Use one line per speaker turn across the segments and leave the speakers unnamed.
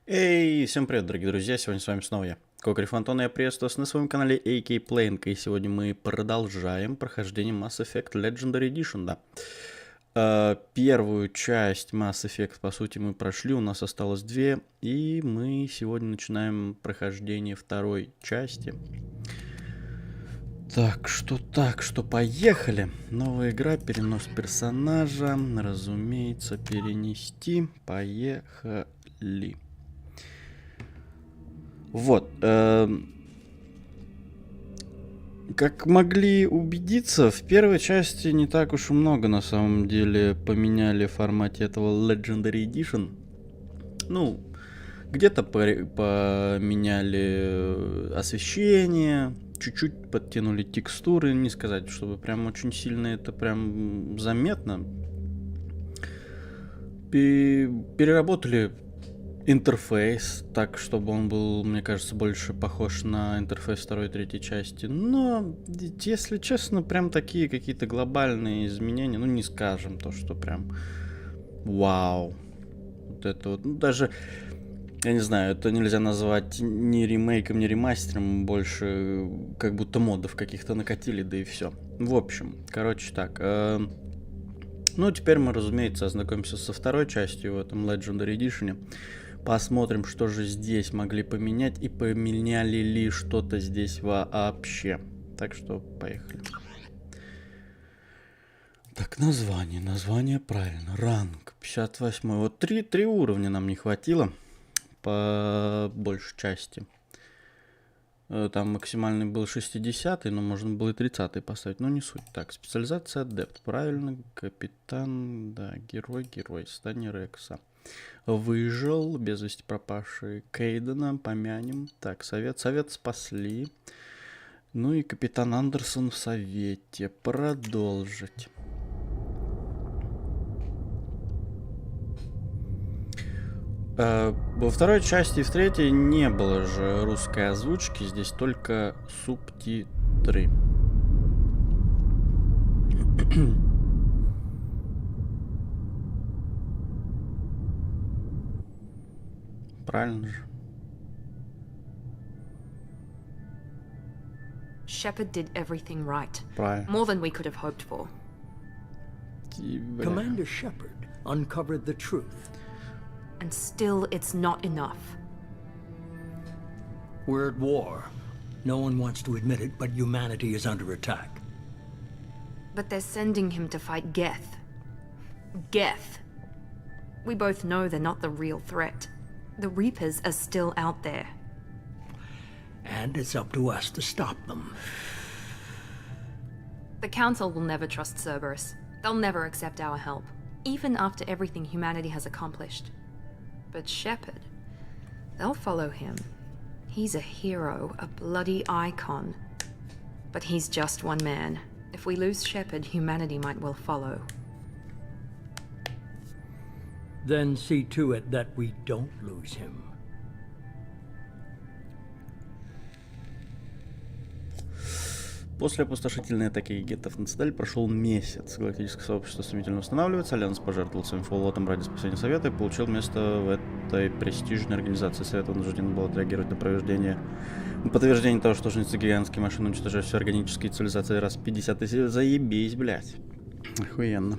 Эй, всем привет, дорогие друзья, сегодня с вами снова я, Кокриф Антон, и я приветствую вас на своем канале AK Playing, и сегодня мы продолжаем прохождение Mass Effect Legendary Edition, да. Первую часть Mass Effect, по сути, мы прошли, у нас осталось две, и мы сегодня начинаем прохождение второй части. Так, что поехали. Новая игра, перенос персонажа, разумеется, перенести, поехали. Вот, как могли убедиться, в первой части не так уж и много на самом деле поменяли в формате этого Legendary Edition. Ну, где-то поменяли освещение, чуть-чуть подтянули текстуры, не сказать, чтобы прям очень сильно это прям заметно. Переработали интерфейс, так, чтобы он был, мне кажется, больше похож на интерфейс второй и третьей части. Но, если честно, прям такие какие-то глобальные изменения, ну, не скажем то, что прям вау. Вот это вот, ну, даже, я не знаю, это нельзя назвать ни ремейком, ни ремастером, больше как будто модов каких-то накатили, да и все. В общем, короче так, ну, теперь мы, разумеется, ознакомимся со второй частью в этом Legendary Edition. Посмотрим, что же здесь могли поменять и поменяли ли что-то здесь вообще. Так что, поехали. Так, название правильно. Ранг 58. Вот три уровня нам не хватило по большей части. Там максимальный был 60-й, но можно было и 30-й поставить, но не суть. Так, специализация адепт, правильно, капитан, да, герой, Стани Рекса. Выжил, без вести пропавший Кейдена, помянем. Так, совет спасли. Ну и капитан Андерсон в совете. Продолжить. Во второй части и в третьей не было же русской озвучки, здесь только субтитры. Правильно же.
Shepard did everything right.
Правильно.
More than we could have hoped for.
Commander Shepard uncovered the truth.
And still, it's not enough.
We're at war. No one wants to admit it, but humanity is under attack.
But they're sending him to fight Geth. Geth. We both know they're not the real threat. The Reapers are still out there.
And it's up to us to stop them.
The Council will never trust Cerberus. They'll never accept our help, even after everything humanity has accomplished. But Shepard, they'll follow him. He's a hero, a bloody icon. But he's just one man. If we lose Shepard, humanity might well follow.
Then see to it that we don't lose him.
После опустошительной атаки геттов на Цитадель прошел месяц. Галактическое сообщество стремительно восстанавливается. Альянс пожертвовал своим флотом ради спасения Совета и получил место в этой престижной организации. Совет вынужден был отреагировать на подтверждение того, что жнецы гигантские машины уничтожают все органические цивилизации раз 50 тысяч. Заебись, блядь. Охуенно.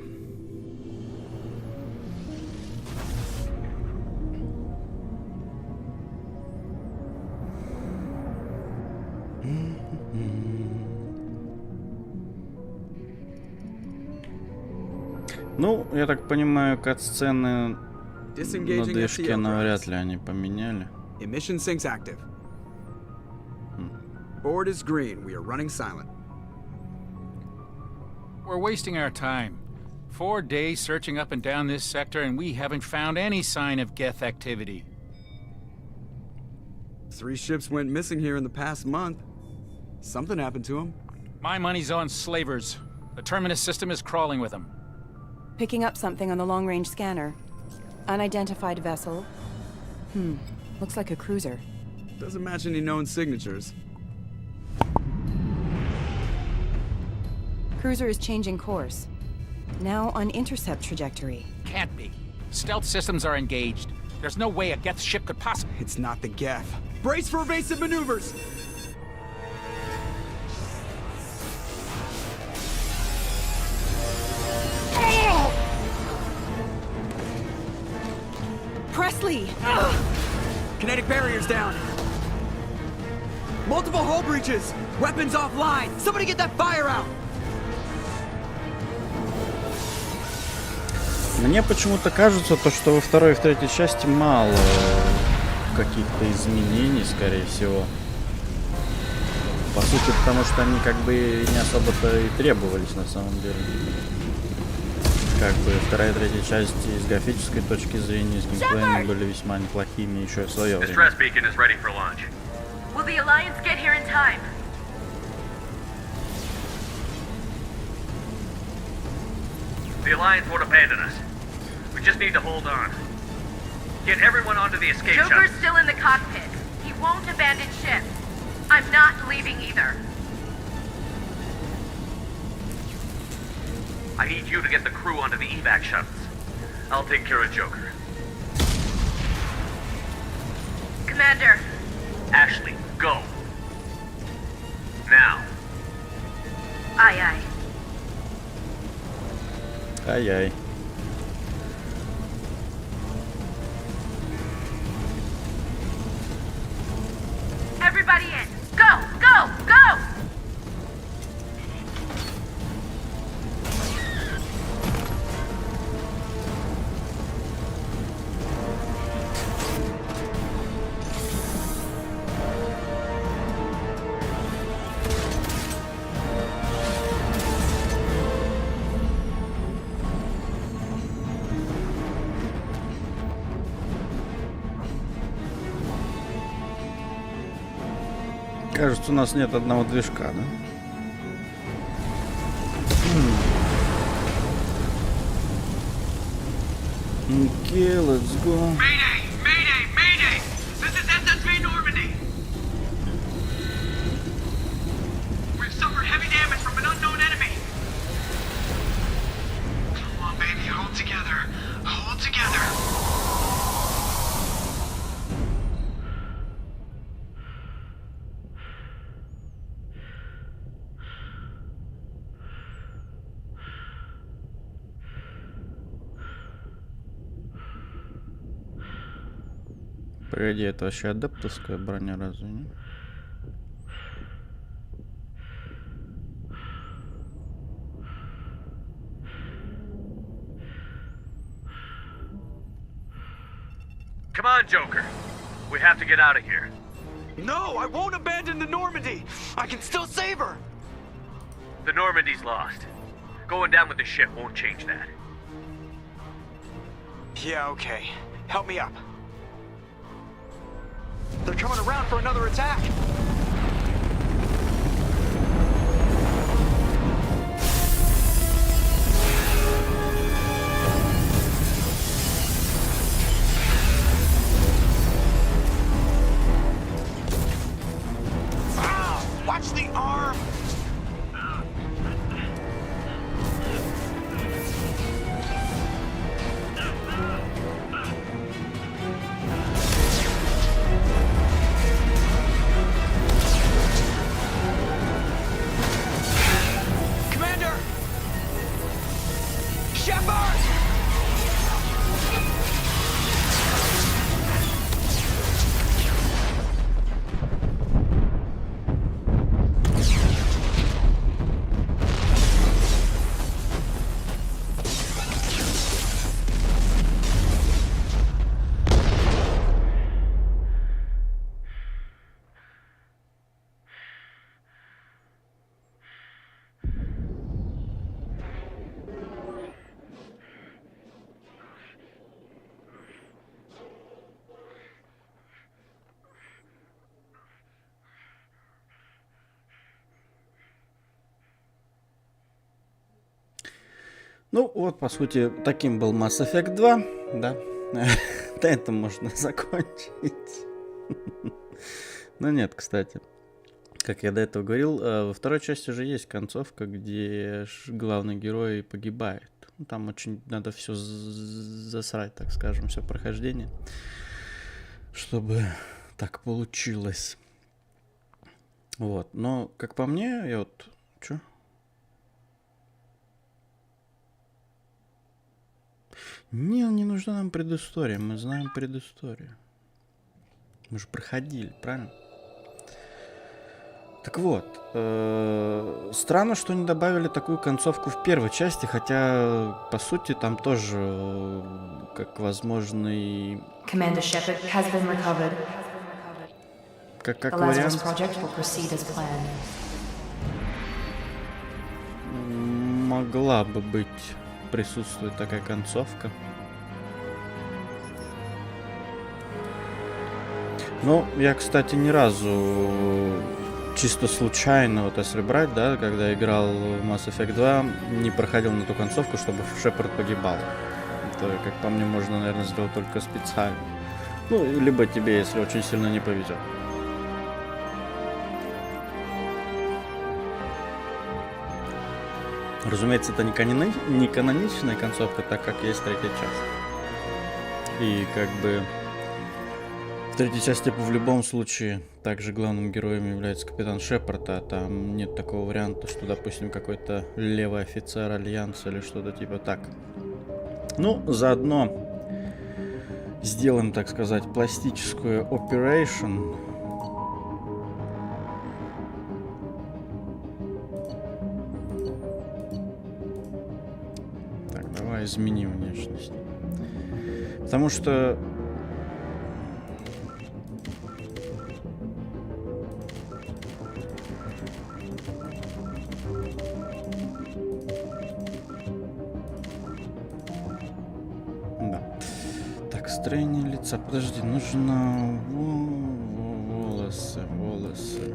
Ну, я так понимаю, кат-сцены на движке навряд ли они поменяли.
Emission sinks active. Board is green. We are running silent.
We're wasting our time. 4 days searching up and down this sector, and we haven't found any sign of Geth activity.
3 ships went missing here in the past month. Something happened to them.
My money's on slavers. The Terminus system is crawling with them.
Picking up something on the long-range scanner. Unidentified vessel. Looks like a cruiser.
Doesn't match any known signatures.
Cruiser is changing course. Now on intercept trajectory.
Can't be. Stealth systems are engaged. There's no way a Geth ship could possibly...
It's not the Geth. Brace for evasive maneuvers!
Presley!
Kinetic barriers down. Multiple hull breaches. Weapons offline. Somebody get that fire out.
Мне почему-то кажется, то, что во второй и в третьей части мало каких-то изменений, скорее всего. По сути, потому что они как бы не особо-то и требовались на самом деле. Как бы вторая и третья части с графической точки зрения, с геймплеем были весьма неплохими еще и в свое время.
Distress beacon is ready for launch.
Will the Alliance get here in time?
The Alliance won't abandon us. We just need to hold on. Get everyone onto the escape
Joker's
shuttle.
still in the cockpit. He won't abandon ship. I'm not leaving either.
I need you to get the crew onto the evac shuttles. I'll take care of Joker.
Commander,
Ashley, go. Now.
aye aye.
Ай-яй.
Everybody in. Go, go, go!
Кажется, у нас нет одного движка, да? Окей, let's go.
Mayday! Mayday! Mayday! This is SSV Normandy! We've suffered heavy damage from an unknown enemy. Come on, baby, hold together. Hold together.
Погоди, это вообще адептовская броня, разве не?
Come on, Joker. We have to get out of here.
No, I won't abandon the Normandy. I can still save her.
The Normandy's lost. Going down with the ship won't change that.
Yeah, okay. Help me up. They're coming around for another attack. Ah, watch the arm. Commander! Shepard!
Ну, вот, по сути, таким был Mass Effect 2, да. На этом можно закончить. Но нет, кстати. Как я до этого говорил, во второй части уже есть концовка, где главный герой погибает. Ну, там очень надо все засрать, так скажем, все прохождение, чтобы так получилось. Вот, но, как по мне, я вот... Чё? Не нужна нам предыстория, мы знаем предысторию. Мы же проходили, правильно? Так вот, странно, что не добавили такую концовку в первой части, хотя, по сути, там тоже как возможный...
Commander Shepard has been recovered.
Как
The Lazarus
вариант,
project will proceed as planned.
могла бы быть, присутствует такая концовка. Ну, я, кстати, ни разу чисто случайно, вот если брать, да, когда играл в Mass Effect 2, не проходил на ту концовку, чтобы Шепард погибал. Это, как по мне, можно, наверное, сделать только специально. Ну, либо тебе, если очень сильно не повезет. Разумеется, это не каноничная концовка, так как есть третья часть. И как бы в третьей части в любом случае также главным героем является капитан Шепард, а там нет такого варианта, что, допустим, какой-то левый офицер Альянса или что-то типа так. Ну, заодно сделаем, так сказать, пластическую operation. Так, давай изменим внешность. Потому что... Да. Так, строение лица. Подожди, нужно... волосы.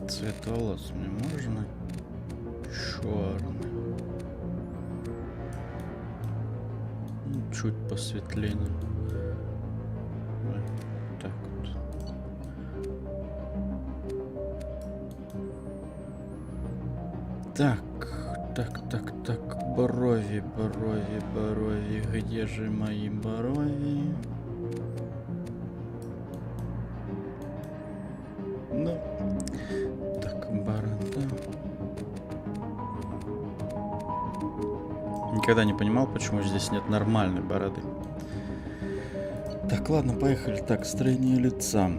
Цвет волос мне можно? Черный. Ну, чуть посветлее. Вот так вот. Так. Брови. Где же мои брови? Ну, так, борода. Никогда не понимал, почему здесь нет нормальной бороды. Так, ладно, поехали. Так, строение лица.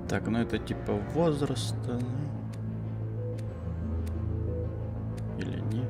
Так, ну это типа возраста, да? Или нет?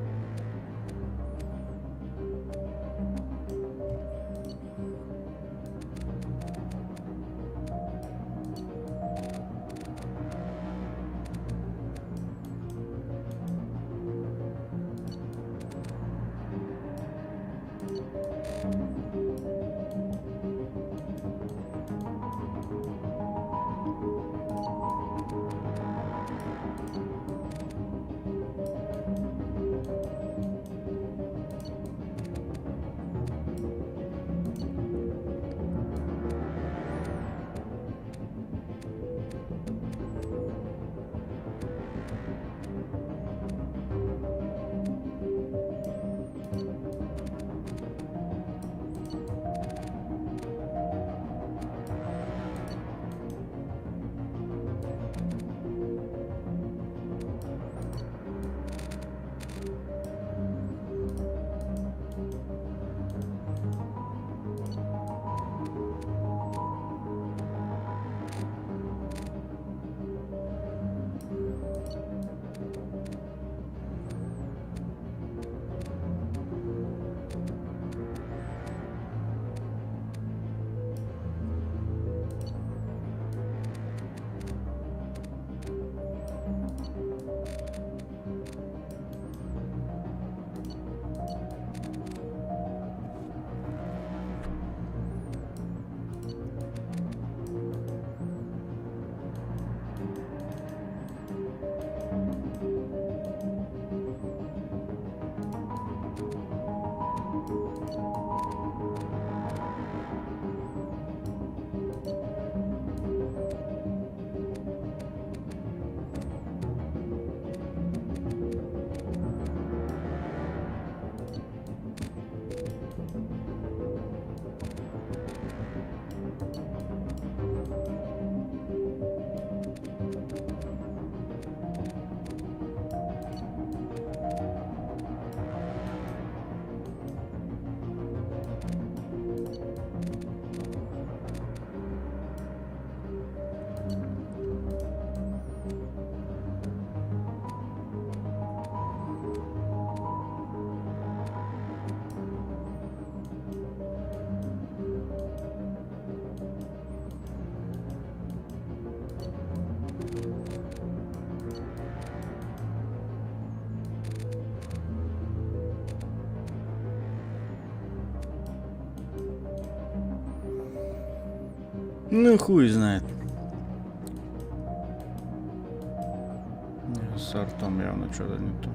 Ну, хуй знает. С артом явно что-то не то.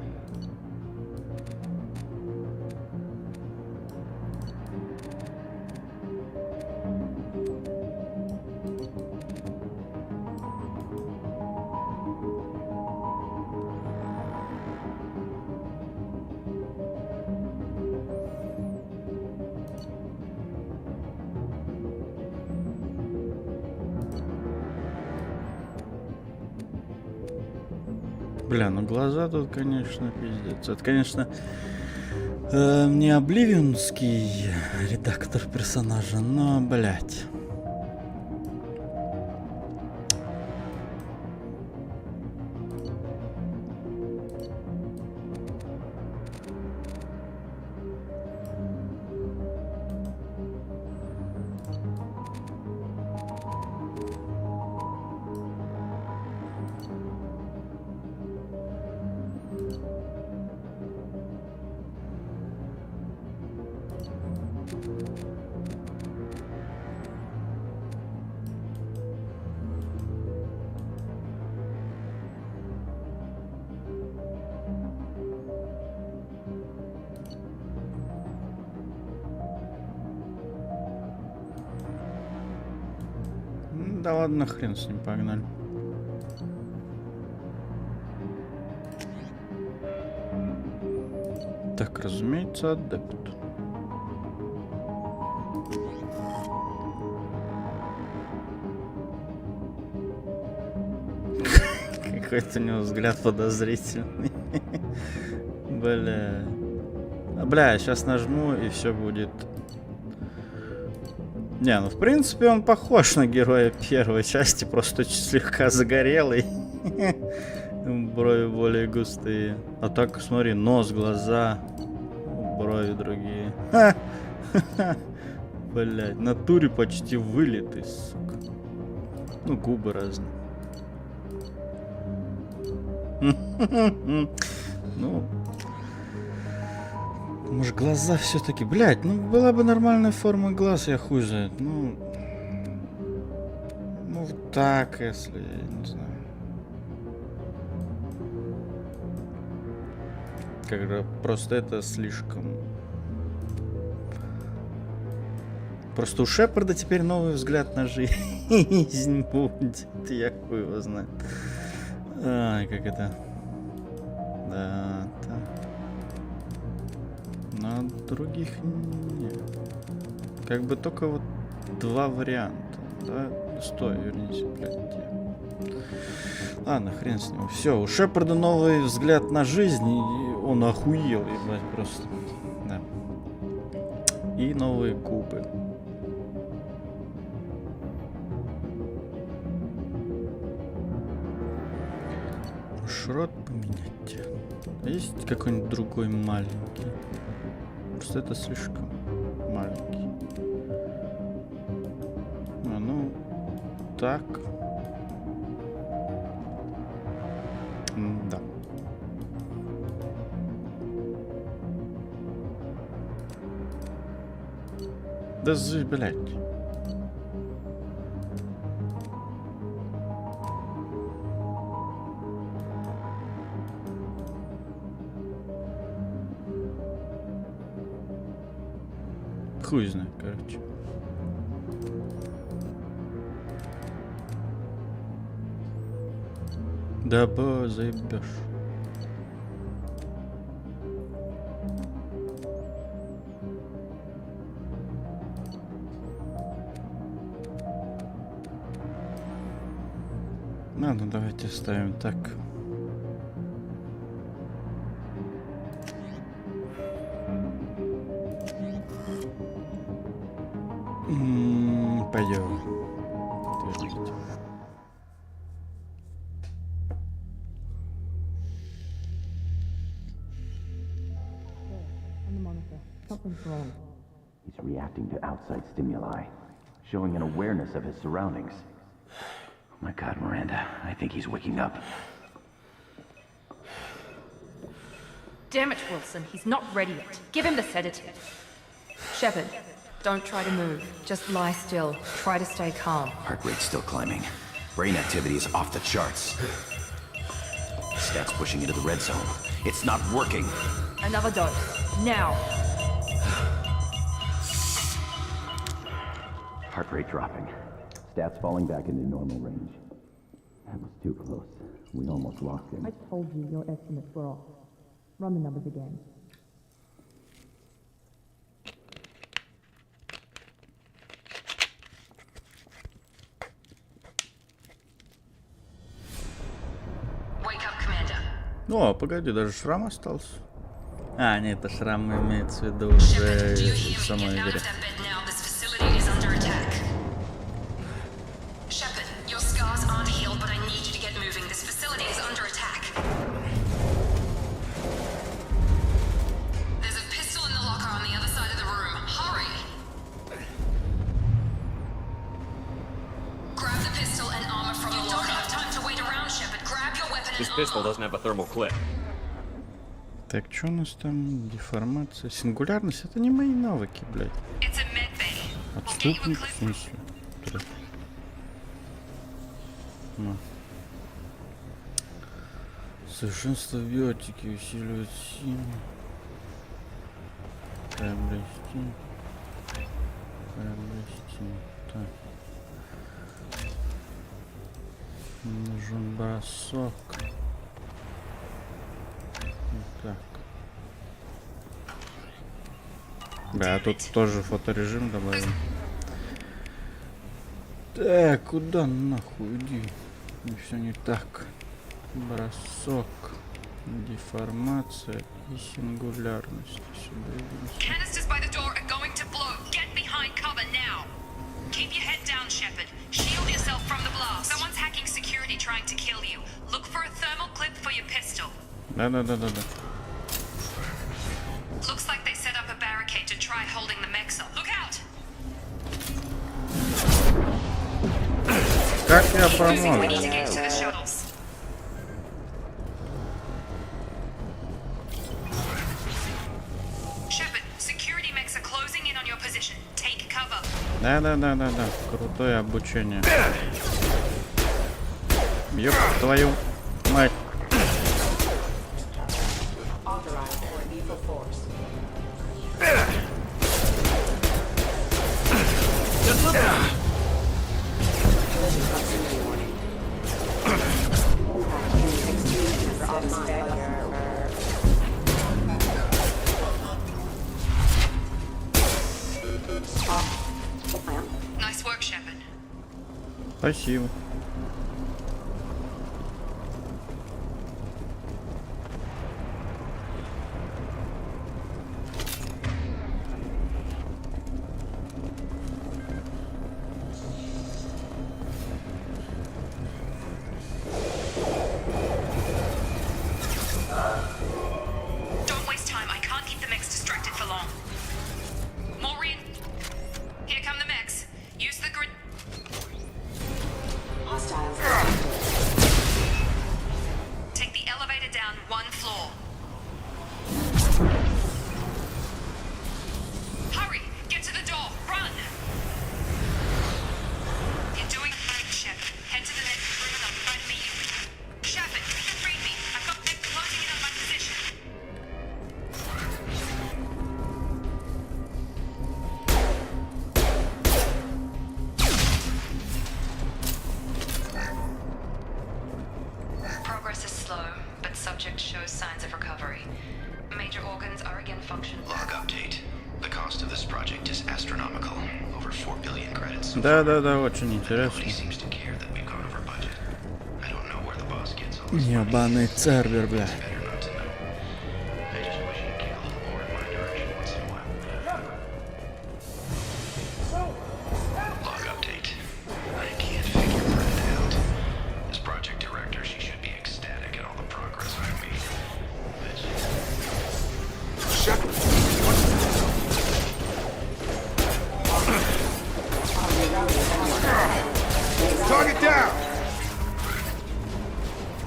Бля, ну глаза тут, конечно, пиздец. Это, конечно, не обливионский редактор персонажа, но, блядь. Да ладно, хрен с ним, погнали. Так, разумеется, адепт. Какой-то у него взгляд подозрительный. Бля. Бля, сейчас нажму и все будет. Не, ну в принципе он похож на героя первой части, просто слегка загорелый. Брови более густые. А так, смотри, нос, глаза, брови другие. Блять, в натуре почти вылитый, сука. Ну, губы разные. Ну, может, глаза все-таки, блять, ну была бы нормальная форма глаз, я хуй знает. Ну вот так, если, я не знаю. Когда просто это слишком. Просто у Шепарда теперь новый взгляд на жизнь будет. Я хуй его знаю. Ай, как это. Да, так. Но других нет. Как бы только вот два варианта. Да? Стой, вернись, блядь. Ладно, хрен с ним. Все, у Шепарда новый взгляд на жизнь, и он охуел, ебать, просто. Да. И новые губы. Шрот поменять. А есть какой-нибудь другой маленький? Просто это слишком маленький. А, ну, так. Да. Да блять. Хуй знает, короче. Да заебешь. Ладно, давайте ставим так. Пойдем.
He's reacting to outside stimuli, showing an awareness of his surroundings. Oh my God, Miranda, I think he's waking up.
Damn it, Wilson, he's not ready yet. Give him the sedative.
Shepard, Don't try to move. Just lie still. Try to stay calm.
Heart rate's still climbing. Brain activity is off the charts. Stats pushing into the red zone. It's not working.
Another dose. Now.
Heart rate dropping. Stats falling back into normal range. That was too close. We almost lost him.
I told you your estimates were off. Run the numbers again.
Wake up, Commander.
О, погоди, даже шрам остался. А, нет, это шрам имеется в виду уже в самой игре.
Shepard, your scars aren't healed, but I need you to get moving. This facility is under attack. There's a pistol in the locker on the other side of the room. Hurry! Grab the pistol and armor from the locker. You don't have time to wait around, Shepard. Grab your weapon and
This pistol doesn't have a thermal clip.
Так, что у нас там? Деформация. Сингулярность? Это не мои навыки, блядь. Отступник, в смысле? Ну. Совершенство биотики усиливает силу. Приобрести. Так. Нужен бросок. Так. Да, тут тоже фоторежим добавим. Так, куда нахуй иди? Все не так. Бросок, деформация и сингулярность.
Canisters by the door are going to blow. Get behind cover now. Keep your head down, Shepard. Shield yourself from the blast. Someone's hacking security trying to kill you. Look for a thermal clip for your pistol.
Да.
Looks like they set up a barricade to try holding the mechs up. Look out!
Как я
We need to
помогу?
get to the shuttles. Shepard, security mechs are closing in on your position. Take cover.
Да. Крутое обучение. Ёб твою мать.
Nice work, Shepard.
Спасибо.
Don't waste time. I can't keep the mechs distracted for long. Maureen, here come the mechs. Use the grid. Take the elevator down one floor. Hurry! Get to the door! Run! You're doing great, Shepard. Head to the next room and I'll try to meet you. Shepard, read me. I've got mechs closing in on my position. Progress is slow, but subject shows signs of recovery. Major organs are again functional.
Log update. The cost of this project is astronomical. Over 4 billion credits.
Да, очень интересно.
Nobody seems to care that we've gone over budget. I don't know where the boss gets all
Ебаный цербер, бля.
better not to know. I just wish he'd kick a little more in my direction once in a while. Log update. I can't figure Brenda out. As project director, she should be ecstatic at all the progress I've made.
Target down!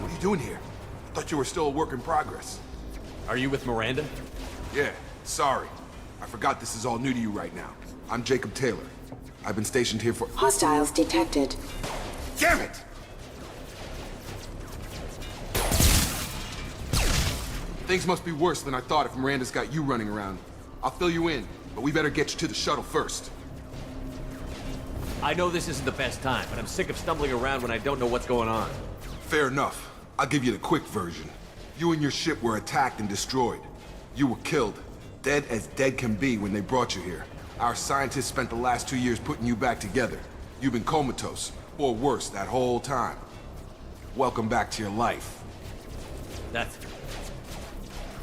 What are you doing here? Thought you were still a work in progress.
Are you with Miranda?
Yeah, sorry.
I forgot this is all new to you right now. I'm Jacob Taylor. I've been stationed here for—
Hostiles detected.
Damn it! Things must be worse than I thought if Miranda's got you running around. I'll fill you in, but we better get you to the shuttle first.
I know this isn't the best time, but I'm sick of stumbling around when I don't know what's going on.
Fair enough. I'll give you the quick version. You and your ship were attacked and destroyed. You were killed. Dead as dead can be when they brought you here. Our scientists spent the last 2 years putting you back together. You've been comatose, or worse, that whole time. Welcome back to your life.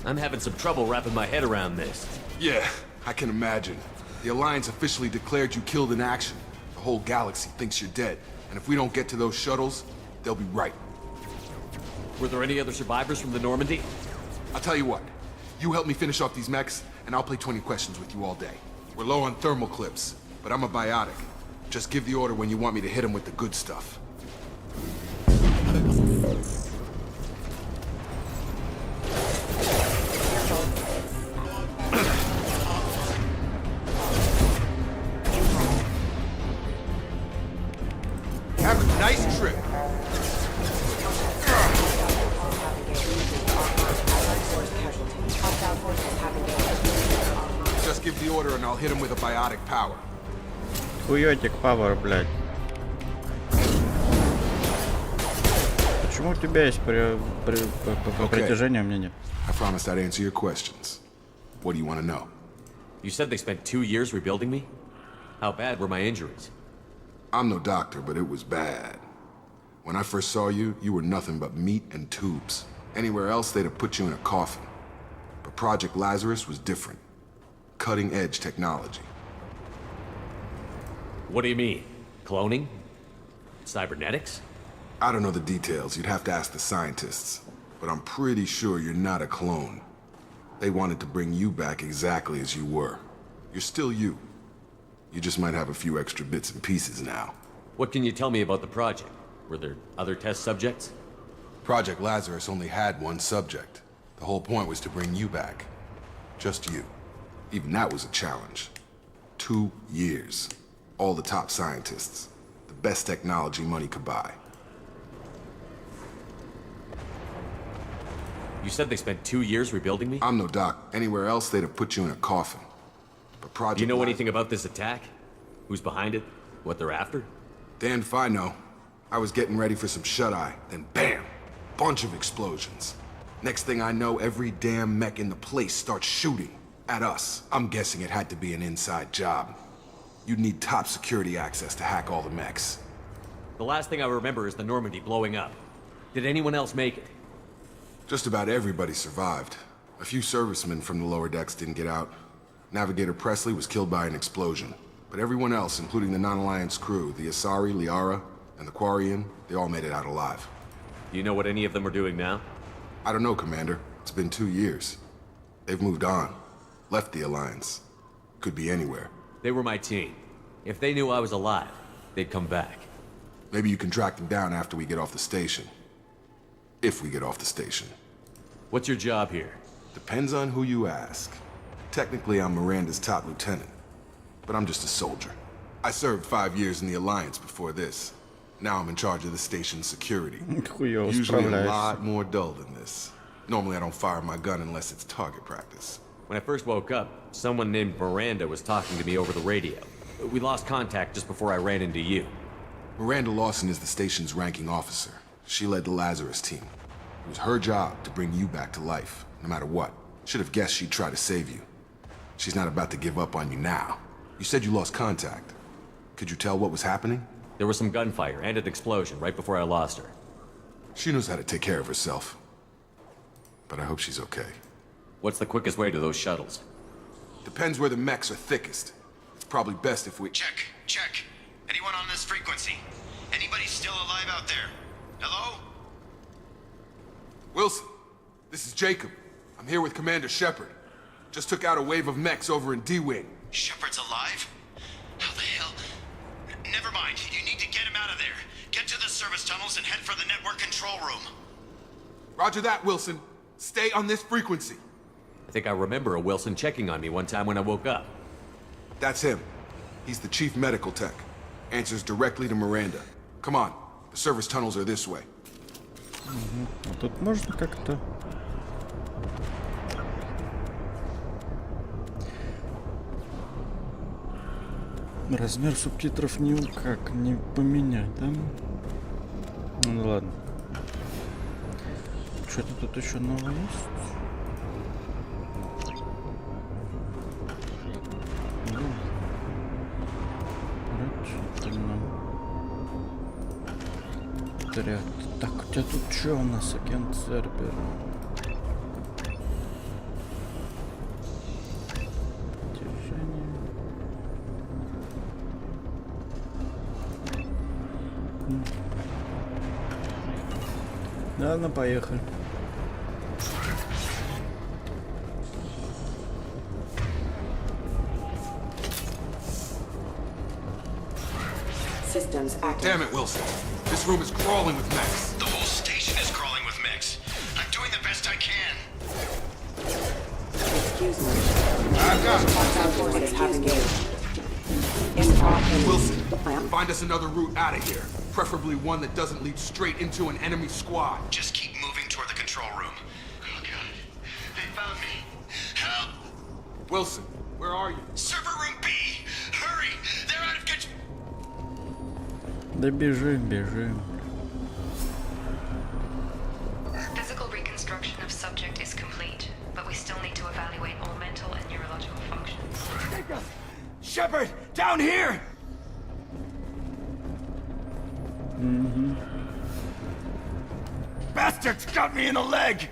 I'm having some trouble wrapping my head around this.
Yeah, I can imagine. The Alliance officially declared you killed in action. The whole galaxy thinks you're dead. And if we don't get to those shuttles, they'll be right.
Were there any other survivors from the Normandy?
I'll tell you what. You help me finish off these mechs, and I'll play 20 questions with you all day. We're low on thermal clips, but I'm a biotic. Just give the order when you want me to hit him with the good stuff. Have a nice trip. Just give the order and I'll hit him with a biotic power.
Хуётик павер, блядь. Почему у тебя есть притяжение, а у меня нет?
I promised I'd answer your questions. What do you want to know?
You said they spent 2 years rebuilding me? How bad were my injuries?
I'm no doctor, but it was bad. When I first saw you, you were nothing but meat and tubes. Anywhere else, they'd have put you in a coffin. But Project Lazarus was different. Cutting-edge technology.
What do you mean? Cloning? Cybernetics?
I don't know the details. You'd have to ask the scientists. But I'm pretty sure you're not a clone. They wanted to bring you back exactly as you were. You're still you. You just might have a few extra bits and pieces now.
What can you tell me about the project? Were there other test subjects?
Project Lazarus only had one subject. The whole point was to bring you back. Just you. Even that was a challenge. 2 years. All the top scientists. The best technology money could buy.
You said they spent 2 years rebuilding me?
I'm no doc. Anywhere else, they'd have put you in a coffin. But Project—
Do you know anything about this attack? Who's behind it? What they're after?
Damned if I know. I was getting ready for some shut-eye, then bam! Bunch of explosions. Next thing I know, every damn mech in the place starts shooting at us. I'm guessing it had to be an inside job. You'd need top security access to hack all the mechs.
The last thing I remember is the Normandy blowing up. Did anyone else make it?
Just about everybody survived. A few servicemen from the lower decks didn't get out. Navigator Presley was killed by an explosion. But everyone else, including the non-Alliance crew, the Asari, Liara, and the Quarian, they all made it out alive.
Do you know what any of them are doing now?
I don't know, Commander. It's been 2 years. They've moved on. Left the Alliance. Could be anywhere.
They were my team. If they knew I was alive, they'd come back.
Maybe you can track them down after we get off the station. If we get off the station.
What's your job here?
Depends on who you ask. Technically, I'm Miranda's top lieutenant. But I'm just a soldier. I served 5 years in the Alliance before this. Now I'm in charge of the station's security. Usually a lot more dull than this. Normally I don't fire my gun unless it's target practice.
When I first woke up, someone named Miranda was talking to me over the radio. We lost contact just before I ran into you.
Miranda Lawson is the station's ranking officer. She led the Lazarus team. It was her job to bring you back to life, no matter what. Should have guessed she'd try to save you. She's not about to give up on you now. You said you lost contact. Could you tell what was happening?
There was some gunfire and an explosion right before I lost her.
She knows how to take care of herself. But I hope she's okay.
What's the quickest way to those shuttles?
Depends where the mechs are thickest. It's probably best if we—
Check. Anyone on this frequency? Anybody still alive out there? Hello?
Wilson, this is Jacob. I'm here with Commander Shepard. Just took out a wave of mechs over in D-Wing.
Shepard's alive? How the hell? Never mind. You need to get him out of there. Get to the service tunnels and head for the network control room.
Roger that, Wilson. Stay on this frequency.
I think I remember a Wilson checking on me one time when I woke up.
That's him. He's the chief medical tech. Answers directly to Miranda. Come on, the service tunnels are this way.
А тут можно как-то... Размер субтитров никак не поменять, да? Ну ладно. Что-то тут еще новое есть? Отряд. Так, у тебя тут что у нас, агент Цербер? Ладно, поехали.
Systems active.
Damn it, Wilson. This room is crawling with mechs.
The whole station is crawling with mechs. I'm doing the best I can.
Excuse me.
I've got
Hostile forces have engaged.
Wilson, find us another route out of here. Preferably one that doesn't lead straight into an enemy squad.
Just keep moving toward the control room. Oh god. They found me. Help!
Wilson, where are you?
Server room B! Hurry! They're out of control!
Да бежим, бежим.
Physical reconstruction of subject is complete, but we still need to evaluate all mental and neurological functions.
Shepard, down here! Bastards got me in the leg!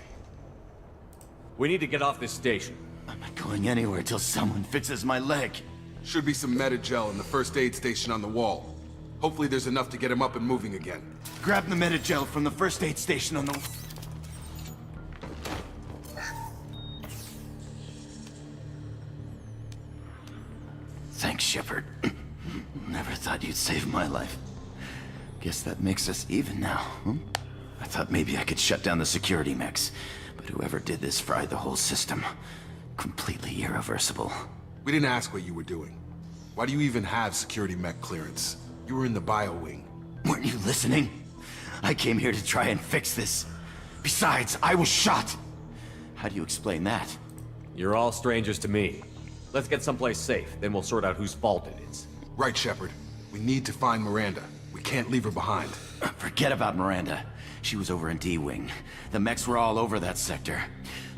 We need to get off this station.
I'm not going anywhere till someone fixes my leg.
Should be some Metagel in the first aid station on the wall. Hopefully there's enough to get him up and moving again.
Grab the Metagel from the first aid station on the... Thanks, Shepard. Never thought you'd save my life. Guess that makes us even now, huh? I thought maybe I could shut down the security mechs, but whoever did this fried the whole system. Completely irreversible.
We didn't ask what you were doing. Why do you even have security mech clearance? You were in the bio wing.
Weren't you listening? I came here to try and fix this. Besides, I was shot. How do you explain that?
You're all strangers to me. Let's get someplace safe, then we'll sort out whose fault it is.
Right, Shepard. We need to find Miranda. We can't leave her behind.
Forget about Miranda. She was over in D-Wing. The mechs were all over that sector.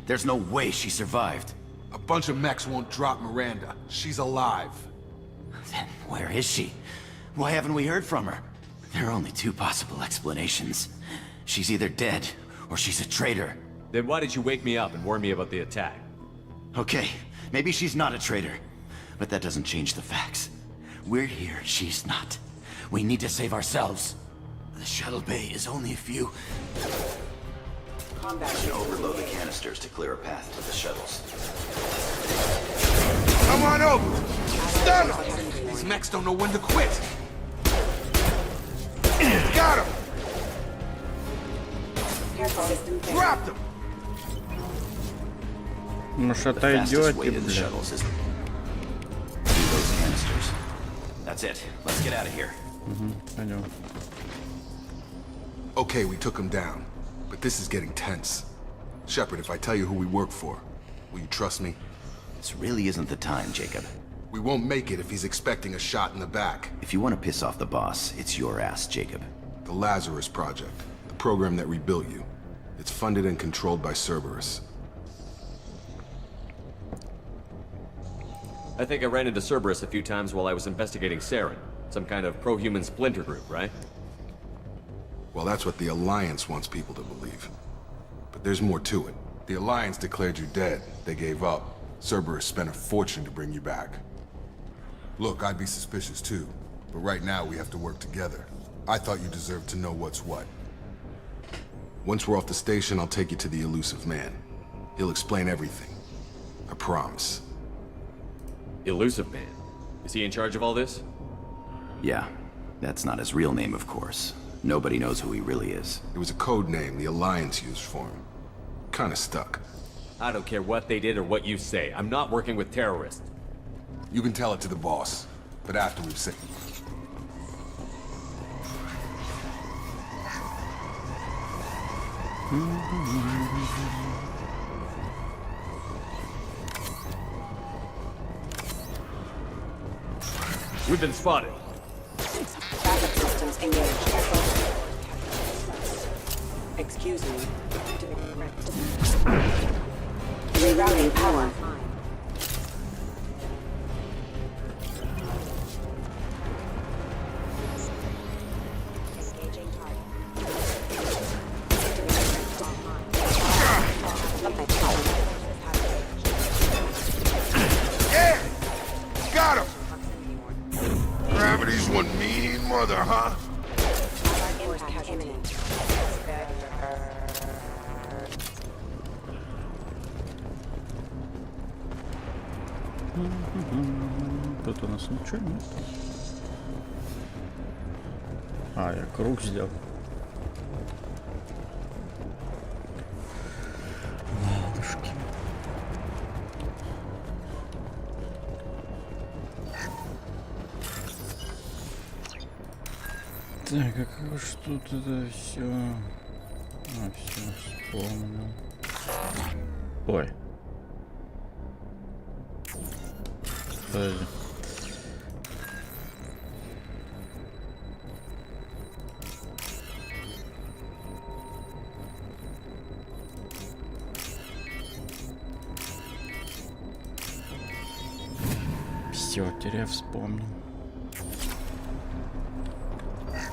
There's no way she survived.
A bunch of mechs won't drop Miranda. She's alive.
Then where is she? Why haven't we heard from her? There are only two possible explanations. She's either dead, or she's a traitor.
Then why did you wake me up and warn me about the attack?
Okay, maybe she's not a traitor. But that doesn't change the facts. We're here, she's not. We need to save ourselves. The shuttle bay is only a few...
Combat
should overload the canisters to clear a path to the shuttles.
Come on over! Stun them! These mechs don't know when to quit! Got him! Dropped him!
Может,
The fastest way
отойдете,
to the
бля.
shuttles is through those canisters. That's it. Let's get out of here.
Пойдем.
Okay, we took him down. But this is getting tense. Shepard, if I tell you who we work for, will you trust me?
This really isn't the time, Jacob.
We won't make it if he's expecting a shot in the back.
If you want to piss off the boss, it's your ass, Jacob.
The Lazarus Project, the program that rebuilt you. It's funded and controlled by Cerberus.
I think I ran into Cerberus a few times while I was investigating Saren. Some kind of pro-human splinter group, right?
Well, that's what the Alliance wants people to believe. But there's more to it. The Alliance declared you dead. They gave up. Cerberus spent a fortune to bring you back. Look, I'd be suspicious too. But right now, we have to work together. I thought you deserved to know what's what. Once we're off the station, I'll take you to the elusive man. He'll explain everything. I promise.
Elusive Man? Is he in charge of all this?
Yeah. That's not his real name, of course. Nobody knows who he really is.
It was a code name the Alliance used for him. Kinda stuck.
I don't care what they did or what you say. I'm not working with terrorists.
You can tell it to the boss, but after we've seen.
We've been spotted.
Backup systems engaged. Excuse me. Rerouting power.
Yeah! Got him! Gravity's one mean mother, huh?
Impact imminent.
Тут у нас ничего нет. А, я круг сделал. Ладушки. Так, а что тут это все? А, все, вспомнил. Ой. Подожди. Все, теперь я вспомнил.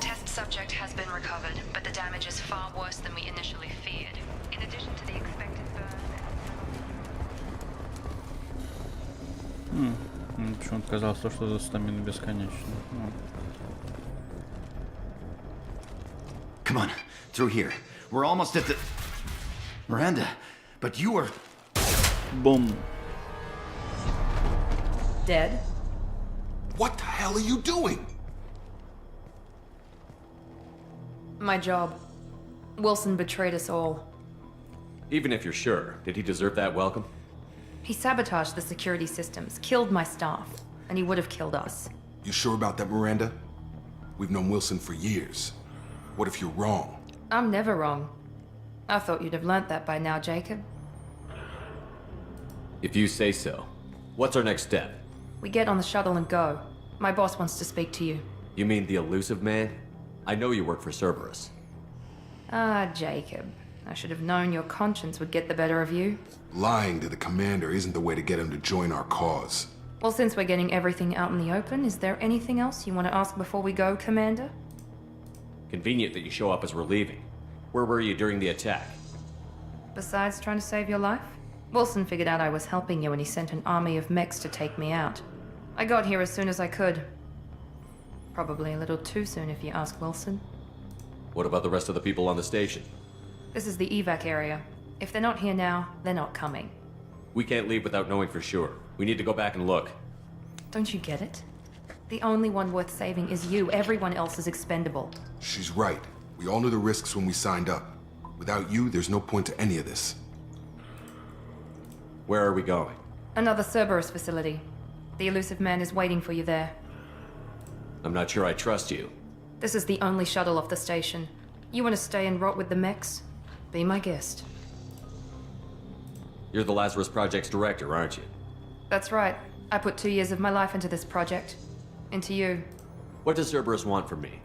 Test subject has been recovered, but the damage is far worse than we initially feared. In addition to the expected burn...
Почему-то казалось, что за стамина бесконечна.
Come on, through here. We're almost at the... Miranda, but you are...
Boom.
Dead?
What the hell are you doing?
My job. Wilson betrayed us all.
Even if you're sure, did he deserve that welcome?
He sabotaged the security systems, killed my staff, and he would have killed us.
You sure about that, Miranda? We've known Wilson for years. What if you're wrong?
I'm never wrong. I thought you'd have learnt that by now, Jacob.
If you say so. What's our next step?
We get on the shuttle and go. My boss wants to speak to you.
You mean the elusive man? I know you work for Cerberus.
Ah, Jacob. I should have known your conscience would get the better of you.
Lying to the commander isn't the way to get him to join our cause.
Well, since we're getting everything out in the open, is there anything else you want to ask before we go, Commander?
Convenient that you show up as we're leaving. Where were you during the attack?
Besides trying to save your life? Wilson figured out I was helping you and he sent an army of mechs to take me out. I got here as soon as I could. Probably a little too soon if you ask Wilson.
What about the rest of the people on the station?
This is the evac area. If they're not here now, they're not coming.
We can't leave without knowing for sure. We need to go back and look.
Don't you get it? The only one worth saving is you. Everyone else is expendable.
She's right. We all knew the risks when we signed up. Without you, there's no point to any of this.
Where are we going?
Another Cerberus facility. The elusive man is waiting for you there.
I'm not sure I trust you.
This is the only shuttle off the station. You want to stay and rot with the mechs? Be my guest.
You're the Lazarus Project's director, aren't you?
That's right. I put 2 years of my life into this project. Into you.
What does Cerberus want from me?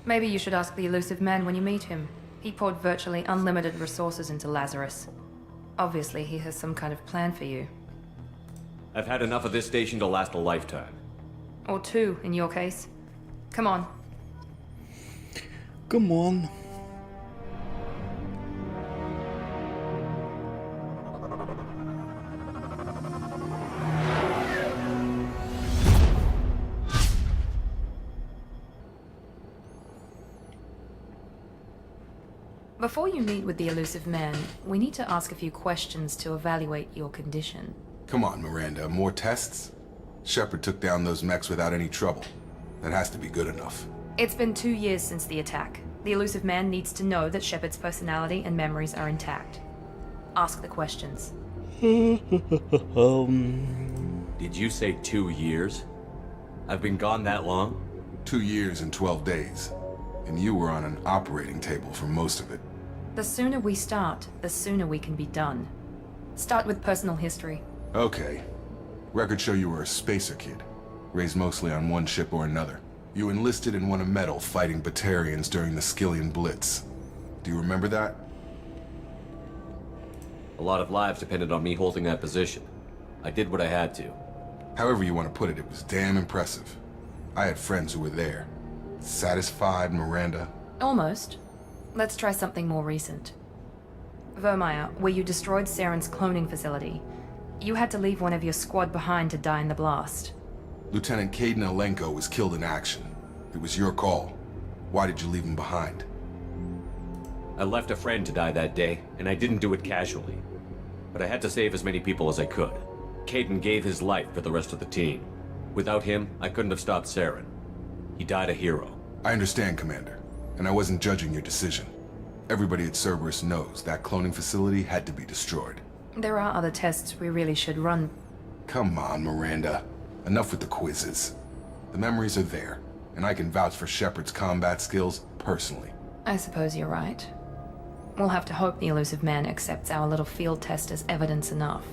Maybe you should ask the elusive man when you meet him. He poured virtually unlimited resources into Lazarus. Obviously, he has some kind of plan for you.
I've had enough of this station to last a lifetime.
Or 2, in your case. Come on.
Come on.
Before you meet with the elusive man, we need to ask a few questions to evaluate your condition.
Come on, Miranda. More tests? Shepard took down those mechs without any trouble. That has to be good enough.
It's been 2 years since the attack. The elusive man needs to know that Shepard's personality and memories are intact. Ask the questions.
Did you say 2 years? I've been gone that long?
2 years and 12 days. And you were on an operating table for most of it.
The sooner we start, the sooner we can be done. Start with personal history.
Okay. Records show you were a spacer kid, raised mostly on one ship or another. You enlisted and won a medal fighting Batarians during the Skillian Blitz. Do you remember that?
A lot of lives depended on me holding that position. I did what I had to.
However you want to put it, it was damn impressive. I had friends who were there. Satisfied, Miranda?
Almost. Let's try something more recent. Vermeer, where you destroyed Saren's cloning facility. You had to leave one of your squad behind to die in the blast.
Lieutenant Caden Alenko was killed in action. It was your call. Why did you leave him behind?
I left a friend to die that day, and I didn't do it casually. But I had to save as many people as I could. Caden gave his life for the rest of the team. Without him, I couldn't have stopped Saren. He died a hero.
I understand, Commander. And I wasn't judging your decision. Everybody at Cerberus knows that cloning facility had to be destroyed.
There are other tests we really should run.
Come on, Miranda. Enough with the quizzes. The memories are there, and I can vouch for Shepard's combat skills personally.
I suppose you're right. We'll have to hope the elusive man accepts our little field test as evidence enough.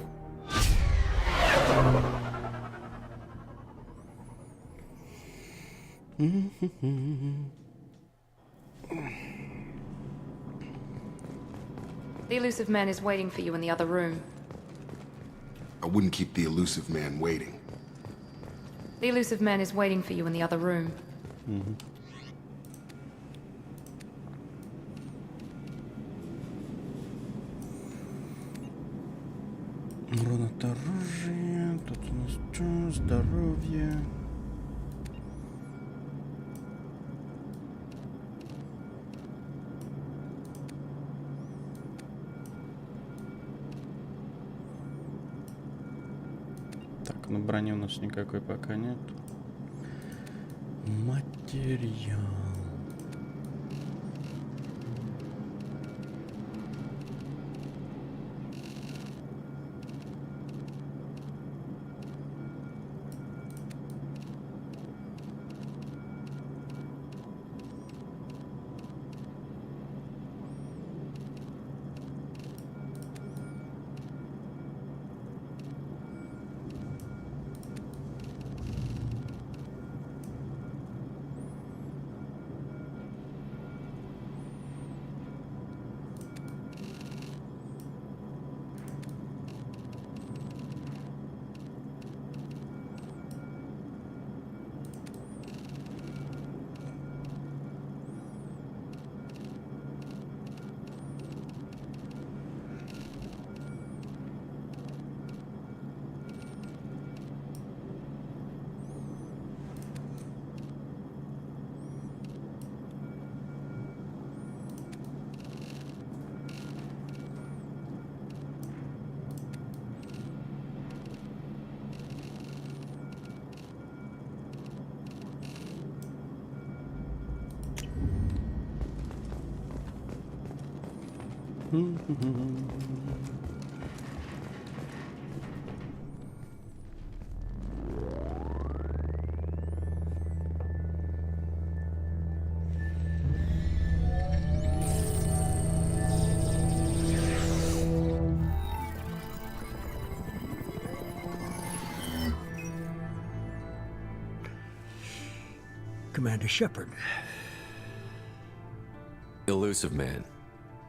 The elusive man is waiting for you in the other room.
I wouldn't keep the elusive man waiting.
The elusive man is waiting for you in the other room.
Урон от оружия. Тут у нас что? Здоровье. Так, на брони у нас никакой пока нет. Материал.
Commander Shepard.
Elusive man.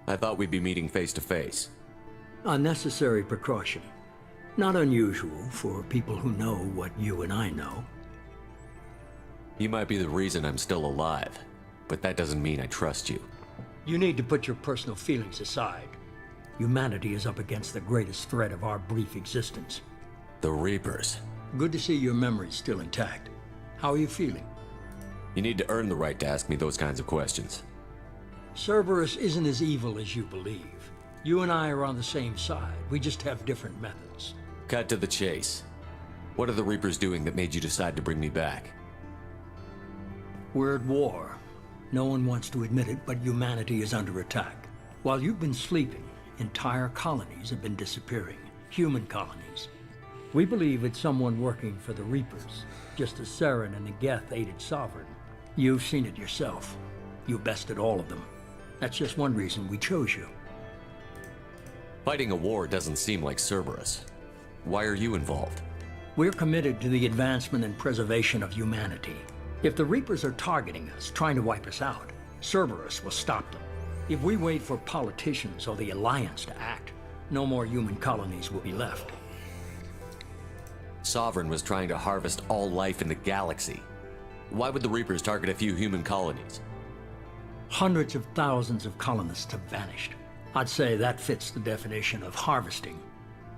I thought we'd be meeting face to face.
Unnecessary precaution. Not unusual for people who know what you and I know.
You might be the reason I'm still alive, but that doesn't mean I trust you.
You need to put your personal feelings aside. Humanity is up against the greatest threat of our brief existence.
The Reapers.
Good to see your memory's still intact. How are you feeling?
You need to earn the right to ask me those kinds of questions.
Cerberus isn't as evil as you believe. You and I are on the same side. We just have different methods.
Cut to the chase. What are the Reapers doing that made you decide to bring me back?
We're at war. No one wants to admit it, but humanity is under attack. While you've been sleeping, entire colonies have been disappearing. human colonies. We believe it's someone working for the Reapers, just as Saren and Negeth aided Sovereign. You've seen it yourself. You bested all of them. That's just one reason we chose you.
Fighting a war doesn't seem like Cerberus. Why are you involved?
We're committed to the advancement and preservation of humanity. If the Reapers are targeting us, trying to wipe us out, Cerberus will stop them. If we wait for politicians or the Alliance to act, no more human colonies will be left.
Sovereign was trying to harvest all life in the galaxy. Why would the Reapers target a few human colonies?
Hundreds of thousands of colonists have vanished. I'd say that fits the definition of harvesting.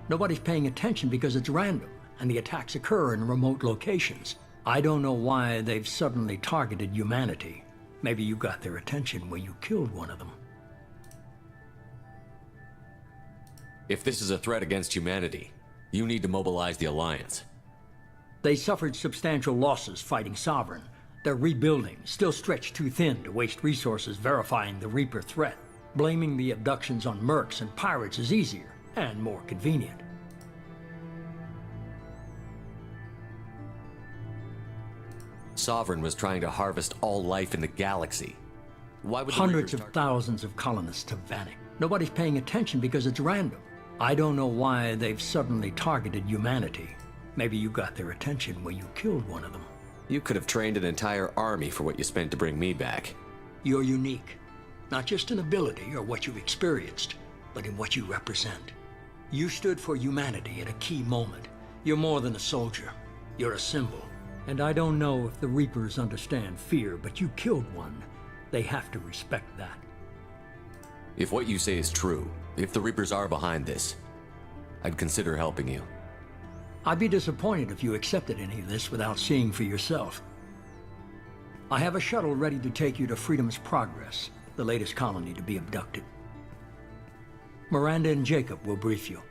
Nobody's paying attention because it's random, and the attacks occur in remote locations. I don't know why they've suddenly targeted humanity. Maybe you got their attention when you killed one of them.
If this is a threat against humanity, you need to mobilize the Alliance.
They suffered substantial losses fighting Sovereign. They're rebuilding, still stretched too thin to waste resources verifying the Reaper threat. Blaming the abductions on mercs and pirates is easier and more convenient.
Sovereign was trying to harvest all life in the galaxy. Why would the
Hundreds
Reapers
of thousands of colonists have vanished. Nobody's paying attention because it's random. I don't know why they've suddenly targeted humanity. Maybe you got their attention when you killed one of them.
You could have trained an entire army for what you spent to bring me back.
You're unique. Not just in ability or what you've experienced, but in what you represent. You stood for humanity at a key moment. You're more than a soldier. You're a symbol. And I don't know if the Reapers understand fear, but you killed one. They have to respect that.
If what you say is true, if the Reapers are behind this, I'd consider helping you.
I'd be disappointed if you accepted any of this without seeing for yourself. I have a shuttle ready to take you to Freedom's Progress, the latest colony to be abducted. Miranda and Jacob will brief you.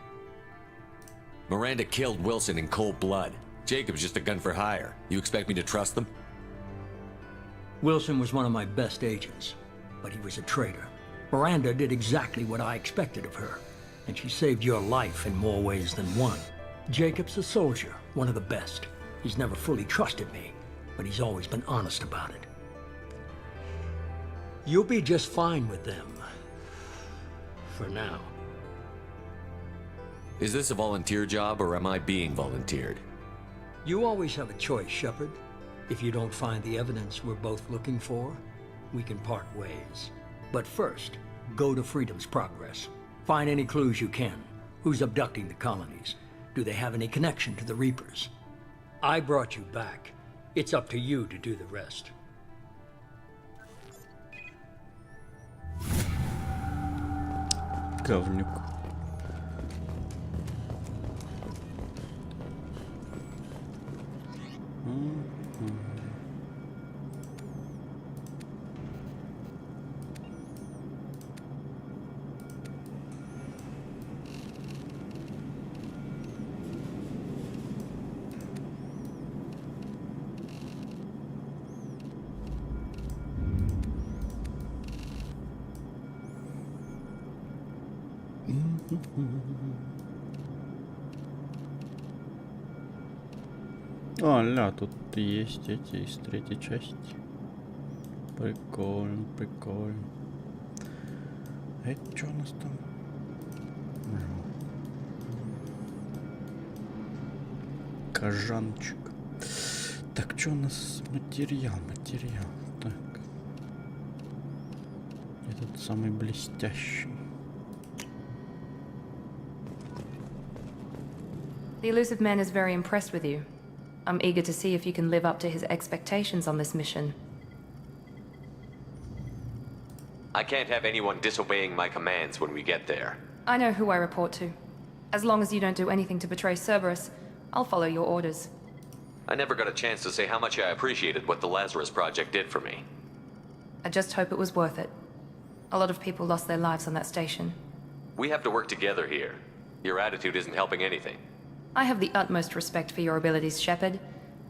Miranda killed Wilson in cold blood. Jacob's just a gun for hire. You expect me to trust them?
Wilson was one of my best agents, but he was a traitor. Miranda did exactly what I expected of her, and she saved your life in more ways than one. Jacob's a soldier, one of the best. He's never fully trusted me, but he's always been honest about it. You'll be just fine with them. For now.
Is this a volunteer job, or am I being volunteered?
You always have a choice, Shepard. If you don't find the evidence we're both looking for, we can part ways. But first, go to Freedom's Progress. Find any clues you can. Who's abducting the colonies? Do they have any connection to the Reapers? I brought you back. It's up to you to do the rest.
Говнюк. О, ля, тут есть эти из третьей части. Прикольно, прикольно. Это что у нас там? Кожанчик. Так, что у нас? Материал. Так. Этот самый блестящий.
The elusive man is very impressed with you. I'm eager to see if you can live up to his expectations on this mission.
I can't have anyone disobeying my commands when we get there.
I know who I report to. As long as you don't do anything to betray Cerberus, I'll follow your orders.
I never got a chance to say how much I appreciated what the Lazarus Project did for me.
I just hope it was worth it. A lot of people lost their lives on that station.
We have to work together here. Your attitude isn't helping anything.
I have the utmost respect for your abilities, Shepard.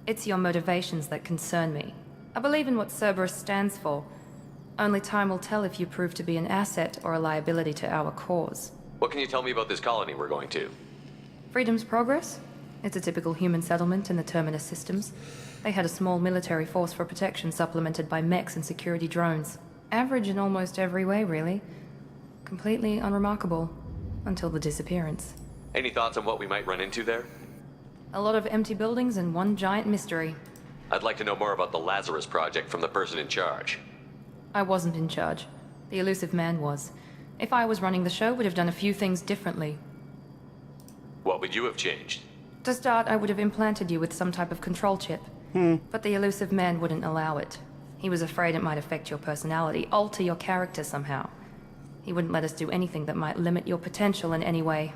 It's your motivations that concern me. I believe in what Cerberus stands for. Only time will tell if you prove to be an asset or a liability to our cause.
What can you tell me about this colony we're going to?
Freedom's Progress? It's a typical human settlement in the Terminus systems. They had a small military force for protection supplemented by mechs and security drones. Average in almost every way, really. Completely unremarkable. Until the disappearance.
Any thoughts on what we might run into there?
A lot of empty buildings and one giant mystery.
I'd like to know more about the Lazarus Project from the person in charge.
I wasn't in charge. The elusive man was. If I was running the show, would have done a few things differently.
What would you have changed?
To start, I would have implanted you with some type of control chip. But the elusive man wouldn't allow it. He was afraid it might affect your personality, alter your character somehow. He wouldn't let us do anything that might limit your potential in any way.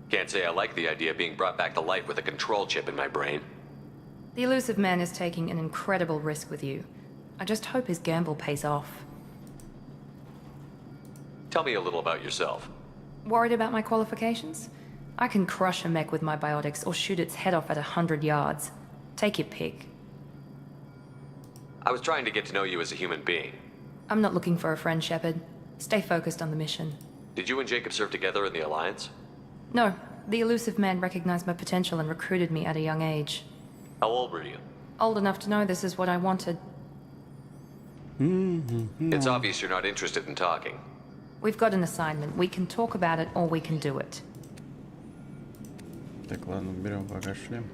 Can't say I like the idea of being brought back to life with a control chip in my brain.
The elusive man is taking an incredible risk with you. I just hope his gamble pays off.
Tell me a little about yourself.
Worried about my qualifications? I can crush a mech with my biotics or shoot its head off at 100 yards. Take your pick.
I was trying to get to know you as a human being.
I'm not looking for a friend, Shepard. Stay focused on the mission.
Did you and Jacob serve together in the Alliance?
No, the elusive man recognized my potential and recruited me at a young age.
How old were you?
Old enough to know this is what I wanted.
It's obvious you're not interested in talking.
We've got an assignment. We can talk about it or we can do it.
Так, ладно, берем пока шлем.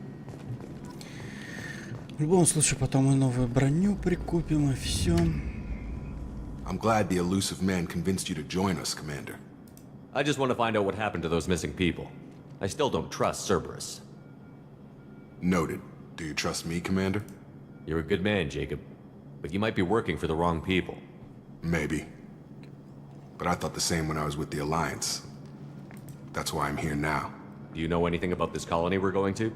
В любом случае, потом мы новую броню прикупим и все.
I'm glad the elusive man convinced you to join us, Commander.
I just want to find out what happened to those missing people. I still don't trust Cerberus.
Noted. Do you trust me, Commander?
You're a good man, Jacob. But you might be working for the wrong people.
Maybe. But I thought the same when I was with the Alliance. That's why I'm here now.
Do you know anything about this colony we're going to?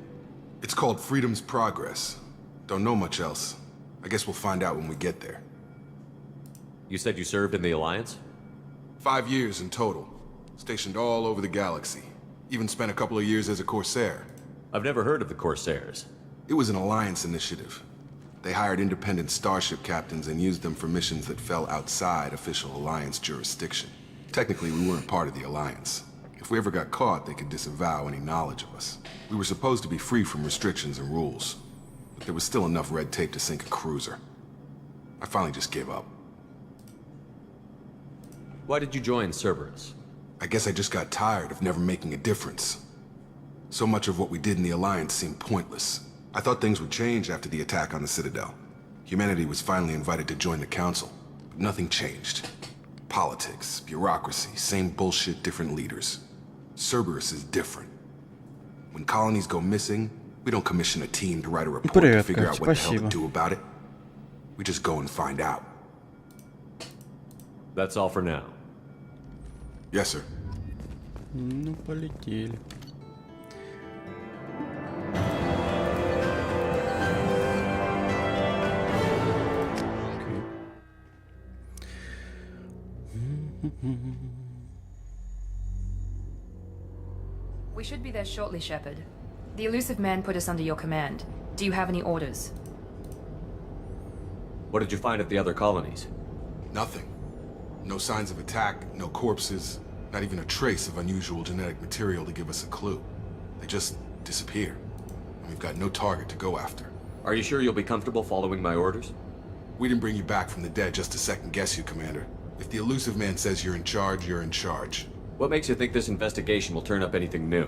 It's called Freedom's Progress. Don't know much else. I guess we'll find out when we get there.
You said you served in the Alliance?
5 years in total. Stationed all over the galaxy. Even spent a couple of years as a Corsair.
I've never heard of the Corsairs.
It was an Alliance initiative. They hired independent starship captains and used them for missions that fell outside official Alliance jurisdiction. Technically, we weren't part of the Alliance. If we ever got caught, they could disavow any knowledge of us. We were supposed to be free from restrictions and rules. But there was still enough red tape to sink a cruiser. I finally just gave up.
Why did you join Cerberus?
I guess I just got tired of never making a difference. So much of what we did in the Alliance seemed pointless. I thought things would change after the attack on the Citadel. Humanity was finally invited to join the Council, but nothing changed. Politics, bureaucracy, same bullshit, different leaders. Cerberus is different. When colonies go missing, we don't commission a team to write a report to figure out what the hell to do about it. We just go and find out.
That's all for now.
Yes, sir.
Ну, полетели.
We should be there shortly, Shepard. The elusive man put us under your command. Do you have any orders?
What did you find at the other colonies?
Nothing. No signs of attack, no corpses, not even a trace of unusual genetic material to give us a clue. They just disappear. And we've got no target to go after.
Are you sure you'll be comfortable following my orders?
We didn't bring you back from the dead just to second-guess you, Commander. If the elusive man says you're in charge, you're in charge.
What makes you think this investigation will turn up anything new?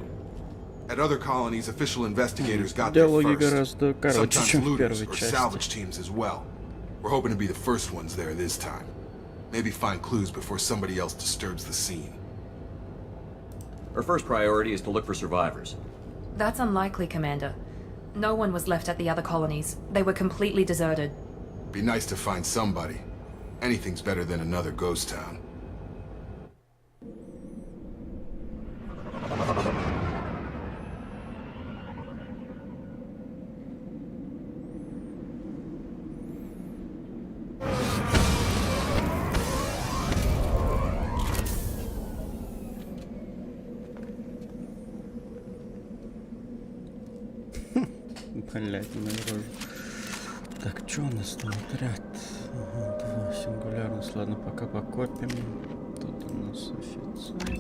At other colonies, official investigators got there first. Sometimes looters or salvage teams as well. We're hoping to be the first ones there this time. Maybe find clues before somebody else disturbs the scene.
Our first priority is to look for survivors.
That's unlikely, Commander. No one was left at the other colonies. They were completely deserted.
Be nice to find somebody. Anything's better than another ghost town.
Блять, мою рожу. Так, что у нас там отряд? Ага, 2, сингулярность. Ладно, пока покопим. Тут у нас офицер.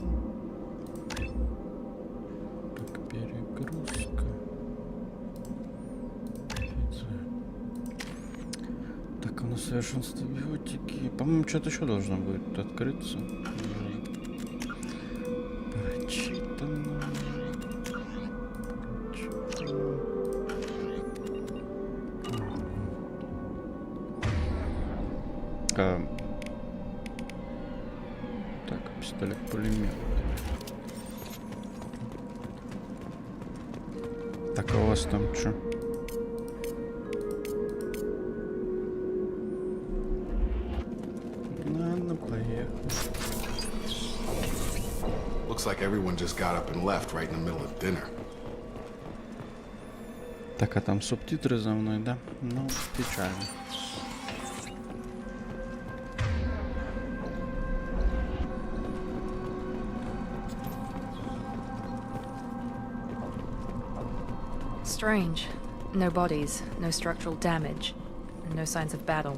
Так, у нас совершенство биотики. По-моему, что-то еще должно будет открыться. Прочитано. Так, пистолет-пулемет. Так, а у вас там что? Ладно, поехали.
Looks like everyone just got up and left right in the middle of dinner.
Так, а там субтитры за мной, да? Ну, печально.
Strange. No bodies, no structural damage, and no signs of battle.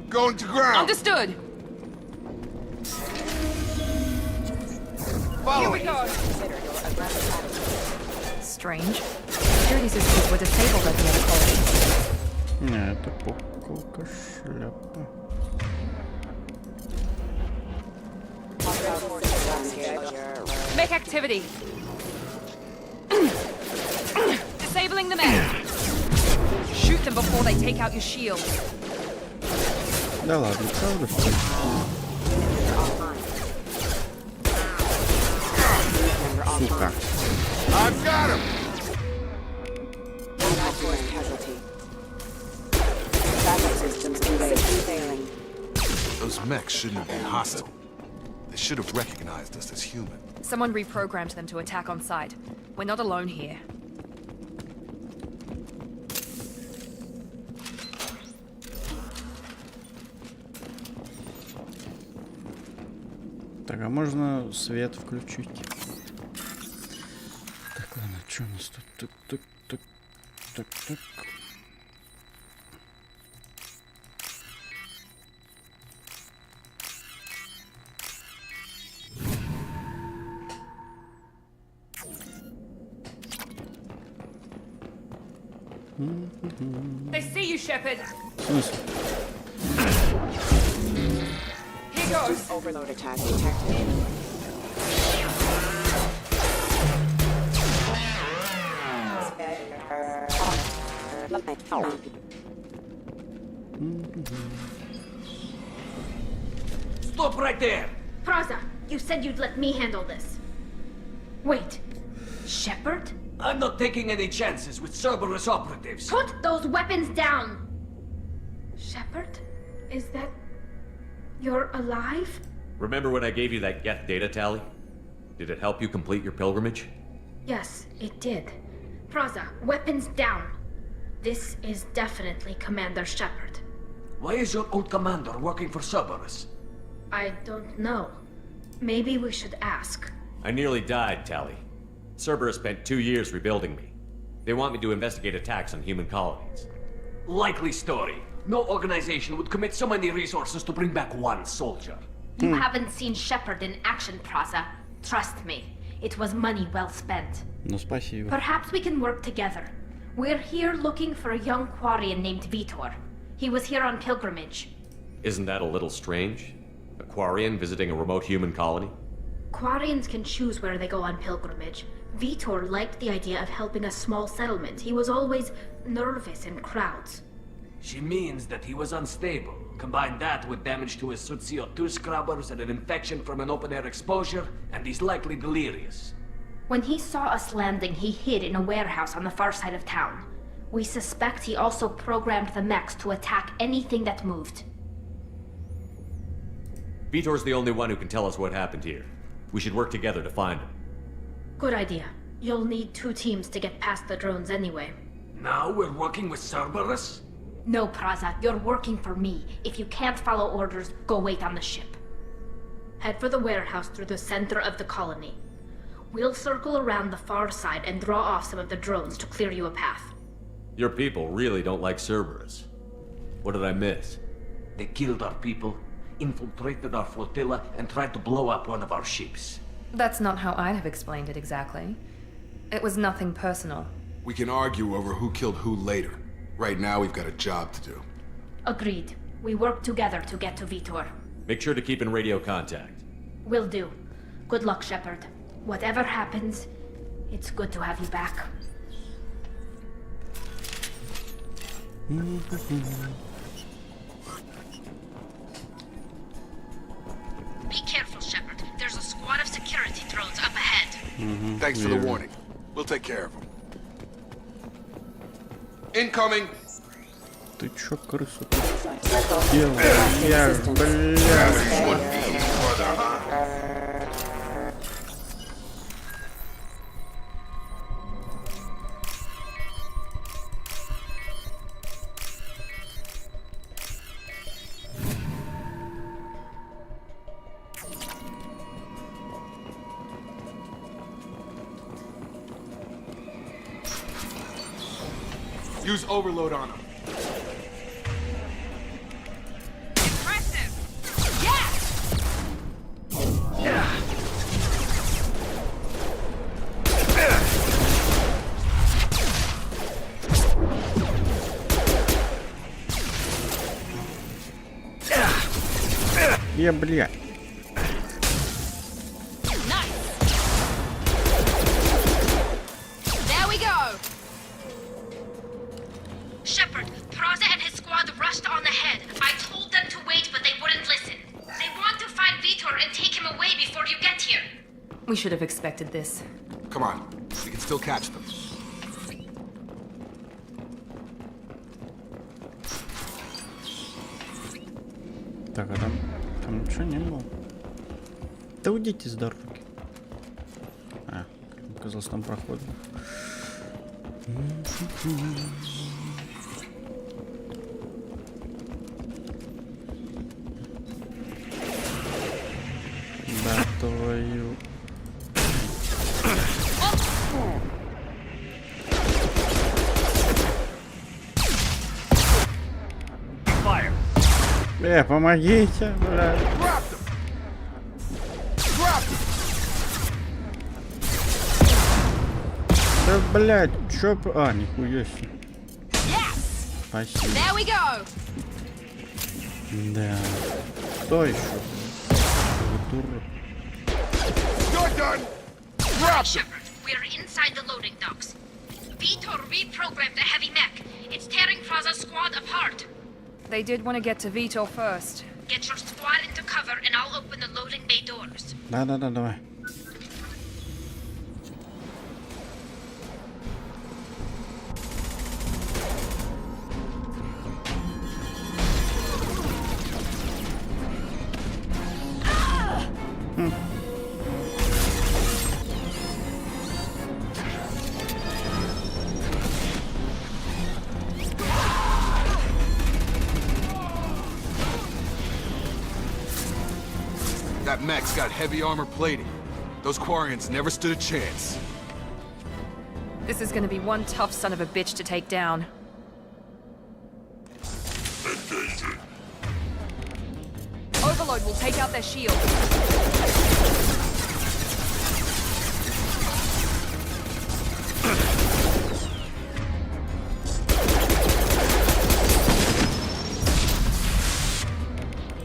Going to ground!
Understood!
Follow
Here we go! Strange. Security systems were disabled at the other colony.
Не, это поколка шляпа.
Make activity! Disabling the men! Shoot them before they take out your shield.
Да ладно, правда, что ли? Сука.
I've got him!
Casualty. Backup systems failing.
Those mechs shouldn't have been hostile. They should have recognized us as human.
Someone reprogrammed them to attack on sight. We're not alone here.
Так, а можно свет включить? Так, ладно, что у нас тут? Так.
They see you, Shepard!
В смысле?
Here goes!
Overload attack detected.
Stop right there!
Praza, you said you'd let me handle this. Wait, Shepard?
I'm not taking any chances with Cerberus operatives.
Put those weapons down! Shepard? Is that... you're alive?
Remember when I gave you that Geth data tally? Did it help you complete your pilgrimage?
Yes, it did. Praza, weapons down. This is definitely Commander Shepard.
Why is your old commander working for Cerberus?
I don't know. Maybe we should ask.
I nearly died, Tally. Cerberus spent 2 years rebuilding me. They want me to investigate attacks on human colonies.
Likely story. No organization would commit so many resources to bring back one soldier.
You haven't seen Shepard in action, Praza. Trust me, it was money well spent.
Ну, спасибо.
Perhaps we can work together. We're here looking for a young Quarian named Vitor. He was here on pilgrimage.
Isn't that a little strange? A Quarian visiting a remote human colony?
Quarians can choose where they go on pilgrimage. Vitor liked the idea of helping a small settlement. He was always nervous in crowds.
She means that he was unstable. Combine that with damage to his CO2 scrubbers and an infection from an open-air exposure, and he's likely delirious.
When he saw us landing, he hid in a warehouse on the far side of town. We suspect he also programmed the mechs to attack anything that moved.
Vitor's the only one who can tell us what happened here. We should work together to find him.
Good idea. You'll need 2 teams to get past the drones anyway.
Now we're working with Cerberus?
No, Praza, you're working for me. If you can't follow orders, go wait on the ship. Head for the warehouse through the center of the colony. We'll circle around the far side and draw off some of the drones to clear you a path.
Your people really don't like Cerberus. What did I miss?
They killed our people, infiltrated our flotilla, and tried to blow up one of our ships.
That's not how I'd have explained it exactly. It was nothing personal.
We can argue over who killed who later. Right now, we've got a job to do.
Agreed. We work together to get to Vitor.
Make sure to keep in radio contact.
Will do. Good luck, Shepard. Whatever happens, it's good to have you back. Be careful, Shepard. There's a squad of security drones up ahead.
Thanks for the warning. We'll take care of them. Incoming!
Ты чё, крыса, тут делаешь?
Use overload on them.
Impressive! Yes!
Бля.
There we go!
Shepard, Praza and his squad rushed on ahead. I told them to wait, but they wouldn't listen. They want to find Vitor and take him away before you get here.
We should have expected this.
Come on. We can still catch them.
Так, а там ничего не было. Да уйдите с дороги. А, оказалось, там проход. Да твою. Помогите, блядь. Да, блядь, чё... А, нихуя себе. Спасибо. Да. Кто еще? Дура.
Shepard, we're inside the loading docks. Vitor reprogrammed the heavy mech. It's tearing Praza's squad apart.
They did want to get to Vitor first.
Get your squad into cover and I'll open the loading bay doors.
Да, давай.
That mech's got heavy armor plating. Those Quarians never stood a chance.
This is gonna be one tough son of a bitch to take down. Overload will take out their shield.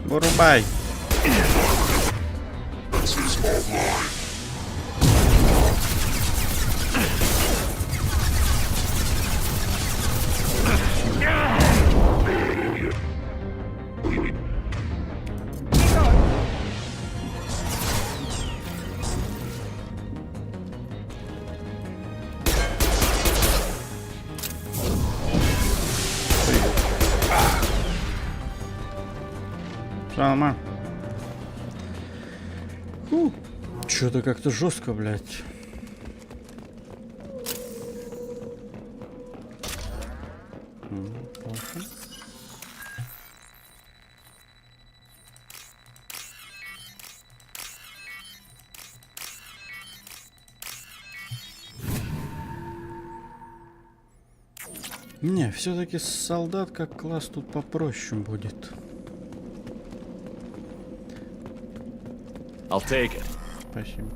Вырубай. Нормально. Что-то как-то жестко, блядь. Плохо. Не, все-таки солдат как класс тут попроще будет.
I'll take it.
Спасибо.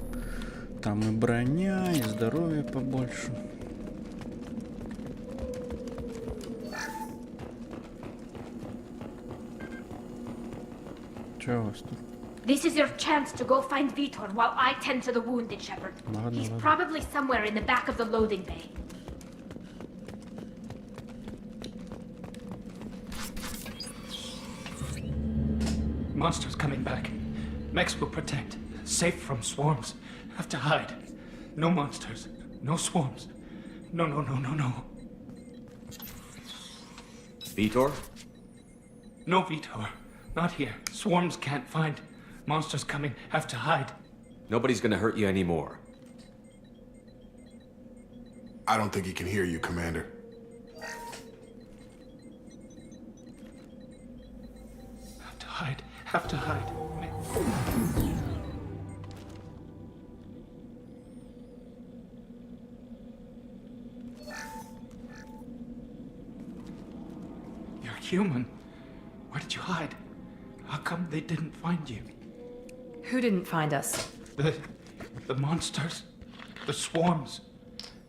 Там и броня, и здоровье побольше. Чё у вас тут?
This is your chance to go find Vitor while I tend to the wounded, Shepard.
Ладно,
He's
ладно.
probably somewhere in the back of the loading bay.
Monsters coming back. Mechs will protect. Safe from swarms. Have to hide. No monsters. No swarms. No, no, no, no, no.
Vitor?
No Vitor. Not here. Swarms can't find. Monsters coming. Have to hide.
Nobody's gonna hurt you anymore.
I don't think he can hear you, Commander.
Have to hide. Have to hide. You're human. Where did you hide? How come they didn't find you?
Who didn't find us?
The monsters. The swarms.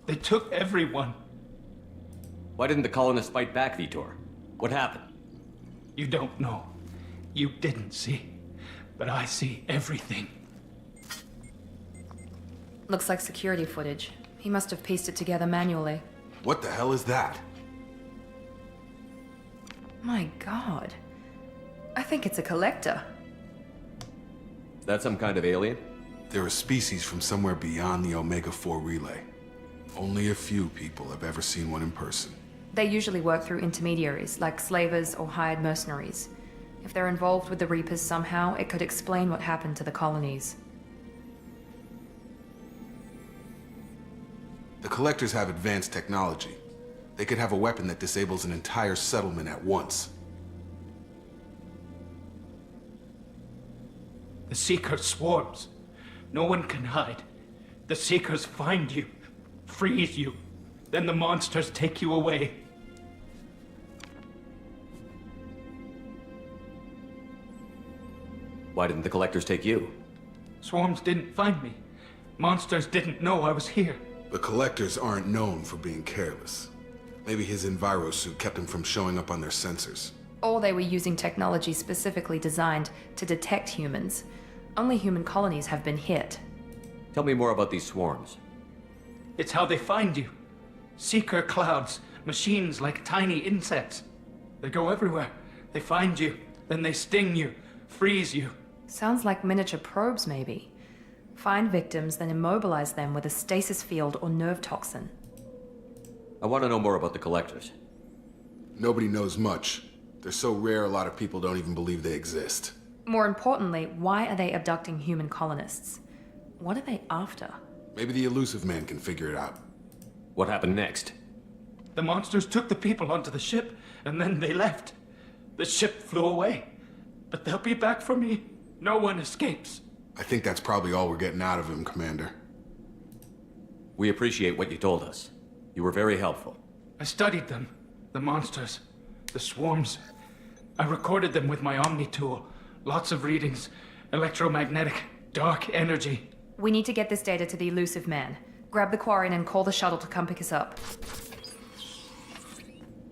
They took everyone.
Why didn't the colonists fight back, Vitor? What happened?
You don't know. You didn't see. But I see everything.
Looks like security footage. He must have pieced it together manually.
What the hell is that?
My god. I think it's a collector.
That some kind of alien?
They're a species from somewhere beyond the Omega-4 relay. Only a few people have ever seen one in person.
They usually work through intermediaries, like slavers or hired mercenaries. If they're involved with the Reapers somehow, it could explain what happened to the colonies.
The Collectors have advanced technology. They could have a weapon that disables an entire settlement at once.
The Seeker swarms. No one can hide. The Seekers find you, freeze you. Then the monsters take you away.
Why didn't the collectors take you?
Swarms didn't find me. Monsters didn't know I was here.
The Collectors aren't known for being careless. Maybe his Enviro suit kept him from showing up on their sensors.
Or they were using technology specifically designed to detect humans. Only human colonies have been hit.
Tell me more about these swarms.
It's how they find you. Seeker clouds, machines like tiny insects. They go everywhere. They find you, then they sting you, freeze you.
Sounds like miniature probes, maybe. Find victims, then immobilize them with a stasis field or nerve toxin.
I want to know more about the collectors.
Nobody knows much. They're so rare a lot of people don't even believe they exist.
More importantly, why are they abducting human colonists? What are they after?
Maybe the Elusive Man can figure it out.
What happened next?
The monsters took the people onto the ship, and then they left. The ship flew away. But they'll be back for me. No one escapes.
I think that's probably all we're getting out of him, Commander.
We appreciate what you told us. You were very helpful.
I studied them. The monsters. The swarms. I recorded them with my Omni tool. Lots of readings. Electromagnetic. Dark energy.
We need to get this data to the Elusive Man. Grab the Quarren and call the shuttle to come pick us up.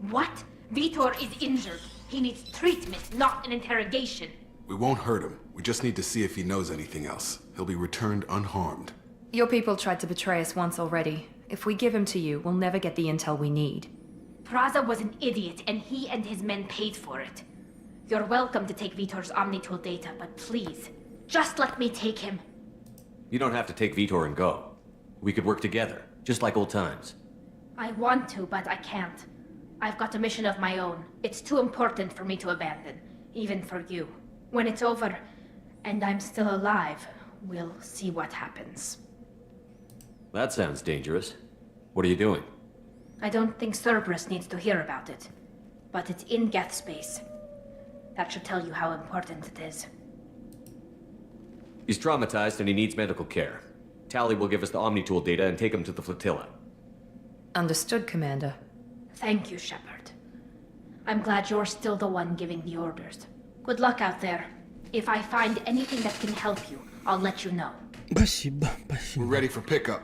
What? Vitor is injured. He needs treatment, not an interrogation.
We won't hurt him. We just need to see if he knows anything else. He'll be returned unharmed.
Your people tried to betray us once already. If we give him to you, we'll never get the intel we need.
Praza was an idiot, and he and his men paid for it. You're welcome to take Vitor's Omnitool data, but please, just let me take him.
You don't have to take Vitor and go. We could work together, just like old times.
I want to, but I can't. I've got a mission of my own. It's too important for me to abandon, even for you. When it's over, and I'm still alive, we'll see what happens.
That sounds dangerous. What are you doing?
I don't think Cerberus needs to hear about it, but it's in Geth space. That should tell you how important it is.
He's traumatized and he needs medical care. Tally will give us the Omnitool data and take him to the flotilla.
Understood, Commander.
Thank you, Shepard. I'm glad you're still the one giving the orders. Good luck out there. If I find anything that can help you, I'll let you know.
Спасибо, спасибо.
We're ready for pickup.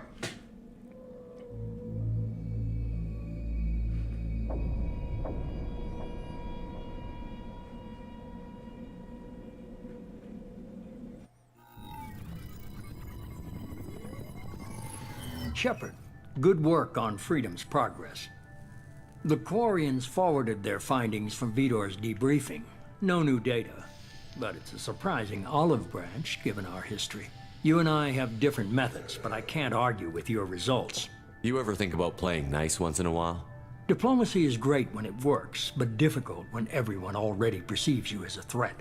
Shepard, good work on Freedom's progress. The Quarians forwarded their findings from Vidor's debriefing. No new data, but it's a surprising olive branch given our history. You and I have different methods, but I can't argue with your results.
You ever think about playing nice once in a while?
Diplomacy is great when it works, but difficult when everyone already perceives you as a threat.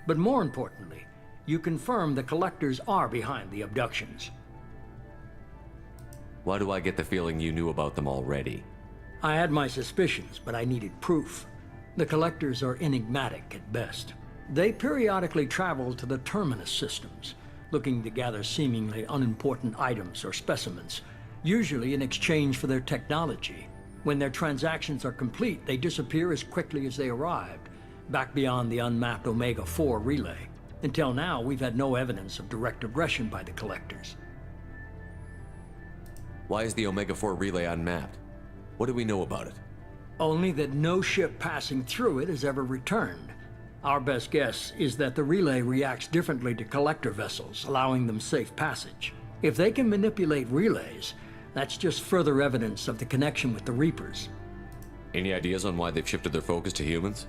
But more importantly, you confirm the Collectors are behind the abductions.
Why do I get the feeling you knew about them already?
I had my suspicions, but I needed proof. The Collectors are enigmatic at best. They periodically travel to the Terminus systems, looking to gather seemingly unimportant items or specimens, usually in exchange for their technology. When their transactions are complete, they disappear as quickly as they arrived, back beyond the unmapped Omega-4 relay. Until now, we've had no evidence of direct aggression by the Collectors.
Why is the Omega-4 relay unmapped? What do we know about it?
Only that no ship passing through it has ever returned. Our best guess is that the relay reacts differently to Collector vessels, allowing them safe passage. If they can manipulate relays, that's just further evidence of the connection with the Reapers.
Any ideas on why they've shifted their focus to humans?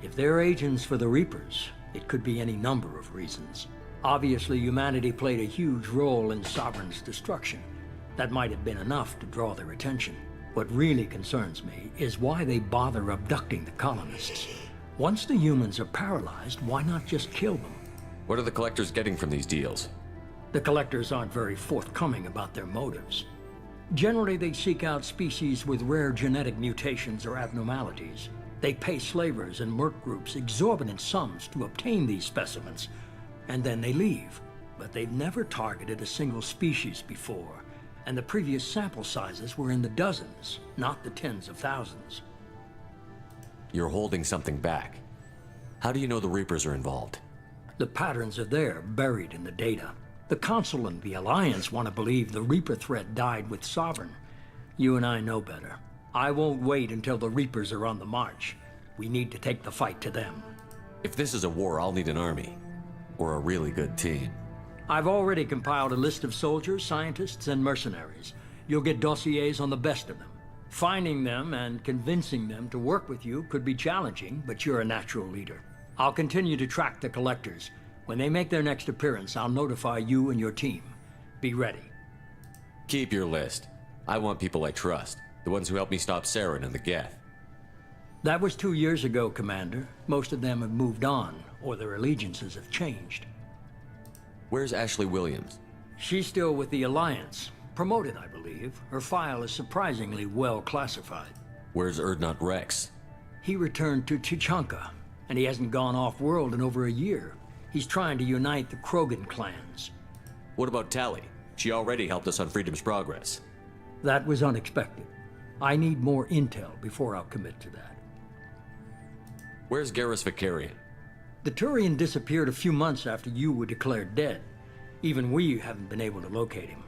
If they're agents for the Reapers, it could be any number of reasons. Obviously, humanity played a huge role in Sovereign's destruction. That might have been enough to draw their attention. What really concerns me is why they bother abducting the colonists. Once the humans are paralyzed, why not just kill them?
What are the Collectors getting from these deals?
The Collectors aren't very forthcoming about their motives. Generally, they seek out species with rare genetic mutations or abnormalities. They pay slavers and merc groups exorbitant sums to obtain these specimens, and then they leave. But they've never targeted a single species before. And the previous sample sizes were in the dozens, not the tens of thousands.
You're holding something back. How do you know the Reapers are involved?
The patterns are there, buried in the data. The Council and the Alliance want to believe the Reaper threat died with Sovereign. You and I know better. I won't wait until the Reapers are on the march. We need to take the fight to them.
If this is a war, I'll need an army. Or a really good team.
I've already compiled a list of soldiers, scientists, and mercenaries. You'll get dossiers on the best of them. Finding them and convincing them to work with you could be challenging, but you're a natural leader. I'll continue to track the Collectors. When they make their next appearance, I'll notify you and your team. Be ready.
Keep your list. I want people I trust. The ones who helped me stop Saren and the Geth.
That was 2 years ago, Commander. Most of them have moved on, or their allegiances have changed.
Where's Ashley Williams?
She's still with the Alliance. Promoted, I believe. Her file is surprisingly well classified.
Where's Erdnot Rex?
He returned to Chichanka, and he hasn't gone off-world in over a year. He's trying to unite the Krogan clans.
What about Tali? She already helped us on Freedom's Progress.
That was unexpected. I need more intel before I'll commit to that.
Where's Garrus Vicarian?
The Turian disappeared a few months after you were declared dead. Even we haven't been able to locate him.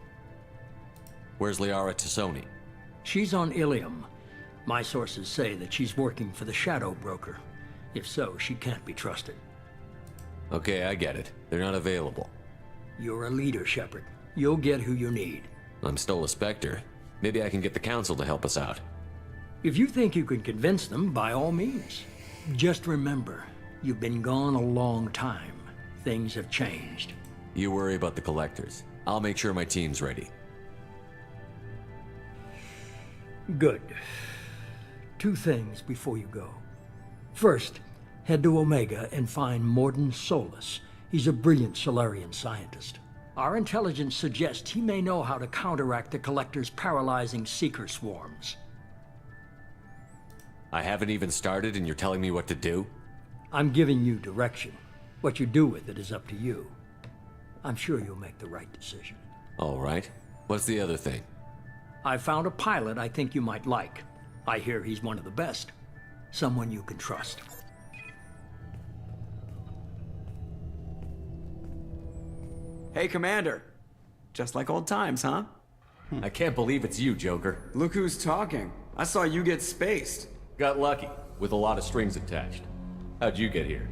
Where's Liara Tassoni?
She's on Ilium. My sources say that she's working for the Shadow Broker. If so, she can't be trusted.
Okay, I get it. They're not available.
You're a leader, Shepard. You'll get who you need.
I'm still a Spectre. Maybe I can get the Council to help us out.
If you think you can convince them, by all means. Just remember, you've been gone a long time. Things have changed.
You worry about the Collectors. I'll make sure my team's ready.
Good. 2 things before you go. First, head to Omega and find Morden Solus. He's a brilliant Solarian scientist. Our intelligence suggests he may know how to counteract the Collector's paralyzing Seeker swarms.
I haven't even started and you're telling me what to do?
I'm giving you direction. What you do with it is up to you. I'm sure you'll make the right decision.
All right. What's the other thing?
I found a pilot I think you might like. I hear he's one of the best. Someone you can trust.
Hey, Commander. Just like old times, huh?
I can't believe it's you, Joker.
Look who's talking. I saw you get spaced.
Got lucky, with a lot of strings attached. How'd you get here?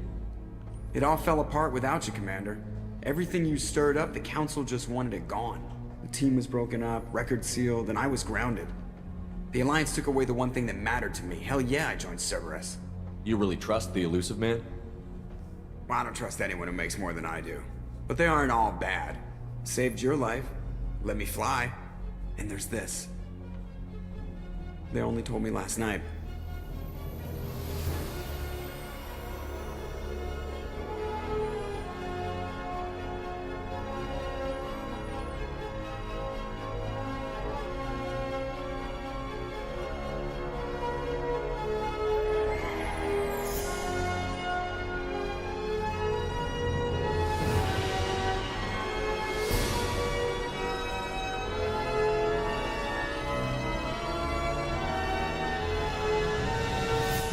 It all fell apart without you, Commander. Everything you stirred up, the Council just wanted it gone. The team was broken up, record sealed, and I was grounded. The Alliance took away the one thing that mattered to me. Hell yeah, I joined Cerberus.
You really trust the Elusive Man?
Well, I don't trust anyone who makes more than I do. But they aren't all bad. Saved your life, let me fly, and there's this. They only told me last night.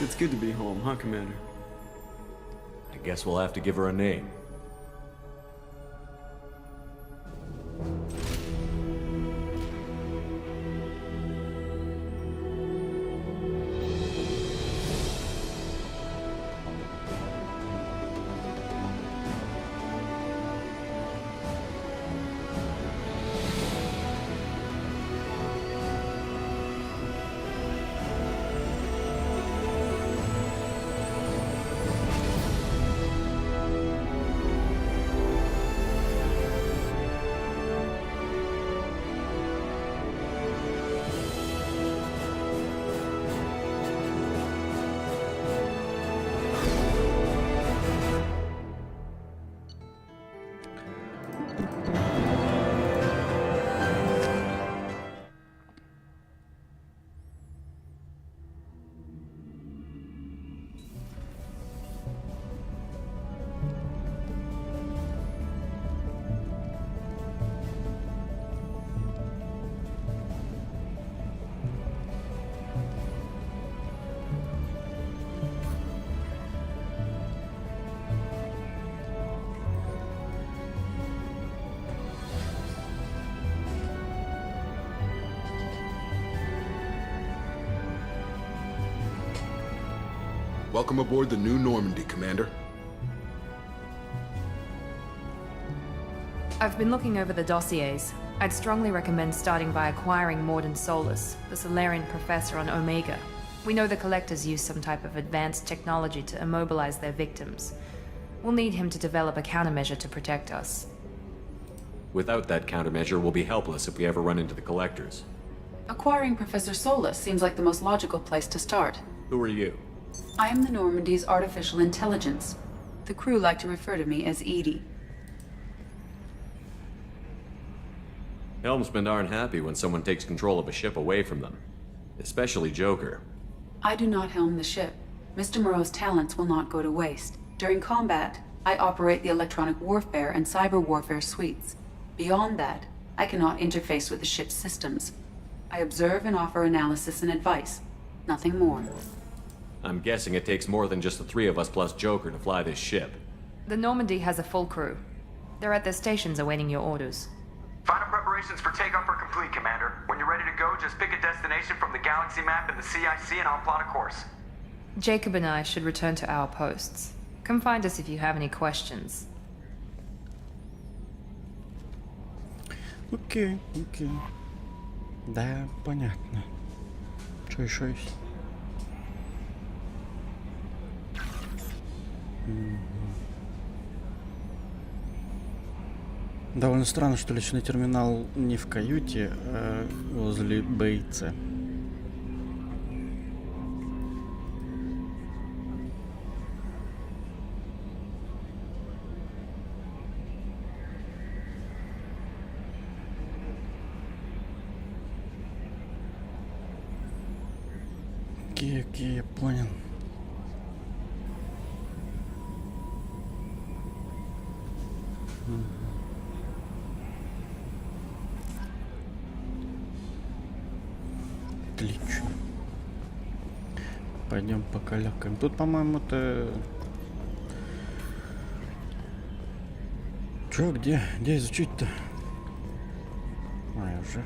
It's good to be home, huh, Commander?
I guess we'll have to give her a name.
Welcome aboard the New Normandy, Commander.
I've been looking over the dossiers. I'd strongly recommend starting by acquiring Morden Solus, the Solarian professor on Omega. We know the Collectors use some type of advanced technology to immobilize their victims. We'll need him to develop a countermeasure to protect us.
Without that countermeasure, we'll be helpless if we ever run into the Collectors.
Acquiring Professor Solus seems like the most logical place to start.
Who are you?
I am the Normandy's artificial intelligence. The crew like to refer to me as Edie.
Helmsmen aren't happy when someone takes control of a ship away from them. Especially Joker.
I do not helm the ship. Mr. Moreau's talents will not go to waste. During combat, I operate the electronic warfare and cyber warfare suites. Beyond that, I cannot interface with the ship's systems. I observe and offer analysis and advice. Nothing more.
I'm guessing it takes more than just the three of us plus Joker to fly this ship.
The Normandy has a full crew. They're at their stations awaiting your orders.
Final preparations for takeoff are complete, Commander. When you're ready to go, just pick a destination from the galaxy map in the CIC and I'll plot a course.
Jacob and I should return to our posts. Come find us if you have any questions.
Окей. Да, понятно. Что еще есть? Довольно странно, что личный терминал не в каюте, а возле Бейтса. Окей, я понял. Отлично. Пойдем покалякаем. Тут, по-моему, это... Чё, где изучить-то? Ой, уже.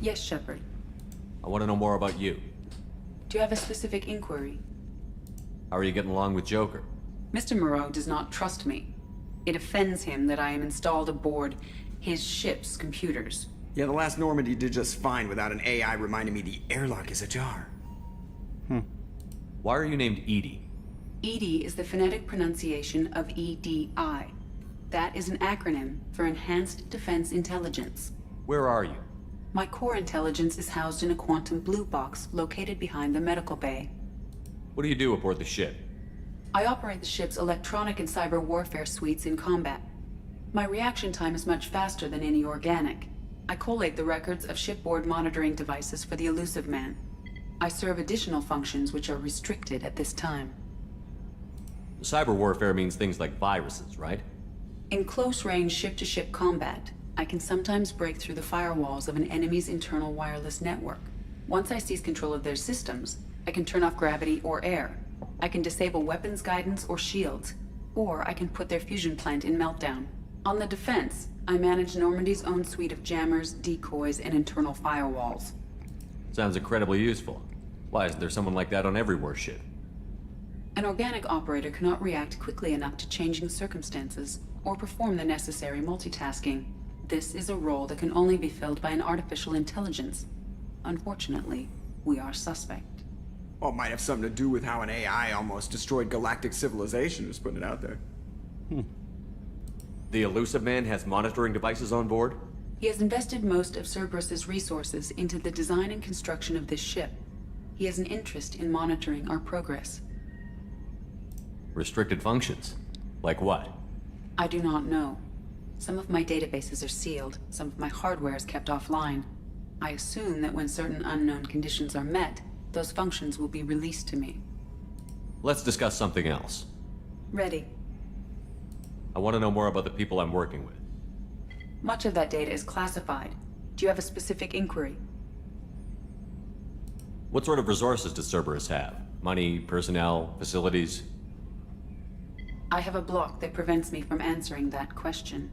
Yes, Shepard.
I want to know more about you.
Do you have a specific inquiry?
How are you getting along with Joker?
Mr. Moreau does not trust me. It offends him that I am installed aboard his ship's computers.
Yeah, the last Normandy did just fine without an AI reminding me the airlock is ajar.
Why are you named Edie?
EDI is the phonetic pronunciation of EDI. That is an acronym for Enhanced Defense Intelligence.
Where are you?
My core intelligence is housed in a quantum blue box located behind the medical bay.
What do you do aboard the ship?
I operate the ship's electronic and cyber warfare suites in combat. My reaction time is much faster than any organic. I collate the records of shipboard monitoring devices for the Elusive Man. I serve additional functions which are restricted at this time.
Cyber warfare means things like viruses, right?
In close-range ship-to-ship combat, I can sometimes break through the firewalls of an enemy's internal wireless network. Once I seize control of their systems, I can turn off gravity or air. I can disable weapons guidance or shields, or I can put their fusion plant in meltdown. On the defense, I manage Normandy's own suite of jammers, decoys, and internal firewalls.
Sounds incredibly useful. Why isn't there someone like that on every warship?
An organic operator cannot react quickly enough to changing circumstances or perform the necessary multitasking. This is a role that can only be filled by an artificial intelligence. Unfortunately, we are suspect.
Well, it might have something to do with how an AI almost destroyed galactic civilization, just putting it out there.
The Elusive Man has monitoring devices on board?
He has invested most of Cerberus's resources into the design and construction of this ship. He has an interest in monitoring our progress.
Restricted functions? Like what?
I do not know. Some of my databases are sealed, some of my hardware is kept offline. I assume that when certain unknown conditions are met, those functions will be released to me.
Let's discuss something else.
Ready.
I want to know more about the people I'm working with.
Much of that data is classified. Do you have a specific inquiry?
What sort of resources does Cerberus have? Money, personnel, facilities?
I have a block that prevents me from answering that question.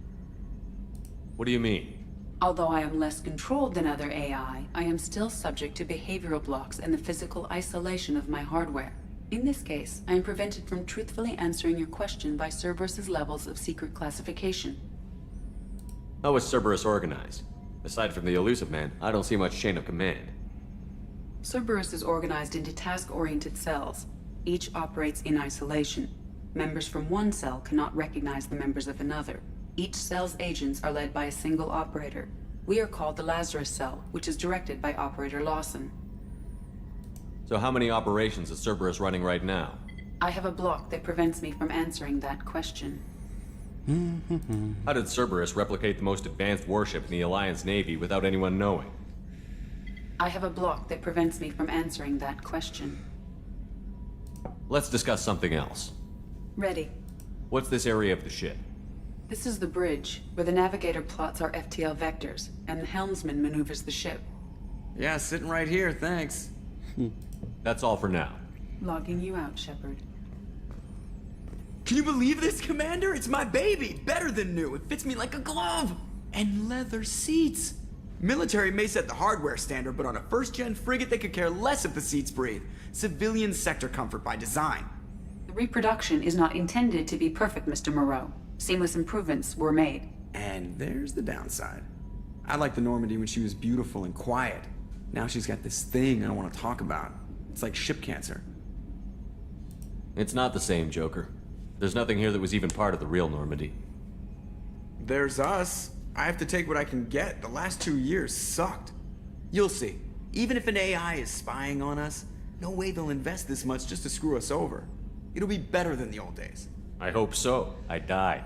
What do you mean?
Although I am less controlled than other AI, I am still subject to behavioral blocks and the physical isolation of my hardware. In this case, I am prevented from truthfully answering your question by Cerberus's levels of secret classification.
How is Cerberus organized? Aside from the Elusive Man, I don't see much chain of command.
Cerberus is organized into task-oriented cells. Each operates in isolation. Members from one cell cannot recognize the members of another. Each cell's agents are led by a single operator. We are called the Lazarus Cell, which is directed by Operator Lawson.
So how many operations is Cerberus running right now?
I have a block that prevents me from answering that question.
How did Cerberus replicate the most advanced warship in the Alliance Navy without anyone knowing?
I have a block that prevents me from answering that question.
Let's discuss something else.
Ready.
What's this area of the ship?
This is the bridge, where the navigator plots our FTL vectors, and the helmsman maneuvers the ship.
Yeah, sitting right here, thanks.
That's all for now.
Logging you out, Shepard.
Can you believe this, Commander? It's my baby! Better than new. It fits me like a glove! And leather seats! Military may set the hardware standard, but on a first-gen frigate, they could care less if the seats breathe. Civilian sector comfort by design.
The reproduction is not intended to be perfect, Mr. Moreau. Seamless improvements were made.
And there's the downside. I liked the Normandy when she was beautiful and quiet. Now she's got this thing I don't want to talk about. It's like ship cancer.
It's not the same, Joker. There's nothing here that was even part of the real Normandy.
There's us. I have to take what I can get. The last 2 years sucked. You'll see. Even if an AI is spying on us, no way they'll invest this much just to screw us over. It'll be better than the old days.
I hope so. I died.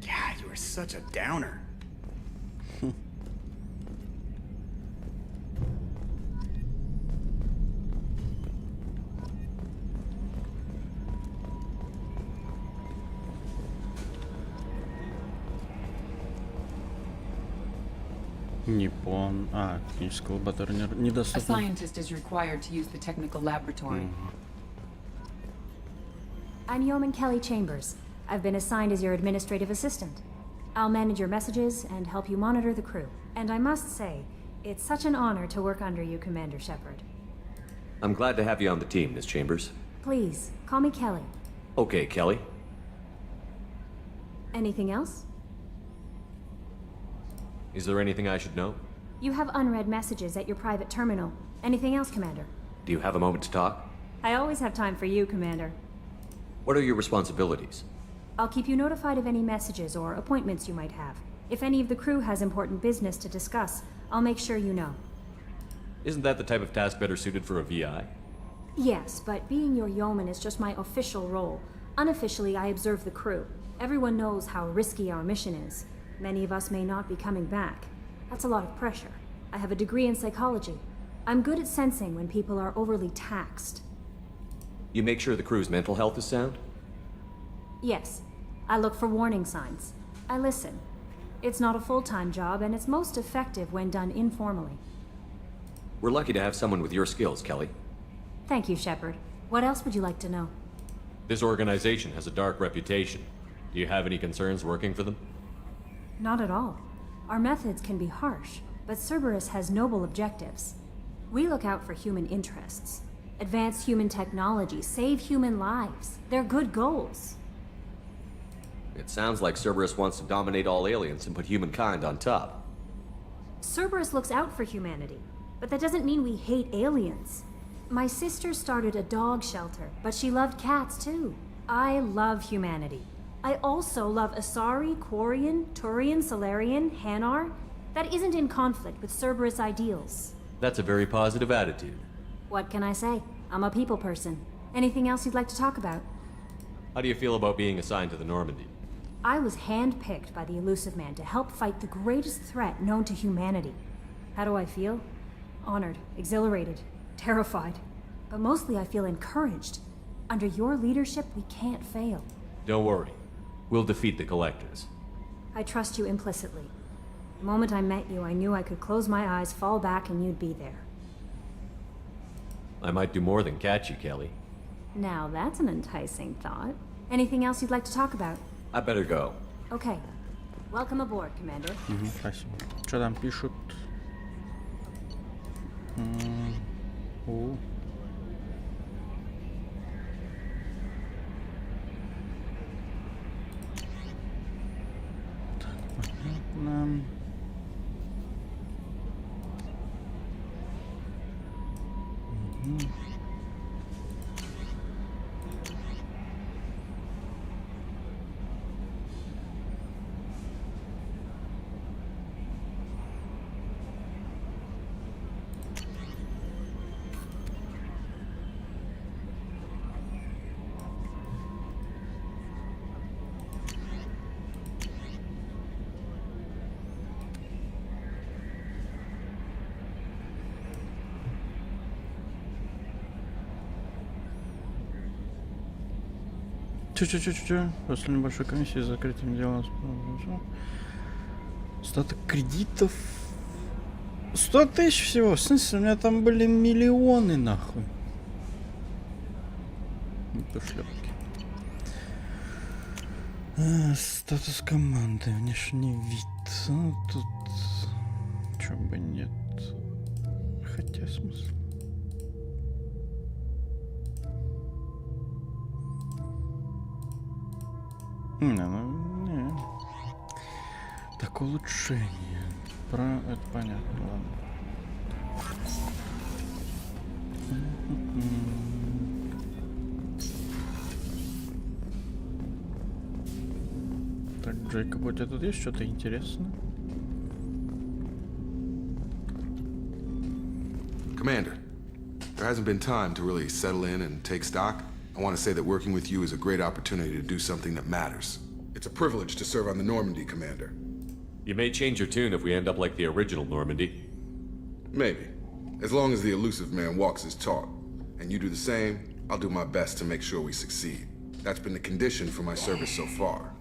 Yeah, you were such a downer.
Nippon. Технический лабораторий
A
недоступен.
scientist is required to use the technical laboratory.
I'm Yeoman Kelly Chambers. I've been assigned as your administrative assistant. I'll manage your messages and help you monitor the crew. And I must say, it's such an honor to work under you, Commander Shepard.
I'm glad to have you on the team, Miss Chambers.
Please, call me Kelly.
Okay, Kelly.
Anything else?
Is there anything I should know?
You have unread messages at your private terminal. Anything else, Commander?
Do you have a moment to talk?
I always have time for you, Commander.
What are your responsibilities?
I'll keep you notified of any messages or appointments you might have. If any of the crew has important business to discuss, I'll make sure you know.
Isn't that the type of task better suited for a VI?
Yes, but being your yeoman is just my official role. Unofficially, I observe the crew. Everyone knows how risky our mission is. Many of us may not be coming back. That's a lot of pressure. I have a degree in psychology. I'm good at sensing when people are overly taxed.
You make sure the crew's mental health is sound?
Yes. I look for warning signs. I listen. It's not a full-time job, and it's most effective when done informally.
We're lucky to have someone with your skills, Kelly.
Thank you, Shepard. What else would you like to know?
This organization has a dark reputation. Do you have any concerns working for them?
Not at all. Our methods can be harsh, but Cerberus has noble objectives. We look out for human interests. Advance human technology, save human lives. They're good goals.
It sounds like Cerberus wants to dominate all aliens and put humankind on top.
Cerberus looks out for humanity, but that doesn't mean we hate aliens. My sister started a dog shelter, but she loved cats too. I love humanity. I also love Asari, Quarian, Turian, Solarian, Hanar. That isn't in conflict with Cerberus ideals.
That's a very positive attitude.
What can I say? I'm a people person. Anything else you'd like to talk about?
How do you feel about being assigned to the Normandy?
I was handpicked by the Elusive Man to help fight the greatest threat known to humanity. How do I feel? Honored, exhilarated, terrified. But mostly I feel encouraged. Under your leadership, we can't fail.
Don't worry. We'll defeat the Collectors.
I trust you implicitly. The moment I met you, I knew I could close my eyes, fall back, and you'd be there.
I might do more than catch you, Kelly.
Now that's an enticing thought. Anything else you'd like to talk about?
I better go.
Okay. Welcome aboard, Commander.
Спасибо. Что там пишут? Так, понятно. Чё? После небольшой комиссии с закрытием дела. Остаток кредитов. 100 тысяч всего. В смысле, у меня там были миллионы, нахуй. Это шлепки. Статус команды. Внешний вид. Ну, тут... Чё бы нет. Хотя смысл. Не. Так, улучшение. Про это понятно, ладно. Так, Джейкоб, у тебя тут есть что-то интересное?
Commander, there hasn't been time to really settle in and take stock. I want to say that working with you is a great opportunity to do something that matters. It's a privilege to serve on the Normandy, Commander.
You may change your tune if we end up like the original Normandy.
Maybe. As long as the Elusive Man walks his talk. And you do the same, I'll do my best to make sure we succeed. That's been the condition for my service so far.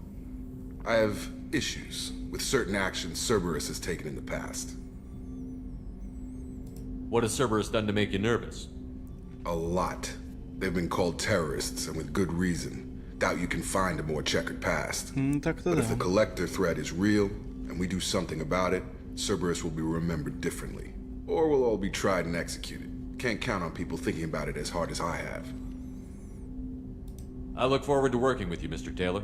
I have issues with certain actions Cerberus has taken in the past.
What has Cerberus done to make you nervous?
A lot. They've been called terrorists, and with good reason. Doubt you can find a more checkered past.
Так-то
But if the
да.
collector threat is real, and we do something about it, Cerberus will be remembered differently. Or we'll all be tried and executed. Can't count on people thinking about it as hard as I have.
I look forward to working with you, Mr. Taylor.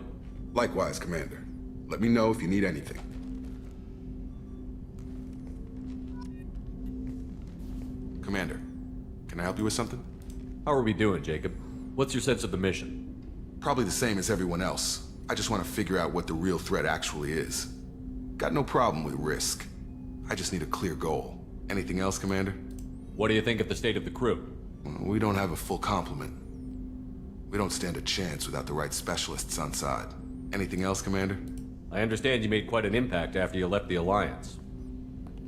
Likewise, Commander. Let me know if you need anything. Commander, can I help you with something?
How are we doing, Jacob? What's your sense of the mission?
Probably the same as everyone else. I just want to figure out what the real threat actually is. Got no problem with risk. I just need a clear goal. Anything else, Commander?
What do you think of the state of the crew?
We don't have a full complement. We don't stand a chance without the right specialists on side. Anything else, Commander?
I understand you made quite an impact after you left the Alliance.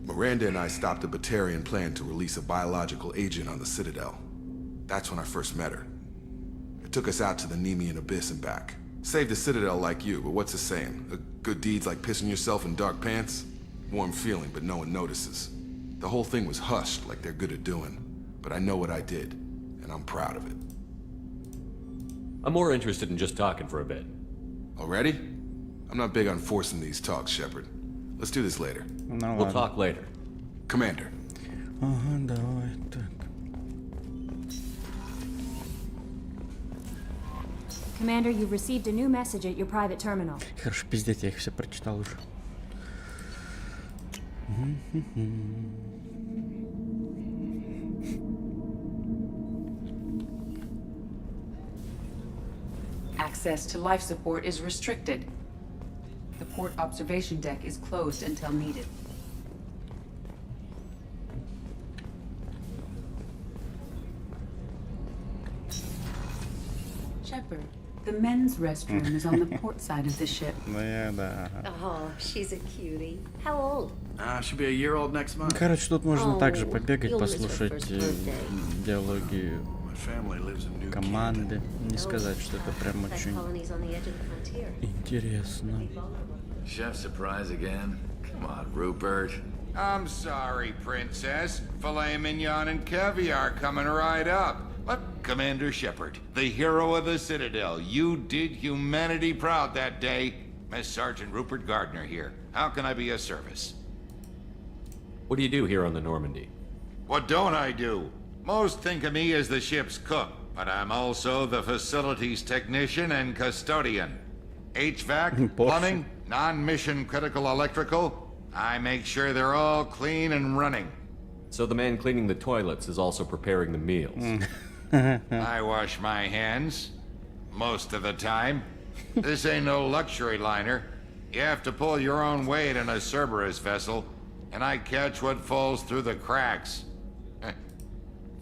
Miranda and I stopped a Batarian plan to release a biological agent on the Citadel. That's when I first met her. It took us out to the Nemean Abyss and back. Saved the Citadel like you, but what's the saying? A good deed's like pissing yourself in dark pants? Warm feeling, but no one notices. The whole thing was hushed like they're good at doing. But I know what I did, and I'm proud of it.
I'm more interested in just talking for a bit.
Already? I'm not big on forcing these talks, Shepard. Let's do this later.
We'll talk later.
Commander.
Ага, давай, так.
Commander, you've received a new message at your private terminal.
Хорошо, пиздец, я их все прочитал уже.
Access to life support is restricted. The port observation deck is closed until needed. Shepard, the men's restroom is on the port side of the ship.
Да.
Oh, she's a cutie. How old?
She'll be a year old next month.
Короче, тут можно также побегать,
you'll miss her
послушать
first birthday.
диалоги команды. Не сказать, что это прям
That
очень
colony's on the edge of the frontier.
интересно.
Chef surprise again? Come on, Rupert.
I'm sorry, Princess. Filet mignon and caviar coming right up. But Commander Shepard, the hero of the Citadel, you did humanity proud that day. Miss Sergeant Rupert Gardner here. How can I be of service?
What do you do here on the Normandy?
What don't I do? Most think of me as the ship's cook, but I'm also the facilities technician and custodian. HVAC, plumbing, non-mission critical electrical. I make sure they're all clean and running.
So the man cleaning the toilets is also preparing the meals.
I wash my hands. Most of the time. This ain't no luxury liner. You have to pull your own weight in a Cerberus vessel, and I catch what falls through the cracks.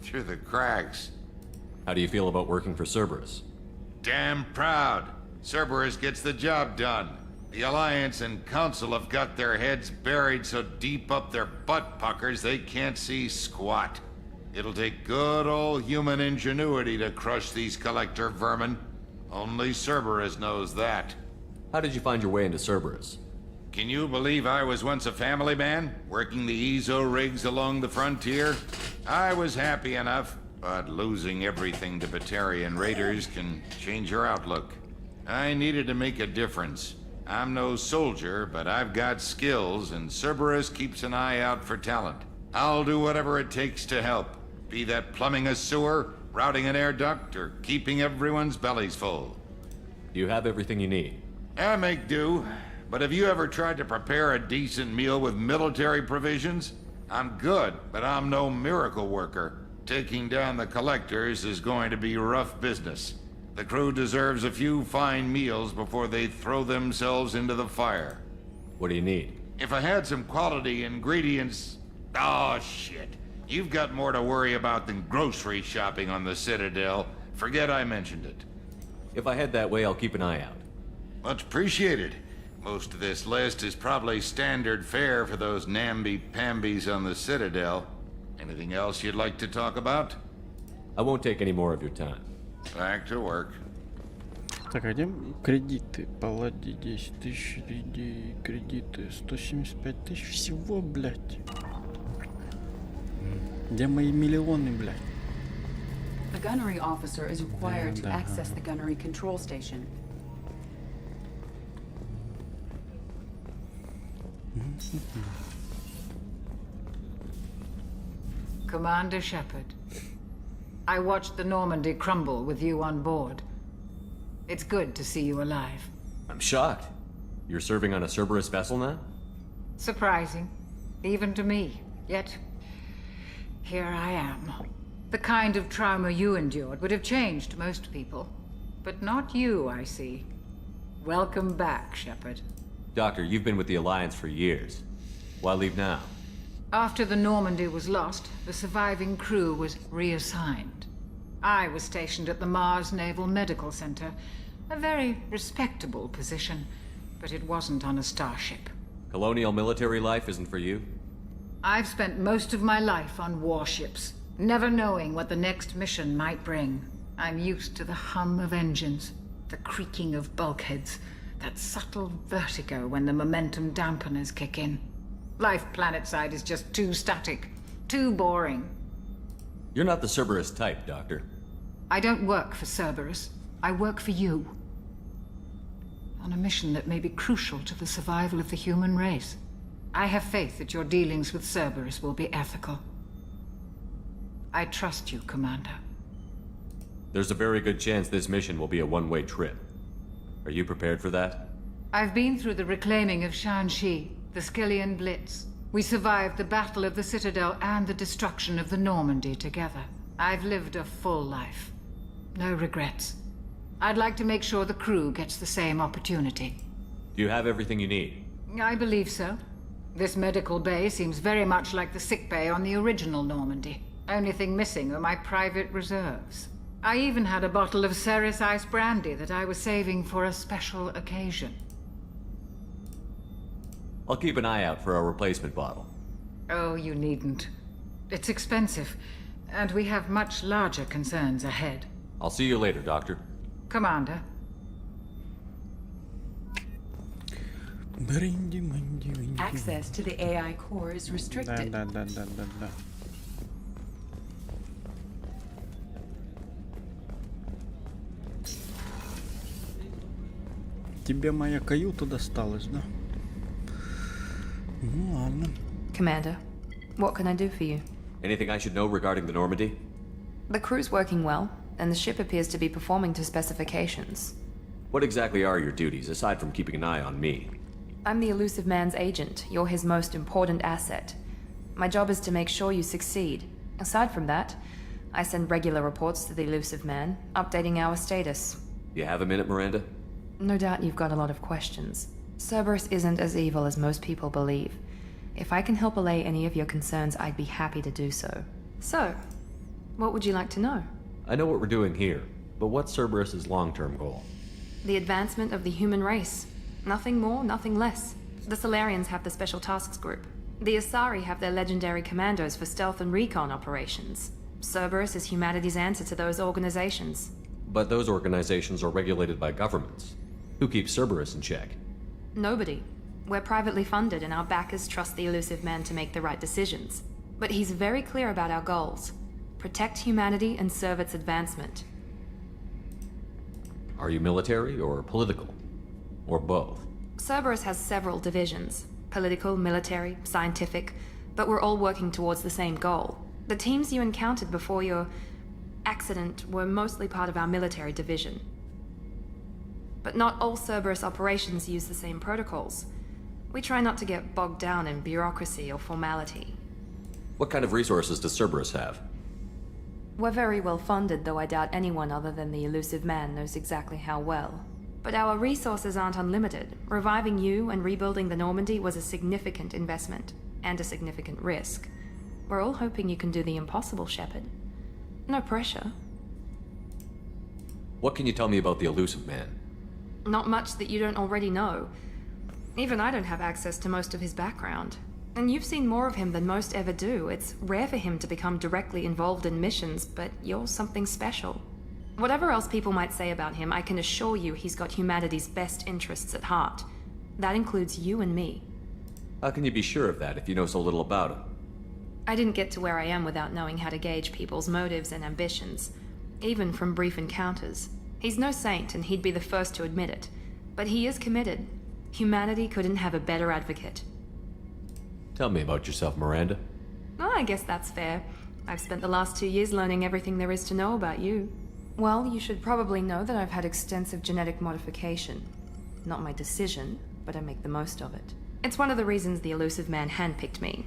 Through the cracks.
How do you feel about working for Cerberus?
Damn proud. Cerberus gets the job done. The Alliance and Council have got their heads buried so deep up their butt puckers they can't see squat. It'll take good old human ingenuity to crush these collector vermin. Only Cerberus knows that.
How did you find your way into Cerberus?
Can you believe I was once a family man, working the EZO rigs along the frontier? I was happy enough, but losing everything to Batarian raiders can change your outlook. I needed to make a difference. I'm no soldier, but I've got skills, and Cerberus keeps an eye out for talent. I'll do whatever it takes to help, be that plumbing a sewer, routing an air duct, or keeping everyone's bellies full.
Do you have everything you need?
I make do, but have you ever tried to prepare a decent meal with military provisions? I'm good, but I'm no miracle worker. Taking down the collectors is going to be rough business. The crew deserves a few fine meals before they throw themselves into the fire.
What do you need?
If I had some quality ingredients... Oh, shit. You've got more to worry about than grocery shopping on the Citadel. Forget I mentioned it.
If I head that way, I'll keep an eye out.
Much appreciated. Most of this list is probably standard fare for those namby-pambies on the Citadel. Anything else you'd like to talk about?
I won't take any more of your time.
Back to work.
Так, а где кредиты? Паллади 10 тысяч, людей, кредиты 175 тысяч всего, блядь. Где мои миллионы, блядь?
The gunnery officer is required to access the gunnery control station.
Commander Shepard, I watched the Normandy crumble with you on board. It's good to see you alive.
I'm shocked. You're serving on a Cerberus vessel now?
Surprising, even to me. Yet, here I am. The kind of trauma you endured would have changed most people. But not you, I see. Welcome back, Shepard.
Doctor, you've been with the Alliance for years. Why leave now?
After the Normandy was lost, the surviving crew was reassigned. I was stationed at the Mars Naval Medical Center, a very respectable position, but it wasn't on a starship.
Colonial military life isn't for you?
I've spent most of my life on warships, never knowing what the next mission might bring. I'm used to the hum of engines, the creaking of bulkheads, that subtle vertigo when the momentum dampeners kick in. Life planetside is just too static, too boring.
You're not the Cerberus type, Doctor.
I don't work for Cerberus. I work for you. On a mission that may be crucial to the survival of the human race. I have faith that your dealings with Cerberus will be ethical. I trust you, Commander.
There's a very good chance this mission will be a one-way trip. Are you prepared for that?
I've been through the reclaiming of Shanxi, the Skillian Blitz. We survived the Battle of the Citadel and the destruction of the Normandy together. I've lived a full life. No regrets. I'd like to make sure the crew gets the same opportunity.
Do you have everything you need?
I believe so. This medical bay seems very much like the sick bay on the original Normandy. Only thing missing are my private reserves. I even had a bottle of Ceres Ice brandy that I was saving for a special occasion.
I'll keep an eye out for a replacement bottle.
Oh, you needn't. It's expensive, and we have much larger concerns ahead.
I'll see you later, Doctor.
Commander.
Access to the AI core is restricted.
Тебе моя каюта досталась, да? Ну ладно.
Commander, what can I do for you?
Anything I should know regarding the Normandy?
The crew's working well, and the ship appears to be performing to specifications.
What exactly are your duties, aside from keeping an eye on me?
I'm the Elusive Man's agent. You're his most important asset. My job is to make sure you succeed. Aside from that, I send regular reports to the Elusive Man, updating our status.
You have a minute, Miranda?
No doubt you've got a lot of questions. Cerberus isn't as evil as most people believe. If I can help allay any of your concerns, I'd be happy to do so. So, what would you like to know?
I know what we're doing here, but what's Cerberus's long-term goal?
The advancement of the human race. Nothing more, nothing less. The Solarians have the Special Tasks Group. The Asari have their legendary commandos for stealth and recon operations. Cerberus is humanity's answer to those organizations.
But those organizations are regulated by governments. Who keeps Cerberus in check?
Nobody. We're privately funded and our backers trust the Elusive Man to make the right decisions. But he's very clear about our goals. Protect humanity and serve its advancement.
Are you military or political? Or both?
Cerberus has several divisions. Political, military, scientific. But we're all working towards the same goal. The teams you encountered before your accident were mostly part of our military division. But not all Cerberus operations use the same protocols. We try not to get bogged down in bureaucracy or formality.
What kind of resources does Cerberus have?
We're very well funded, though I doubt anyone other than the Elusive Man knows exactly how well. But our resources aren't unlimited. Reviving you and rebuilding the Normandy was a significant investment, and a significant risk. We're all hoping you can do the impossible, Shepard. No pressure.
What can you tell me about the Elusive Man?
Not much that you don't already know. Even I don't have access to most of his background. And you've seen more of him than most ever do. It's rare for him to become directly involved in missions, but you're something special. Whatever else people might say about him, I can assure you he's got humanity's best interests at heart. That includes you and me.
How can you be sure of that if you know so little about him?
I didn't get to where I am without knowing how to gauge people's motives and ambitions. even from brief encounters. He's no saint, and he'd be the first to admit it. But he is committed. Humanity couldn't have a better advocate.
Tell me about yourself, Miranda.
Oh, I guess that's fair. I've spent the last 2 years learning everything there is to know about you. Well, you should probably know that I've had extensive genetic modification. Not my decision, but I make the most of it. It's one of the reasons the elusive man handpicked me.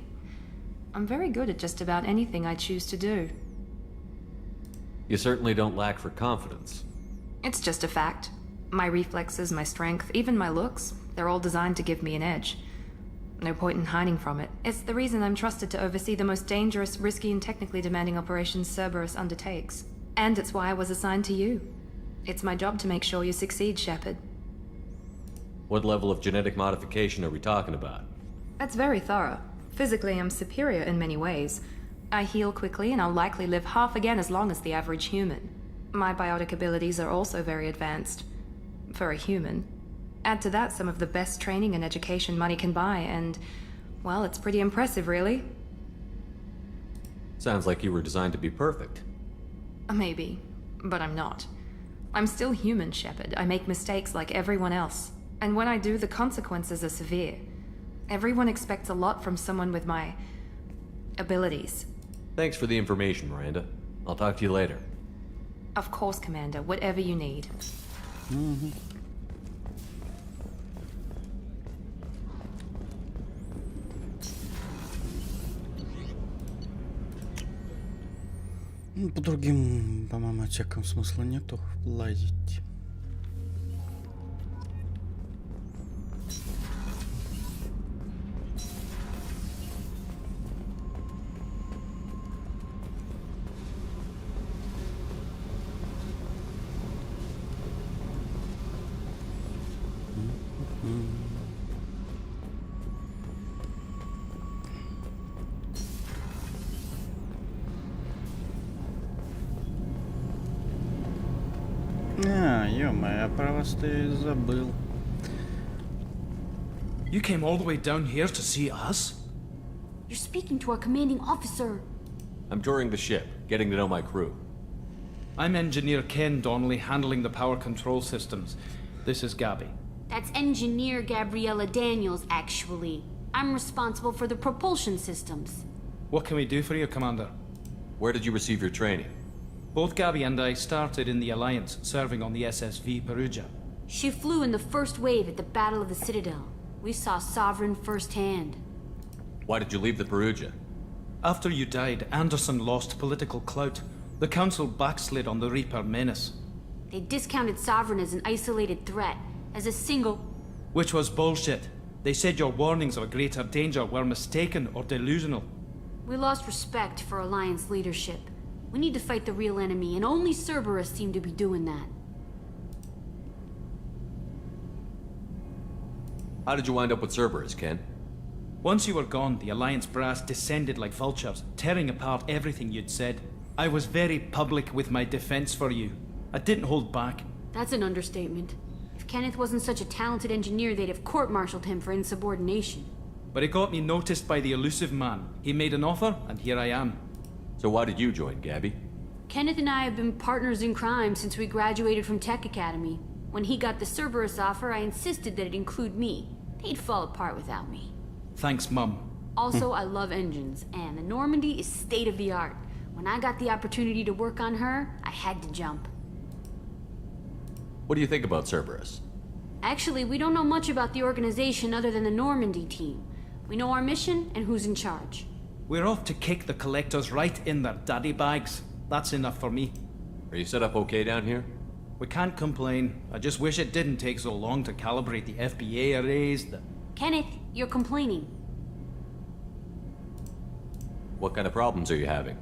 I'm very good at just about anything I choose to do.
You certainly don't lack for confidence.
It's just a fact. My reflexes, my strength, even my looks, they're all designed to give me an edge. No point in hiding from it. It's the reason I'm trusted to oversee the most dangerous, risky, and technically demanding operations Cerberus undertakes. And it's why I was assigned to you. It's my job to make sure you succeed, Shepard.
What level of genetic modification are we talking about?
That's very thorough. Physically, I'm superior in many ways. I heal quickly, and I'll likely live half again as long as the average human. My biotic abilities are also very advanced. For a human. Add to that some of the best training and education money can buy, and, well, it's pretty impressive, really.
Sounds like you were designed to be perfect.
Maybe, but I'm not. I'm still human, Shepard. I make mistakes like everyone else. And when I do, the consequences are severe. Everyone expects a lot from someone with my abilities.
Thanks for the information, Miranda. I'll talk to you later.
Of course, Commander. Whatever you need.
По другим, по-моему, отсекам смысла нету лазить. Ё-моё, я про вас-то и забыл.
You came all the way down here to see us?
You're speaking to our commanding officer.
I'm touring the ship, getting to know my crew.
I'm Engineer Ken Donnelly, handling the power control systems. This is Gabby.
That's Engineer Gabriella Daniels, actually. I'm responsible for the propulsion systems.
What can we do for you, Commander?
Where did you receive your training?
Both Gabby and I started in the Alliance, serving on the SSV Perugia.
She flew in the first wave at the Battle of the Citadel. We saw Sovereign firsthand.
Why did you leave the Perugia?
After you died, Anderson lost political clout. The Council backslid on the Reaper menace.
They discounted Sovereign as an isolated threat, as a single...
Which was bullshit. They said your warnings of a greater danger were mistaken or delusional.
We lost respect for Alliance leadership. We need to fight the real enemy, and only Cerberus seem to be doing that.
How did you wind up with Cerberus, Ken?
Once you were gone, the Alliance brass descended like vultures, tearing apart everything you'd said. I was very public with my defense for you. I didn't hold back.
That's an understatement. If Kenneth wasn't such a talented engineer, they'd have court-martialed him for insubordination.
But it got me noticed by the elusive man. He made an offer, and here I am.
So why did you join, Gabby?
Kenneth and I have been partners in crime since we graduated from Tech Academy. When he got the Cerberus offer, I insisted that it include me. He'd fall apart without me.
Thanks, Mum.
Also, I love engines, and the Normandy is state-of-the-art. When I got the opportunity to work on her, I had to jump.
What do you think about Cerberus?
Actually, we don't know much about the organization other than the Normandy team. We know our mission and who's in charge.
We're off to kick the collectors right in their daddy bags. That's enough for me.
Are you set up okay down here?
We can't complain. I just wish it didn't take so long to calibrate the FBA arrays.
Kenneth, you're complaining.
What kind of problems are you having?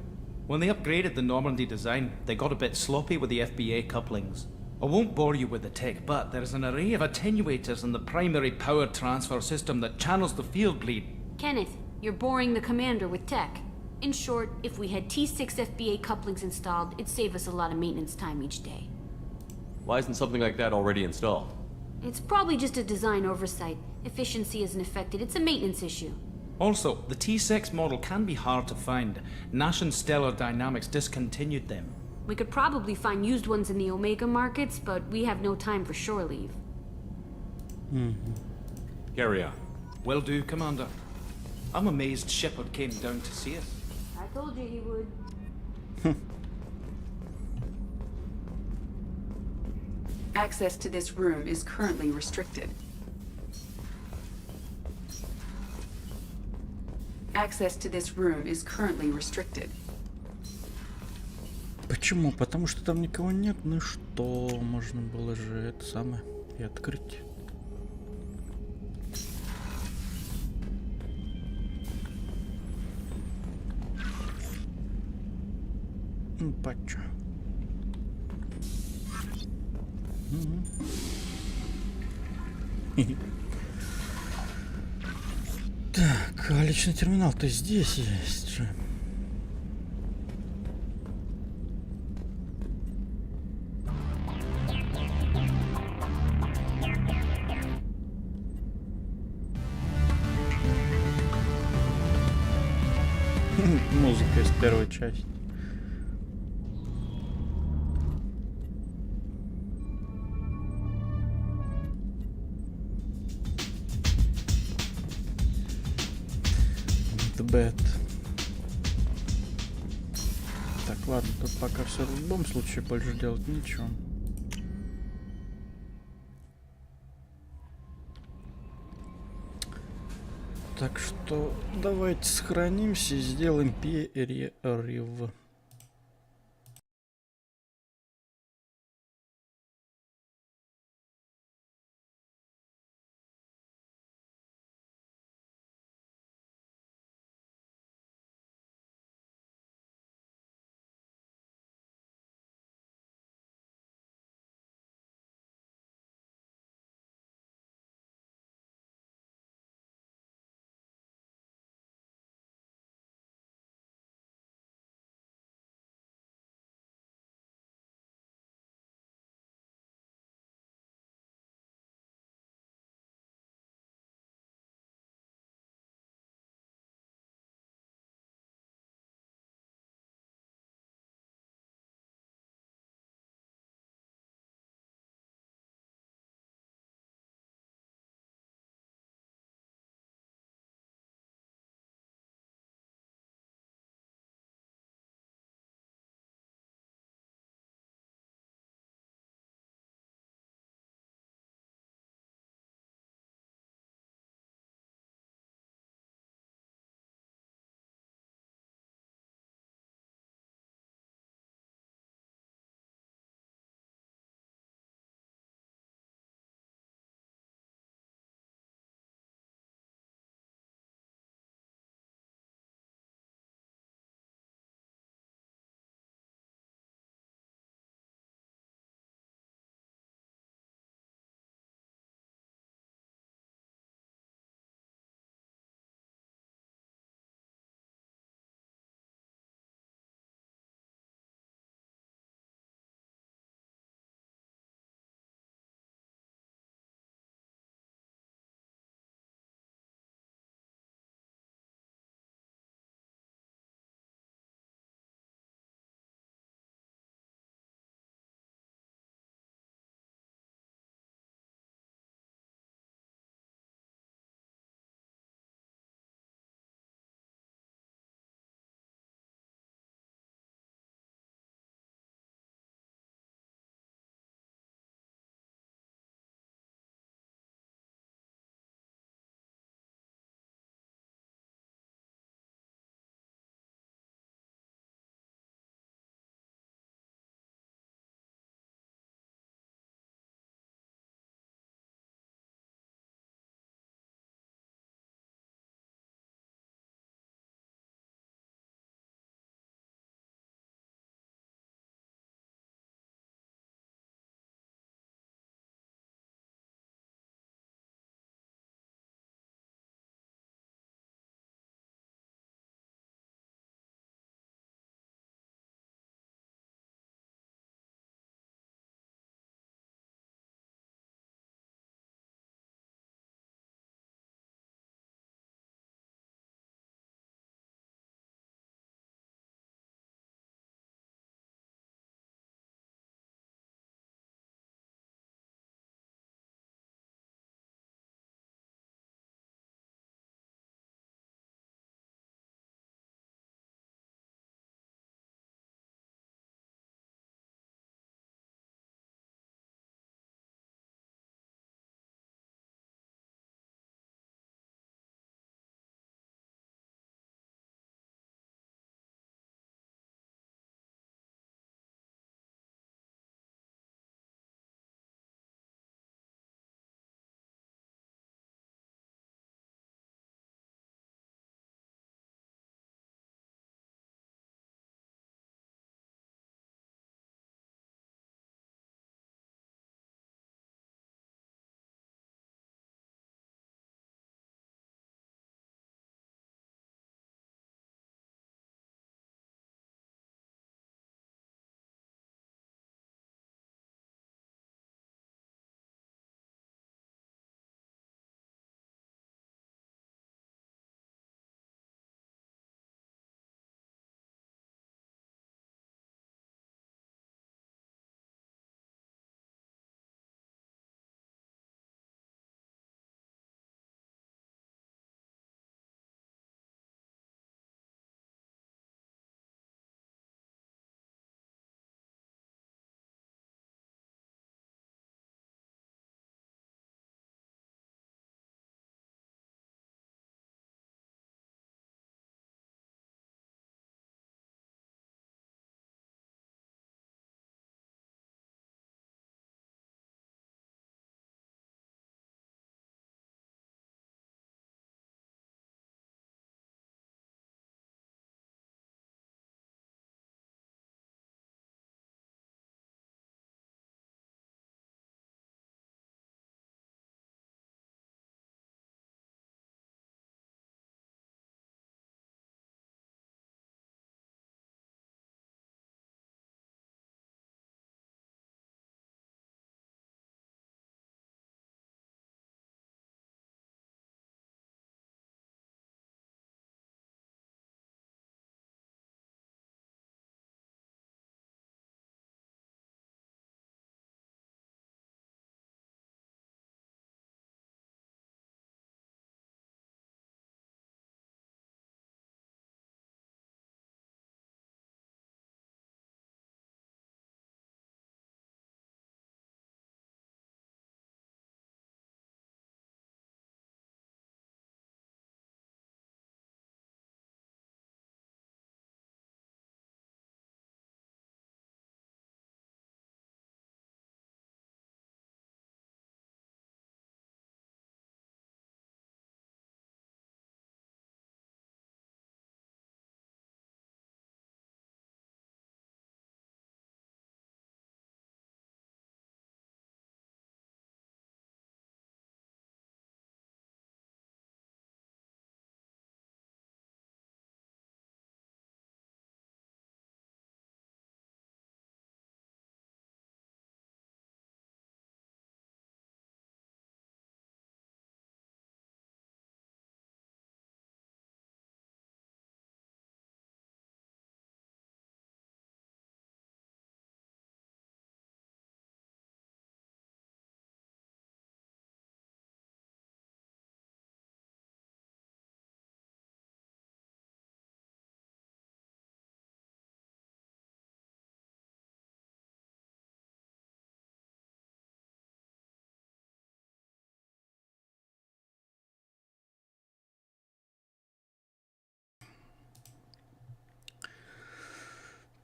When they upgraded the Normandy design, they got a bit sloppy with the FBA couplings. I won't bore you with the tech, but there is an array of attenuators in the primary power transfer system that channels the field bleed.
Kenneth, you're boring the commander with tech. In short, if we had T6 FBA couplings installed, it'd save us a lot of maintenance time each day.
Why isn't something like that already installed?
It's probably just a design oversight. Efficiency isn't affected, it's a maintenance issue.
Also, the T6 model can be hard to find. Nash and Stellar Dynamics discontinued them.
We could probably find used ones in the Omega markets, but we have no time for shore leave.
Carry on.
Will do, Commander. I'm amazed Shepard came down to see us.
I told you he would.
Access to this room is currently restricted. Access to this room is currently restricted.
Почему? Потому что там никого нет. Ну что, можно было же это самое и открыть. Ну, пачо. Так, а личный терминал-то здесь есть же. Музыка из первой части. Bad. Так, ладно, тут пока все в любом случае больше делать ничего. Так что давайте сохранимся и сделаем перерыв.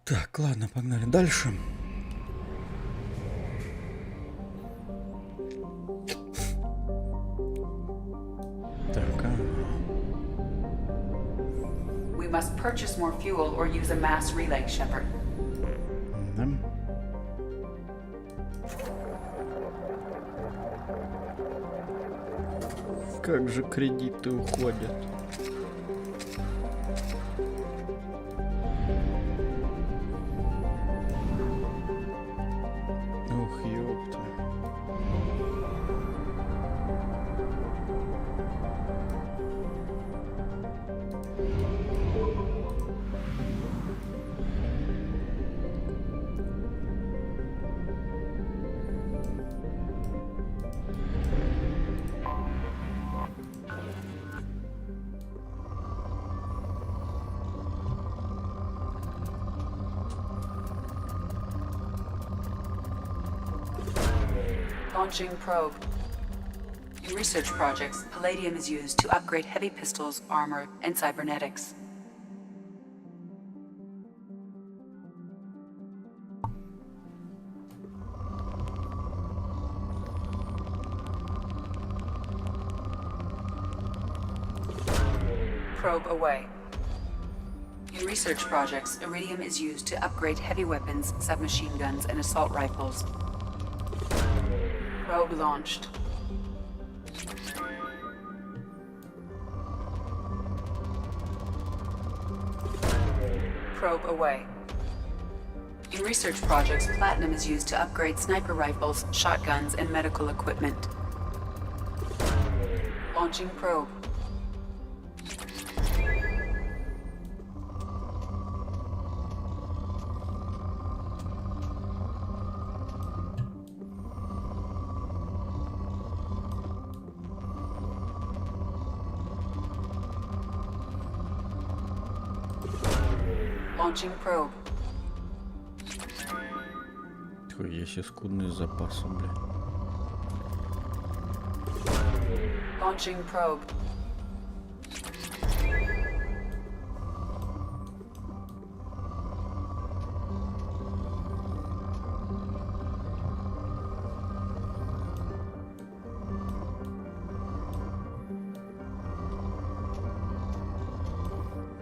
Так, ладно, погнали дальше. Так,
We must purchase more fuel or use a mass relay, Shepard.
да. Как же кредиты уходят. Ух, ёпта.
Launching probe. In research projects, palladium is used to upgrade heavy pistols, armor, and cybernetics. Probe away. In research projects, iridium is used to upgrade heavy weapons, submachine guns, and assault rifles. Probe launched. Probe away. In research projects, platinum is used to upgrade sniper rifles, shotguns, and medical equipment. Launching probe. Launching probe.
Хуя себе скудные запасы, бля.
Launching probe.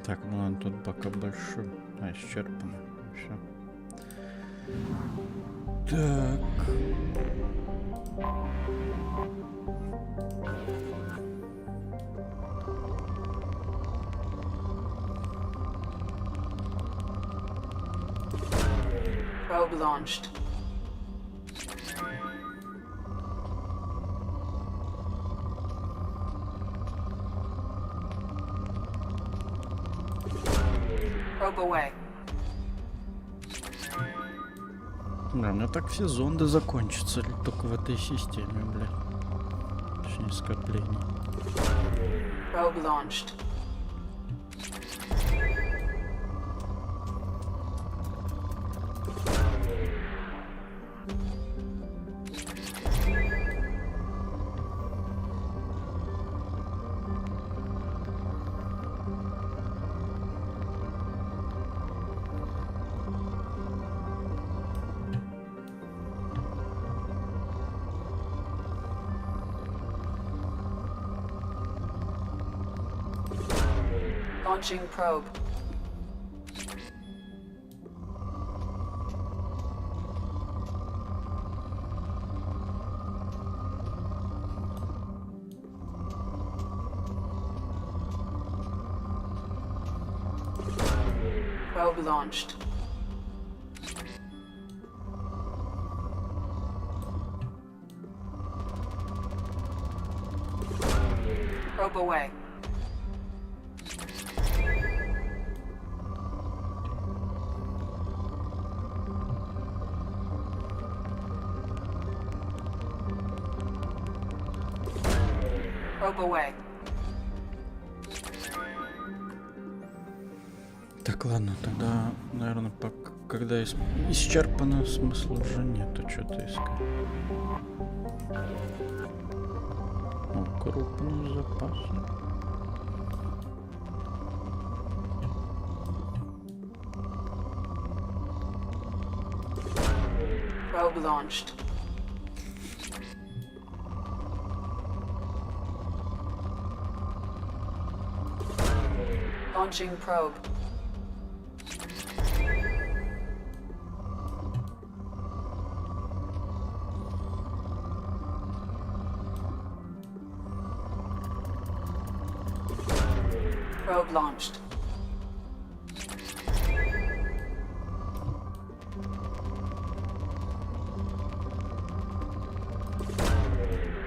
Так, ну ладно, тут пока большой. А, исчерпано. Все. Так.
Probe launched. Probe away.
Да, у меня так все зонды закончатся только в этой системе, блядь. Точнее, скоплений.
Probe launched. Launching probe. Probe launched. Probe away. Probe away.
Так, ладно, тогда, наверное, когда исчерпано, смысла уже нету что-то искать. О, крупный запас.
Probe launched. Launching probe. Probe launched.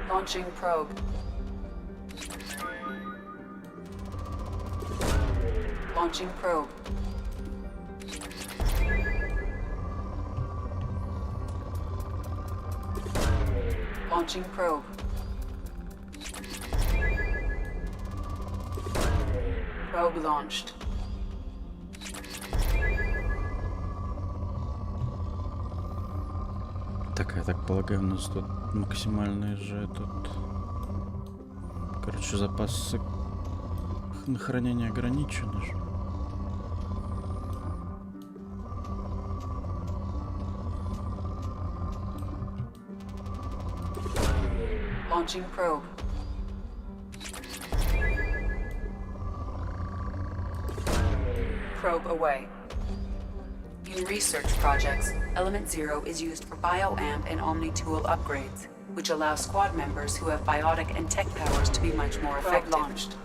Launching probe. Launching probe. Launching probe. Probe launched.
Так, я так полагаю, у нас тут максимальный же этот... Короче, запасы на хранение ограничены же.
Launching probe. Probe away. In research projects, Element Zero is used for bioamp and Omni-tool upgrades, which allow squad members who have biotic and tech powers to be much more effective. Probe launched.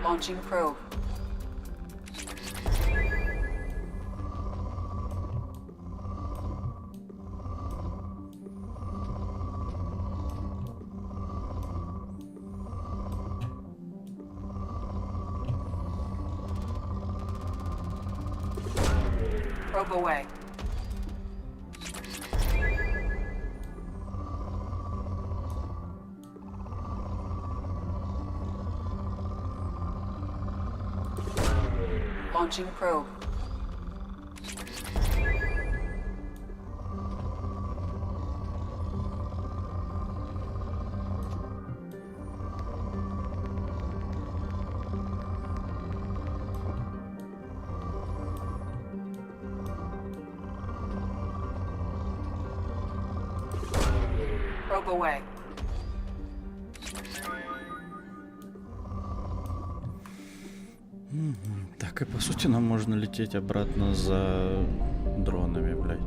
Launching probe. Probe away. Launching probe. Probe away.
Так, и по сути нам можно лететь обратно за дронами, блядь.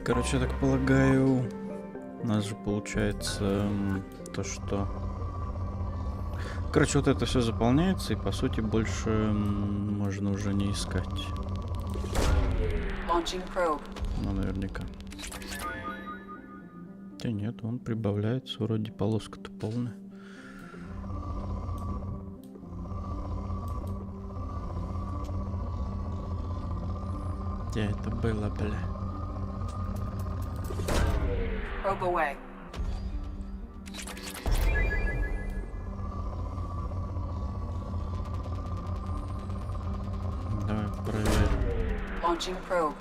Короче, я так полагаю, у нас же получается то, что... Короче, вот это все заполняется, и по сути больше можно уже не искать. Ну, наверняка. Да нет, он прибавляется, вроде полоска-то полная. Где это было, бля?
Probe away.
Давай проверим.
Launching probe.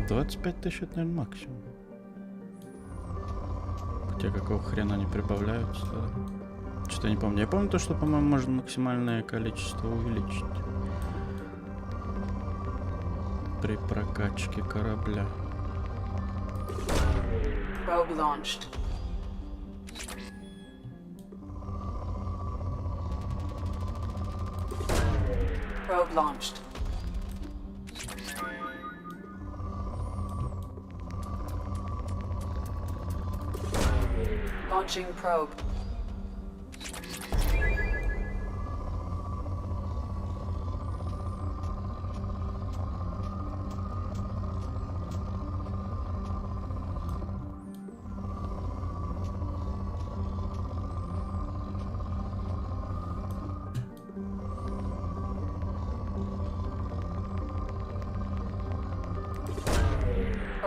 25 тысяч это, наверное, максимум. Хотя какого хрена они прибавляются? Что-то я не помню. Я помню то, что, по-моему, можно максимальное количество увеличить при прокачке корабля.
Probe launched. Probe launched. Launching probe.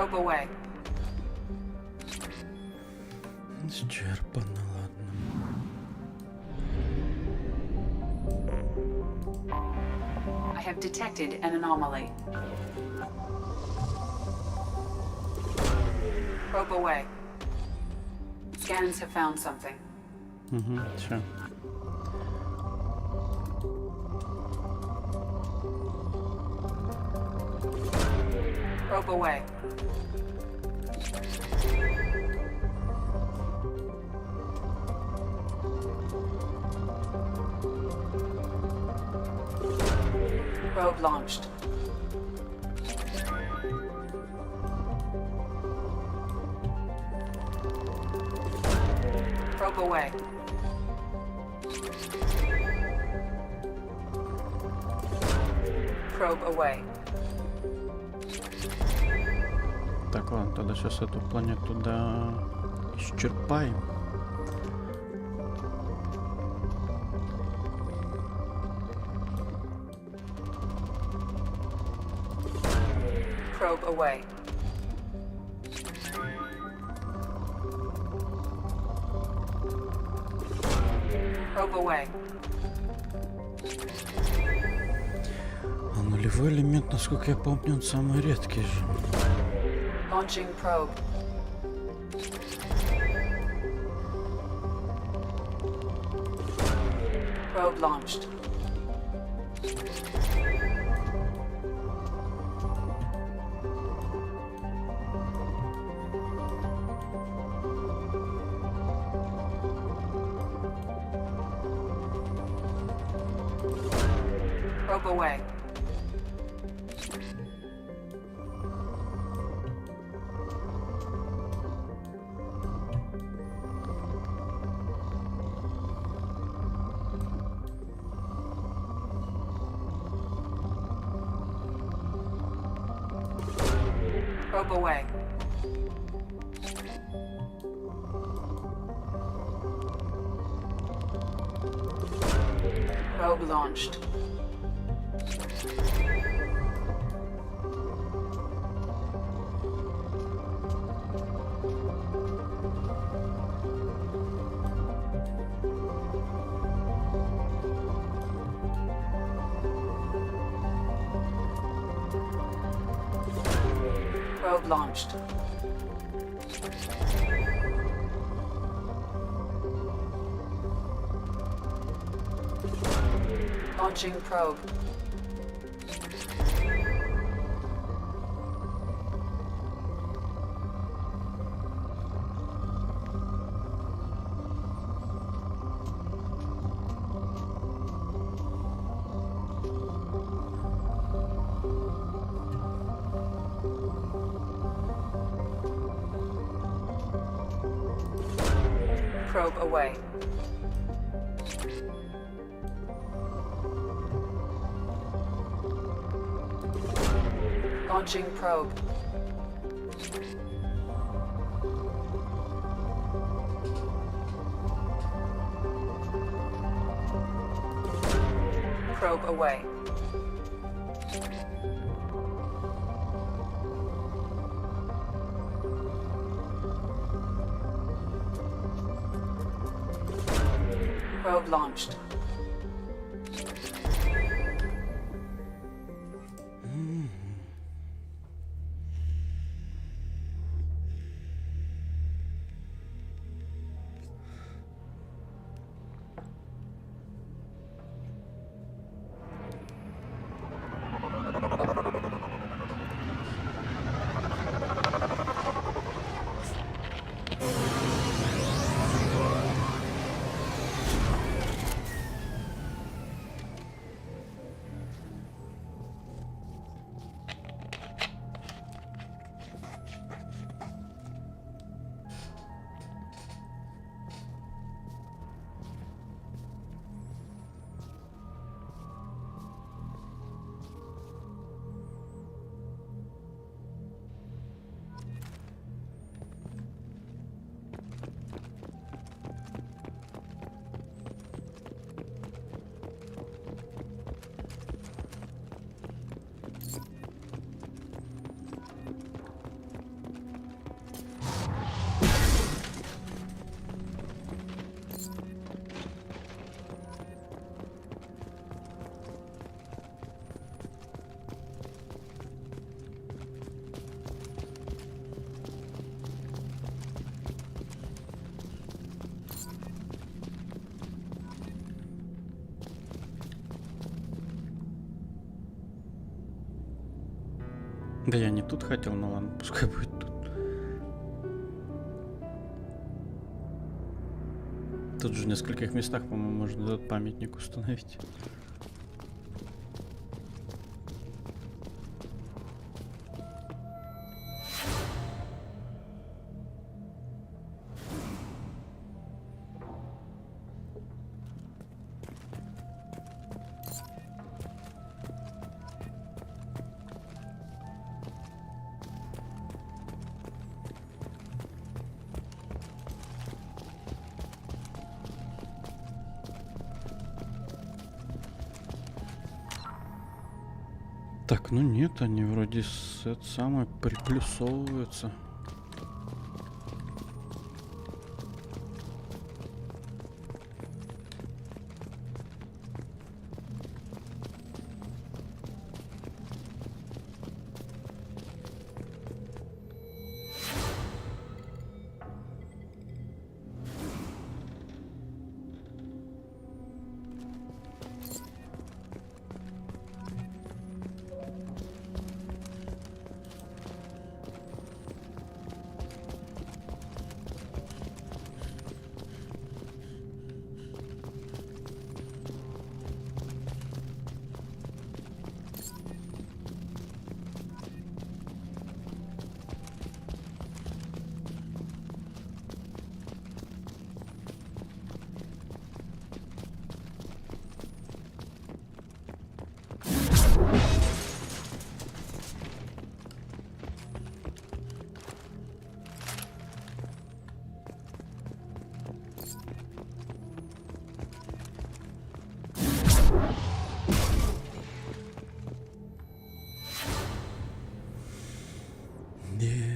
Probe away.
Исчерпано, ладно.
I have detected an anomaly. Probe away. Scans have found something.
Все.
Probe away. Probe launched. Probe away. Probe away.
Так, ладно, тогда сейчас эту планету исчерпаем.
Probe away. Probe away.
А нулевой элемент, насколько я помню, он самый редкий же.
Launching probe. Probe launched. Probe away. Probe away. Probe launched. Probe launched. Launching probe. Probe away. Launching probe. Probe away. Probe launched.
Да я не тут хотел, но ладно, пускай будет тут. Тут же в нескольких местах, по-моему, можно этот памятник установить. Так, ну нет, они вроде это самое приплюсовываются.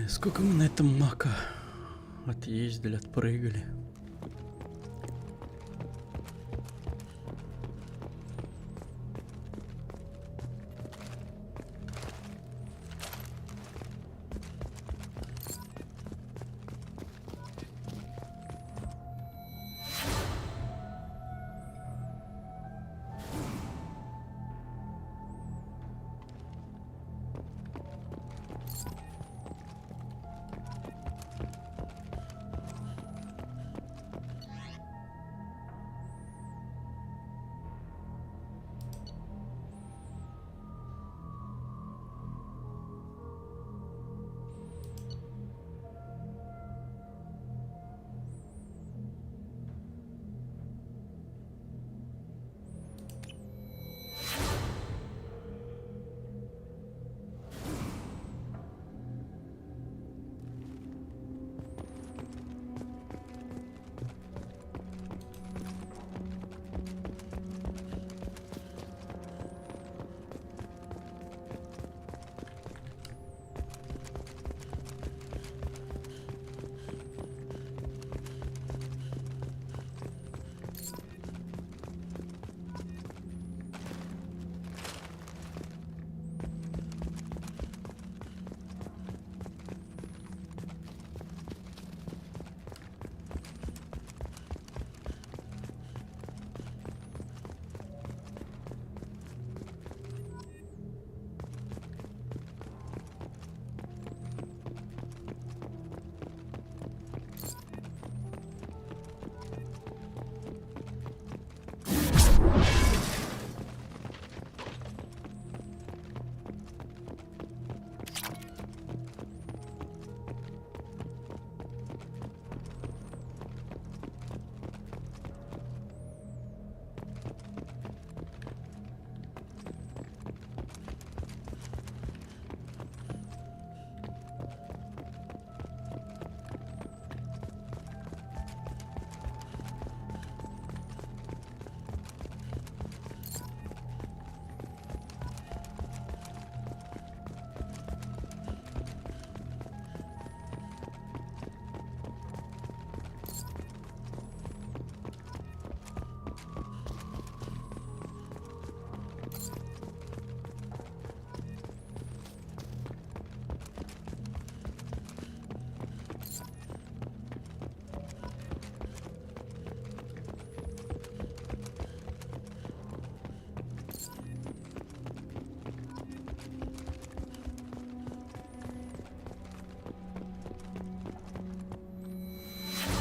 Сколько мы на этом мака отъездили, отпрыгали.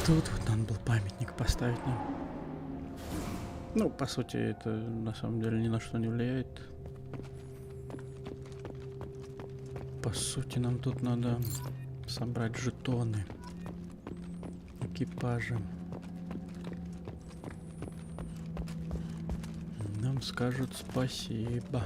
Тут вот надо было памятник поставить нам. Ну, по сути, это на самом деле ни на что не влияет. По сути, нам тут надо собрать жетоны экипажа. Нам скажут спасибо.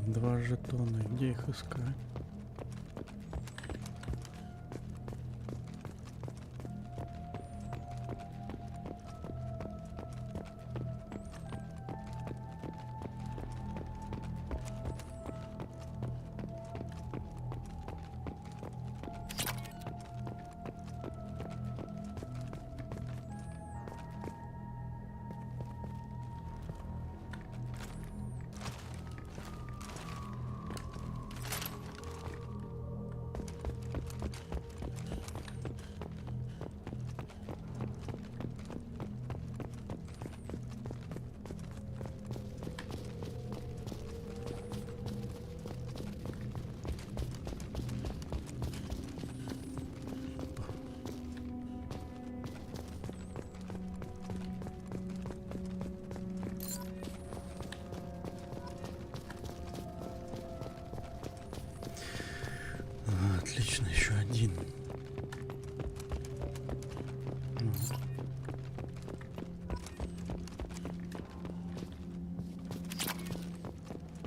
Два жетона, где их искать? Отлично, еще один.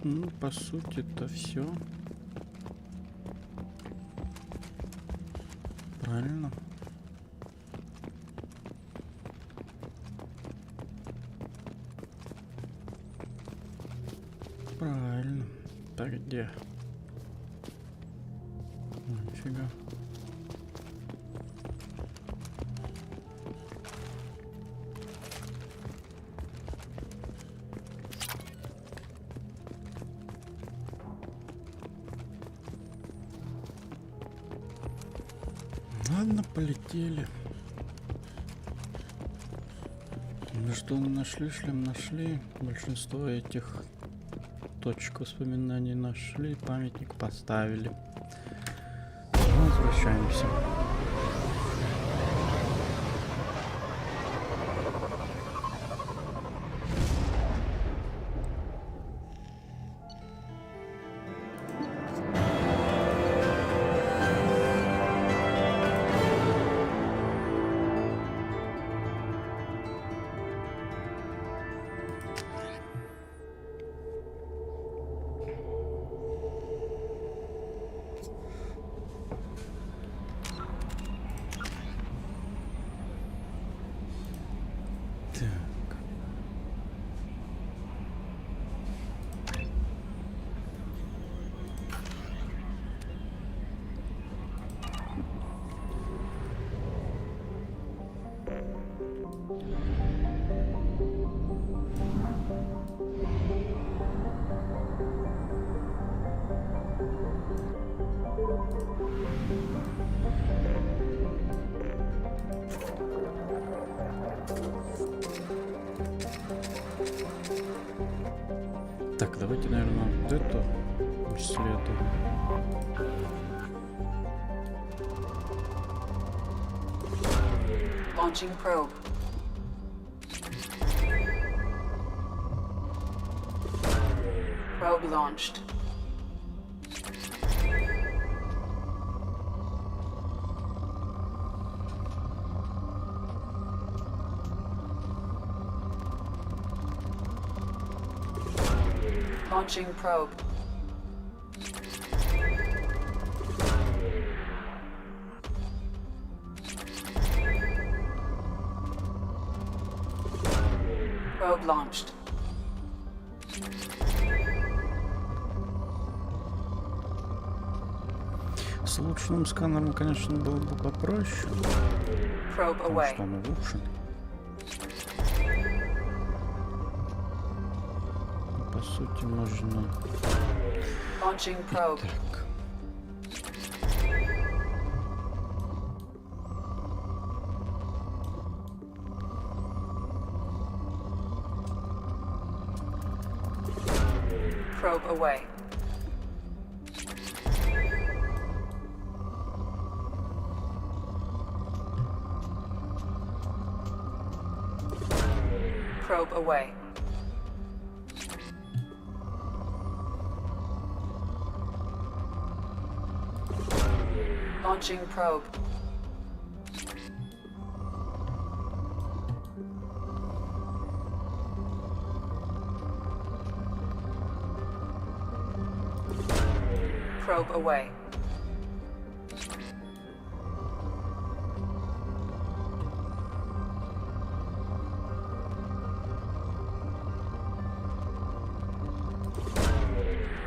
Ну, по сути, это все. Правильно. Правильно. Так, где? Нифига. Ладно, полетели. Ну что мы нашли? Шлем нашли. Большинство этих точек воспоминаний нашли. Памятник поставили. Возвращаемся. Так, давайте, наверное, вот это исследуем.
Launching probe. Probe launched. Launching probe. Probe launched.
С лучным сканером, конечно, было бы попроще.
Probe
Потому
away.
что он улучшен. По сути, можно...
Launching probe.
Так.
Probe away. Probe away. Launching probe. Probe away.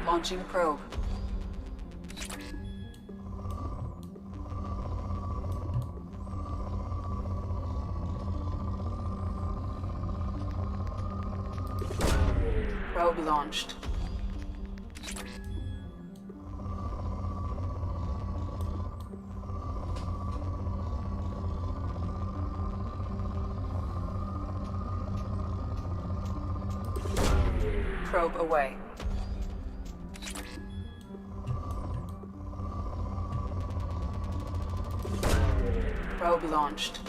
Launching probe. Probe launched. Probe away. Probe launched.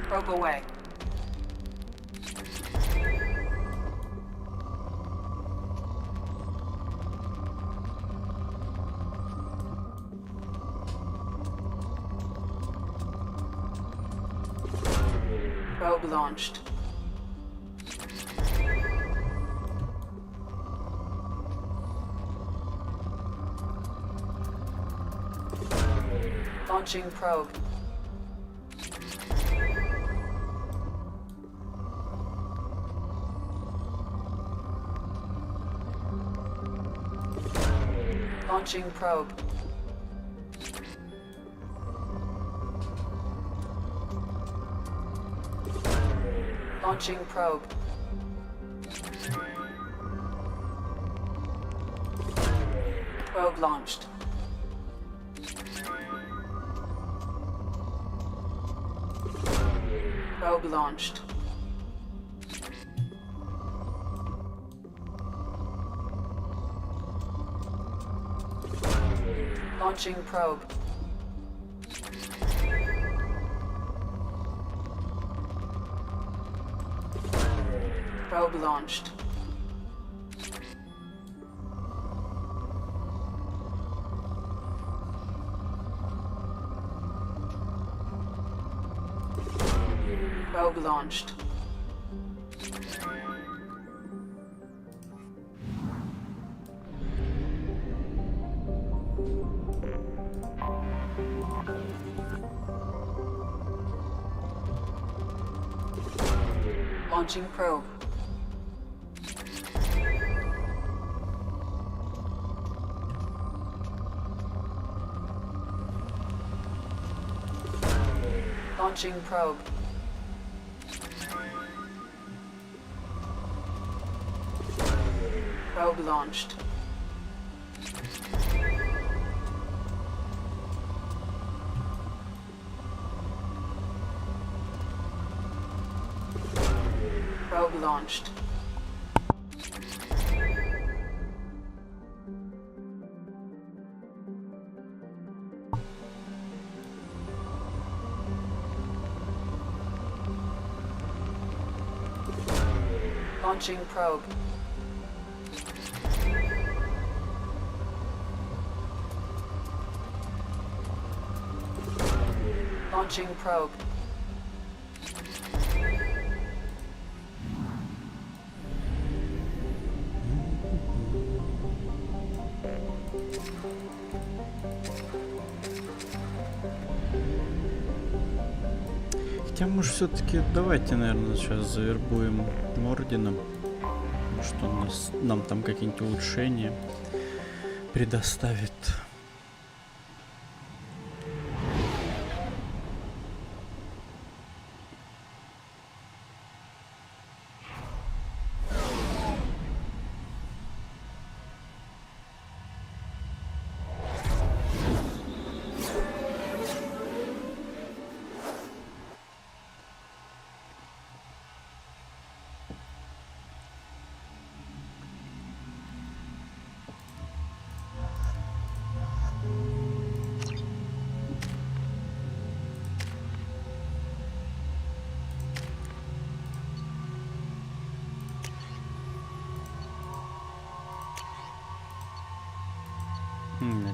Probe away. Probe launched. Launching probe. Launching probe. Launching probe. Probe launched. Probe launched. Launching probe. Probe launched. Probe launched. Launching probe. Launching probe. Probe launched. Probe launched. Launching probe. Launching probe.
Хотя, может, все-таки давайте, наверное, сейчас завербуем орденом. Может, нам там какие-нибудь улучшения предоставит.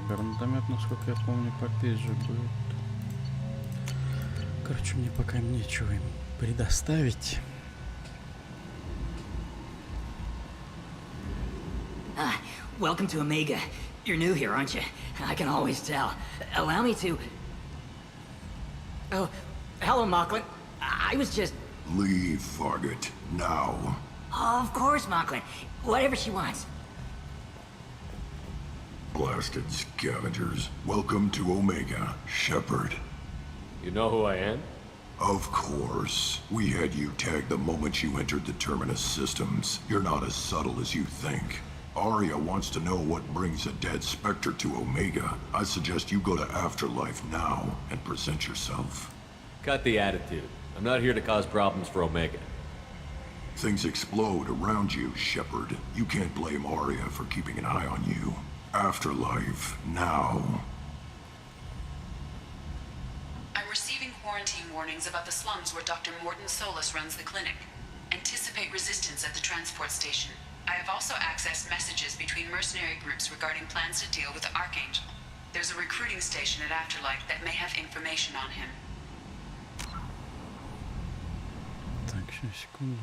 Гранатомет, насколько я помню, попизже будет. Короче, мне пока нечего им предоставить.
Welcome to Omega. You're new here, aren't you? I can always tell. Allow me to... Oh, hello, Mocklin. I was just...
Leave, Fargate. Now.
Of course, Mocklin. Whatever she wants.
Blasted scavengers. Welcome to Omega, Shepard.
You know who I am?
Of course. We had you tagged the moment you entered the Terminus systems. You're not as subtle as you think. Arya wants to know what brings a dead Spectre to Omega. I suggest you go to Afterlife now and present yourself.
Cut the attitude. I'm not here to cause problems for Omega.
Things explode around you, Shepard. You can't blame Arya for keeping an eye on you. Afterlife, now.
I'm receiving quarantine warnings about the slums where Dr. Morton Solus runs the clinic. Anticipate resistance at the transport station. I have also accessed messages between mercenary groups regarding plans to deal with the Archangel. There's a recruiting station at Afterlife that may have information on him.
Так, сейчас, секунду.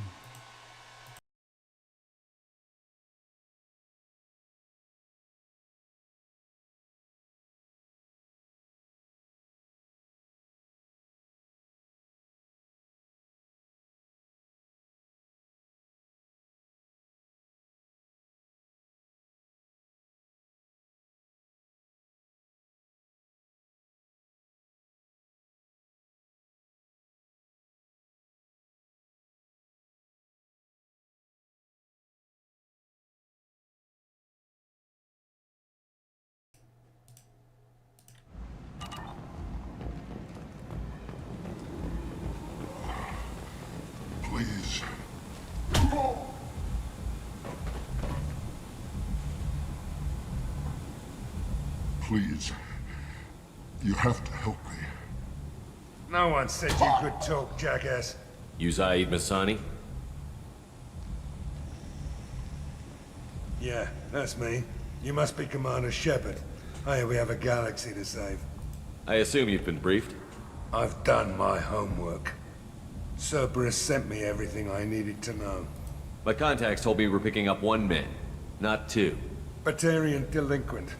Please. Please. You have to help me.
No one said you could talk, jackass.
You Zaid Masani?
Yeah, that's me. You must be Commander Shepard. Hey, we have a galaxy to save.
I assume you've been briefed?
I've done my homework. Cerberus sent me everything I needed to know.
My contacts told me we're picking up one man, not two.
Batarian delinquent.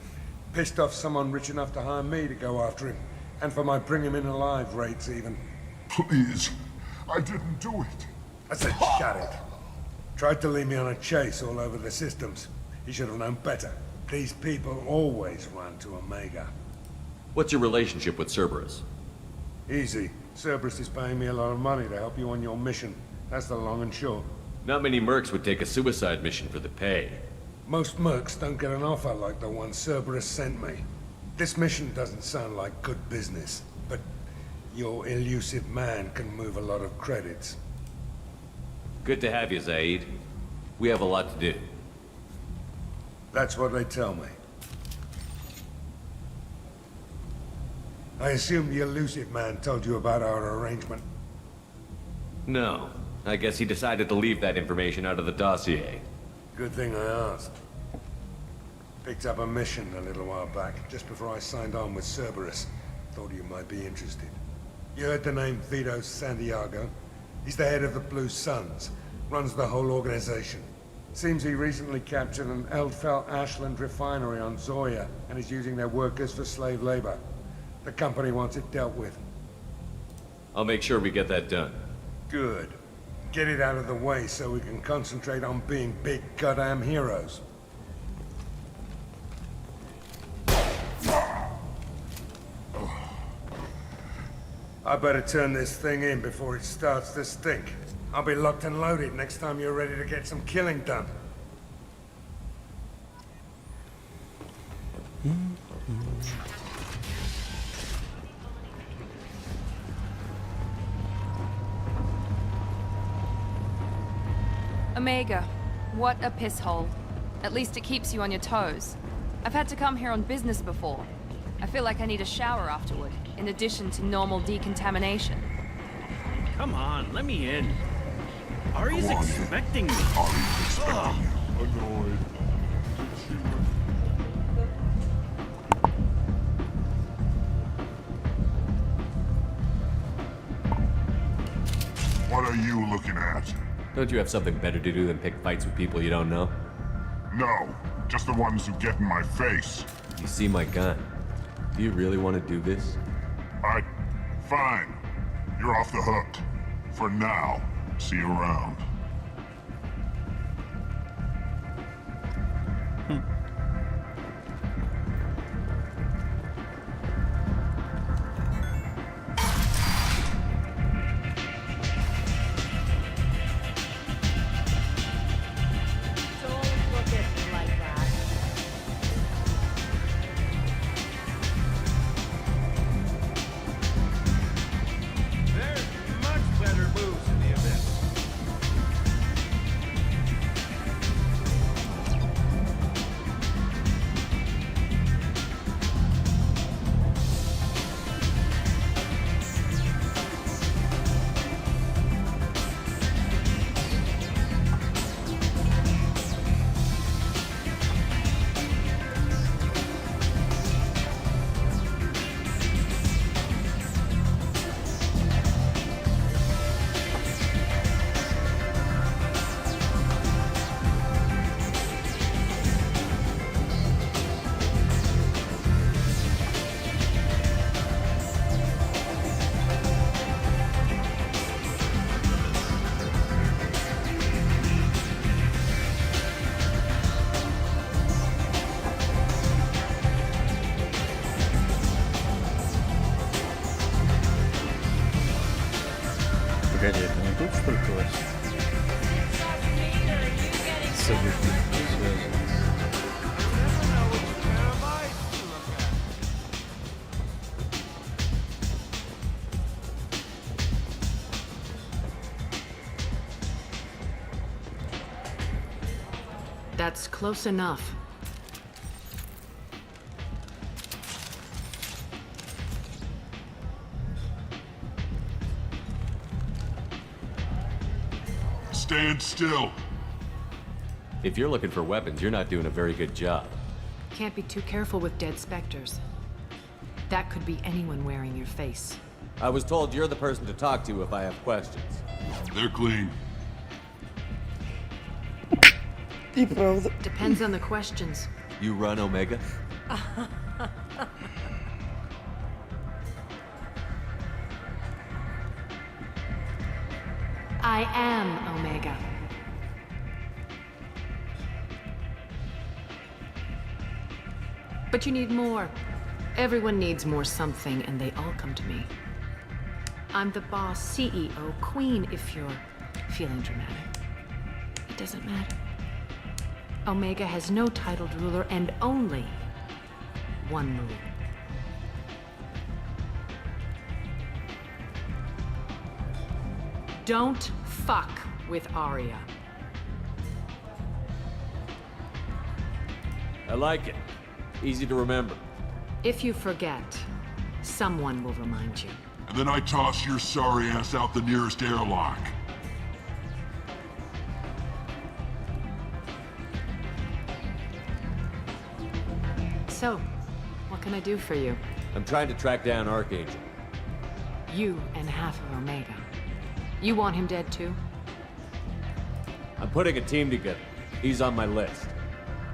Pissed off someone rich enough to hire me to go after him. And for my bring him in alive rates even.
Please. I didn't do it.
I said shut it. Tried to lead me on a chase all over the systems. He should have known better. These people always run to Omega.
What's your relationship with Cerberus?
Easy. Cerberus is paying me a lot of money to help you on your mission. That's the long and short.
Not many mercs would take a suicide mission for the pay.
Most mercs don't get an offer like the one Cerberus sent me. This mission doesn't sound like good business, but your elusive man can move a lot of credits.
Good to have you, Zaid. We have a lot to do.
That's what they tell me. I assume the elusive man told you about our arrangement.
No. I guess he decided to leave that information out of the dossier.
Good thing I asked. Picked up a mission a little while back, just before I signed on with Cerberus. Thought you might be interested. You heard the name Vito Santiago? He's the head of the Blue Suns. Runs the whole organization. Seems he recently captured an Eldfell Ashland refinery on Zoya and is using their workers for slave labor. The company wants it dealt with.
I'll make sure we get that done.
Good. Get it out of the way so we can concentrate on being big goddamn heroes. I better turn this thing in before it starts to stink. I'll be locked and loaded next time you're ready to get some killing done.
Omega, what a piss hole. At least it keeps you on your toes. I've had to come here on business before. I feel like I need a shower afterward, in addition to normal decontamination.
Come on, let me in. Ari's expecting me.
Annoyed. What are you looking at?
Don't you have something better to do than pick fights with people you don't know?
No, just the ones who get in my face.
You see my gun. Do you really want to do this?
Fine. You're off the hook. For now. See you around.
Погоди, это не тут столько вас? Событий связано.
That's close enough.
Stand still.
If you're looking for weapons, you're not doing a very good job.
Can't be too careful with dead specters. That could be anyone wearing your face.
I was told you're the person to talk to if I have questions.
They're clean.
Depends on the questions.
You run, Omega?
I am Omega. But you need more. Everyone needs more something, and they all come to me. I'm the boss, CEO, queen, if you're feeling dramatic. It doesn't matter. Omega has no titled ruler and only one rule. Don't fuck with Arya.
I like it. Easy to remember.
If you forget, someone will remind you.
And then I toss your sorry ass out the nearest airlock.
So, what can I do for you?
I'm trying to track down Archangel.
You and half of Omega. You want him dead too?
I'm putting a team together. He's on my list.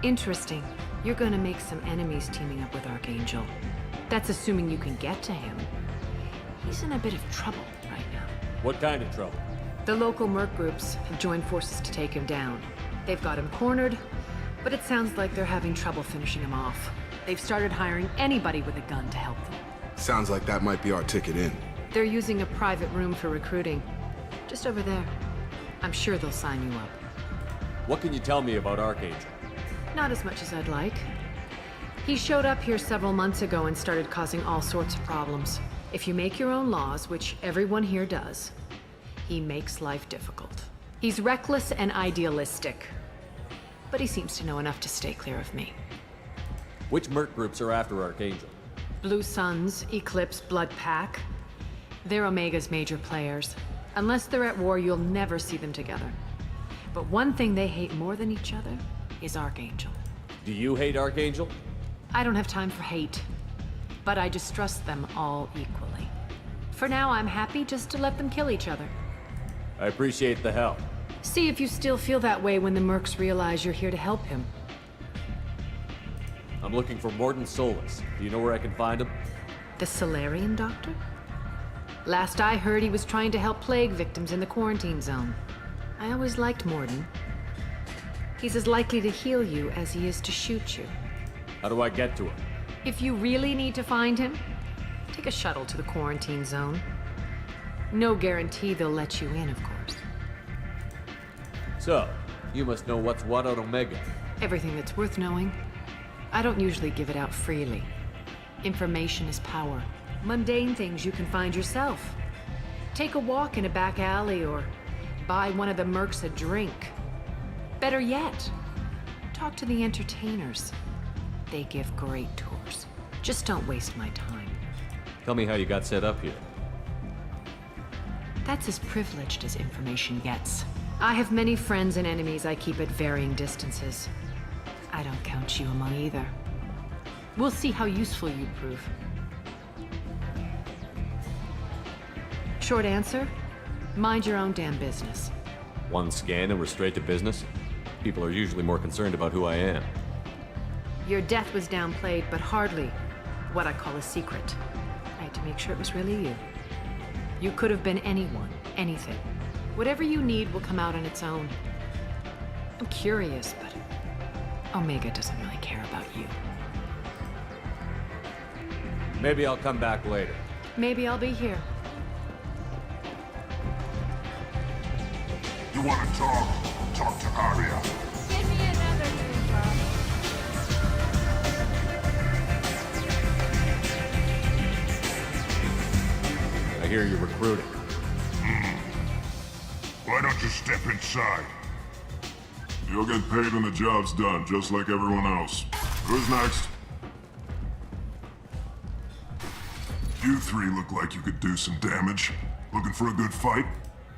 Interesting. You're gonna make some enemies teaming up with Archangel. That's assuming you can get to him. He's in a bit of trouble right
What kind of trouble?
The local merc groups have joined forces to take him down. They've got him cornered, but it sounds like they're having trouble finishing him off. They've started hiring anybody with a gun to help them.
Sounds like that might be our ticket in.
They're using a private room for recruiting. Just over there. I'm sure they'll sign you up.
What can you tell me about Archangel?
Not as much as I'd like. He showed up here several months ago and started causing all sorts of problems. If you make your own laws, which everyone here does, he makes life difficult. He's reckless and idealistic. But he seems to know enough to stay clear of me.
Which merc groups are after Archangel?
Blue Suns, Eclipse, Blood Pack. They're Omega's major players. Unless they're at war, you'll never see them together. But one thing they hate more than each other is Archangel.
Do you hate Archangel?
I don't have time for hate, but I distrust them all equally. For now, I'm happy just to let them kill each other.
I appreciate the help.
See if you still feel that way when the mercs realize you're here to help him.
I'm looking for Morden Solis. Do you know where I can find him?
The Solarian doctor? Last I heard, he was trying to help plague victims in the quarantine zone. I always liked Morden. He's as likely to heal you as he is to shoot you.
How do I get to him?
If you really need to find him, take a shuttle to the quarantine zone. No guarantee they'll let you in, of course.
So, you must know what's what on Omega.
Everything that's worth knowing. I don't usually give it out freely. Information is power. Mundane things you can find yourself. Take a walk in a back alley or buy one of the mercs a drink. Better yet, talk to the entertainers. They give great tours. Just don't waste my time.
Tell me how you got set up here.
That's as privileged as information gets. I have many friends and enemies I keep at varying distances. I don't count you among either. We'll see how useful you prove. Short answer, mind your own damn business.
One scan and we're straight to business? People are usually more concerned about who I am.
Your death was downplayed, but hardly what I call a secret. I had to make sure it was really you. You could have been anyone, anything. Whatever you need will come out on its own. I'm curious, but Omega doesn't really care about you.
Maybe I'll come back later.
Maybe I'll be here.
You want to talk? Talk to Arya.
Give me another Uber.
I hear you're recruiting.
Why don't you step inside? You'll get paid when the job's done, just like everyone else. Who's next? You three look like you could do some damage. Looking for a good fight?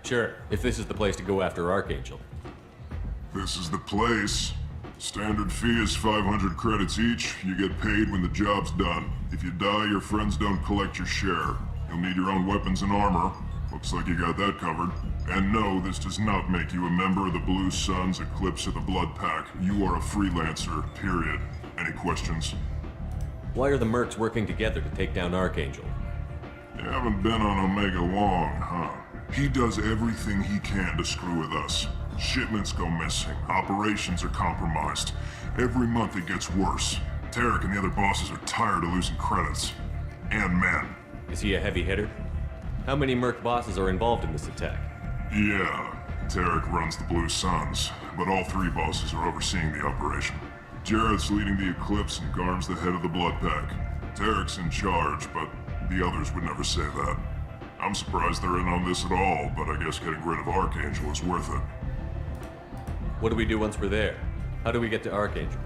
Sure, if this is the place to go after Archangel.
This is the place. Standard fee is 500 credits each. You get paid when the job's done. If you die, your friends don't collect your share. You'll need your own weapons and armor. Looks like you got that covered. And no, this does not make you a member of the Blue Suns, Eclipse, or the Blood Pack. You are a freelancer, period. Any questions?
Why are the mercs working together to take down Archangel?
You haven't been on Omega long, huh? He does everything he can to screw with us. Shipments go missing, operations are compromised. Every month it gets worse. Tarek and the other bosses are tired of losing credits. And men.
Is he a heavy hitter? How many merc bosses are involved in this attack?
Yeah, Tarek runs the Blue Suns, but all three bosses are overseeing the operation. Jared's leading the Eclipse and Garm's the head of the Blood Pack. Tarek's in charge, but the others would never say that. I'm surprised they're in on this at all, but I guess getting rid of Archangel is worth it.
What do we do once we're there? How do we get to Archangel?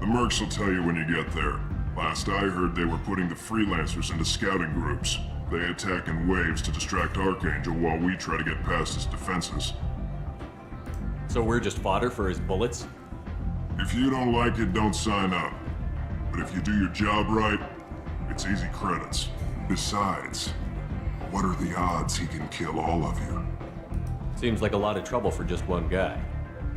The mercs will tell you when you get there. Last I heard, they were putting the freelancers into scouting groups. They attack in waves to distract Archangel while we try to get past his defenses.
So we're just fodder for his bullets?
If you don't like it, don't sign up. But if you do your job right, it's easy credits. Besides, what are the odds he can kill all of you?
Seems like a lot of trouble for just one guy.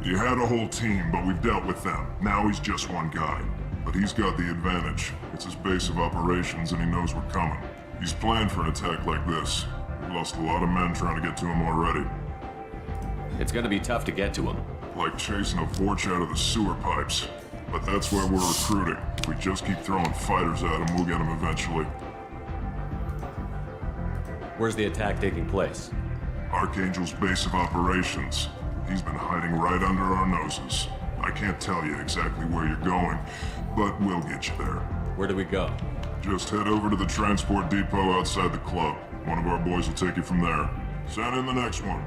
You had a whole team, but we've dealt with them. Now he's just one guy. But he's got the advantage. It's his base of operations and he knows we're coming. He's planned for an attack like this.
We've lost a lot of men trying to get to him already.
It's gonna be tough to get to him.
Like chasing a Vorch out of the sewer pipes. But that's why we're recruiting. If we just keep throwing fighters at him, we'll get him eventually.
Where's the attack taking place?
Archangel's base of operations. He's been hiding right under our noses. I can't tell you exactly where you're going, but we'll get you there.
Where do we go?
Just head over to the transport depot outside the club. One of our boys will take you from there. Send in the next one.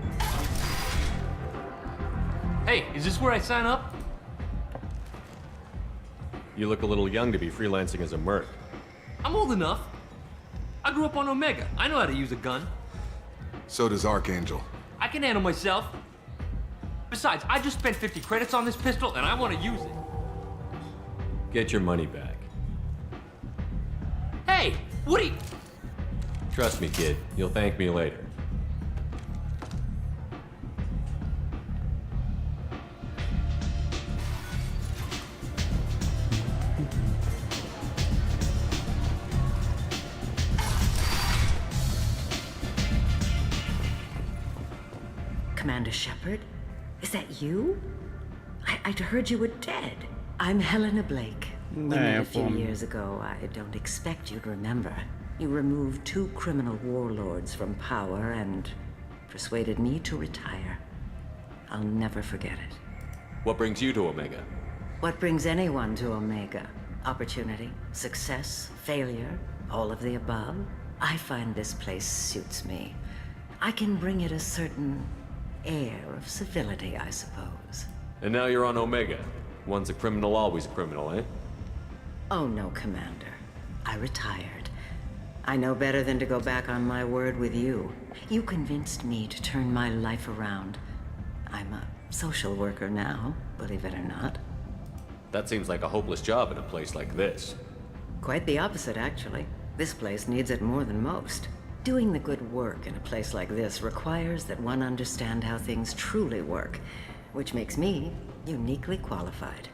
Hey, is this where I sign up?
You look a little young to be freelancing as a merc.
I'm old enough. I grew up on Omega. I know how to use a gun.
So does Archangel.
I can handle myself. Besides, I just spent 50 credits on this pistol and I want to use it.
Get your money back.
Hey, Woody!
Trust me, kid. You'll thank me later.
Commander Shepard? Is that you? I'd heard you were dead. I'm Helena Blake. We met a few years ago. I don't expect you to remember. You removed 2 criminal warlords from power and persuaded me to retire. I'll never forget it.
What brings you to Omega?
What brings anyone to Omega? Opportunity, success, failure, all of the above. I find this place suits me. I can bring it a certain air of civility, I suppose.
And now you're on Omega. Once a criminal, always a criminal, eh?
Oh no, Commander. I retired. I know better than to go back on my word with you. You convinced me to turn my life around. I'm a social worker now, believe it or not.
That seems like a hopeless job in a place like this.
Quite the opposite, actually. This place needs it more than most. Doing the good work in a place like this requires that one understand how things truly work, which makes me uniquely qualified.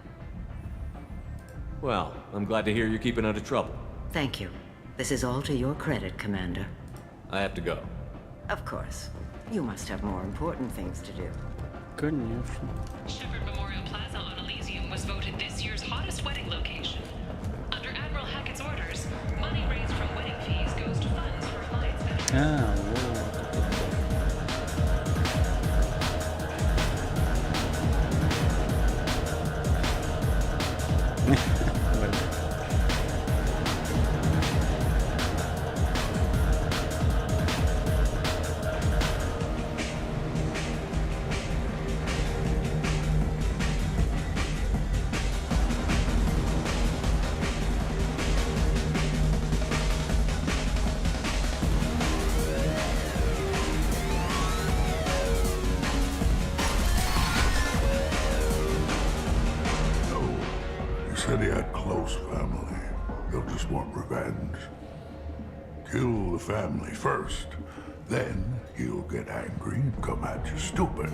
Well, I'm glad to hear you're keeping out of trouble.
Thank you. This is all to your credit, Commander.
I have to go.
Of course. You must have more important things to do.
Конечно.
Shepard Memorial Plaza on Elysium was voted this year's hottest wedding location. Under Admiral Hackett's orders, money raised from wedding fees goes to funds for Alliance benefits.
Said he had close family. They'll just want revenge. Kill the family first. Then he'll get angry and come at you stupid.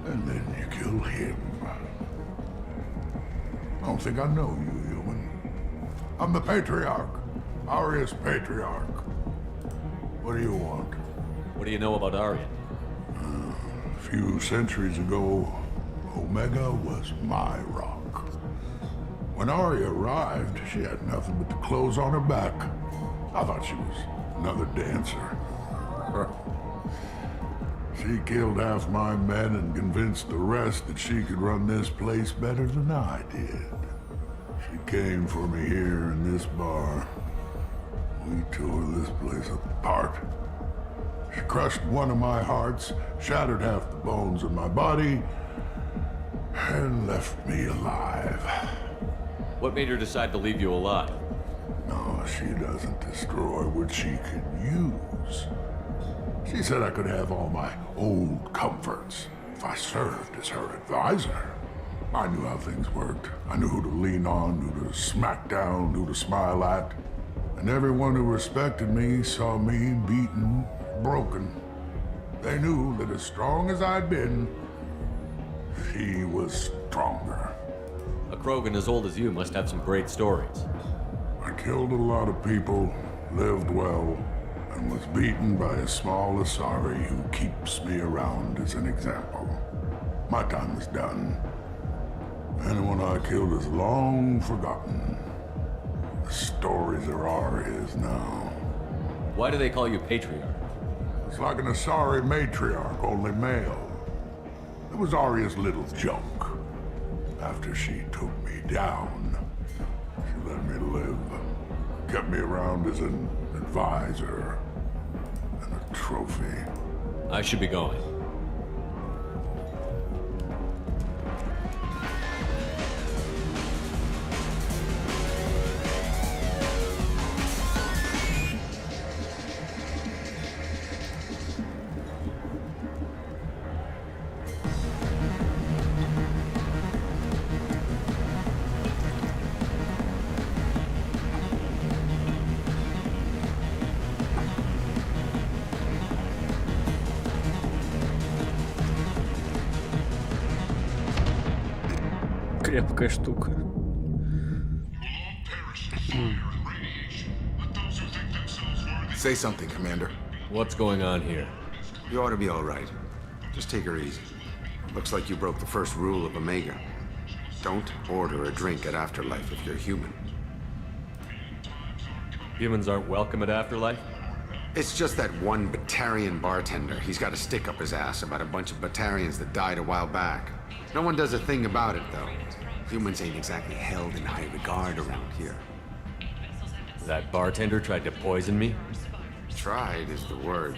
And then you kill him. I don't think I know you, human. I'm the Patriarch. Aria's Patriarch. What do you want?
What do you know about Aria?
A few centuries ago, Omega was my rock. When Aria arrived, she had nothing but the clothes on her back. I thought she was another dancer. She killed half my men and convinced the rest that she could run this place better than I did. She came for me here in this bar. We tore this place apart. She crushed one of my hearts, shattered half the bones in my body, and left me alive.
What made her decide to leave you alive?
No, she doesn't destroy what she can use. She said I could have all my old comforts if I served as her advisor. I knew how things worked. I knew who to lean on, who to smack down, who to smile at. And everyone who respected me saw me beaten, broken. They knew that as strong as I'd been, she was stronger.
A Krogan as old as you must have some great stories.
I killed a lot of people, lived well, and
and was beaten by a small Asari who keeps me around as an example. My time is done. Anyone I killed is long forgotten. The stories are Aria's now.
Why do they call you Patriarch?
It's like an Asari matriarch, only male. It was Aria's little joke. After she took me down, she let me live. Kept me around as an advisor and a trophy.
I should be going.
Крепкая штука.
Say something, Commander.
What's going on here?
You ought to be all right. Just take her easy. Looks like you broke the first rule of Omega. Don't order a drink at Afterlife if you're human.
Humans aren't welcome at Afterlife?
It's just that one Batarian bartender. He's got a stick up his ass about a bunch of Batarians that died a while back. No one does a thing about it, though. Humans ain't exactly held in high regard around here.
That bartender tried to poison me?
Tried is the word.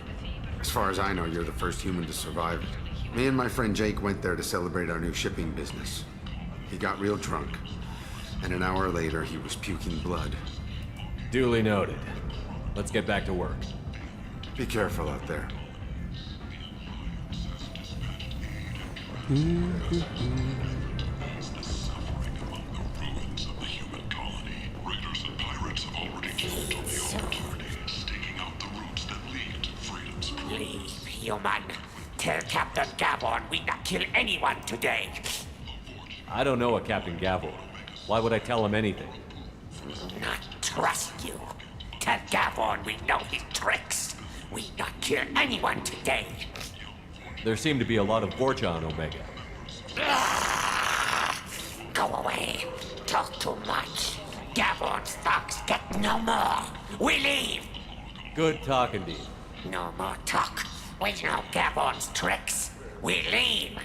As far as I know, you're the first human to survive it. Me and my friend Jake went there to celebrate our new shipping business. He got real drunk, and an hour later he was puking blood.
Duly noted. Let's get back to work.
Be careful out there.
Leave, human. Tell Captain Gavon we not kill anyone today.
I don't know a Captain Gavel. Why would I tell him anything?
Not trust you. Tell Gavon we know his tricks. We not kill anyone today.
There seem to be a lot of Borgia on Omega.
Go away. Talk too much. Gavon's thugs get no more. We leave.
Good talking to you.
No more talk. We know Gavon's tricks. We leave.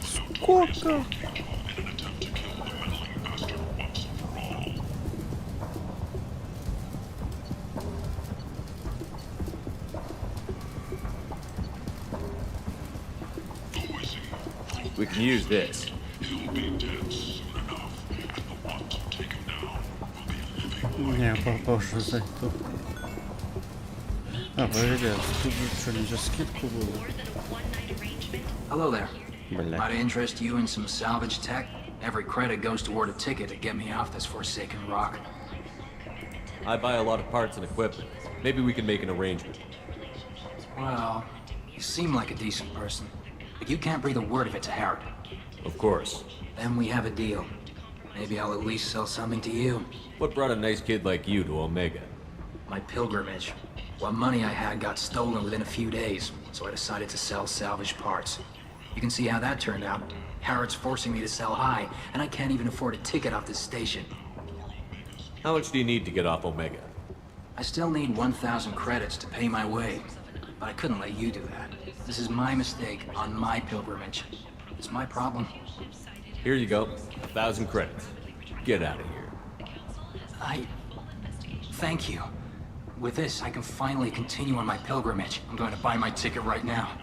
Сколько?
We can use this.
Не, попозже зайду. А, погоди, тут же что, нельзя скидку было?
Hello there.
Бля.
Might interest you in some salvage tech? Every credit goes toward a ticket to get me off this forsaken rock.
I buy a lot of parts and equipment. Maybe we can make an arrangement.
Well, you seem like a decent person, but you can't breathe a word of it to Harrod.
Of course.
Then we have a deal. Maybe I'll at least sell something to you.
What brought a nice kid like you to Omega?
My pilgrimage. What money I had got stolen within a few days, so I decided to sell salvage parts. You can see how that turned out. Harrod's forcing me to sell high, and I can't even afford a ticket off this station.
How much do you need to get off Omega?
I still need 1,000 credits to pay my way, but I couldn't let you do that. This is my mistake on my pilgrimage. It's my problem.
Here you go. 1,000 credits. Get out of here.
Thank you. With this, I can finally continue on my pilgrimage. I'm going to buy my ticket right now.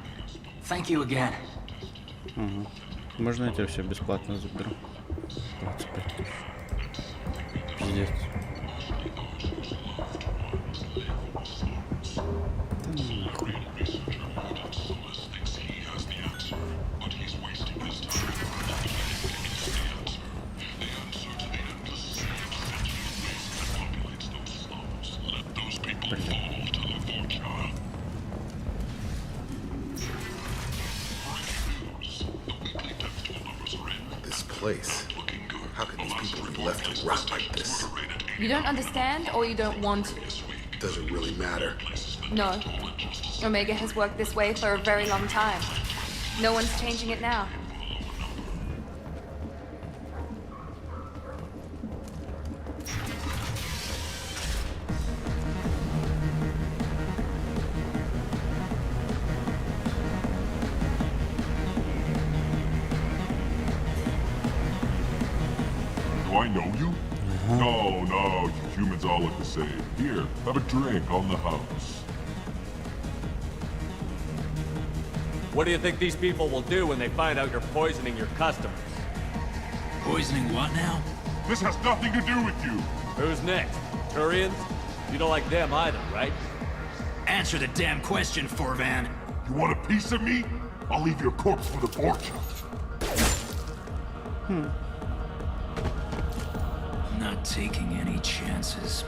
Thank you again.
Угу. Можно я тебя все бесплатно заберу? 25 тысяч. Пиздец. Нахуй. Блин.
place. How could these people be left to rot like this?
You don't understand, or you don't want to?
Doesn't really matter.
No. Omega has worked this way for a very long time. No one's changing it now.
Do I know you? No, you humans all look the same. Here, have a drink on the house.
What do you think these people will do when they find out you're poisoning your customers?
Poisoning what now?
This has nothing to do with you.
Who's next? Turians? You don't like them either, right?
Answer the damn question, Forvan.
You want a piece of me? I'll leave your corpse for the fortune.
Not taking any chances.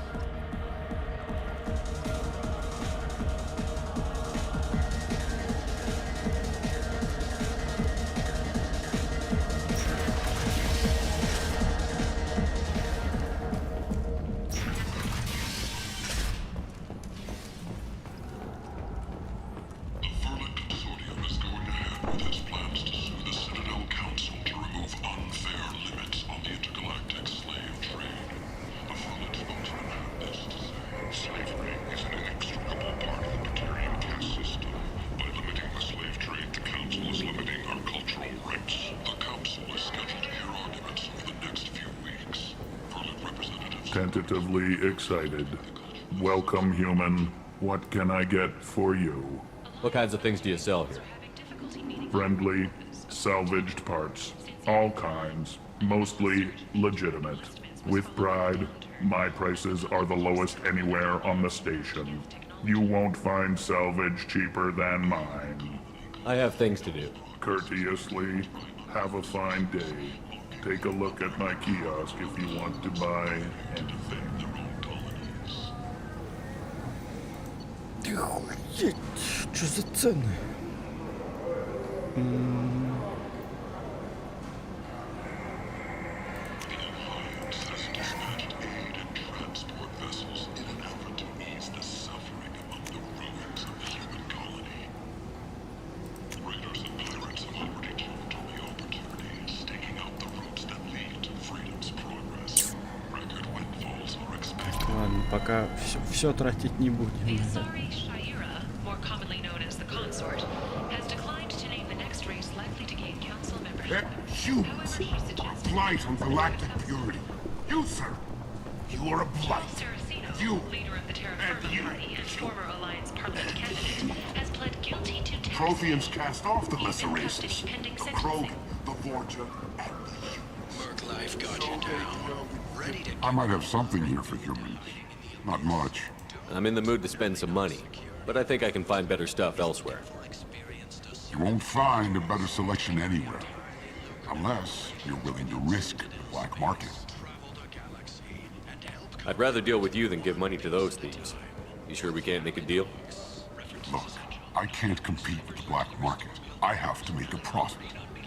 Tentatively excited. Welcome, human. What can I get for you?
What kinds of things do you sell here?
Friendly, salvaged parts. All kinds. Mostly legitimate. With pride, my prices are the lowest anywhere on the station. You won't find salvage cheaper than mine.
I have things to do.
Courteously, have a fine day. Take a look at my kiosk if you want to buy anything.
Охуеть, что за цены? Ладно, пока все тратить не будем.
More commonly known as the Consort, has declined to name the next race likely to gain council membership.
Humans, a blight on galactic purity. You, sir, you are a blight. You
Leader of the Terra Firma Party and former Alliance Parliament candidate, has pled guilty to
Protheans cast off the lesser races. The Krogan, the Vorja, and the humans.
Work life got you down. Ready to...
I might have something here for humans. Not much.
I'm in the mood to spend some money, but I think I can find better stuff elsewhere.
You won't find a better selection anywhere. Unless you're willing to risk the black market.
I'd rather deal with you than give money to those thieves. You sure we can't make a deal?
Look, I can't compete with the black market. I have to make a profit.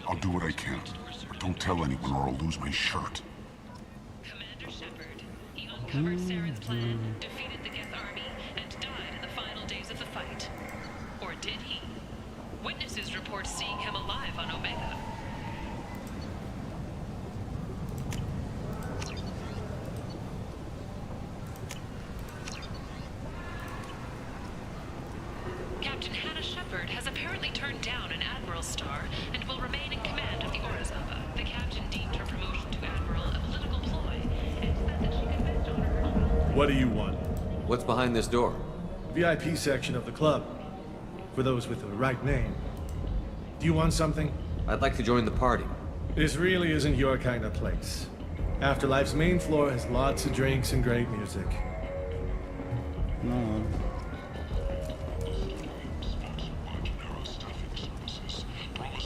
I'll do what I can. But don't tell anyone or I'll lose my shirt.
Commander Shepard. He uncovered Saren's plan, defeated the Geth army, and died in the final days of the fight. Or did he? Witnesses report seeing him alive on Omega. Captain Hannah Shepard has apparently turned down an admiral's star and will remain in command of the Orizaba. The captain deemed her promotion to admiral a political ploy and said that she could best honor her.
What do you want?
What's behind this door?
VIP section of the club. For those with the right name. Do you want something?
I'd like to join the party.
This really isn't your kind of place. Afterlife's main floor has lots of drinks and great music.
No.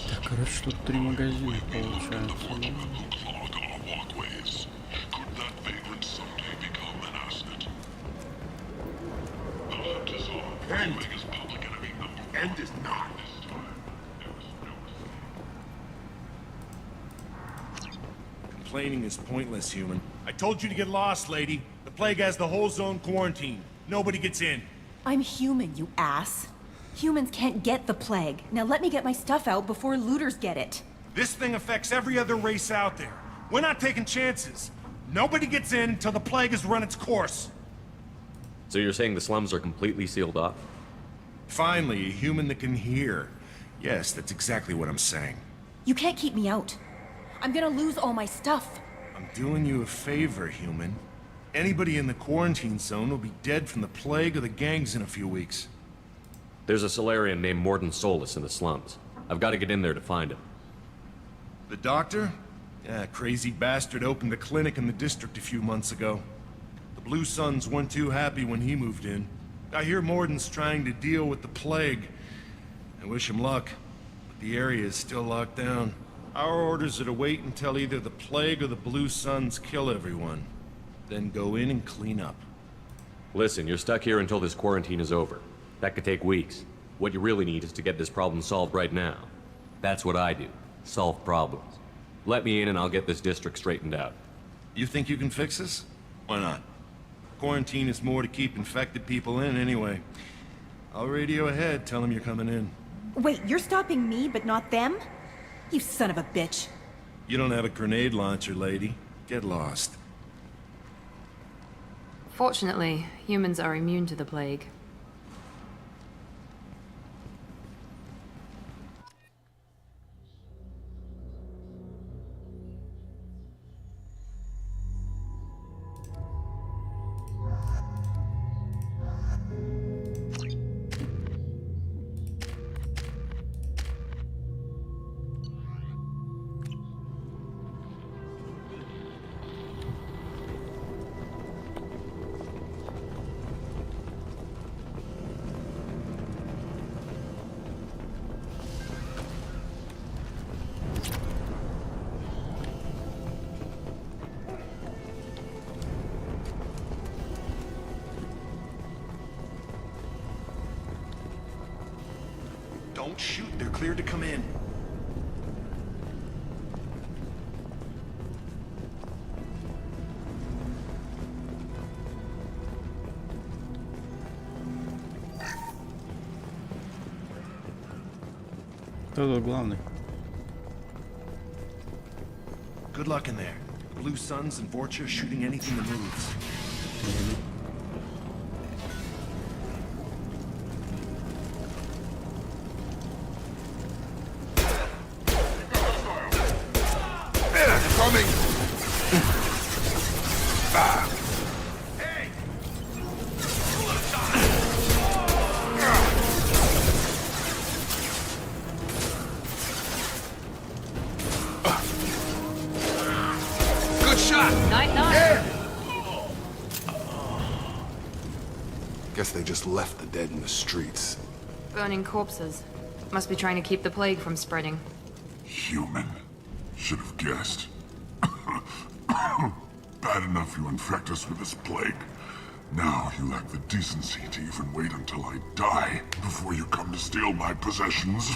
Так, короче, тут 3 магазина получается, да?
End is not.
complaining is pointless, human. I told you to get lost, lady. The plague has the whole zone quarantined. Nobody gets in.
I'm human, you ass. Humans can't get the plague. Now let me get my stuff out before looters get it.
This thing affects every other race out there. We're not taking chances. Nobody gets in until the plague has run its course.
So you're saying the slums are completely sealed off?
Finally, a human that can hear. Yes, that's exactly what I'm saying.
You can't keep me out. I'm gonna lose all my stuff.
I'm doing you a favor, human. Anybody in the quarantine zone will be dead from the plague or the gangs in a few weeks.
There's a Solarian named Morden Solus in the slums. I've got to get in there to find him.
The doctor? Yeah, crazy bastard opened a clinic in the district a few months ago. The Blue Suns weren't too happy when he moved in. I hear Morden's trying to deal with the plague. I wish him luck, but the area is still locked down. Our orders are to wait until either the plague or the Blue Suns kill everyone. Then go in and clean up.
Listen, you're stuck here until this quarantine is over. That could take weeks. What you really need is to get this problem solved right now. That's what I do. Solve problems. Let me in and I'll get this district straightened out.
You think you can fix this? Why not? Quarantine is more to keep infected people in anyway. I'll radio ahead, tell them you're coming in.
Wait, you're stopping me, but not them? You son of a bitch.
You don't have a grenade launcher, lady. Get lost.
Fortunately, humans are immune to the plague.
Don't shoot, they're cleared to come in.
Кто тут главный?
Good luck in there. Blue Suns and Vorcha shooting anything that moves.
Coming!
Good shot!
Night.
Guess they just left the dead in the streets.
Burning corpses. Must be trying to keep the plague from spreading.
Human. Should have guessed. Bad enough you infect us with this plague. Now you lack the decency to even wait until I die before you come to steal my possessions.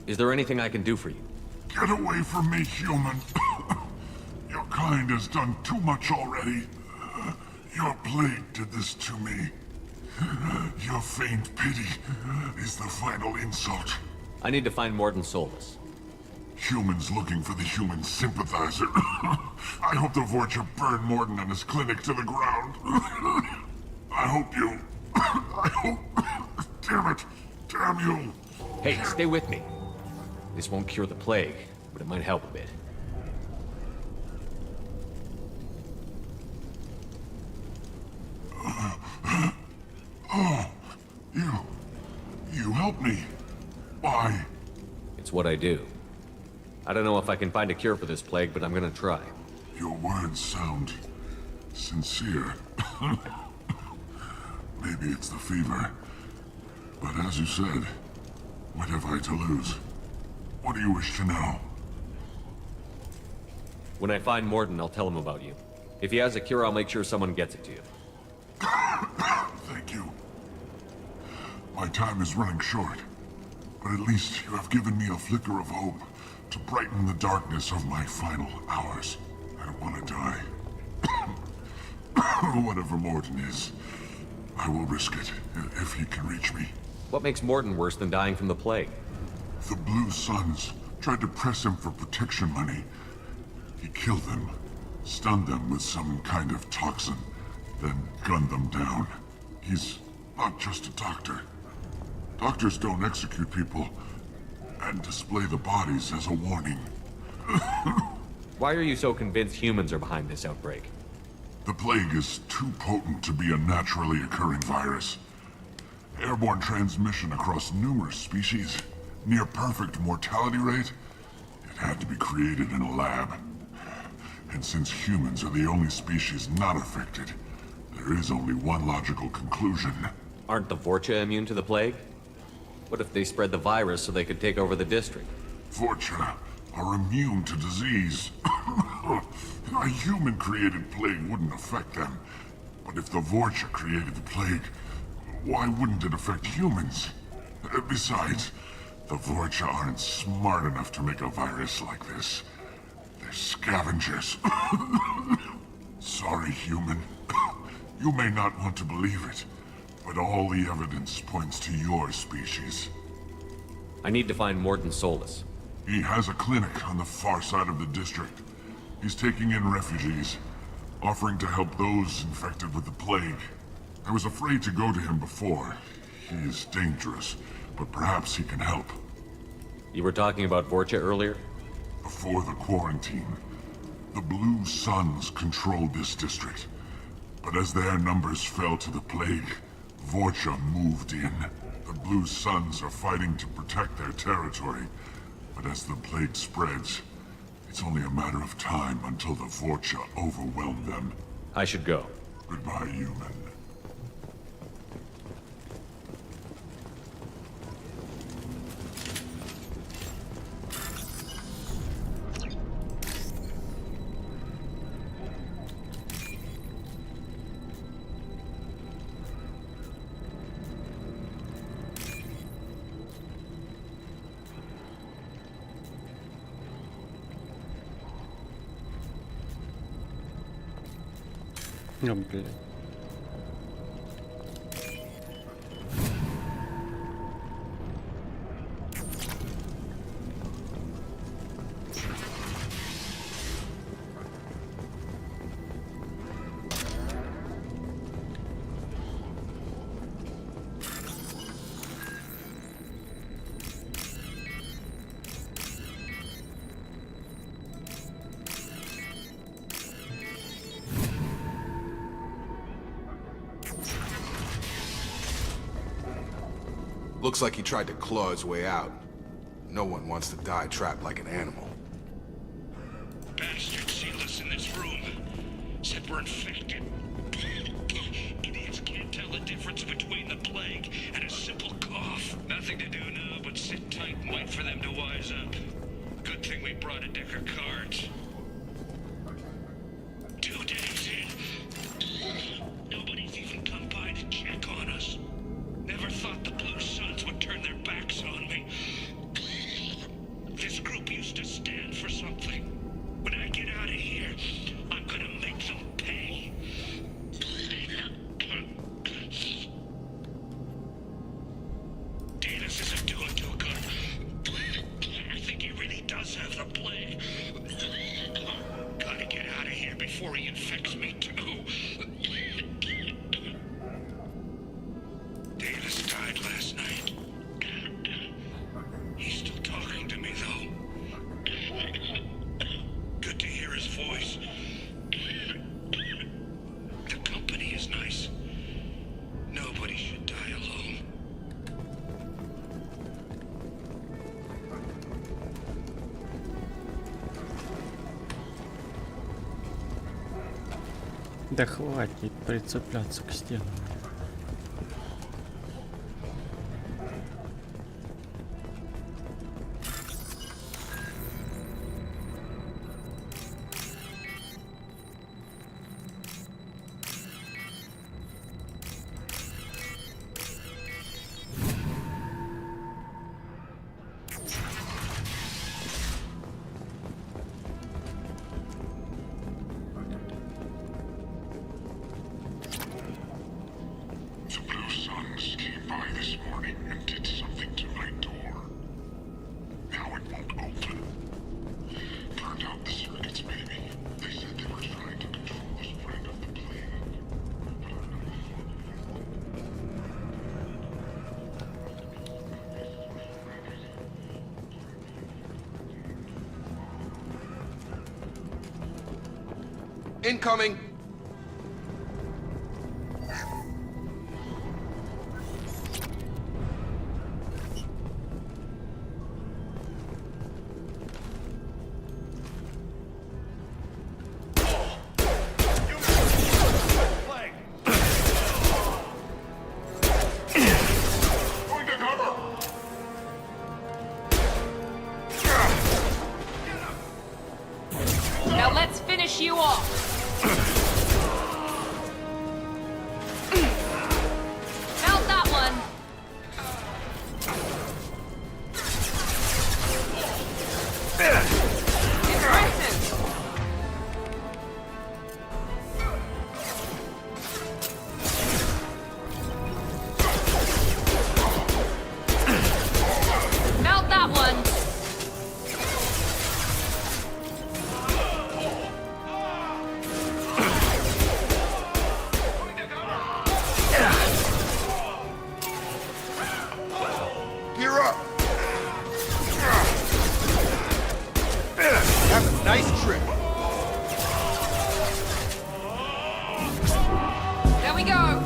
Is there anything I can do for you?
Get away from me, human. Your kind has done too much already. Your plague did this to me. Your faint pity is the final insult.
I need to find Morden Solus.
Humans looking for the human sympathizer. I hope the Vorcha burn Morden and his clinic to the ground. I hope you... I hope... Damn it. Damn you.
Hey, stay with me. This won't cure the plague, but it might help a bit.
Oh, you helped me. Why?
It's what I do. I don't know if I can find a cure for this plague, but I'm gonna try.
Your words sound sincere. Maybe it's the fever. But as you said, what have I to lose? What do you wish to know?
When I find Morden, I'll tell him about you. If he has a cure, I'll make sure someone gets it to you.
Thank you. My time is running short, but at least you have given me a flicker of hope to brighten the darkness of my final hours. I don't want to die. Whatever Morton is, I will risk it if he can reach me.
What makes Morton worse than dying from the plague?
The Blue Suns tried to press him for protection money. He killed them, stunned them with some kind of toxin, then gunned them down. He's not just a doctor. Doctors don't execute people and display the bodies as a warning.
Why are you so convinced humans are behind this outbreak?
The plague is too potent to be a naturally occurring virus. Airborne transmission across numerous species, near perfect mortality rate. It had to be created in a lab. And since humans are the only species not affected, there is only one logical conclusion.
Aren't the Vorcha immune to the plague? What if they spread the virus so they could take over the district?
Vorcha are immune to disease. A human-created plague wouldn't affect them. But if the Vorcha created the plague, why wouldn't it affect humans? Besides, the Vorcha aren't smart enough to make a virus like this. They're scavengers. Sorry, human. You may not want to believe it, but all the evidence points to your species.
I need to find Morton Solus.
He has a clinic on the far side of the district. He's taking in refugees, offering to help those infected with the plague. I was afraid to go to him before. He is dangerous, but perhaps he can help.
You were talking about Vorcha earlier?
Before the quarantine, the Blue Suns controlled this district. But as their numbers fell to the plague, Vorcha moved in. The Blue Suns are fighting to protect their territory. But as the plague spreads, it's only a matter of time until the Vorcha overwhelm them.
I should go.
Goodbye, human.
Ну, блин.
Looks like he tried to claw his way out. No one wants to die trapped like an animal.
Bastard sealed us in this room. Said we're infected. Idiots can't tell the difference between the plague and a simple cough. Nothing to do now but sit tight and wait for them to wise up. Good thing we brought a deck of cards. 2 days in. Nobody's even come by to check on us. Never thought the Blue Suns would turn their backs on me. This group used to stand for something. When I get out of here, I'm gonna make them pay. Davis isn't doing too good. I think he really does have the plague. Gotta get out of here before he infects me too. Davis died last night. He's still talking to me, though. Good to hear his voice. The company is nice. Nobody should die alone.
Да хватит прицепляться к стенам.
by this morning and did something to my door. Now it won't open. Turned out the circuits, maybe. They said they were trying to control the spread of the plague.
Incoming!
Now let's finish you off. Mount that one. Impressive. Mount that one.
Gear up! Have a nice trip.
There we go.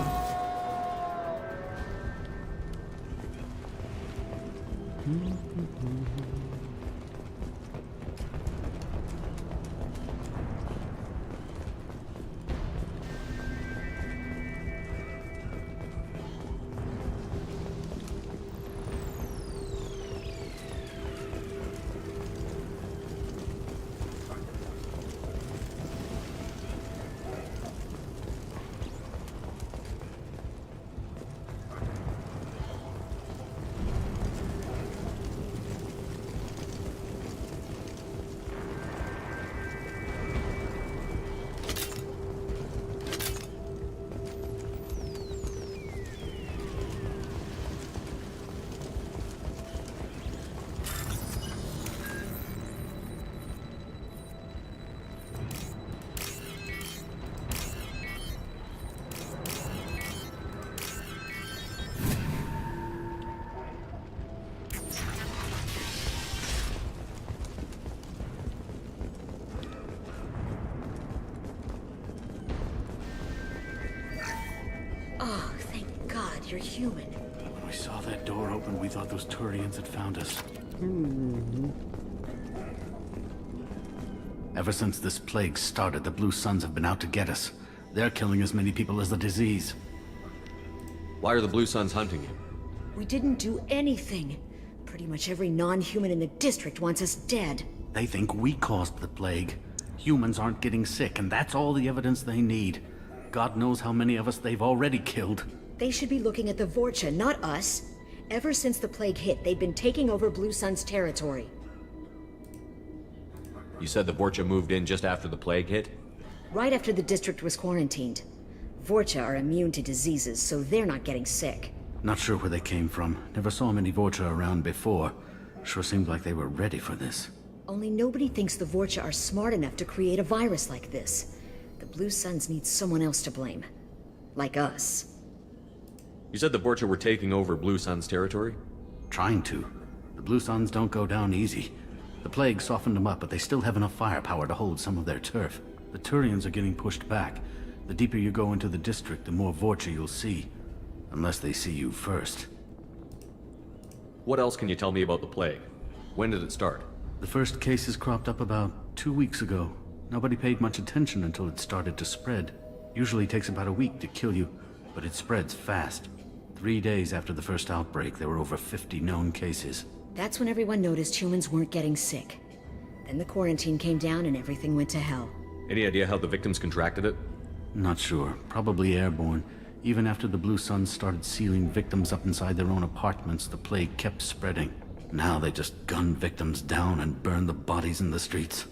Oh, thank God you're human.
When we saw that door open, we thought those Turians had found us. Ever since this plague started, the Blue Suns have been out to get us. They're killing as many people as the disease.
Why are the Blue Suns hunting you?
We didn't do anything. Pretty much every non-human in the district wants us dead.
They think we caused the plague. Humans aren't getting sick, and that's all the evidence they need. God knows how many of us they've already killed.
They should be looking at the Vorcha, not us. Ever since the plague hit, they've been taking over Blue Sun's territory.
You said the Vorcha moved in just after the plague hit?
Right after the district was quarantined. Vorcha are immune to diseases, so they're not getting sick.
Not sure where they came from. Never saw many Vorcha around before. Sure seemed like they were ready for this.
Only nobody thinks the Vorcha are smart enough to create a virus like this. The Blue Suns need someone else to blame. Like us.
You said the Vorcha were taking over Blue Sun's territory?
Trying to. The Blue Suns don't go down easy. The plague softened them up, but they still have enough firepower to hold some of their turf. The Turians are getting pushed back. The deeper you go into the district, the more Vorcha you'll see. Unless they see you first.
What else can you tell me about the plague? When did it start?
The first cases cropped up about 2 weeks ago. Nobody paid much attention until it started to spread. Usually takes about a week to kill you, but it spreads fast. 3 days after the first outbreak, there were over 50 known cases.
That's when everyone noticed humans weren't getting sick. Then the quarantine came down and everything went to hell.
Any idea how the victims contracted it?
Not sure. Probably airborne. Even after the Blue Suns started sealing victims up inside their own apartments, the plague kept spreading. Now they just gun victims down and burn the bodies in the streets.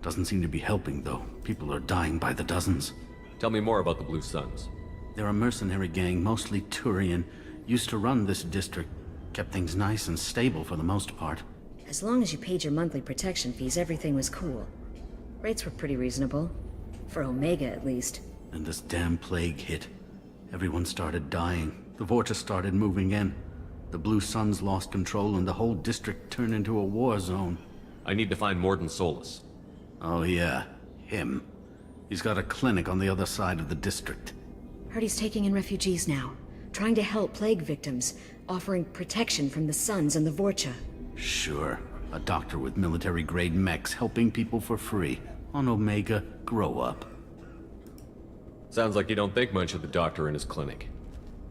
Doesn't seem to be helping, though. People are dying by the dozens.
Tell me more about the Blue Suns.
They're a mercenary gang, mostly Turian. Used to run this district. Kept things nice and stable for the most part.
As long as you paid your monthly protection fees, everything was cool. Rates were pretty reasonable. For Omega, at least.
And this damn plague hit. Everyone started dying. The Vorta started moving in. The Blue Suns lost control and the whole district turned into a war zone.
I need to find Morden Solus.
Oh yeah, him. He's got a clinic on the other side of the district.
Heard he's taking in refugees now. Trying to help plague victims. Offering protection from the Suns and the Vorcha.
Sure. A doctor with military-grade mechs helping people for free. On Omega, grow up.
Sounds like you don't think much of the doctor in his clinic.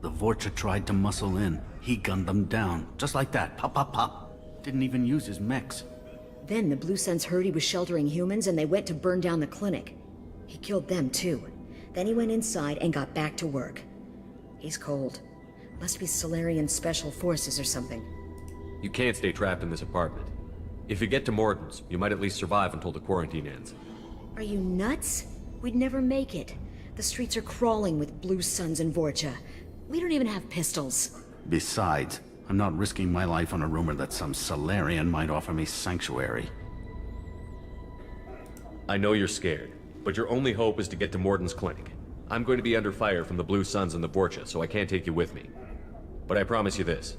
The Vorcha tried to muscle in. He gunned them down. Just like that. Pop, pop, pop. Didn't even use his mechs.
Then the Blue Suns heard he was sheltering humans and they went to burn down the clinic. He killed them too. Then he went inside and got back to work. He's cold. Must be Solarian Special Forces or something.
You can't stay trapped in this apartment. If you get to Morden's, you might at least survive until the quarantine ends.
Are you nuts? We'd never make it. The streets are crawling with Blue Suns and Vorcha. We don't even have pistols.
Besides, I'm not risking my life on a rumor that some Solarian might offer me sanctuary.
I know you're scared, but your only hope is to get to Morden's clinic. I'm going to be under fire from the Blue Suns and the Vorcha, so I can't take you with me. But I promise you this.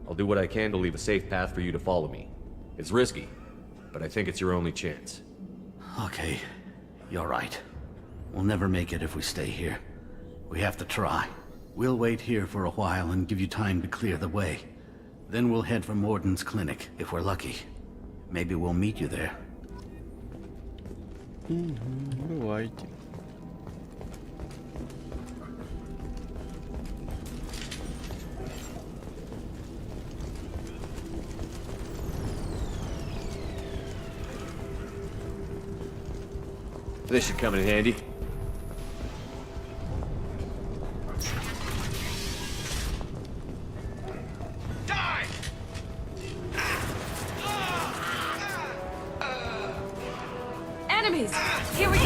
I'll do what I can to leave a safe path for you to follow me. It's risky, but I think it's your only chance.
Okay, you're right. We'll never make it if we stay here. We have to try. We'll wait here for a while and give you time to clear the way. Then we'll head for Morden's clinic, if we're lucky. Maybe we'll meet you there.
Бывайте.
This should come in handy.
Enemies! Here we go!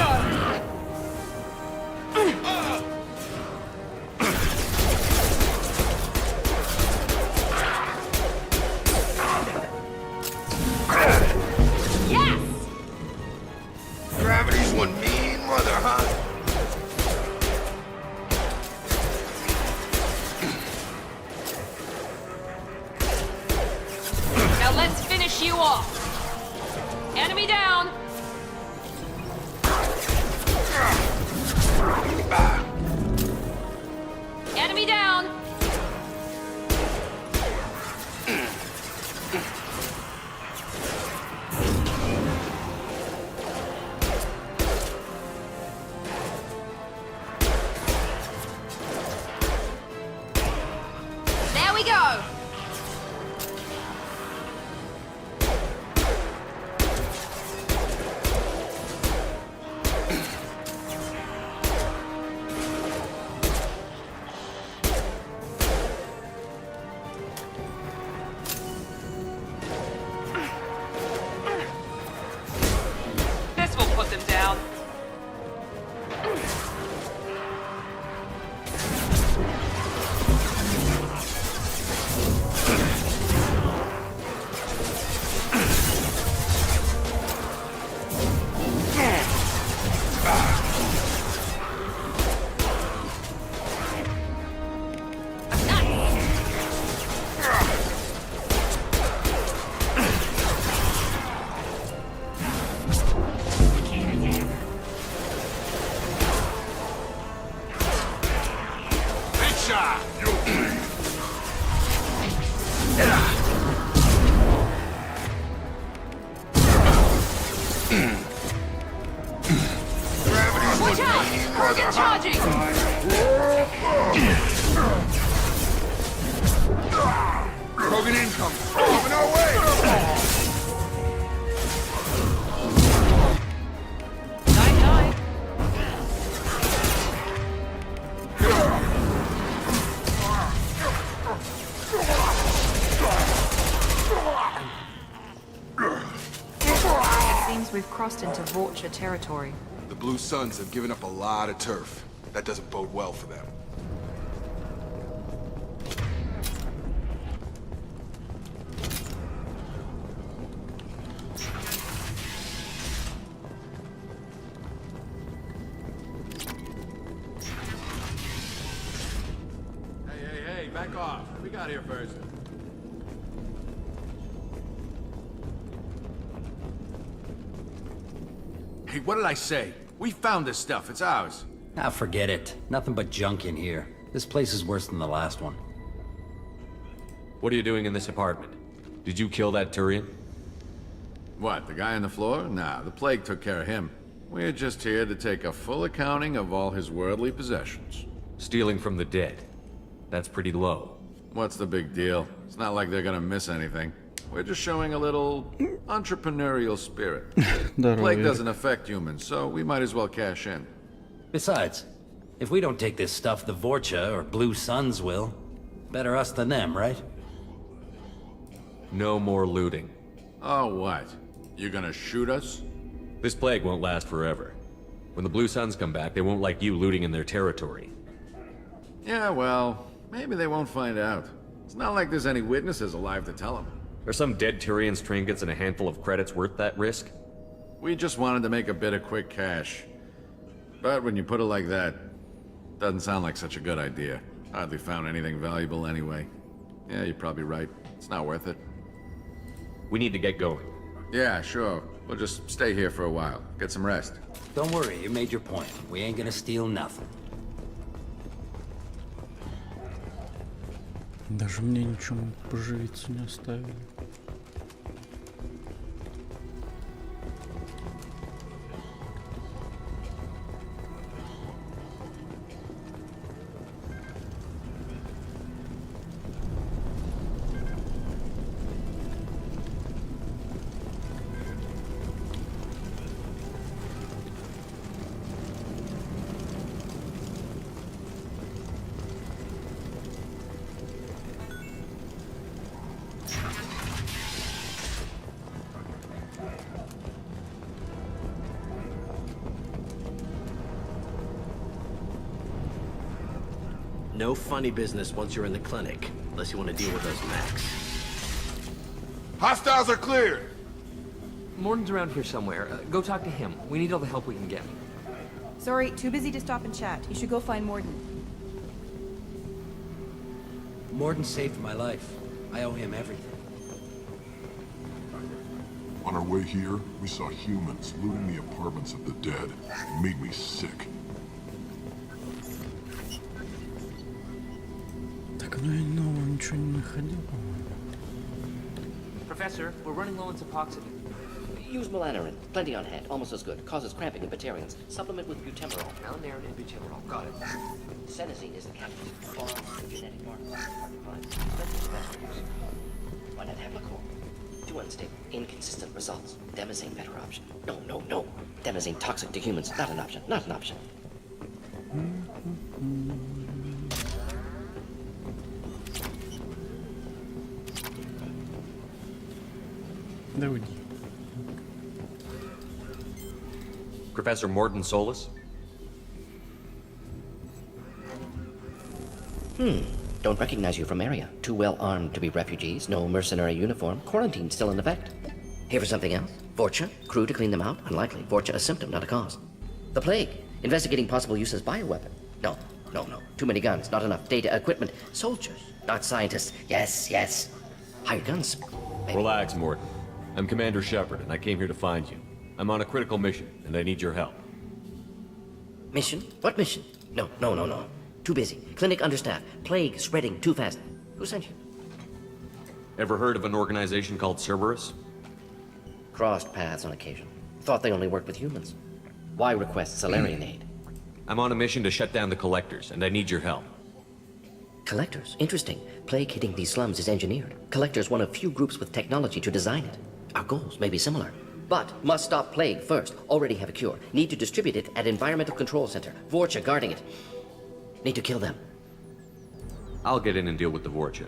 Yes!
Gravity's one mean mother, huh?
Now let's finish you off! Enemy down! Enemy down! There we go! This will put them down. Watch out! Target charging!
Krogan incoming! Coming our way!
Night-night. It seems we've crossed into Vorcha territory.
The Blue Suns have given up a lot of turf. That doesn't bode well for them.
back off. We got here first. Hey, what did I say? We found this stuff. It's ours.
Ah, forget it. Nothing but junk in here. This place is worse than the last one.
What are you doing in this apartment? Did you kill that Turian?
What, the guy on the floor? Nah, the plague took care of him. We're just here to take a full accounting of all his worldly possessions.
Stealing from the dead. That's pretty low.
What's the big deal? It's not like they're gonna miss anything. We're just showing a little entrepreneurial spirit. Plague doesn't affect humans, so we might as well cash in.
Besides, if we don't take this stuff, the Vorcha or Blue Suns will. Better us than them, right?
No more looting.
Oh, what? You gonna shoot us?
This plague won't last forever. When the Blue Suns come back, they won't like you looting in their territory.
Yeah, well, maybe they won't find out. It's not like there's any witnesses alive to tell them.
Are some dead Turians' trinkets and a handful of credits worth that risk?
We just wanted to make a bit of quick cash. But when you put it like that, doesn't sound like such a good idea. Hardly found anything valuable anyway. Yeah, you're probably right. It's not worth it.
We need to get going.
Yeah, sure. We'll just stay here for a while. Get some rest.
Don't worry, you made your point. We ain't gonna steal nothing.
Даже мне ничем поживиться не оставили.
No funny business once you're in the clinic, unless you want to deal with those Max.
Hostiles are cleared!
Morden's around here somewhere. Go talk to him. We need all the help we can get.
Sorry, too busy to stop and chat. You should go find Morden.
Morden saved my life. I owe him everything.
On our way here, we saw humans looting the apartments of the dead. It made me sick.
Так, ну и нового ничего не находил, по-моему.
Professor, we're running low on Suboxone.
Use Malanarin. Plenty on hand. Almost as good. Causes cramping in Batarians. Supplement with butemerol.
Malanarin and butemerol. Got it.
Senesine is the captain. All genetic markers. Why not Heplicor? Too unstable. Inconsistent results. Demazine better option. No. Demazine toxic to humans. Not an option. Not an option.
Да уйди.
Professor Morden Solus?
Don't recognize you from area. Too well armed to be refugees. No mercenary uniform. Quarantine still in effect. Here for something else? Vorcha? Crew to clean them out? Unlikely. Vorcha a symptom, not a cause. The plague. Investigating possible use as bioweapon. No. Too many guns. Not enough data, equipment. Soldiers, not scientists. Yes. Hired guns. Maybe.
Relax, Morden. I'm Commander Shepard, and I came here to find you. I'm on a critical mission, and I need your help.
Mission? What mission? No. Too busy. Clinic understaffed. Plague spreading too fast. Who sent you?
Ever heard of an organization called Cerberus?
Crossed paths on occasion. Thought they only worked with humans. Why request Salarian aid?
I'm on a mission to shut down the Collectors, and I need your help.
Collectors? Interesting. Plague hitting these slums is engineered. Collectors one of few groups with technology to design it. Our goals may be similar. But must stop plague first. Already have a cure. Need to distribute it at Environmental Control Center. Vorcha guarding it. Need to kill them.
I'll get in and deal with the Vorcha.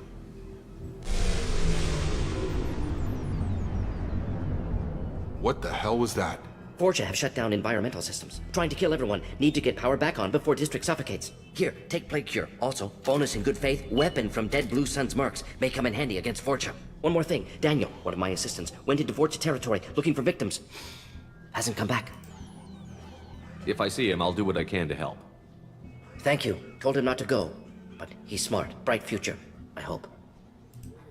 What the hell was that?
Vorcha have shut down environmental systems. Trying to kill everyone. Need to get power back on before district suffocates. Here, take plague cure. Also, bonus in good faith, weapon from dead Blue Sun's mercs. May come in handy against Vorcha. One more thing. Daniel, one of my assistants, went into Vorcha territory looking for victims. Hasn't come back.
If I see him, I'll do what I can to help.
Thank you. Told him not to go. but he's smart. Bright future, I hope.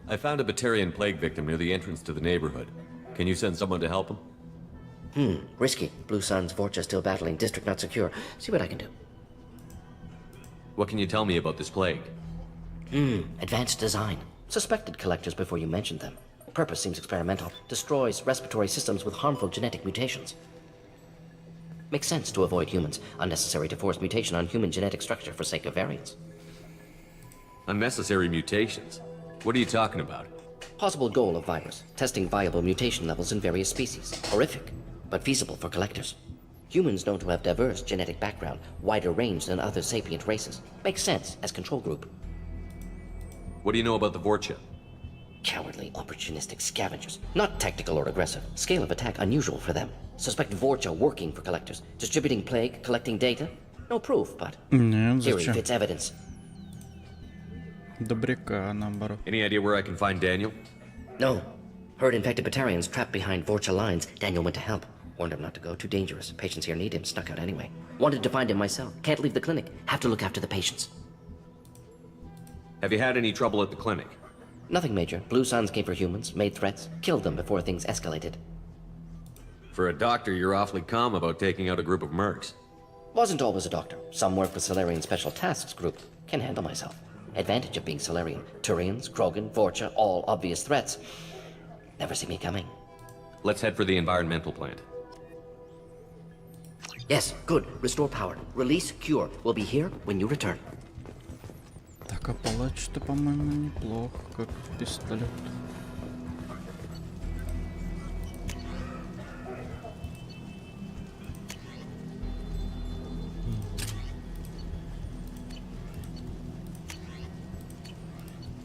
I found a Batarian plague victim near the entrance to the neighborhood. Can you send someone to help him?
Risky. Blue Sun's Vorcha still battling. District not secure. See what I can do.
What can you tell me about this plague?
Advanced design. Suspected collectors before you mentioned them. Purpose seems experimental. Destroys respiratory systems with harmful genetic mutations. Makes sense to avoid humans. Unnecessary to force mutation on human genetic structure for sake of variance.
Unnecessary mutations? What are you talking about?
Possible goal of virus. Testing viable mutation levels in various species. Horrific, but feasible for collectors. Humans known to have diverse genetic background, wider range than other sapient races. Makes sense as control group.
What do you know about the Vorcha?
Cowardly, opportunistic scavengers. Not tactical or aggressive. Scale of attack unusual for them. Suspect Vorcha working for collectors. Distributing plague, collecting data. No proof, but theory fits evidence.
Добряка, наоборот.
Any idea where I can find Daniel?
No. Heard infected Batarians trapped behind Vorcha lines. Daniel went to help. Warned him not to go. Too dangerous. Patients here need him. Snuck out anyway. Wanted to find him myself. Can't leave the clinic. Have to look after the patients.
Have you had any trouble at the clinic?
Nothing major. Blue Suns came for humans, made threats, killed them before things escalated.
For a doctor, you're awfully calm about taking out a group of mercs.
Wasn't always a doctor. Some work for Solarian Special Tasks Group. Can handle myself. Advantage of being Solarian. Turians, Krogan, Vorcha, all obvious threats. Never see me coming.
Let's head for the environmental plant.
Yes, good. Restore power. Release, cure. We'll be here when you return.
Так, а палач-то, по-моему, неплохо, как пистолет.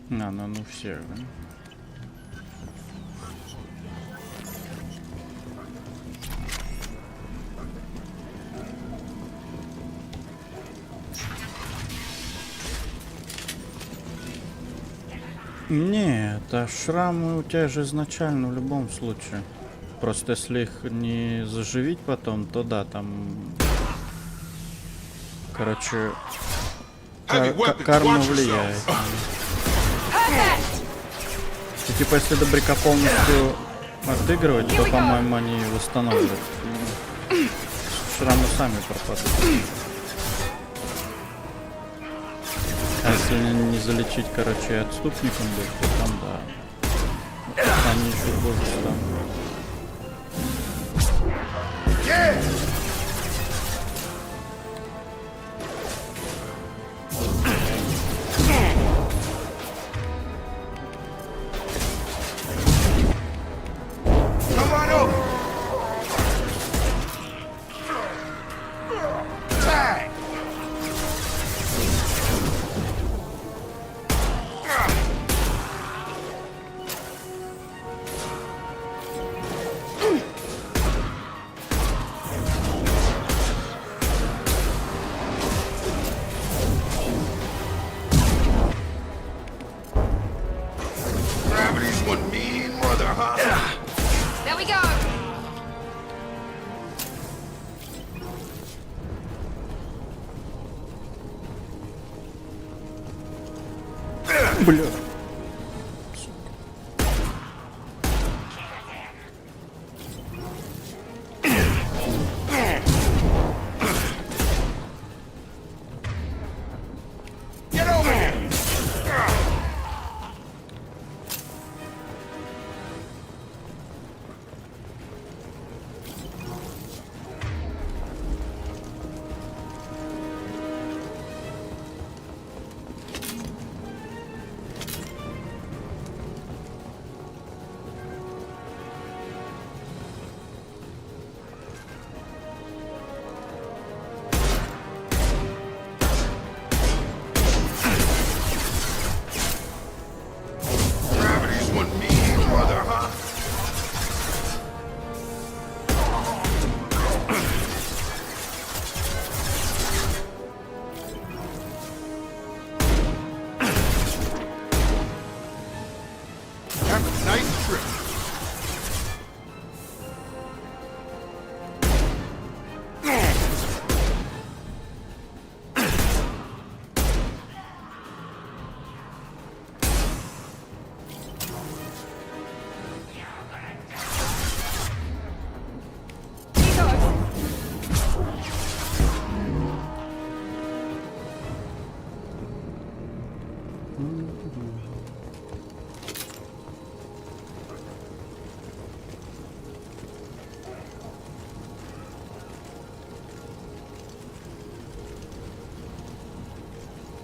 Ну все, да? Нет, а шрамы у тебя же изначально в любом случае. Просто если их не заживить потом, то да, там... Короче, карма влияет. И типа если добряка полностью отыгрывать, то, по-моему, они восстанавливают. Шрамы сами пропадут. А если не залечить, короче, отступником быть, то там, да, они еще хуже станут.
There we go.
Бля.
Get over here!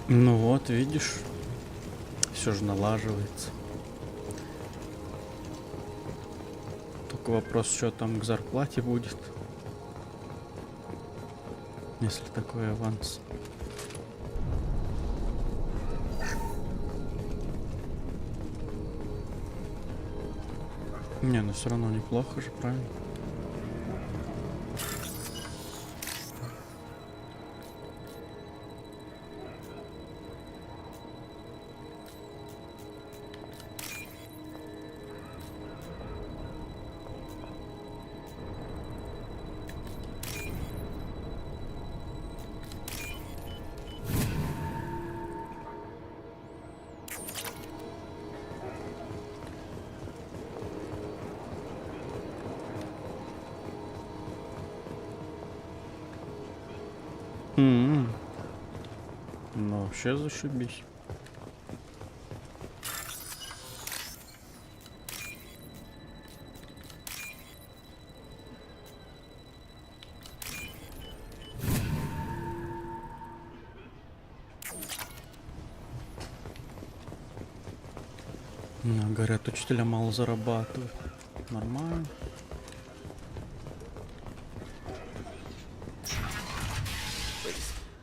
Ну вот, видишь, все же налаживается. Только вопрос, что там к зарплате будет, если такой аванс. Не, ну все равно неплохо же, правильно? Ну, вообще зашибись. Говорят, учителя мало зарабатывают. Нормально.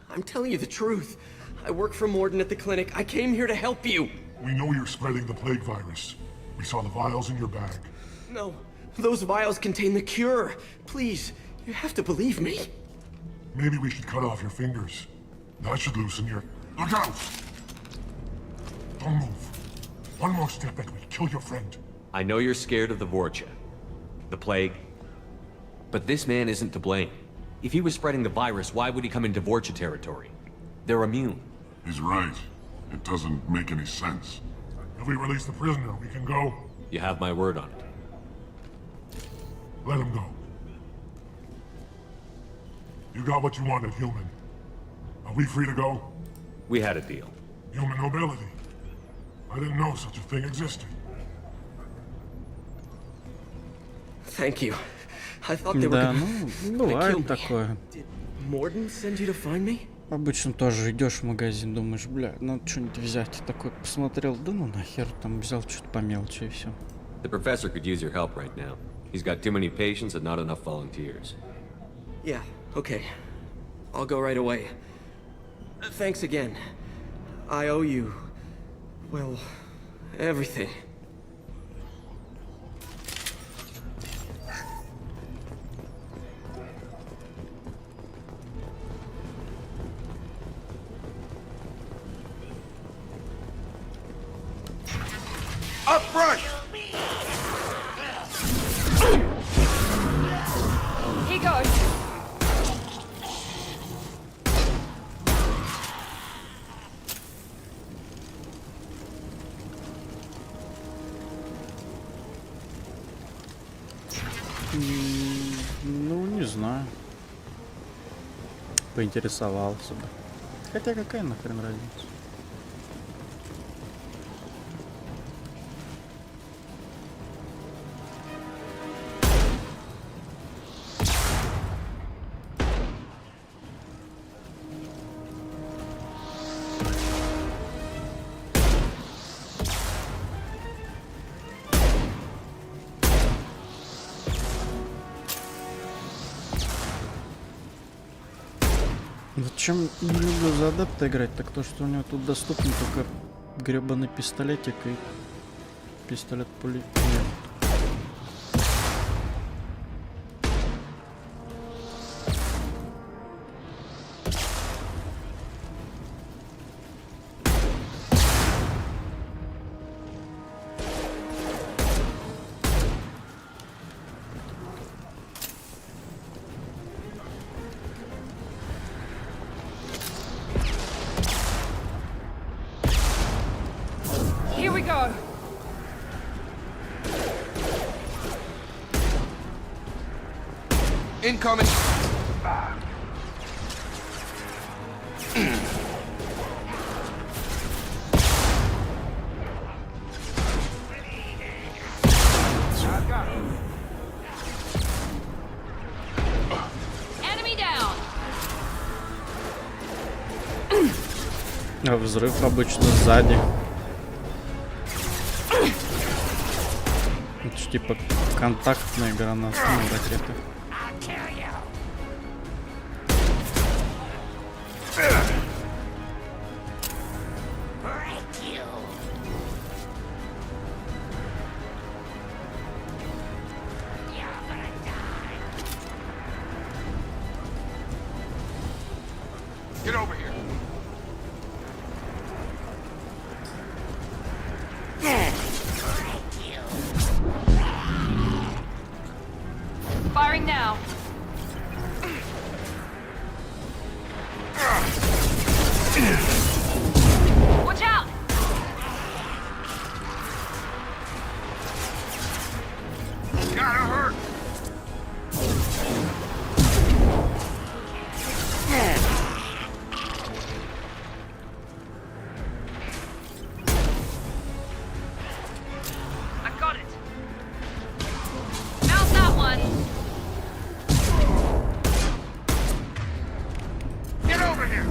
I'm telling you the truth. I work for Morden at the clinic. I came here to help you.
We know you're spreading the plague virus. We saw the vials in your bag.
No, those vials contain the cure. Please, you have to believe me.
Maybe we should cut off your fingers. That should loosen your... Look out! Don't move. One more step and we'll kill your friend.
I know you're scared of the Vorcha, the plague, but this man isn't to blame. If he was spreading the virus, why would he come into Vorcha territory? They're immune.
He's right. It doesn't make any sense. If we release the prisoner, we can go.
You have my word on it.
Let him go. You got what you wanted, human. Are we free to go?
We had a deal.
Human nobility. I didn't know such a thing existed.
Thank you. I thought they were
Да,
gonna
ну, бывает
kill me.
такое.
Did Morden send you to find me?
Обычно тоже идешь в магазин, думаешь, бля, надо что-нибудь взять. Такой посмотрел, да ну нахер, там взял что-то по мелочи и все.
The professor could use your help right now. He's got too many patients and not enough volunteers.
Yeah, okay. I'll go right away. Thanks again. I owe you... well, everything.
Up front!
Here goes.
Ну, не знаю. Поинтересовался бы. Хотя какая нахрен разница? Зачем не люблю за адепта играть, так то, что у него тут доступен только гребаный пистолетик и пистолет-пулемет.
Here we go.
Incoming!
А взрыв обычно сзади. Это ж типа контактные гранаты, ну, ракеты.
Get over here.
Firing now. Watch out!
Gotta hurt.
I got it. How's that one?
Get over here.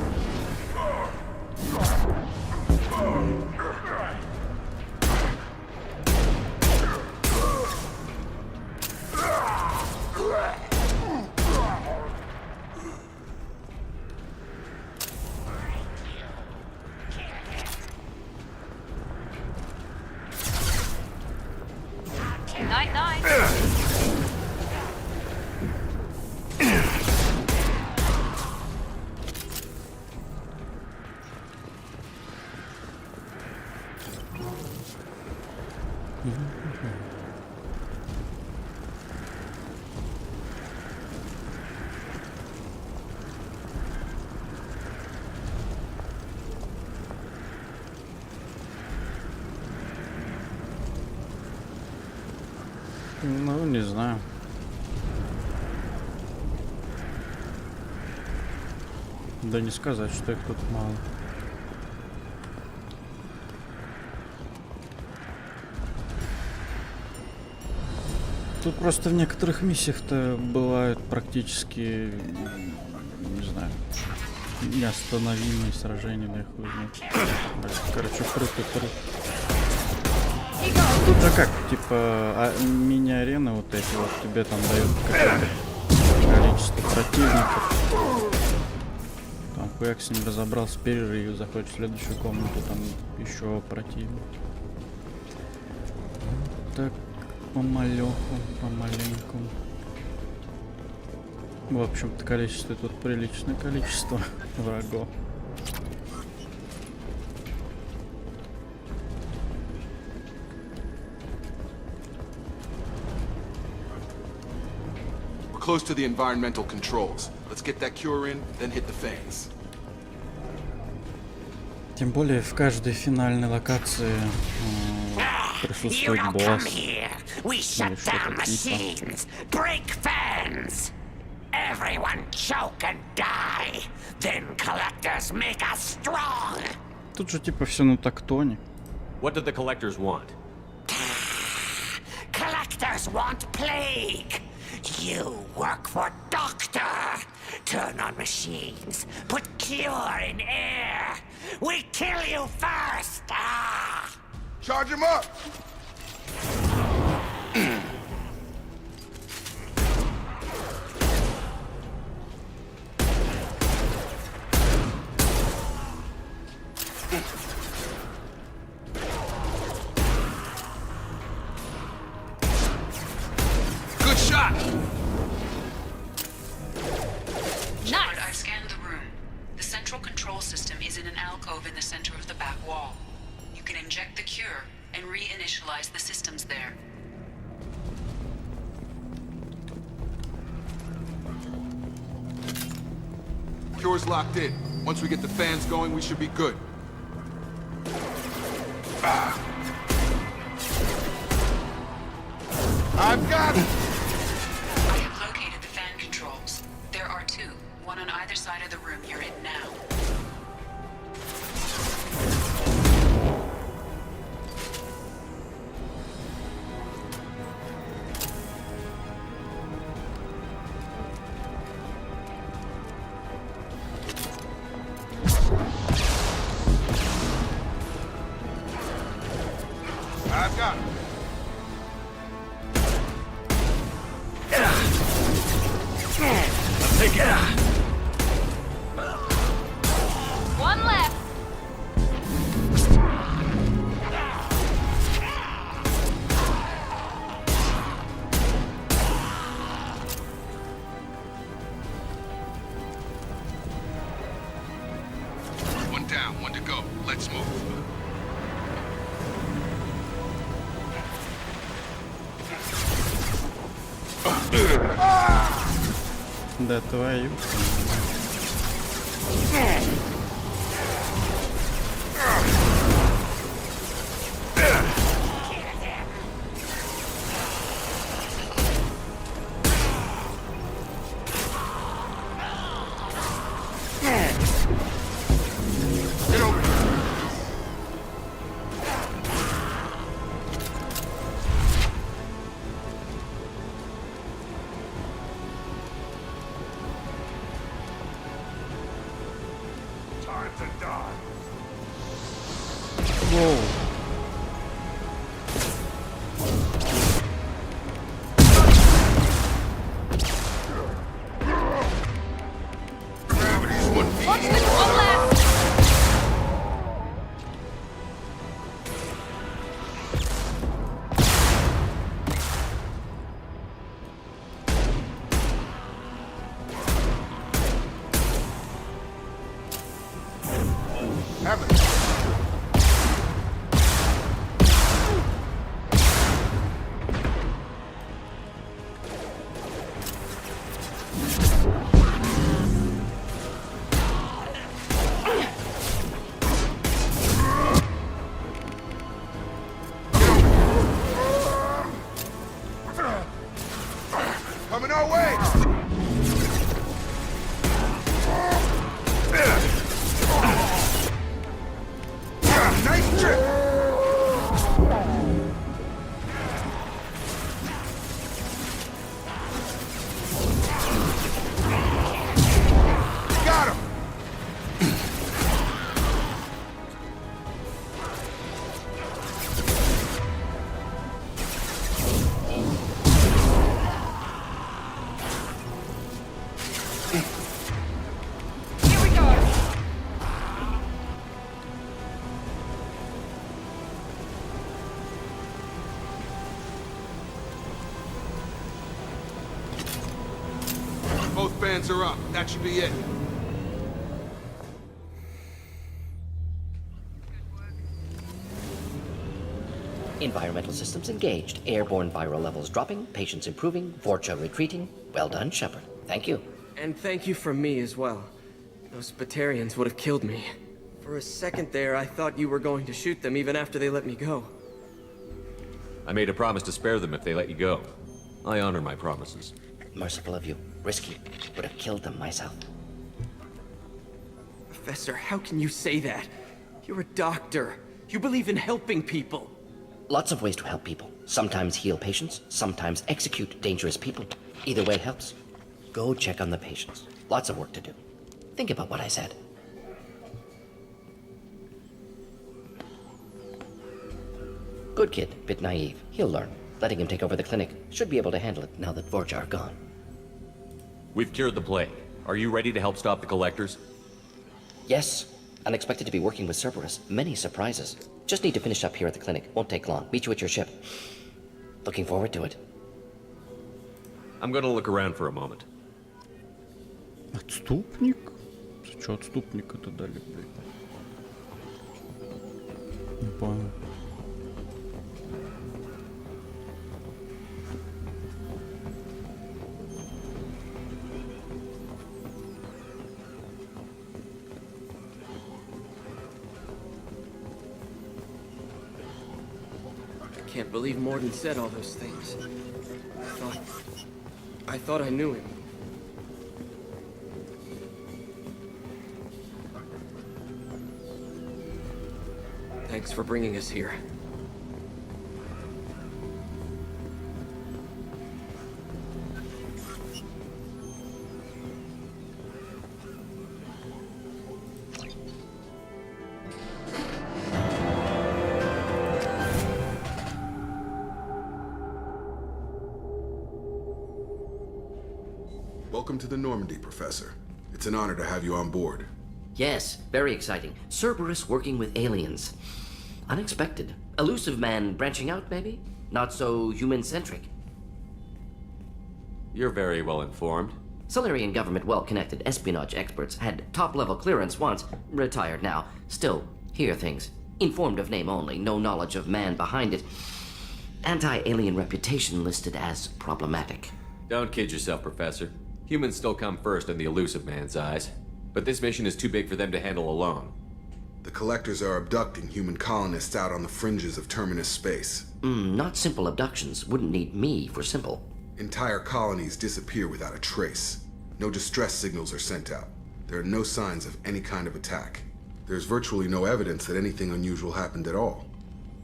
Night, night.
Ну, не знаю. Да не сказать, что их тут мало. Тут просто в некоторых миссиях-то бывают практически, не знаю, неостановимые сражения, да, хуй знает. Короче, круто. Тут же как, типа, мини-арены вот эти вот тебе там дают какое-то количество противников. Там хуяк с ним разобрался, перерыв, заходишь в следующую комнату, там еще противник. Так, помалеху, помаленьку. В общем-то, количество тут приличное количество врагов.
Close to the environmental controls. Let's get that cure in, then hit the fans.
Тем более в каждой финальной локации присутствует босс.
We shut down machines, break fans. Everyone choke and die. Then collectors make us strong.
Тут же типа все на тактоне.
What did the collectors want?
Collectors want plague. You work for Doctor. Turn on machines. Put cure in air. We kill you first. Ah!
Charge him up. Good shot.
Shepard, I've scanned the room. The central control system is in an alcove in the center of the back wall. You can inject the cure and reinitialize the systems there.
Cure's locked in. Once we get the fans going, we should be good. Ah. I've got it!
I have located the fan controls. There are two, one on either side of the room you're in now.
I've got him.
Take it.
One left.
One down, one to go. Let's move.
Да твою.
Get over here.
Time to die.
Воу.
Gravity's 1
Watch this, one left.
Have it. Coming our way! Nice trip! Got him!
Here we go.
Both bands are up. That should be it.
Environmental systems engaged. Airborne viral levels dropping. Patients improving. Vorcha retreating. Well done, Shepard. Thank you.
And thank you from me as well. Those Batarians would have killed me. For a second there, I thought you were going to shoot them even after they let me go.
I made a promise to spare them if they let you go. I honor my promises.
Merciful of you. Risky. Would have killed them myself.
Professor, how can you say that? You're a doctor. You believe in helping people.
Lots of ways to help people. Sometimes heal patients, sometimes execute dangerous people. Either way helps. Go check on the patients. Lots of work to do. Think about what I said. Good kid, bit naive. He'll learn. Letting him take over the clinic. Should be able to handle it now that Vorcha are gone.
We've cured the plague. Are you ready to help stop the collectors?
Yes. Unexpected to be working with Cerberus. Many surprises. Just need to finish up here at the clinic. Won't take long. Meet you at your ship. Looking forward to it.
I'm gonna look around for a moment.
Отступник? Что отступника-то дали, блядь? Не понял.
I can't believe Morden said all those things. I thought I knew him. Thanks for bringing us here.
Welcome to the Normandy, Professor. It's an honor to have you on board.
Yes, very exciting. Cerberus working with aliens. Unexpected. Elusive man branching out, maybe? Not so human-centric.
You're very well informed.
Solarian government well-connected espionage experts had top-level clearance once, retired now. Still, hear things. Informed of name only, no knowledge of man behind it. Anti-alien reputation listed as problematic.
Don't kid yourself, Professor. Humans still come first in the elusive man's eyes. But this mission is too big for them to handle alone.
The Collectors are abducting human colonists out on the fringes of Terminus space.
Not simple abductions. Wouldn't need me for simple.
Entire colonies disappear without a trace. No distress signals are sent out. There are no signs of any kind of attack. There's virtually no evidence that anything unusual happened at all.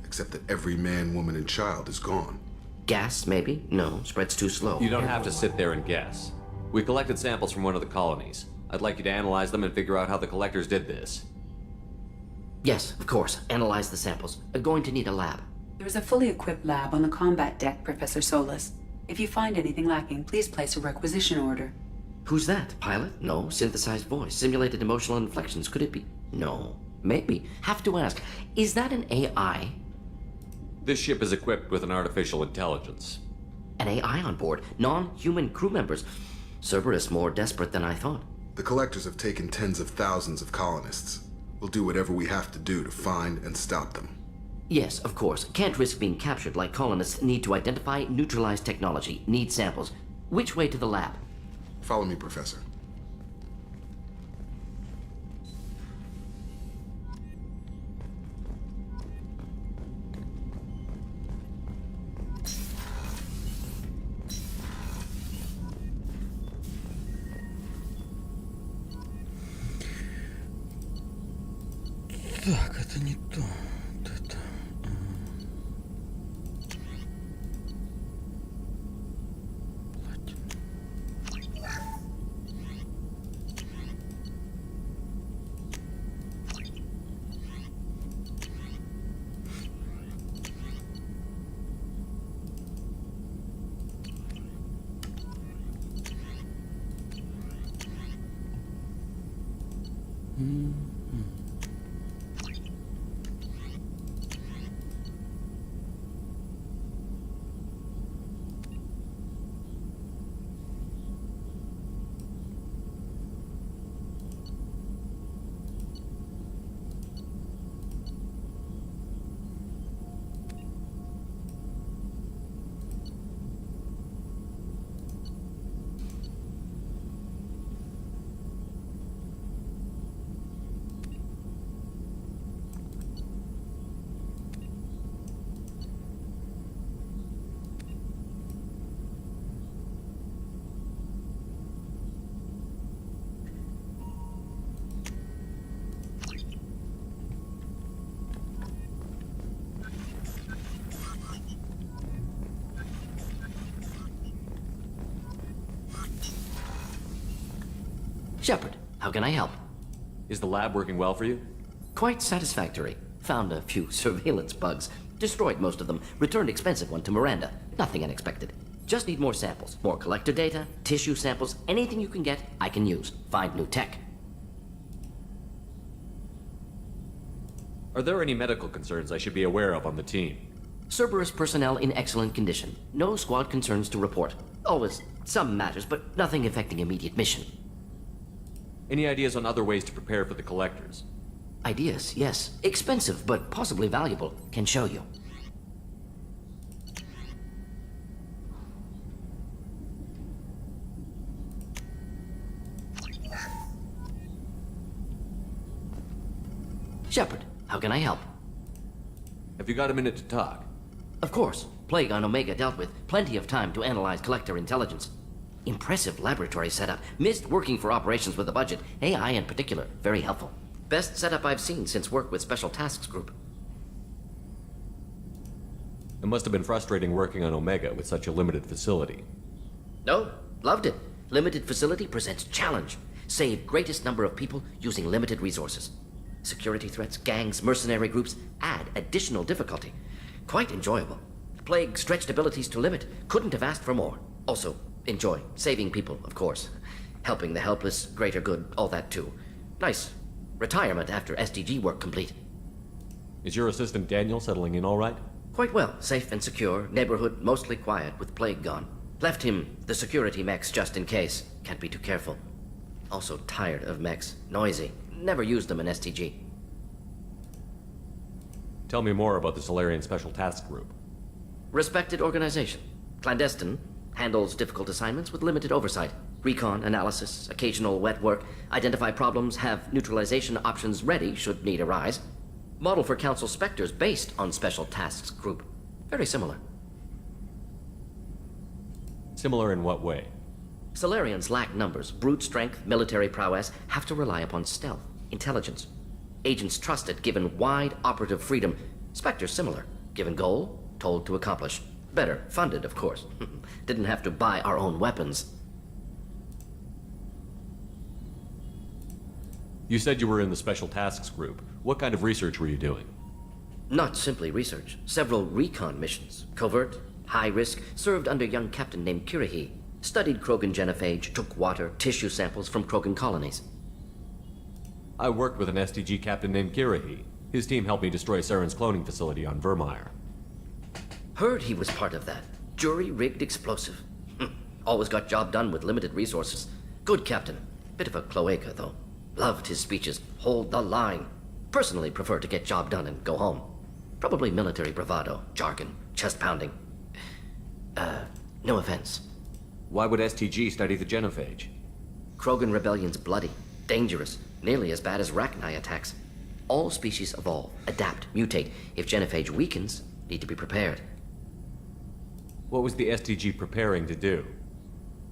Except that every man, woman, and child is gone.
Gas, maybe? No, spreads too slow.
You don't have to sit there and guess. We collected samples from one of the colonies. I'd like you to analyze them and figure out how the Collectors did this.
Yes, of course. Analyze the samples. Going to need a lab.
There's a fully equipped lab on the combat deck, Professor Solis. If you find anything lacking, please place a requisition order.
Who's that? Pilot? No. Synthesized voice. Simulated emotional inflections. Could it be? No. Maybe. Have to ask. Is that an AI?
This ship is equipped with an artificial intelligence.
An AI on board? Non-human crew members? Cerberus more desperate than I thought.
The Collectors have taken tens of thousands of colonists. We'll do whatever we have to do to find and stop them.
Yes, of course. Can't risk being captured like colonists need to identify, neutralize technology, need samples. Which way to the lab?
Follow me, Professor.
Так, это не то. Вот это.
Shepard, how can I help?
Is the lab working well for you?
Quite satisfactory. Found a few surveillance bugs. Destroyed most of them. Returned expensive one to Miranda. Nothing unexpected. Just need more samples. More collector data, tissue samples, anything you can get, I can use. Find new tech.
Are there any medical concerns I should be aware of on the team?
Cerberus personnel in excellent condition. No squad concerns to report. Always some matters, but nothing affecting immediate mission.
Any ideas on other ways to prepare for the Collectors?
Ideas, yes. Expensive, but possibly valuable. Can show you. Shepard, how can I help?
Have you got a minute to talk?
Of course. Plague on Omega dealt with. Plenty of time to analyze Collector intelligence. Impressive laboratory setup. Missed working for operations with a budget. AI in particular. Very helpful. Best setup I've seen since work with Special Tasks Group.
It must have been frustrating working on Omega with such a limited facility.
No, loved it. Limited facility presents challenge. Save greatest number of people using limited resources. Security threats, gangs, mercenary groups add additional difficulty. Quite enjoyable. Plague stretched abilities to limit. Couldn't have asked for more. Also, enjoy. Saving people, of course. Helping the helpless, greater good, all that too. Nice retirement after SDG work complete.
Is your assistant Daniel settling in all right?
Quite well. Safe and secure. Neighborhood mostly quiet with plague gone. Left him the security mechs just in case. Can't be too careful. Also tired of mechs. Noisy. Never used them in STG.
Tell me more about the Solarian Special Task Group.
Respected organization. Clandestine. Handles difficult assignments with limited oversight. Recon, analysis, occasional wet work. Identify problems, have neutralization options ready should need arise. Model for Council Spectres based on Special Tasks Group. Very similar.
Similar in what way?
Solarians lack numbers, brute strength, military prowess, have to rely upon stealth, intelligence. Agents trusted, given wide operative freedom. Spectres similar, given goal, told to accomplish. Better, funded, of course. Didn't have to buy our own weapons.
You said you were in the Special Tasks Group. What kind of research were you doing?
Not simply research. Several recon missions. Covert, high risk, served under a young captain named Kirihi. Studied Krogan genophage, took water, tissue samples from Krogan colonies.
I worked with an STG captain named Kirihi. His team helped me destroy Saren's cloning facility on Vermeer.
Heard he was part of that. Jury-rigged explosive. Always got job done with limited resources. Good captain. Bit of a cloaca, though. Loved his speeches. Hold the line. Personally prefer to get job done and go home. Probably military bravado, jargon, chest pounding. No offense.
Why would STG study the genophage?
Krogan rebellion's bloody, dangerous, nearly as bad as Rachni attacks. All species evolve, adapt, mutate. If genophage weakens, need to be prepared.
What was the STG preparing to do?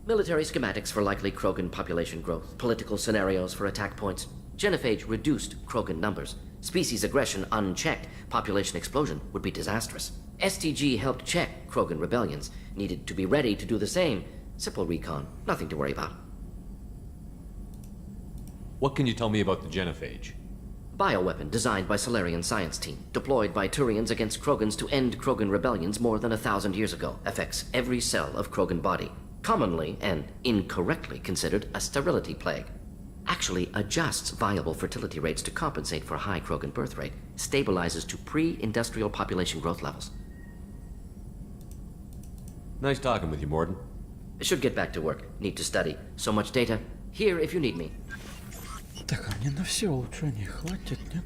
Military schematics for likely Krogan population growth, political scenarios for attack points. Genophage reduced Krogan numbers. Species aggression unchecked, population explosion would be disastrous. STG helped check Krogan rebellions, needed to be ready to do the same. Simple recon, nothing to worry about.
What can you tell me about the genophage?
Bioweapon designed by Solarian science team, deployed by Turians against Krogans to end Krogan rebellions more than 1,000 years ago. Affects every cell of Krogan body. Commonly and incorrectly considered a sterility plague. Actually adjusts viable fertility rates to compensate for high Krogan birth rate. Stabilizes to pre-industrial population growth levels.
Nice talking with you, Morden.
Should get back to work. Need to study. So much data. Here if you need me.
Так, а мне на все улучшения хватит, нет?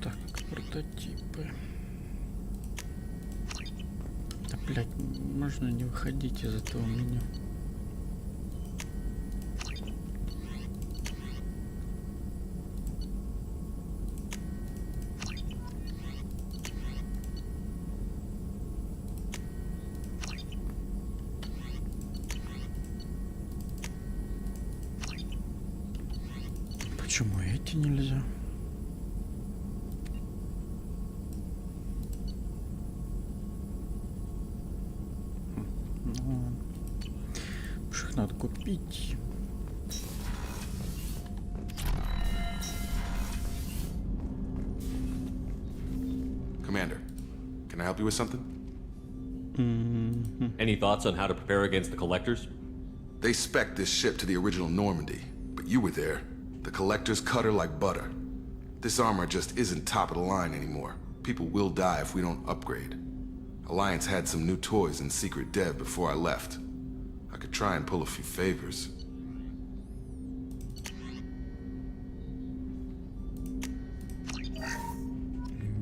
Так, прототипы. Да, блядь, можно не выходить из этого меню. Почему эти нельзя? Ну, уж их надо купить.
Commander, can I help you with something?
Any thoughts on how to prepare against the Collectors?
They spec'd this ship to the original Normandy, but you were there. The Collectors cut her like butter. This armor just isn't top of the line anymore. People will die if we don't upgrade. Alliance had some new toys in secret dev before I left. I could try and pull a few favors.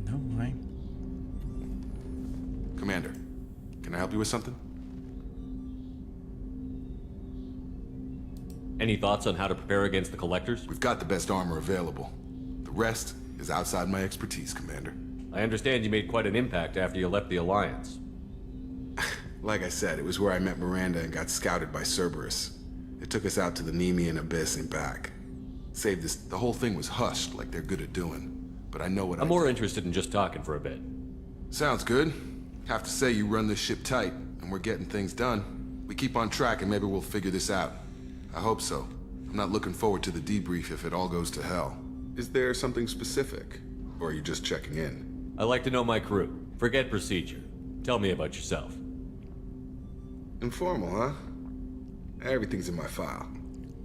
Давай.
Commander, can I help you with something?
Any thoughts on how to prepare against the Collectors?
We've got the best armor available. The rest is outside my expertise, Commander.
I understand you made quite an impact after you left the Alliance.
Like I said, it was where I met Miranda and got scouted by Cerberus. It took us out to the Nemean Abyss and back. Saved us. The whole thing was hushed like they're good at doing. But I know what
I'm more interested in just talking for a bit.
Sounds good. Have to say you run this ship tight, and we're getting things done. We keep on track and maybe we'll figure this out. I hope so. I'm not looking forward to the debrief if it all goes to hell. Is there something specific? Or are you just checking in?
I like to know my crew. Forget procedure. Tell me about yourself.
Informal, huh? Everything's in my file.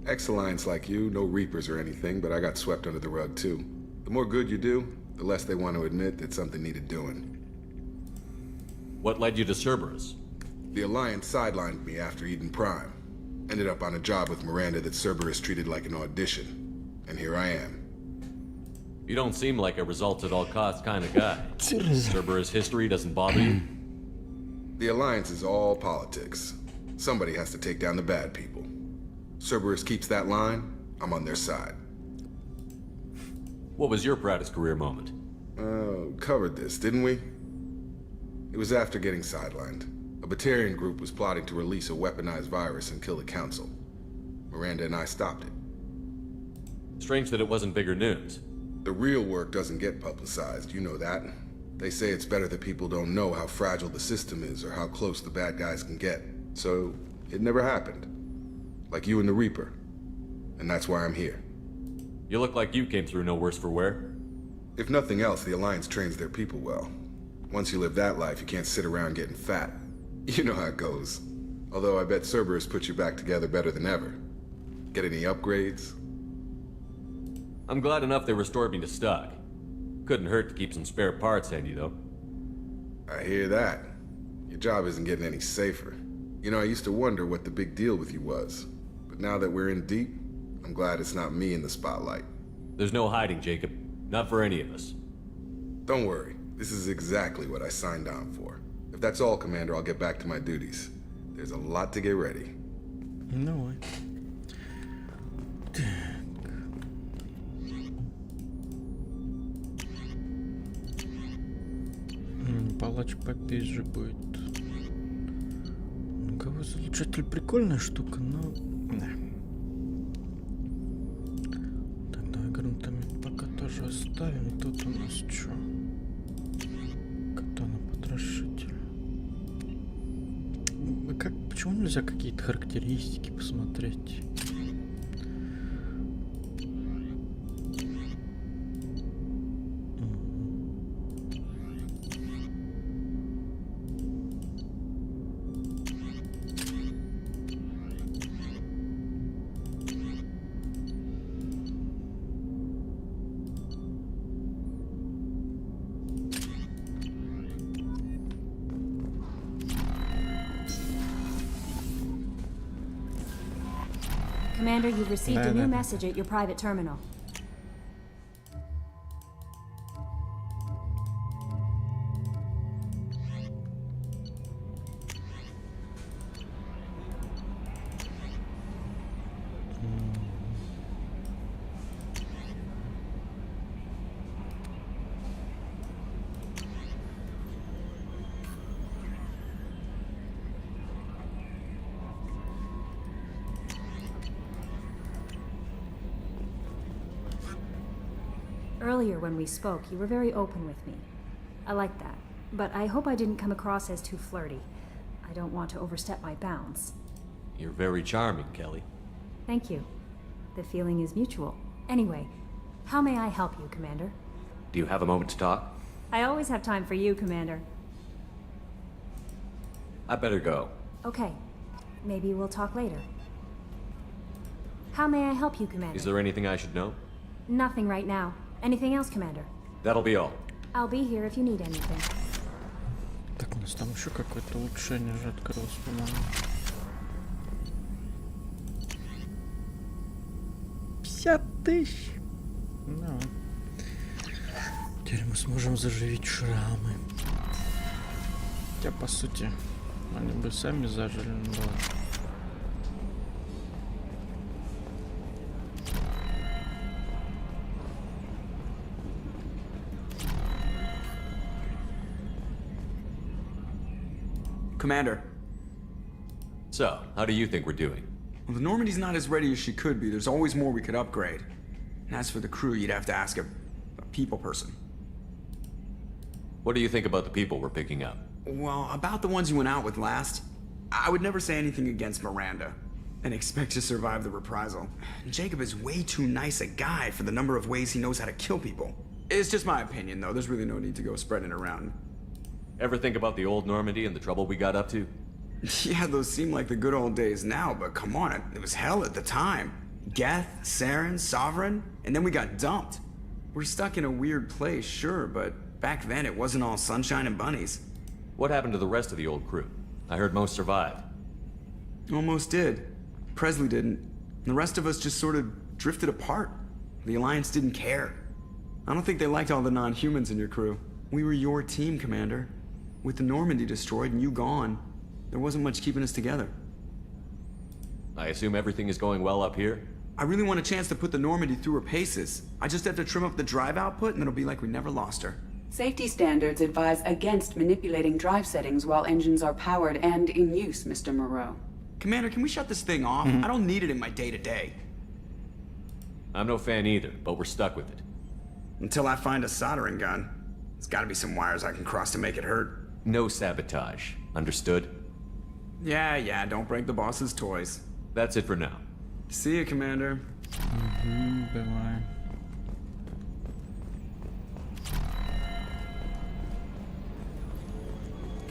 Ex-Alliance like you, no Reapers or anything, but I got swept under the rug too. The more good you do, the less they want to admit that something needed doing.
What led you to Cerberus?
The Alliance sidelined me after Eden Prime. Ended up on a job with Miranda that Cerberus treated like an audition. And here I am.
You don't seem like a results-at-all-costs kind of guy. Cerberus history doesn't bother you?
The Alliance is all politics. Somebody has to take down the bad people. Cerberus keeps that line, I'm on their side.
What was your proudest career moment?
Covered this, didn't we? It was after getting sidelined. A Batarian group was plotting to release a weaponized virus and kill the Council. Miranda and I stopped it.
Strange that it wasn't bigger news.
The real work doesn't get publicized, you know that. They say it's better that people don't know how fragile the system is or how close the bad guys can get. So, it never happened. Like you and the Reaper. And that's why I'm here.
You look like you came through no worse for wear.
If nothing else, the Alliance trains their people well. Once you live that life, you can't sit around getting fat. You know how it goes. Although I bet Cerberus put you back together better than ever. Get any upgrades?
I'm glad enough they restored me to stock. Couldn't hurt to keep some spare parts handy, though.
I hear that. Your job isn't getting any safer. You know, I used to wonder what the big deal with you was. But now that we're in deep, I'm glad it's not me in the spotlight.
There's no hiding, Jacob. Not for any of us.
Don't worry. This is exactly what I signed on for. If that's all, Commander, I'll get back to my duties. There's a lot to get ready.
Давай. Так. Палач попизже будет. Головозалучатель прикольная штука, но... Да. Так, давай гранатомет пока тоже оставим. Тут у нас что? Катана-потрошитель. Как, почему нельзя какие-то характеристики посмотреть?
Commander, you've received a new message at your private terminal. Earlier when we spoke, you were very open with me. I like that, but I hope I didn't come across as too flirty. I don't want to overstep my bounds.
You're very charming, Kelly.
Thank you. The feeling is mutual. Anyway, how may I help you, Commander?
Do you have a moment to talk?
I always have time for you, Commander.
I better go.
Okay. Maybe we'll talk later. How may I help you, Commander?
Is there anything I should know?
Nothing right now. Anything else, Commander?
That'll be all.
I'll be here if you need anything.
Так, у нас там еще какое-то улучшение же открылось, по-моему. 50 тысяч! Ну. Теперь мы сможем заживить шрамы. Хотя, по сути, они бы сами зажили, но да.
Commander.
So, how do you think we're doing?
Well, the Normandy's not as ready as she could be. There's always more we could upgrade. And as for the crew, you'd have to ask a people person.
What do you think about the people we're picking up?
Well, about the ones you went out with last, I would never say anything against Miranda and expect to survive the reprisal. Jacob is way too nice a guy for the number of ways he knows how to kill people. It's just my opinion, though. There's really no need to go spreading it around.
Ever think about the old Normandy and the trouble we got up to?
Yeah, those seem like the good old days now, but come on, it was hell at the time. Geth, Saren, Sovereign, and then we got dumped. We're stuck in a weird place, sure, but back then it wasn't all sunshine and bunnies.
What happened to the rest of the old crew? I heard most survived.
Almost did. Presley didn't. The rest of us just sort of drifted apart. The Alliance didn't care. I don't think they liked all the non-humans in your crew. We were your team, Commander. With the Normandy destroyed and you gone, there wasn't much keeping us together.
I assume everything is going well up here?
I really want a chance to put the Normandy through her paces. I just have to trim up the drive output and it'll be like we never lost her.
Safety standards advise against manipulating drive settings while engines are powered and in use, Mr. Moreau.
Commander, can we shut this thing off? I don't need it in my day-to-day.
I'm no fan either, but we're stuck with it.
Until I find a soldering gun. There's gotta be some wires I can cross to make it hurt.
No sabotage. Understood?
Yeah, don't break the boss's toys.
That's it for now.
See you, Commander.
Бывает.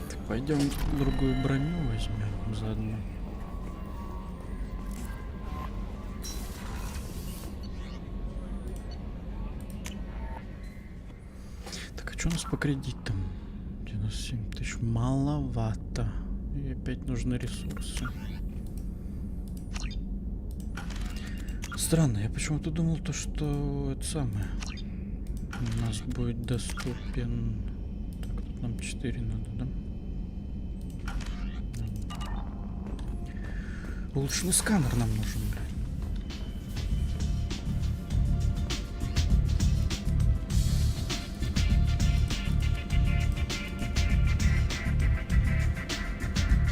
Так, пойдем другую броню возьмем заодно. Так, а что у нас по кредитам? 97 тысяч. Маловато. И опять нужны ресурсы. Странно, я почему-то думал то, что это самое у нас будет доступен. Так, тут нам 4 надо, да? Улучшенный сканер нам нужен, блядь.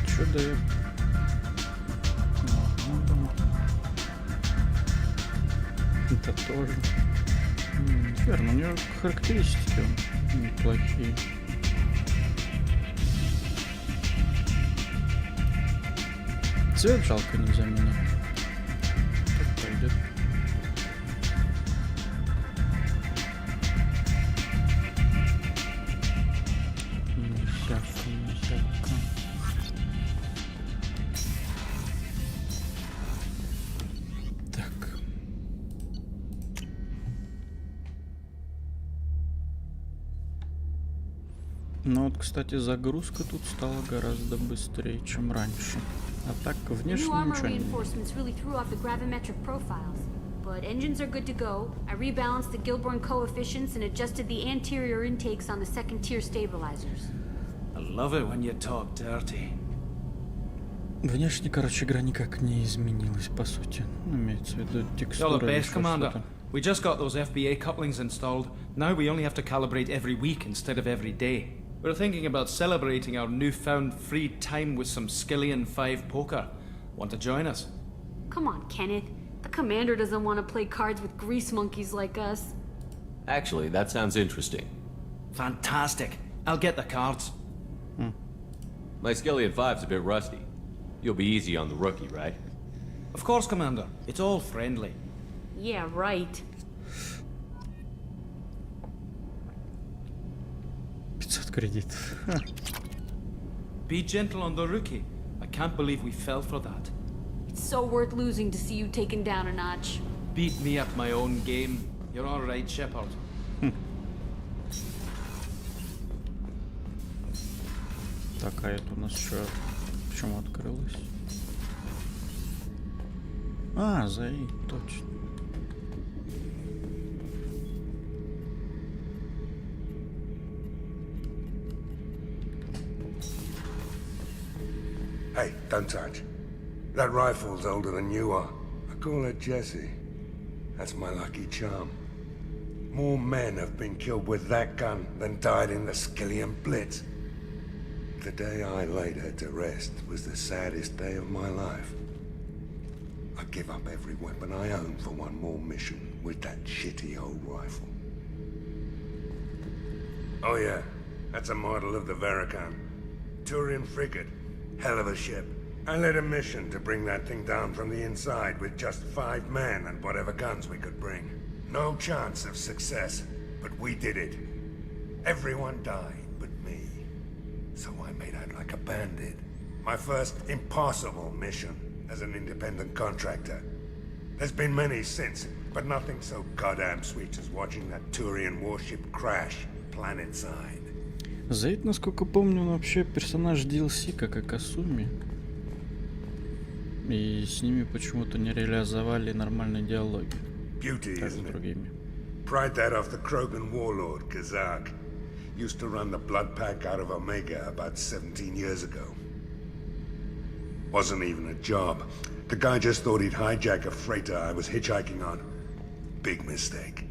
Чё дает? Это тоже. Верно, у него характеристики неплохие. Цвет жалко нельзя менять. Так пойдет. Нельзя. Ну вот, кстати, загрузка тут стала гораздо быстрее, чем раньше. А так, внешне ничего не
But engines are good to go. I rebalanced the Gilborn coefficients and adjusted the anterior intakes on the second tier stabilizers.
I love it when you talk dirty.
Внешне, короче, игра никак не изменилась, по сути. Имеется в виду текстура.
You're the best, Commander. We just got those FBA couplings installed. Now we only have to calibrate every week instead of every day. We're thinking about celebrating our newfound free time with some Skillian 5 poker. Want to join us?
Come on, Kenneth. The commander doesn't want to play cards with grease monkeys like us.
Actually, that sounds interesting.
Fantastic. I'll get the cards.
My Skillian 5's a bit rusty. You'll be easy on the rookie, right?
Of course, Commander. It's all friendly.
Yeah, right.
500 кредитов.
Be gentle on the rookie. I can't believe we fell for that.
It's so worth losing to see you taken down a notch.
Beat me at my own game. You're all right, Shepard.
Так, а это у нас еще почему открылось? А, ЗАИ, точно.
Hey, don't touch. That rifle's older than you are. I call her Jessie. That's my lucky charm. More men have been killed with that gun than died in the Skillian Blitz. The day I laid her to rest was the saddest day of my life. I give up every weapon I own for one more mission with that shitty old rifle. Oh yeah, that's a model of the Veracon. Turian frigate. Hell of a ship. I led a mission to bring that thing down from the inside with just 5 men and whatever guns we could bring. No chance of success, but we did it. Everyone died but me. So I made out like a bandit. My first impossible mission as an independent contractor. There's been many since, but nothing so goddamn sweet as watching that Turian warship crash planetside.
Зейд, насколько помню, он вообще персонаж DLC, как и Касуми. И с ними почему-то не реализовали нормальные диалоги.
Beauty,
как с
isn't it?
другими.
Pried that off the Krogan warlord, Kazak. Used to run the blood pack out of Omega about 17 years ago. Wasn't even a job. The guy just thought he'd hijack a freighter I was hitchhiking on. Big mistake.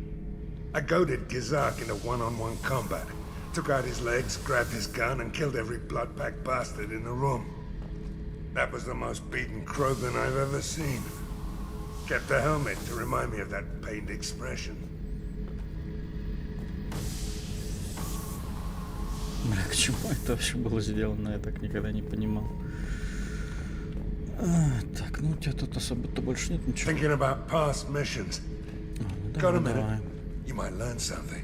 I goaded Gizak into one-on-one combat. Took out his legs, grabbed his gun, and killed every blood pack bastard in the room. That was the most beaten Krogan I've ever seen. Kept a helmet to remind me of that pained expression.
Бля, к чему это вообще было сделано, я так никогда не понимал. Так, ну у тебя тут особо-то больше нет ничего.
Thinking about past missions. Got a minute? You might learn something.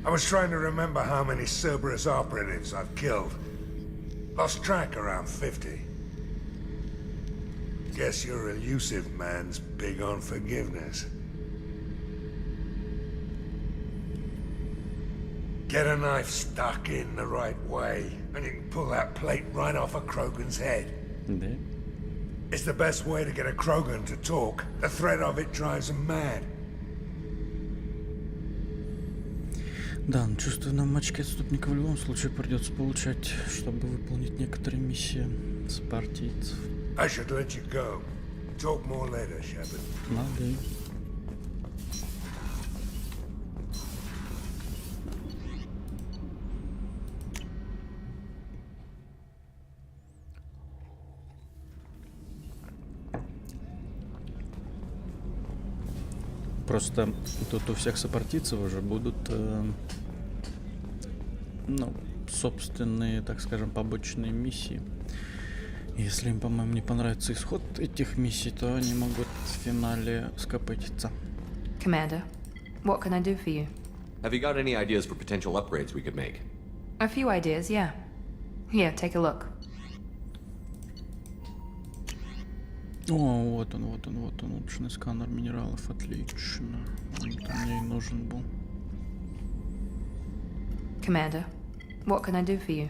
I was trying to remember how many Cerberus operatives I've killed. Lost track around 50. Guess your elusive man's big on forgiveness. Get a knife stuck in the right way, and you can pull that plate right off a Krogan's head.
Да.
It's the best way to get a Krogan to talk. The threat of it drives him mad.
Да, ну чувствую, нам очки отступника в любом случае придется получать, чтобы выполнить некоторые миссии с партийцев.
I should let you go. Talk more later, Shepard.
Надо. Просто тут у всех сопартийцев уже будут, ну, собственные, так скажем, побочные миссии. Если им, по-моему, не понравится исход этих миссий, то они могут в финале скопытиться.
Commander, what can I do for you?
Have you got any ideas for potential upgrades we could make?
A few ideas, yeah. Here, take a look.
О, вот он, улучшенный сканер минералов, отлично. Он-то мне и нужен был.
Commander, what can I do for you?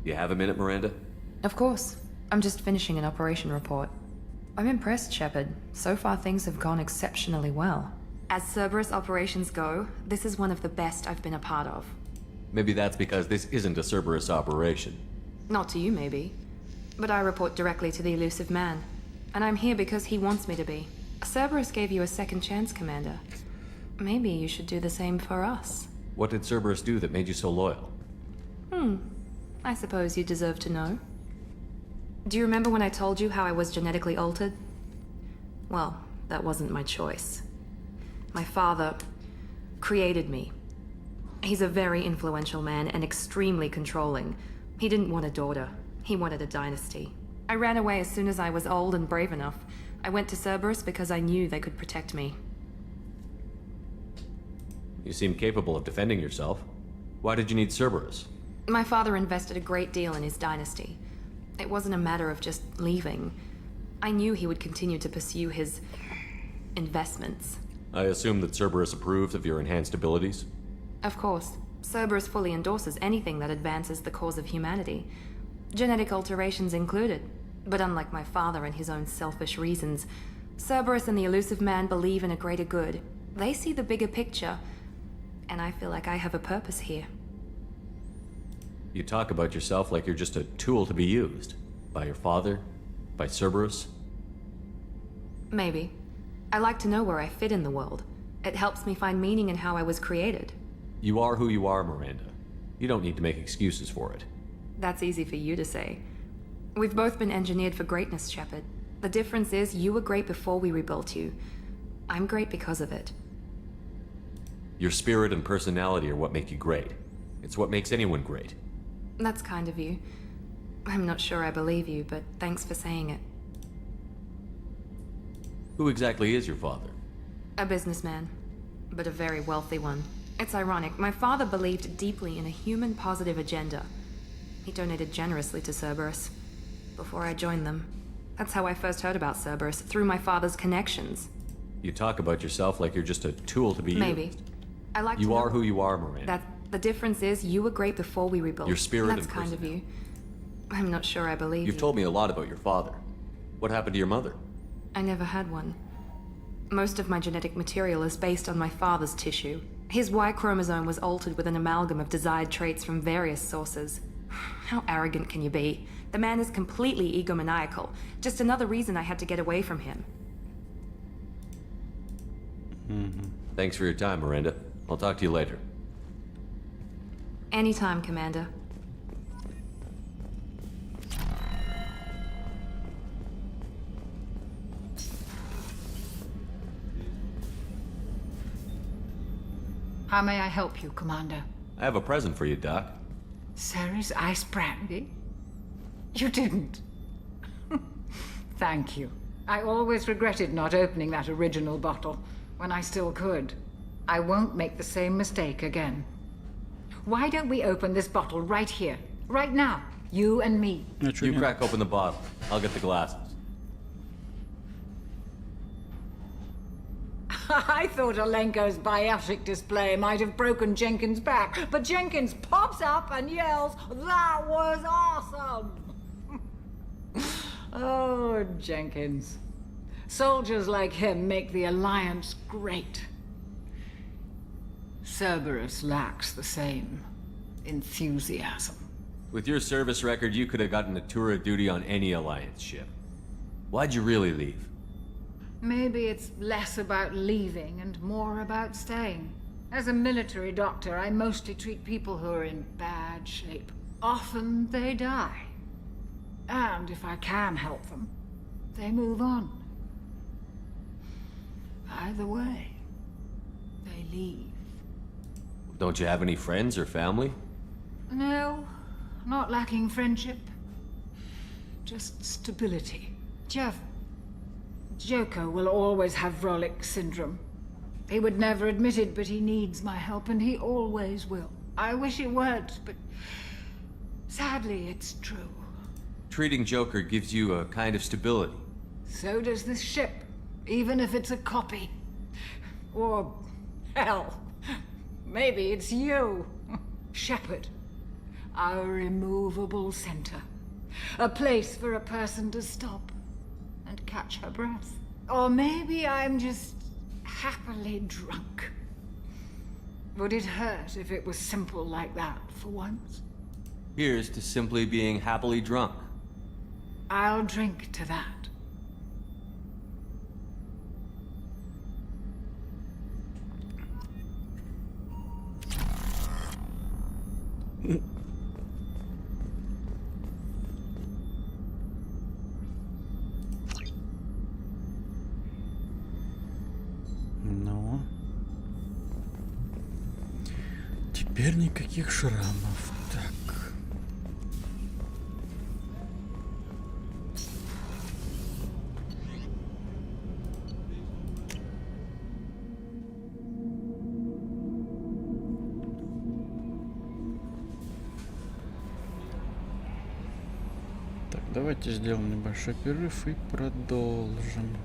You have a minute, Miranda?
Of course. I'm just finishing an operation report. I'm impressed, Shepard. So far things have gone exceptionally well. As Cerberus operations go, this is one of the best I've been a part of.
Maybe that's because this isn't a Cerberus operation.
Not to you, maybe. But I report directly to the elusive man. And I'm here because he wants me to be. Cerberus gave you a second chance, Commander. Maybe you should do the same for us.
What did Cerberus do that made you so loyal?
I suppose you deserve to know. Do you remember when I told you how I was genetically altered? Well, that wasn't my choice. My father created me. He's a very influential man and extremely controlling. He didn't want a daughter. He wanted a dynasty. I ran away as soon as I was old and brave enough. I went to Cerberus because I knew they could protect me.
You seem capable of defending yourself. Why did you need Cerberus?
My father invested a great deal in his dynasty. It wasn't a matter of just leaving. I knew he would continue to pursue his investments.
I assume that Cerberus approved of your enhanced abilities?
Of course. Cerberus fully endorses anything that advances the cause of humanity. Genetic alterations included. But unlike my father and his own selfish reasons, Cerberus and the elusive man believe in a greater good. They see the bigger picture, and I feel like I have a purpose here.
You talk about yourself like you're just a tool to be used. By your father? By Cerberus?
Maybe. I like to know where I fit in the world. It helps me find meaning in how I was created.
You are who you are, Miranda. You don't need to make excuses for it.
That's easy for you to say. We've both been engineered for greatness, Shepard. The difference is you were great before we rebuilt you. I'm great because of it.
Your spirit and personality are what make you great. It's what makes anyone great.
That's kind of you. I'm not sure I believe you, but thanks for saying it.
Who exactly is your father?
A businessman, but a very wealthy one. It's ironic. My father believed deeply in a human positive agenda. He donated generously to Cerberus before I joined them. That's how I first heard about Cerberus, through my father's connections.
You talk about yourself like you're just a tool to be
Maybe.
used.
I like
You
to
are
know
who you are, Miranda.
that the difference is you were great before we rebuilt.
Your spirit
That's
and
kind of you. I'm not sure I believe
You've
you.
told me a lot about your father. What happened to your mother?
I never had one. Most of my genetic material is based on my father's tissue. His Y chromosome was altered with an amalgam of desired traits from various sources. How arrogant can you be? The man is completely egomaniacal. Just another reason I had to get away from him.
Thanks for your time, Miranda. I'll talk to you later.
Anytime, Commander.
How may I help you, Commander?
I have a present for you, Doc.
Sarah's ice brandy? You didn't. Thank you. I always regretted not opening that original bottle when I still could. I won't make the same mistake again. Why don't we open this bottle right here, right now? You and me.
You crack open the bottle. I'll get the glasses.
I thought Alenko's biotic display might have broken Jenkins' back, but Jenkins pops up and yells, "That was awesome!" Oh, Jenkins. Soldiers like him make the Alliance great. Cerberus lacks the same enthusiasm.
With your service record, you could have gotten a tour of duty on any Alliance ship. Why'd you really leave?
Maybe it's less about leaving and more about staying. As a military doctor, I mostly treat people who are in bad shape. Often they die. And if I can help them, they move on. Either way, they leave.
Don't you have any friends or family?
No, not lacking friendship. Just stability. Jeff, Joker will always have Vrolic syndrome. He would never admit it, but he needs my help, and he always will. I wish it weren't, but sadly, it's true.
Treating Joker gives you a kind of stability.
So does this ship, even if it's a copy. Or, hell, maybe it's you, Shepard. Our immovable center. A place for a person to stop and catch her breath. Or maybe I'm just happily drunk. Would it hurt if it was simple like that for once?
Here's to simply being happily drunk.
I'll drink to that.
Ну. Теперь никаких шрамов. Так. Так, давайте сделаем небольшой перерыв и продолжим.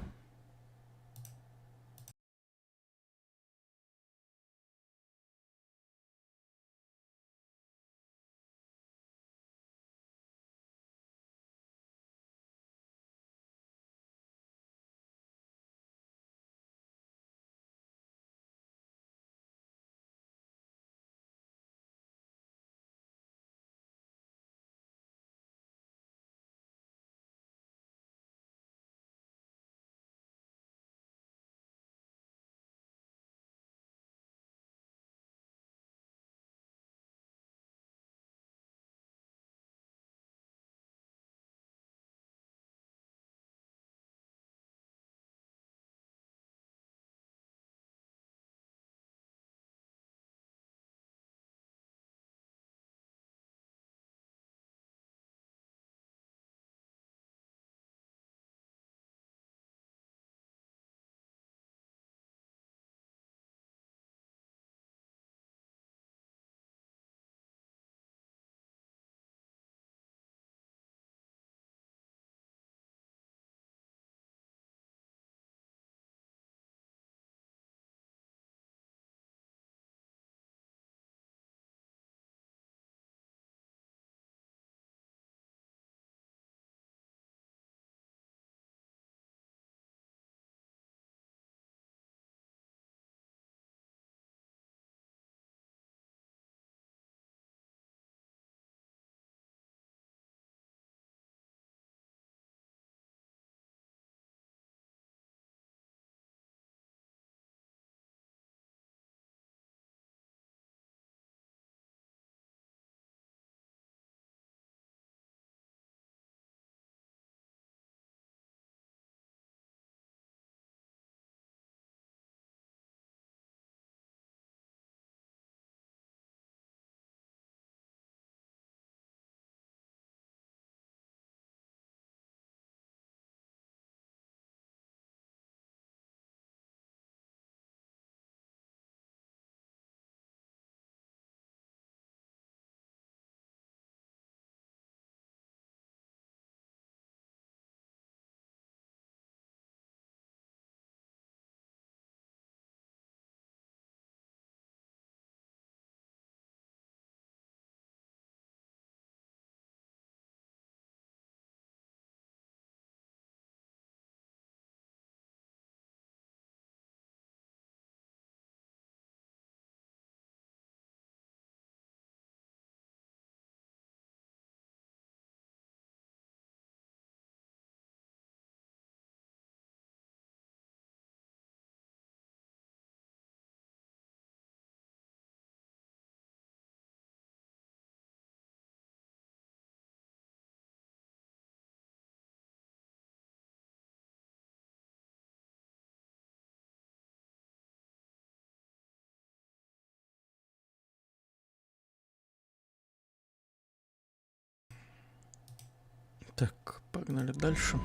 Так, погнали дальше.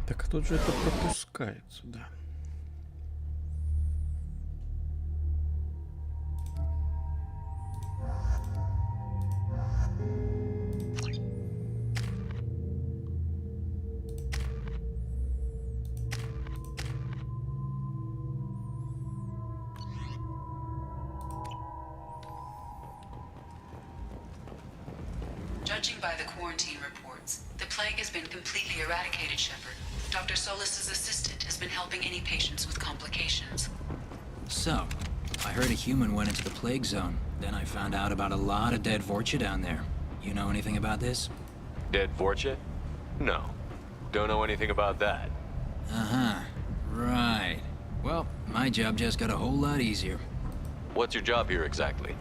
Так, а тут же это пропускается, да.
Judging by the quarantine reports, the plague has been completely eradicated, Shepard. Dr. Solis's assistant has been helping any patients with complications.
So, I heard a human went into the plague zone. Then I found out about a lot of dead Vorcha down there. You know anything about this?
Dead Vorcha? No. Don't know anything about that.
Uh-huh. Right. Well, my job just got a whole lot easier.
What's your job here exactly?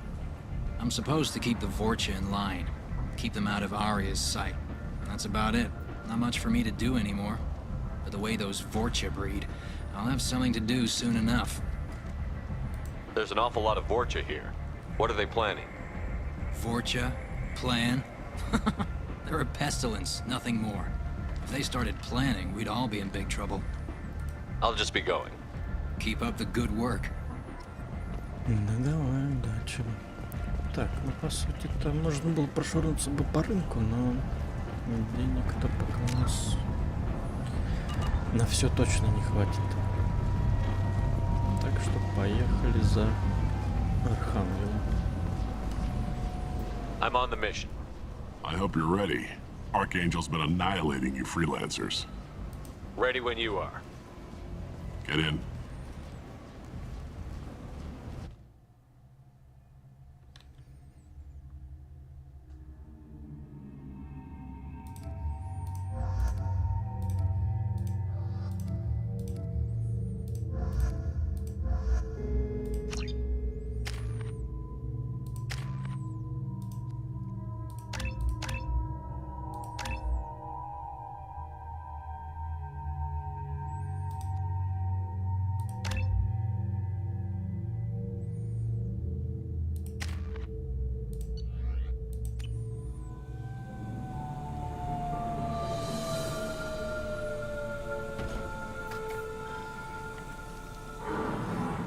I'm supposed to keep the Vorcha in line. Keep them out of Arya's sight. That's about it. Not much for me to do anymore. But the way those Vorcha breed, I'll have something to do soon enough.
There's an awful lot of Vorcha here. What are they planning?
Vorcha? Plan? They're a pestilence, nothing more. If they started planning, we'd all be in big trouble.
I'll just be going.
Keep up the good work.
Ну давай, удачи. Так, ну по сути там можно было прошвырнуться бы по рынку, но денег-то пока у нас на все точно не хватит. Так что поехали за Архангелом.
I'm on the mission.
I hope you're ready. Archangel's been annihilating you freelancers.
Ready when you are.
Get in.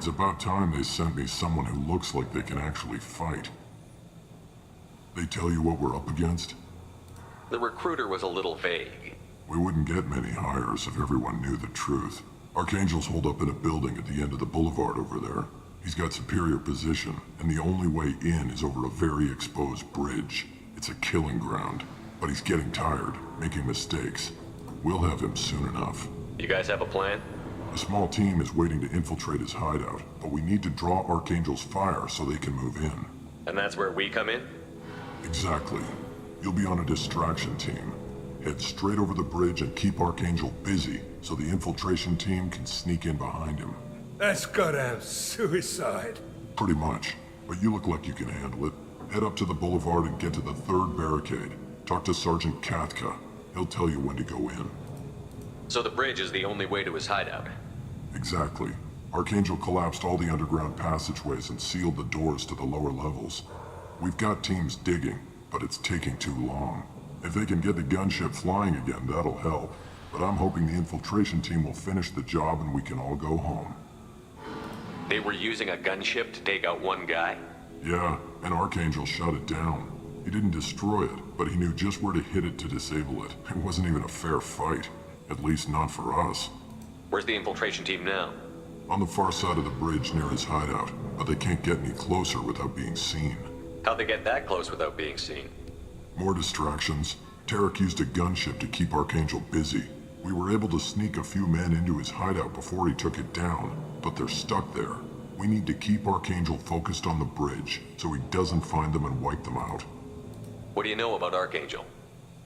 It's about time they sent me someone who looks like they can actually fight. They tell you what we're up against?
The recruiter was a little vague.
We wouldn't get many hires if everyone knew the truth. Archangel's holed up in a building at the end of the boulevard over there. He's got superior position, and the only way in is over a very exposed bridge. It's a killing ground, but he's getting tired, making mistakes. We'll have him soon enough.
You guys have a plan?
A small team is waiting to infiltrate his hideout, but we need to draw Archangel's fire so they can move in.
And that's where we come in?
Exactly. You'll be on a distraction team. Head straight over the bridge and keep Archangel busy so the infiltration team can sneak in behind him.
That's goddamn suicide.
Pretty much. But you look like you can handle it. Head up to the boulevard and get to the third barricade. Talk to Sergeant Kathka. He'll tell you when to go in.
So the bridge is the only way to his hideout?
Exactly. Archangel collapsed all the underground passageways and sealed the doors to the lower levels. We've got teams digging, but it's taking too long. If they can get the gunship flying again, that'll help. But I'm hoping the infiltration team will finish the job and we can all go home.
They were using a gunship to take out one guy?
Yeah, and Archangel shut it down. He didn't destroy it, but he knew just where to hit it to disable it. It wasn't even a fair fight. At least not for us.
Where's the infiltration team now?
On the far side of the bridge near his hideout, but they can't get any closer without being seen.
How'd they get that close without being seen?
More distractions. Tarek used a gunship to keep Archangel busy. We were able to sneak a few men into his hideout before he took it down, but they're stuck there. We need to keep Archangel focused on the bridge, so he doesn't find them and wipe them out.
What do you know about Archangel?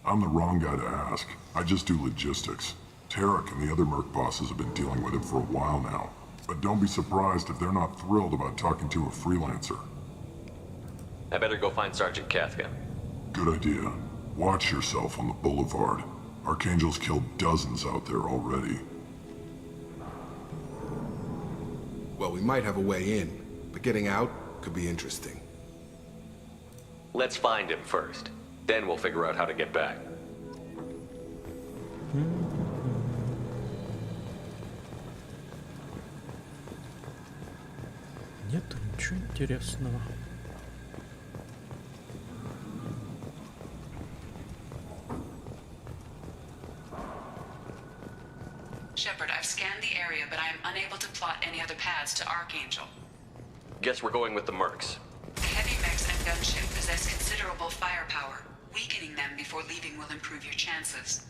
I'm the wrong guy to ask. I just do logistics. Tarek and the other merc bosses have been dealing with him for a while now. But don't be surprised if they're not thrilled about talking to a freelancer.
I better go find Sergeant Kathka.
Good idea. Watch yourself on the boulevard. Archangel's killed dozens out there already.
Well, we might have a way in, but getting out could be interesting.
Let's find him first. Then we'll figure out how to get back.
Нет ничего интересного.
Shepard, I've scanned the area, but I am unable to plot any other paths to Archangel.
Guess we're going with the Mercs.
Heavy mechs and gunship possess considerable firepower. Weakening them before leaving will improve your chances.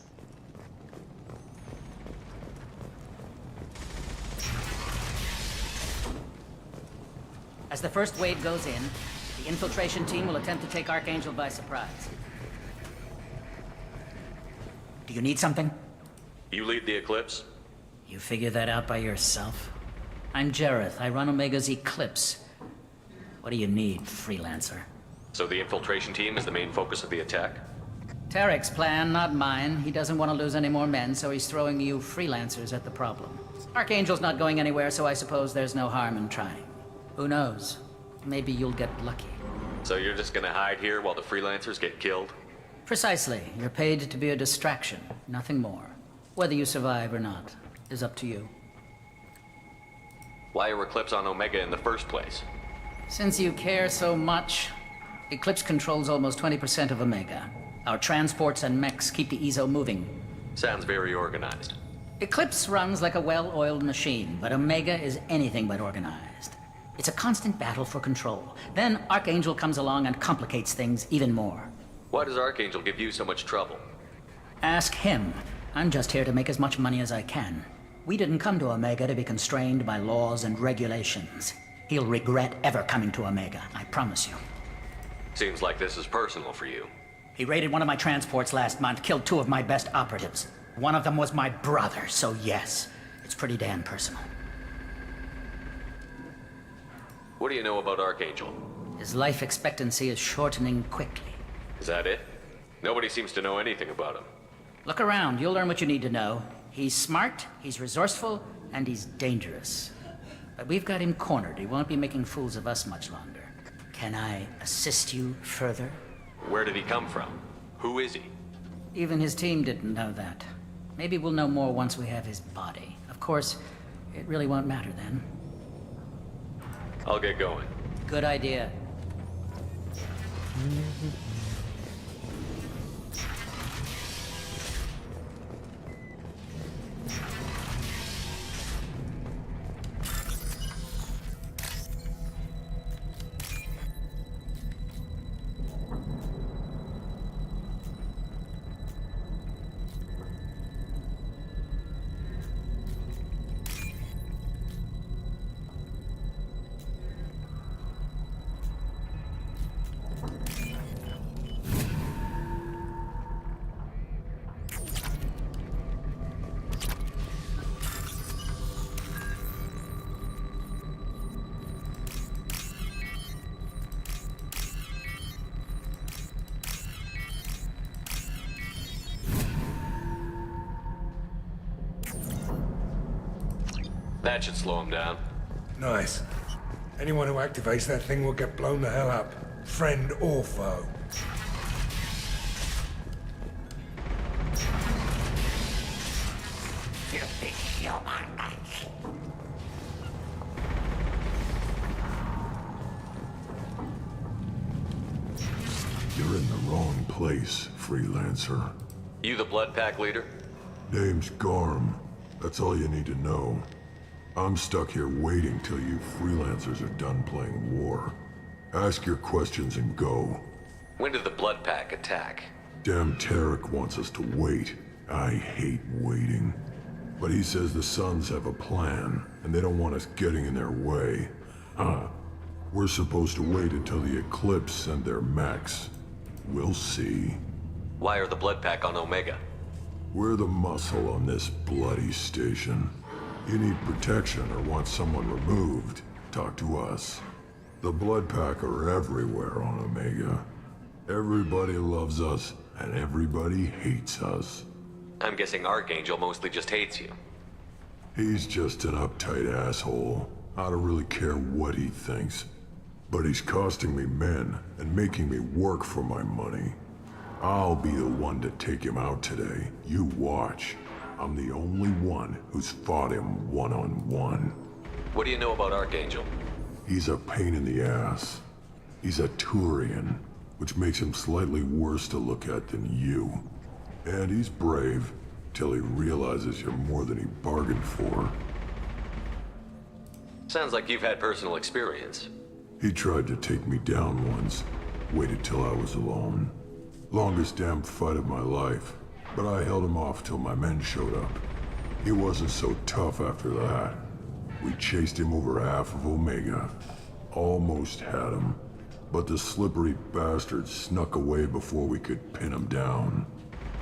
As the first wave goes in, the infiltration team will attempt to take Archangel by surprise. Do you need something?
You lead the Eclipse?
You figure that out by yourself? I'm Jareth. I run Omega's Eclipse. What do you need, freelancer?
So the infiltration team is the main focus of the attack?
Tarek's plan, not mine. He doesn't want to lose any more men, so he's throwing you freelancers at the problem. Archangel's not going anywhere, so I suppose there's no harm in trying. Who knows? Maybe you'll get lucky.
So you're just gonna hide here while the freelancers get killed?
Precisely. You're paid to be a distraction, nothing more. Whether you survive or not is up to you.
Why are Eclipse on Omega in the first place?
Since you care so much, Eclipse controls almost 20% of Omega. Our transports and mechs keep the EZO moving.
Sounds very organized.
Eclipse runs like a well-oiled machine, but Omega is anything but organized. It's a constant battle for control. Then Archangel comes along and complicates things even more.
Why does Archangel give you so much trouble?
Ask him. I'm just here to make as much money as I can. We didn't come to Omega to be constrained by laws and regulations. He'll regret ever coming to Omega, I promise you.
Seems like this is personal for you.
He raided one of my transports last month, killed 2 of my best operatives. One of them was my brother, so yes, it's pretty damn personal.
What do you know about Archangel?
His life expectancy is shortening quickly.
Is that it? Nobody seems to know anything about him.
Look around, you'll learn what you need to know. He's smart, he's resourceful, and he's dangerous. But we've got him cornered. He won't be making fools of us much longer. Can I assist you further?
Where did he come from? Who is he?
Even his team didn't know that. Maybe we'll know more once we have his body. Of course, it really won't matter then.
I'll get going.
Good idea.
That should slow him down.
Nice. Anyone who activates that thing will get blown the hell up. Friend or foe.
You big human.
You're in the wrong place, freelancer.
You the Blood Pack leader?
Name's Garm. That's all you need to know. I'm stuck here waiting till you freelancers are done playing war. Ask your questions and go.
When did the Blood Pack attack?
Damn Tarek wants us to wait. I hate waiting. But he says the Suns have a plan, and they don't want us getting in their way. We're supposed to wait until the Eclipse send their mechs. We'll see.
Why are the Blood Pack on Omega?
We're the muscle on this bloody station. You need protection or want someone removed, talk to us. The Blood Pack are everywhere on Omega. Everybody loves us, and everybody hates us.
I'm guessing Archangel mostly just hates you.
He's just an uptight asshole. I don't really care what he thinks. But he's costing me men and making me work for my money. I'll be the one to take him out today. You watch. I'm the only one who's fought him one-on-one.
What do you know about Archangel?
He's a pain in the ass. He's a Turian, which makes him slightly worse to look at than you. And he's brave, till he realizes you're more than he bargained for.
Sounds like you've had personal experience.
He tried to take me down once, waited till I was alone. Longest damn fight of my life, but I held him off till my men showed up. He wasn't so tough after that. We chased him over half of Omega. Almost had him, but the slippery bastard snuck away before we could pin him down.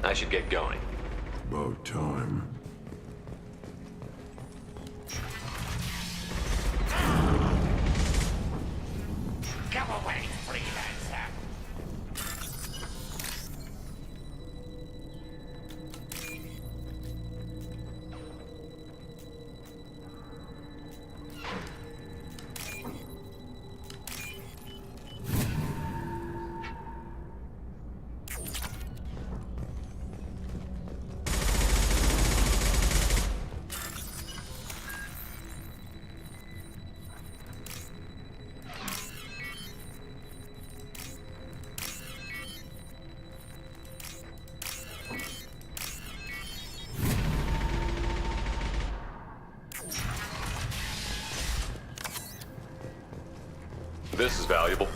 I should get going.
About time.
Come away, freelancer.
This is valuable.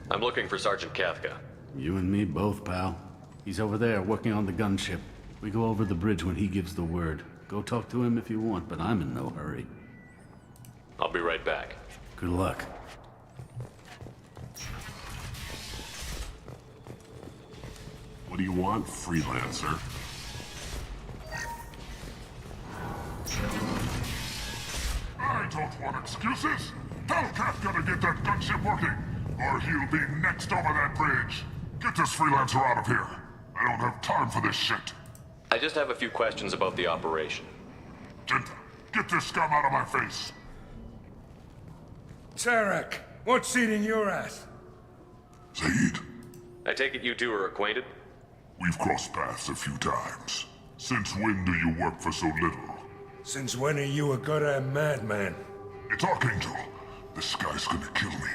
I'm looking for Sergeant Kafka.
You and me both, pal. He's over there working on the gunship. We go over the bridge when he gives the word. Go talk to him if you want, but I'm in no hurry.
I'll be right back.
Good luck.
What do you want, freelancer? I don't want excuses. Tell Kafka to get that gunship working, or he'll be next over that bridge. Get this freelancer out of here. I don't have time for this shit.
I just have a few questions about the operation.
Jinta, get this scum out of my face.
Tarek, what's eating your ass?
Zaid,
I take it you two are acquainted?
we've crossed paths a few times. Since when do you work for so little?
Since when are you a goddamn madman?
It's Archangel. This guy's gonna kill me.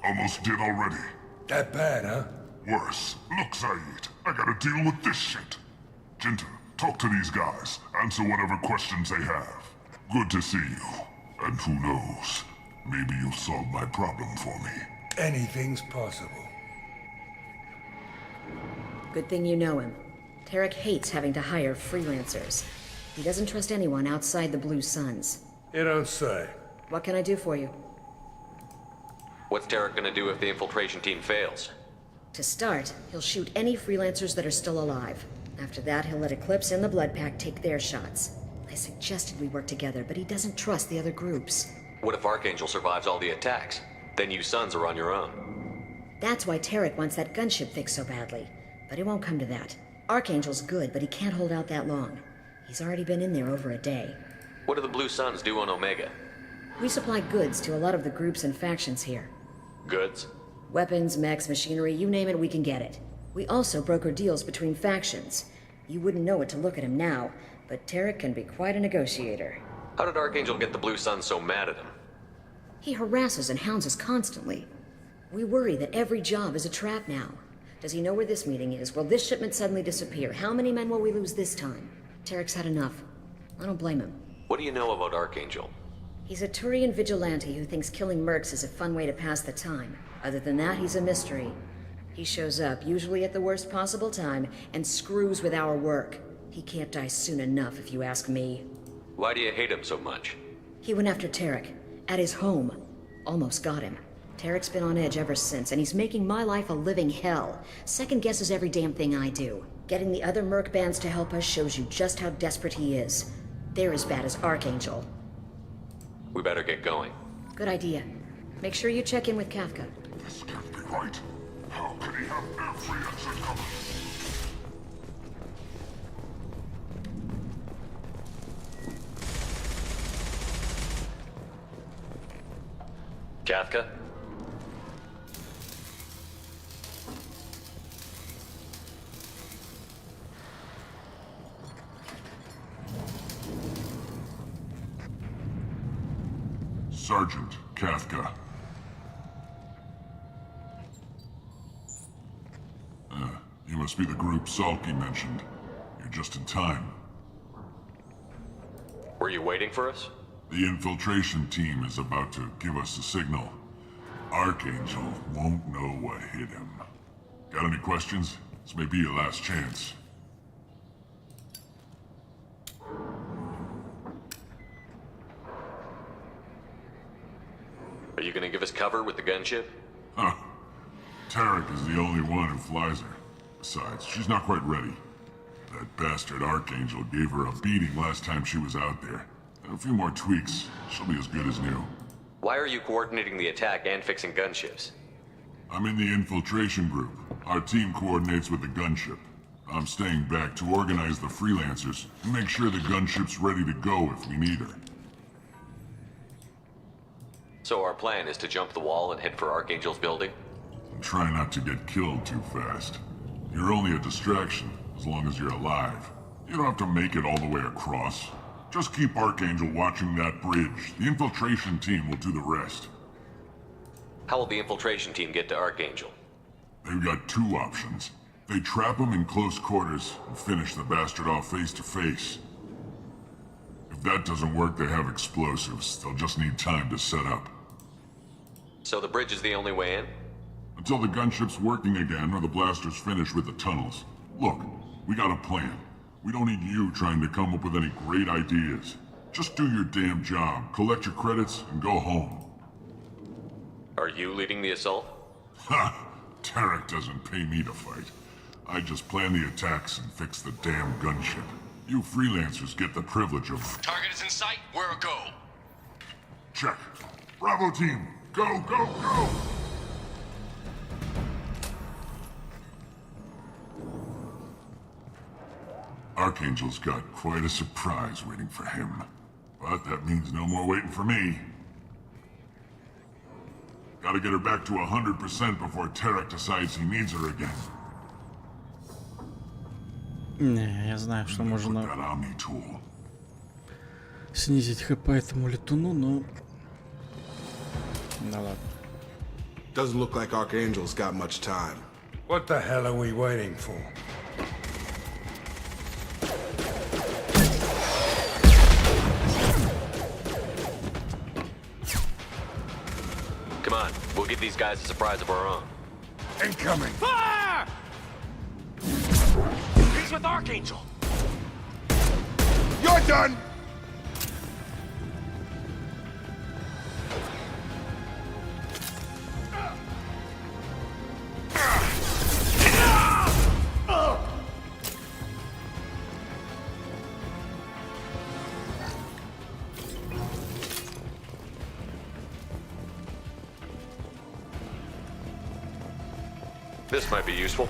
Almost did already.
That bad, huh?
Worse. Look, Zaid, I gotta deal with this shit. Jinta, talk to these guys. Answer whatever questions they have. Good to see you. And who knows, maybe you'll solve my problem for me.
Anything's possible.
Good thing you know him. Tarek hates having to hire freelancers. He doesn't trust anyone outside the Blue Suns.
You don't say.
What can I do for you?
What's Tarek gonna do if the infiltration team fails?
To start, he'll shoot any freelancers that are still alive. After that, he'll let Eclipse and the Blood Pack take their shots. I suggested we work together, but he doesn't trust the other groups.
What if Archangel survives all the attacks? Then you sons are on your own.
That's why Tarek wants that gunship fixed so badly. But it won't come to that. Archangel's good, but he can't hold out that long. He's already been in there over a day.
What do the Blue Suns do on Omega?
We supply goods to a lot of the groups and factions here.
Goods?
Weapons, mechs, machinery, you name it, we can get it. We also broker deals between factions. You wouldn't know it to look at him now, but Tarek can be quite a negotiator.
How did Archangel get the Blue Suns so mad at him?
He harasses and hounds us constantly. We worry that every job is a trap now. Does he know where this meeting is? Will this shipment suddenly disappear? How many men will we lose this time? Tarek's had enough. I don't blame him.
What do you know about Archangel?
He's a Turian vigilante who thinks killing mercs is a fun way to pass the time. Other than that, he's a mystery. He shows up, usually at the worst possible time, and screws with our work. He can't die soon enough, if you ask me.
Why do you hate him so much?
He went after Tarek, at his home. Almost got him. Tarek's been on edge ever since, and he's making my life a living hell. Second guesses every damn thing I do. Getting the other merc bands to help us shows you just how desperate he is. They're as bad as Archangel.
We better get going.
Good idea. Make sure you check in with Kafka.
This can't be right. How can he have every exit covered?
Kafka?
Sergeant Kafka. You must be the group Salky mentioned. You're just in time.
Were you waiting for us?
The infiltration team is about to give us a signal. Archangel won't know what hit him. Got any questions? This may be your last chance.
Are you gonna give us cover with the gunship?
Huh. Tarek is the only one who flies her. Besides, she's not quite ready. That bastard Archangel gave her a beating last time she was out there. A few more tweaks, she'll be as good as new.
Why are you coordinating the attack and fixing gunships?
I'm in the infiltration group. Our team coordinates with the gunship. I'm staying back to organize the freelancers and make sure the gunship's ready to go if we need her.
So our plan is to jump the wall and head for Archangel's building?
And try not to get killed too fast. You're only a distraction, as long as you're alive. You don't have to make it all the way across. Just keep Archangel watching that bridge. The infiltration team will do the rest.
How will the infiltration team get to Archangel?
They've got two options. They trap him in close quarters and finish the bastard off face to face. If that doesn't work, they have explosives. They'll just need time to set up.
So the bridge is the only way in?
Until the gunship's working again or the blasters finish with the tunnels. Look, we got a plan. We don't need you trying to come up with any great ideas. Just do your damn job, collect your credits, and go home.
Are you leading the assault?
Ha! Tarek doesn't pay me to fight. I just plan the attacks and fix the damn gunship. You freelancers get the privilege of...
Target is in sight. We're a go.
Check. Bravo team, go, go, go! Archangel's got quite a surprise waiting for him. But that means no more waiting for me. Gotta get her back to 100% before Tarek decides he needs her again.
Не, я знаю, что можно снизить хп этому летуну, но... Да ладно.
Doesn't look like Archangel's got much time.
What the hell are we waiting for?
Come on, we'll give these guys a surprise of our own.
Incoming!
Fire! He's with Archangel.
You're done!
This might be useful.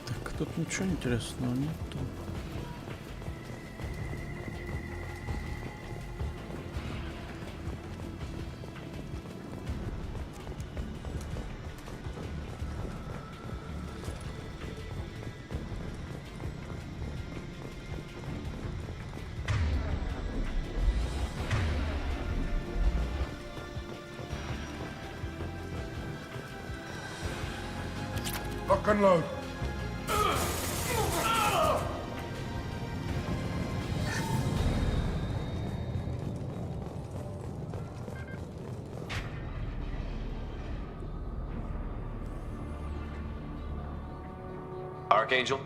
Так, тут ничего интересного нету.
Lock and load.
Archangel?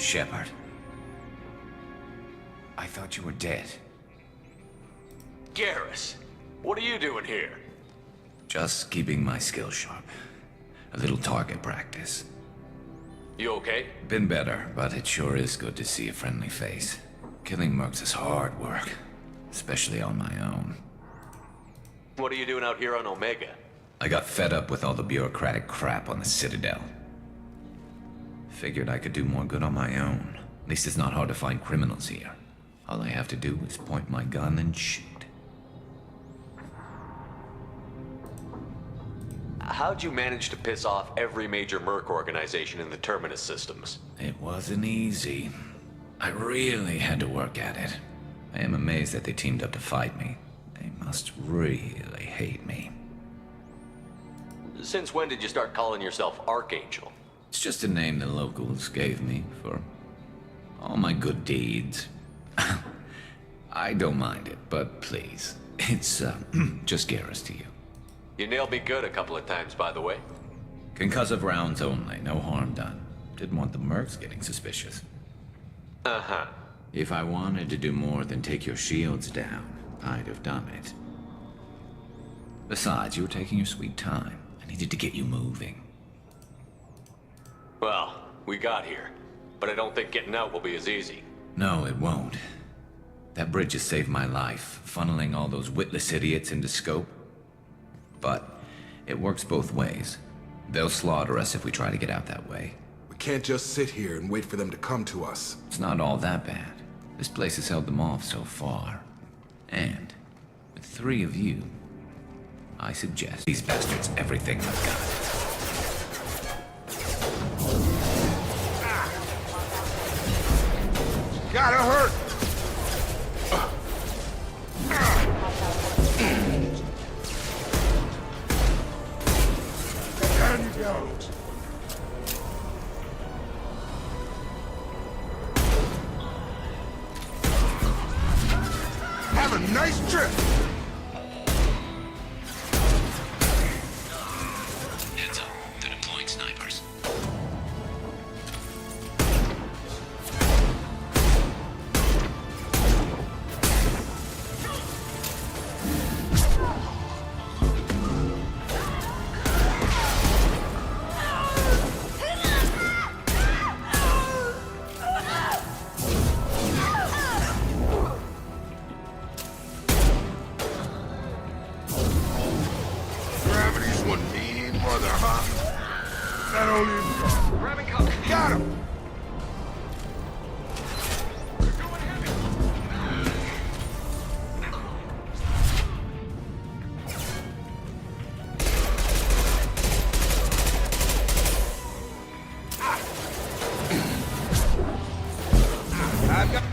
Shepard. I thought you were dead.
Garrus, what are you doing here?
Just keeping my skills sharp. A little target practice.
You okay?
Been better, but it sure is good to see a friendly face. Killing mercs is hard work, especially on my own.
What are you doing out here on Omega?
I got fed up with all the bureaucratic crap on the Citadel. Figured I could do more good on my own. At least it's not hard to find criminals here. All I have to do is point my gun and shoot.
How'd you manage to piss off every major merc organization in the Terminus systems?
It wasn't easy. I really had to work at it. I am amazed that they teamed up to fight me. They must really hate me.
Since when did you start calling yourself Archangel?
It's just a name the locals gave me for all my good deeds. I don't mind it, but please, it's just Garrus to you.
You nailed me good a couple of times, by the way.
Concussive rounds only, no harm done. Didn't want the mercs getting suspicious.
Uh-huh.
If I wanted to do more than take your shields down, I'd have done it. Besides, you were taking your sweet time. I needed to get you moving.
Well, we got here, but I don't think getting out will be as easy.
No, it won't. That bridge has saved my life, funneling all those witless idiots into scope. But it works both ways. They'll slaughter us if we try to get out that way.
We can't just sit here and wait for them to come to us.
It's not all that bad. This place has held them off so far. And with 3 of you, I suggest these bastards everything I've got.
Gotta hurt! Down you go! Have a nice trip!
Heads up, they're deploying snipers.
Gravity's one mean mother, huh? That only is grabbing cover. Got him! I've got...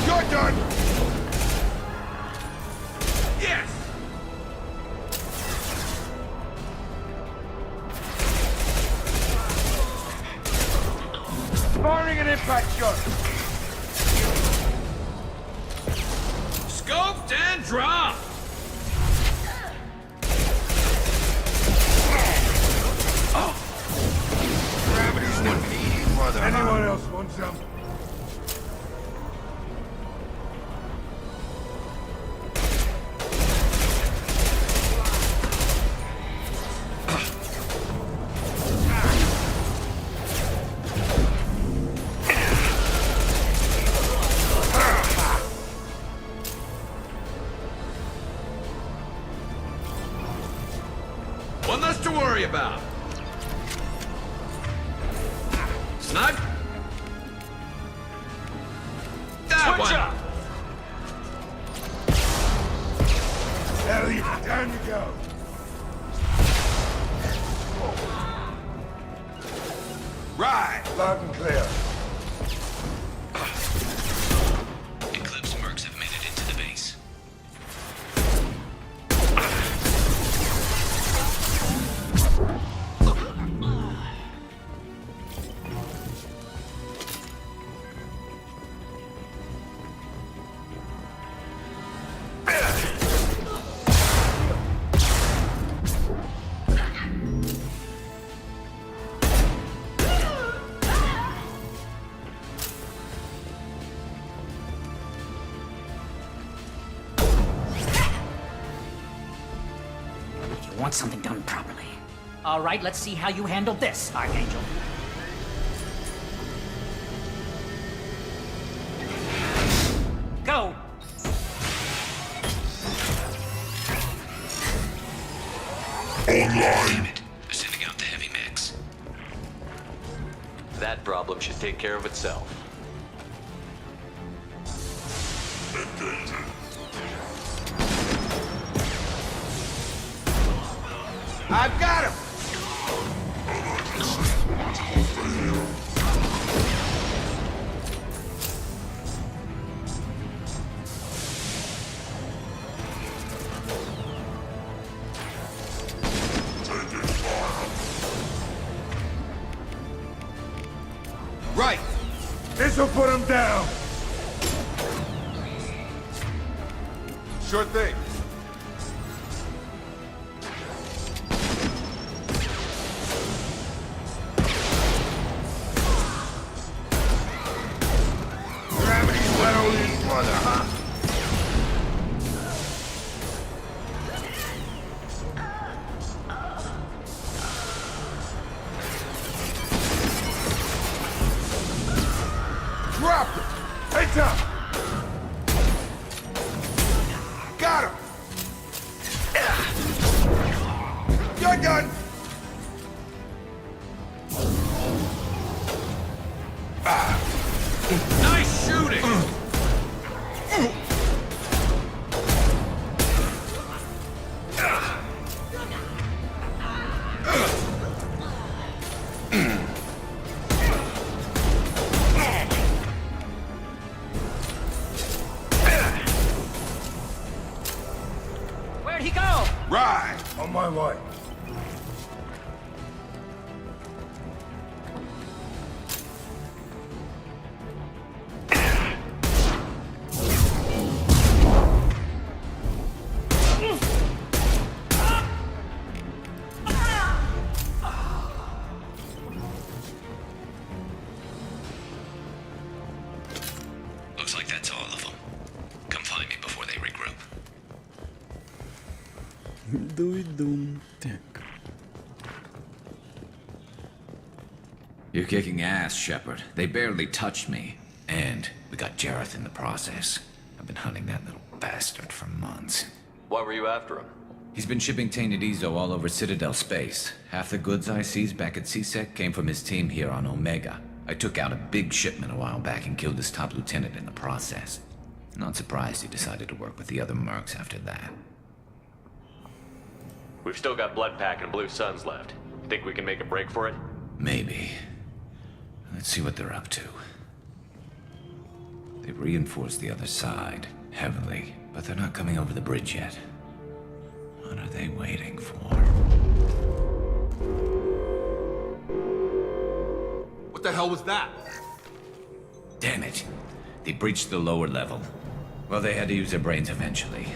You're done! Yes! Firing an impact shot!
Scoped and dropped!
Gravity's one mean mother. Anyone else want some?
One less to worry about. Snipe. That
Switch
one.
up!
Hell yeah, down you go. Right, loud and clear.
Eclipse mercs have made it into the base.
want something done properly. All right, let's see how you handle this, Archangel. Go!
Online. Sending out the heavy mix. That problem should take care of itself.
I've got him! Right!
This'll put him down!
Sure thing.
Gravity's wet only his brother, huh?
Dropped him!
Heads up!
Got him! You're done!
Nice shooting!
Where'd he go?
Right!
On my way.
Looks like that's all of them. Come find me before they regroup.
Дуй-дум. Так.
You're kicking ass, Shepard. They barely touched me. And we got Jareth in the process. I've been hunting that little bastard for months.
Why were you after him?
He's been shipping tainted Ezo all over Citadel space. Half the goods I seized back at CSEC came from his team here on Omega. I took out a big shipment a while back and killed his top lieutenant in the process. Not surprised he decided to work with the other mercs after that.
We've still got Bloodpack and Blue Suns left. Think we can make a break for it?
Maybe. Let's see what they're up to. They've reinforced the other side, heavily, but they're not coming over the bridge yet. What are they waiting for?
What the hell was that?
Damn it. They breached the lower level. Well, they had to use their brains eventually.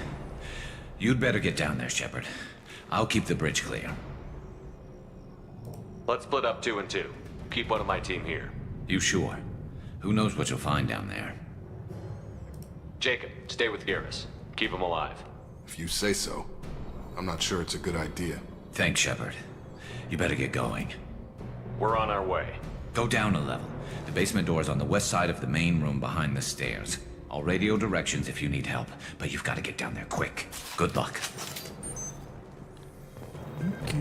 You'd better get down there, Shepard. I'll keep the bridge clear.
Let's split up 2 and 2. Keep one of my team here.
You sure? Who knows what you'll find down there?
Jacob, stay with Garrus. Keep him alive.
If you say so. I'm not sure it's a good idea.
Thanks, Shepard. You better get going.
We're on our way.
Go down a level. The basement door's on the west side of the main room behind the stairs. I'll radio directions if you need help, but you've got to get down there quick. Good luck.
Okay.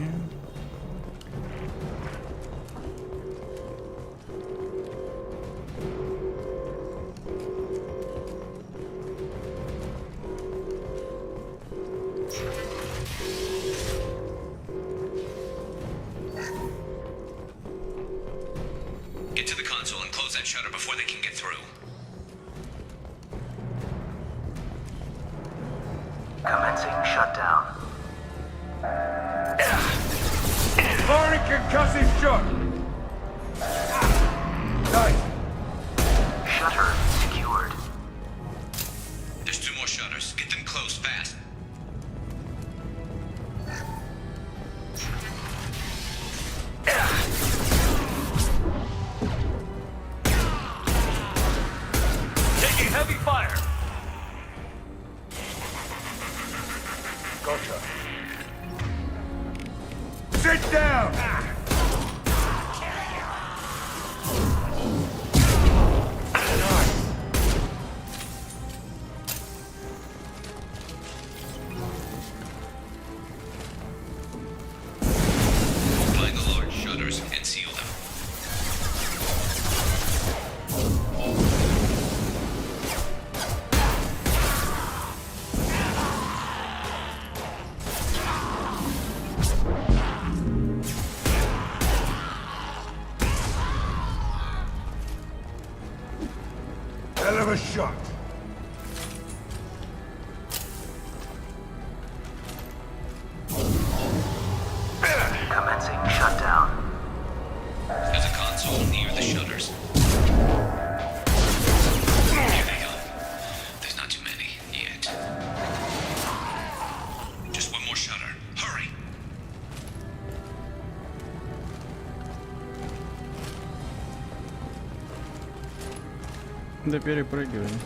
Get to the console and close that shutter before they can get through.
Commencing shutdown.
Firing concussive shot! Nice.
Shutter secured.
There's 2 more shutters. Get them closed fast.
Taking heavy fire!
Gotcha. Sit down!
Find the large shutters and seal them.
Hell of a shot.
Commencing shutdown.
There's a console near the shutters. Here they go. There's not too many yet. Just one more shutter. Hurry!
Да перепрыгиваем.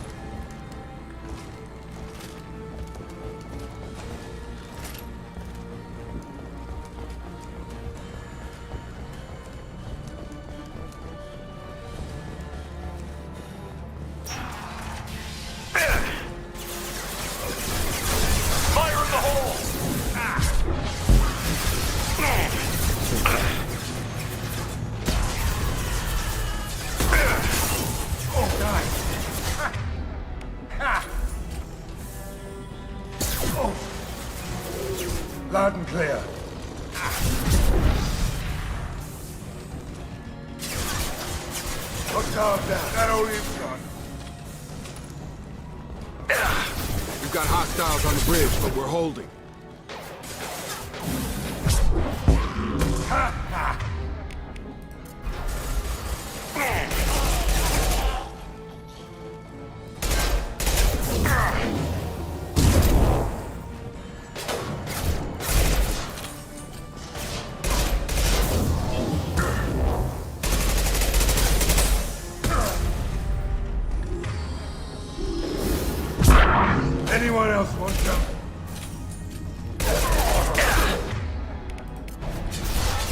Fire in the hole!
Oh, God. Oh. Loud and clear. Hostiles down. That all you've got.
We've got hostiles on the bridge, but we're holding.
Ha ha! Anyone else want some?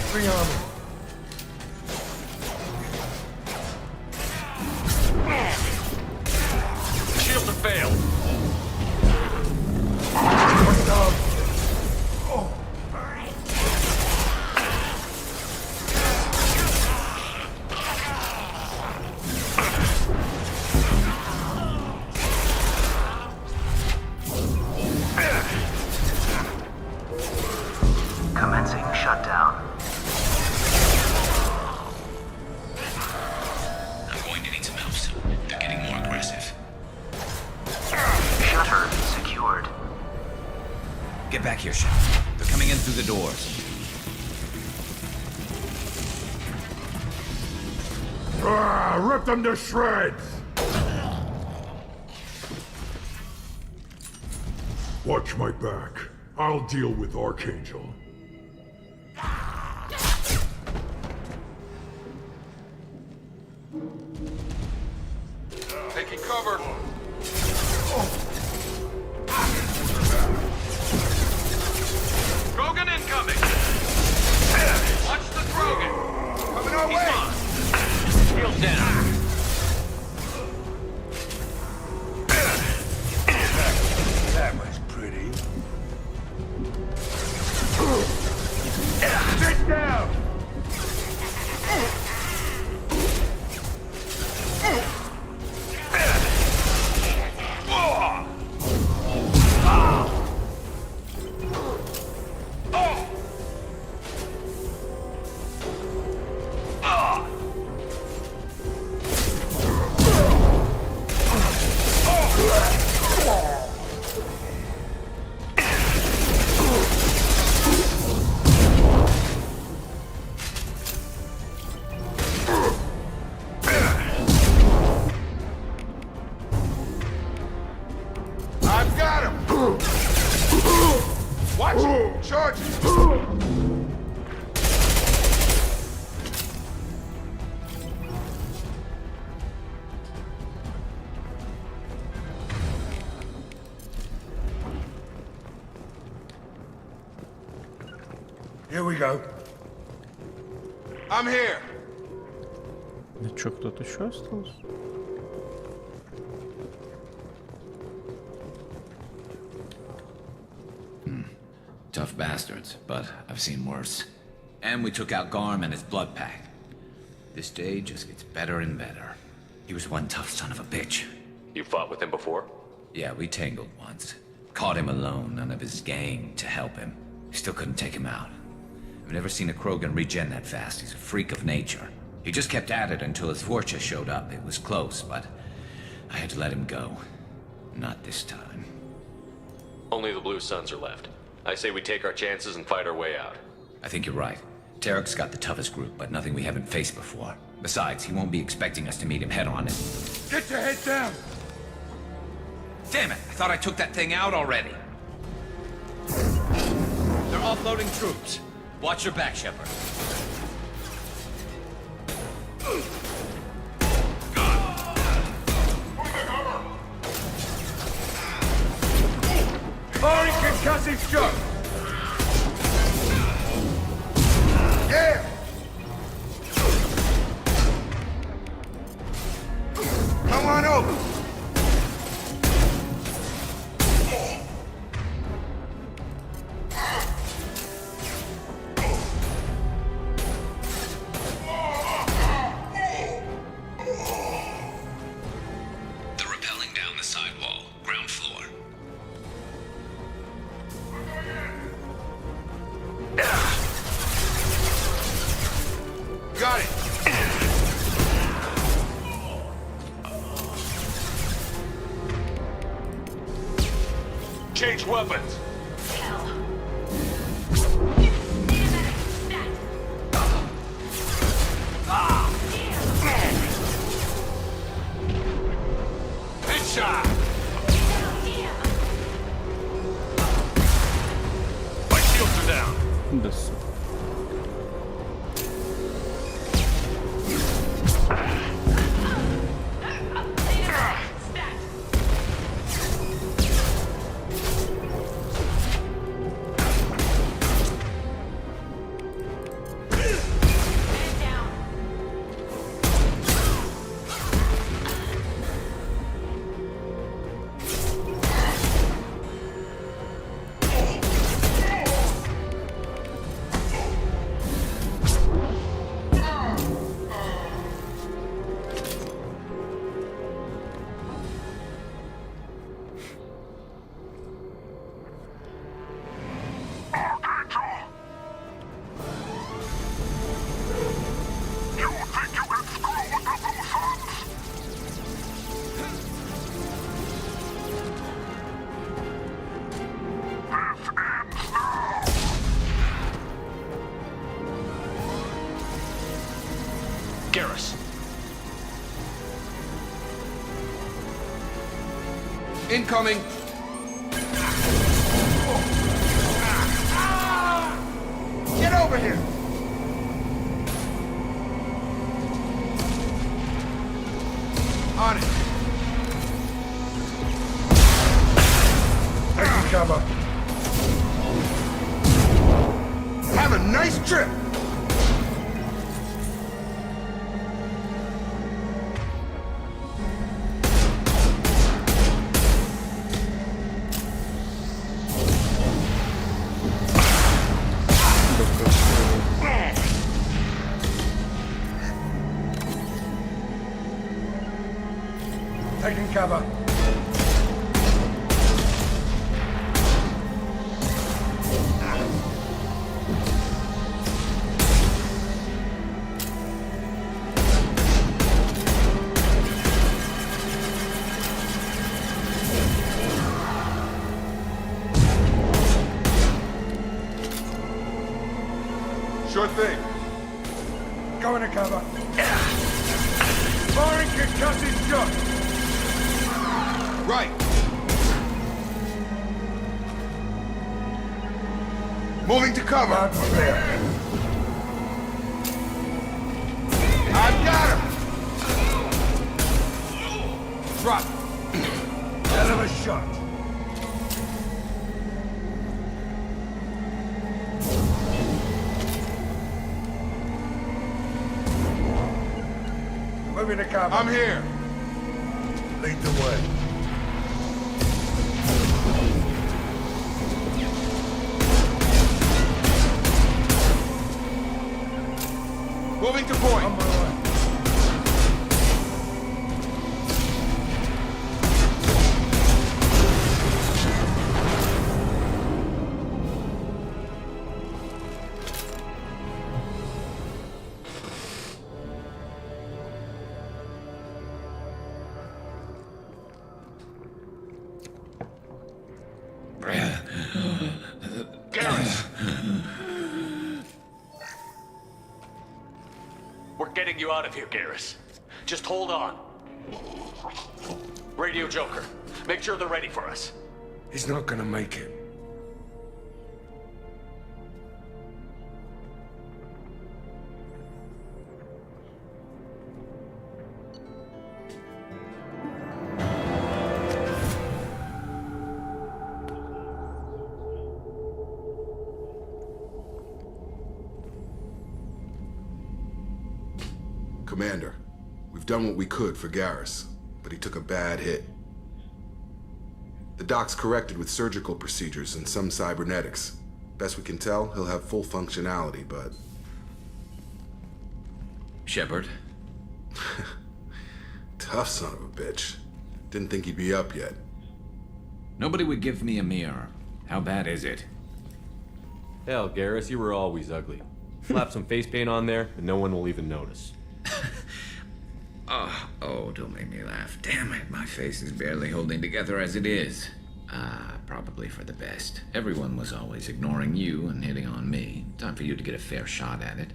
Free armor.
Shields have failed.
Hostile. Oh.
Commencing shutdown.
I'm going to need some help soon. They're getting more aggressive.
Shutter secured.
Get back here, Shep. They're coming in through the doors.
Rip them to shreds!
Watch my back. I'll deal with Archangel.
Taking cover.
Krogan incoming! Watch the Krogan!
Coming our
He's
way!
mine! Shields down!
That was pretty. Sit down!
I've got him! Watch him! Charge him!
Here we go.
I'm here.
Да чё, кто-то еще остался?
Tough bastards, but I've seen worse. And we took out Garm and his blood pack. This day just gets better and better. He was one tough son of a bitch.
You fought with him before?
Yeah, we tangled once. Caught him alone, none of his gang to help him. Still couldn't take him out. I've never seen a Krogan regen that fast. He's a freak of nature. He just kept at it until his Vorcha showed up. It was close, but I had to let him go. Not this time.
Only the Blue Suns are left. I say we take our chances and fight our way out.
I think you're right. Tarek's got the toughest group, but nothing we haven't faced before. Besides, he won't be expecting us to meet him head-on.
Get your head down!
Damn it! I thought I took that thing out already. They're offloading troops. Watch your back, Shepard.
Firing concussive shot! Yeah! Come on over!
They're rappelling down the side wall, ground floor.
Got it.
Change weapons!
Headshot!
My shields are down!
Да, сука.
Garrus.
Incoming! Get over here! On it!
Taking cover.
Have a nice trip!
Taking cover.
Sure thing.
Going to cover. Firing concussive shot.
Right. Moving to cover.
Loud and clear.
I've got him. Drop.
Hell of a shot. Moving to cover.
I'm here.
Lead the way.
Moving to point.
On my way.
We're getting you out of here, Garrus. Just hold on. Radio Joker, make sure they're ready for us.
He's not gonna make it.
Commander, we've done what we could for Garrus, but he took a bad hit. The doc's corrected with surgical procedures and some cybernetics. Best we can tell, he'll have full functionality, but...
Shepard?
Tough son of a bitch. Didn't think he'd be up yet.
Nobody would give me a mirror. How bad is it?
Hell, Garrus, you were always ugly. Slap some face paint on there, and no one will even notice.
Oh, don't make me laugh. Damn it, my face is barely holding together as it is. Probably for the best. Everyone was always ignoring you and hitting on me. Time for you to get a fair shot at it.